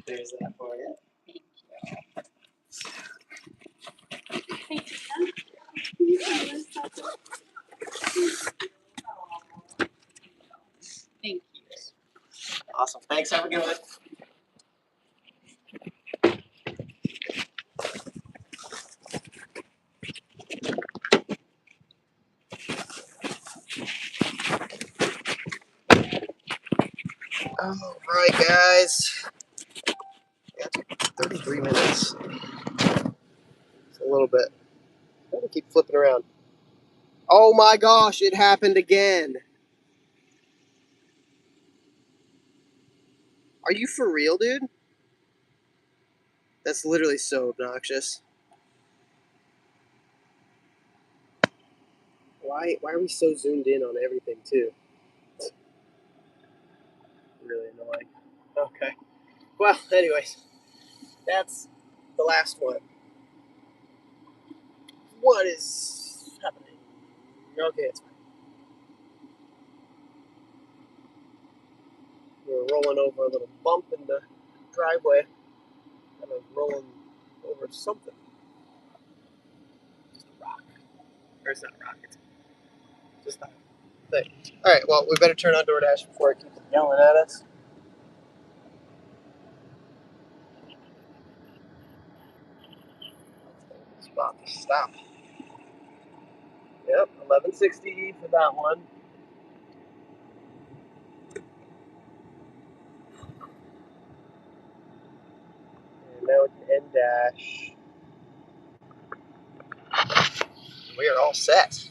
There's that for you. Thank you. Awesome. Thanks. Have a good one. All right, guys. Yeah, it took 33 minutes. It's a little bit. I'm gonna keep flipping around. Oh my gosh, it happened again. Are you for real, dude? That's literally so obnoxious. Why are we so zoomed in on everything, too? Really annoying. Okay. Well, anyways, that's the last one. What is happening? Okay, it's fine. We're rolling over a little bump in the driveway. Kind of rolling over something. Just a rock. Or it's not a rock, it's just a thing. Alright, well, we better turn on DoorDash before it keeps yelling at us. It's about to stop. Yep, 1160 for that one. And now we can end dash. We are all set.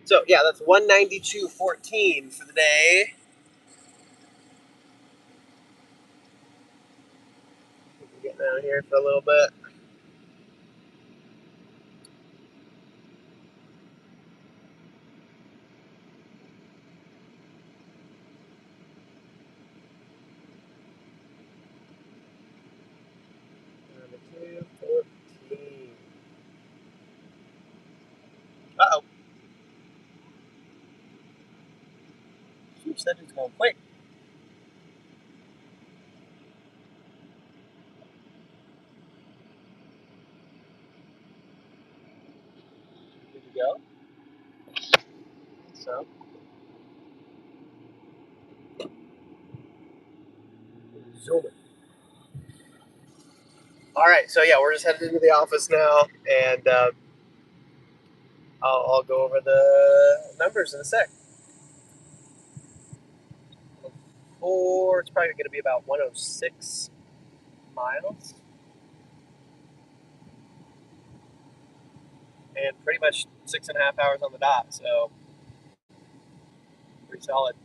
So yeah, that's 192.14 for the day. Getting out here for a little bit. Down to 214. Uh-oh. Oops, that dude's going quick. Good to go. So, zooming. All right, so yeah, we're just headed into the office now, and I'll go over the numbers in a sec. It's probably going to be about 106 miles, and pretty much 6.5 hours on the dot, so pretty solid.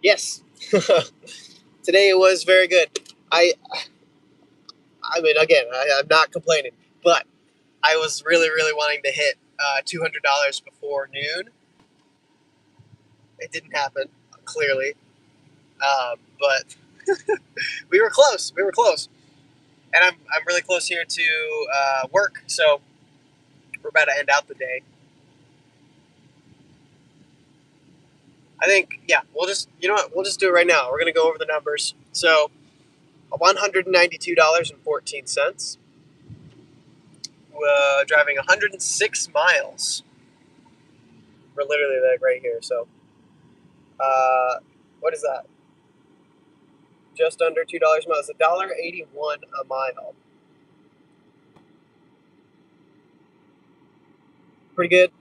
Yes. Today it was very good. I mean, again, I'm not complaining, but I was really, really wanting to hit $200 before noon. It didn't happen, clearly, but we were close. We were close, and I'm really close here to work, so we're about to end out the day. I think, yeah, we'll just, you know what, we'll just do it right now. We're gonna go over the numbers. So, $192.14. Driving 106 miles. We're literally like right here. So, what is that? Just under $2 a mile. It's $1.81 a mile. Pretty good.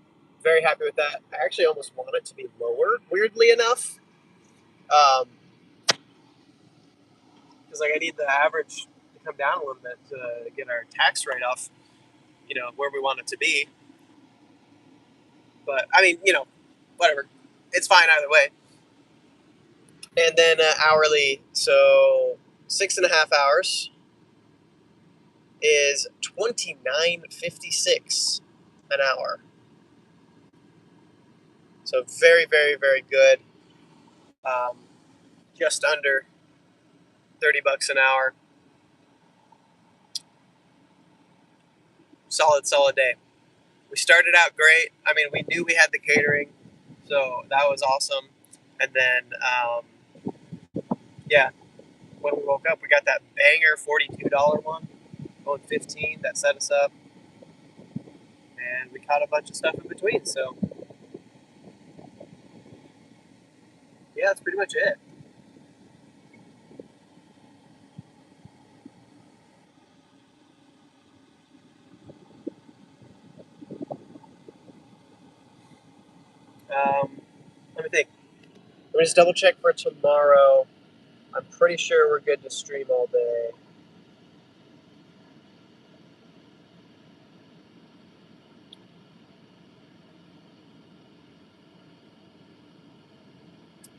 Very happy with that. I actually almost want it to be lower, weirdly enough. Because like I need the average to come down a little bit to get our tax write-off, where we want it to be. But I mean, whatever. It's fine either way. And then hourly, so 6.5 hours is $29.56 an hour. So very, very, very good. Just under $30 an hour. Solid day. We started out great. I mean, we knew we had the catering, so that was awesome. And then, yeah, when we woke up, we got that banger $42 one, going 15. That set us up, and we caught a bunch of stuff in between. So, yeah, that's pretty much it. Let me think. Let me just double check for tomorrow. I'm pretty sure we're good to stream all day.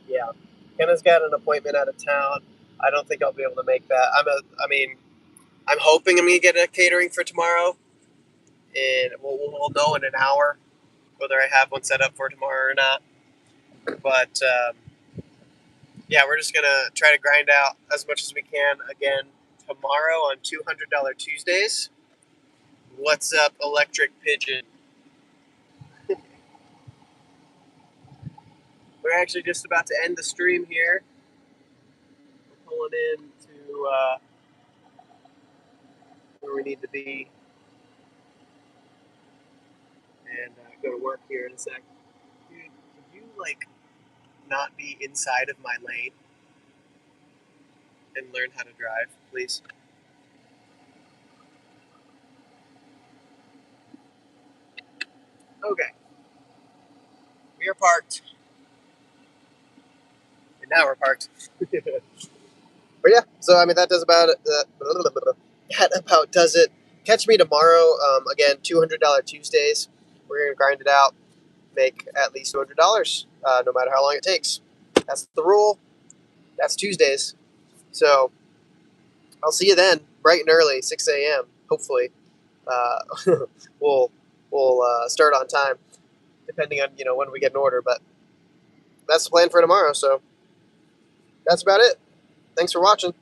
Yeah, Kenna's got an appointment out of town. I don't think I'll be able to make that. I'm hoping I'm gonna get a catering for tomorrow, and we'll know in an hour whether I have one set up for tomorrow or not. But yeah, we're just gonna try to grind out as much as we can again tomorrow on $200 Tuesdays. What's up, Electric Pigeon? We're actually just about to end the stream here. We're pulling in to where we need to be and go to work here in a sec. Dude, could you not be inside of my lane and learn how to drive, please? Okay, we are parked, and now we're parked. But yeah, so I mean that does about it. That about does it. Catch me tomorrow. Again, $200 Tuesdays. We're gonna grind it out, make at least $200, no matter how long it takes. That's the rule. That's Tuesdays. So I'll see you then, bright and early, 6 a.m. Hopefully, uh, we'll start on time, depending on when we get an order. But that's the plan for tomorrow. So that's about it. Thanks for watching.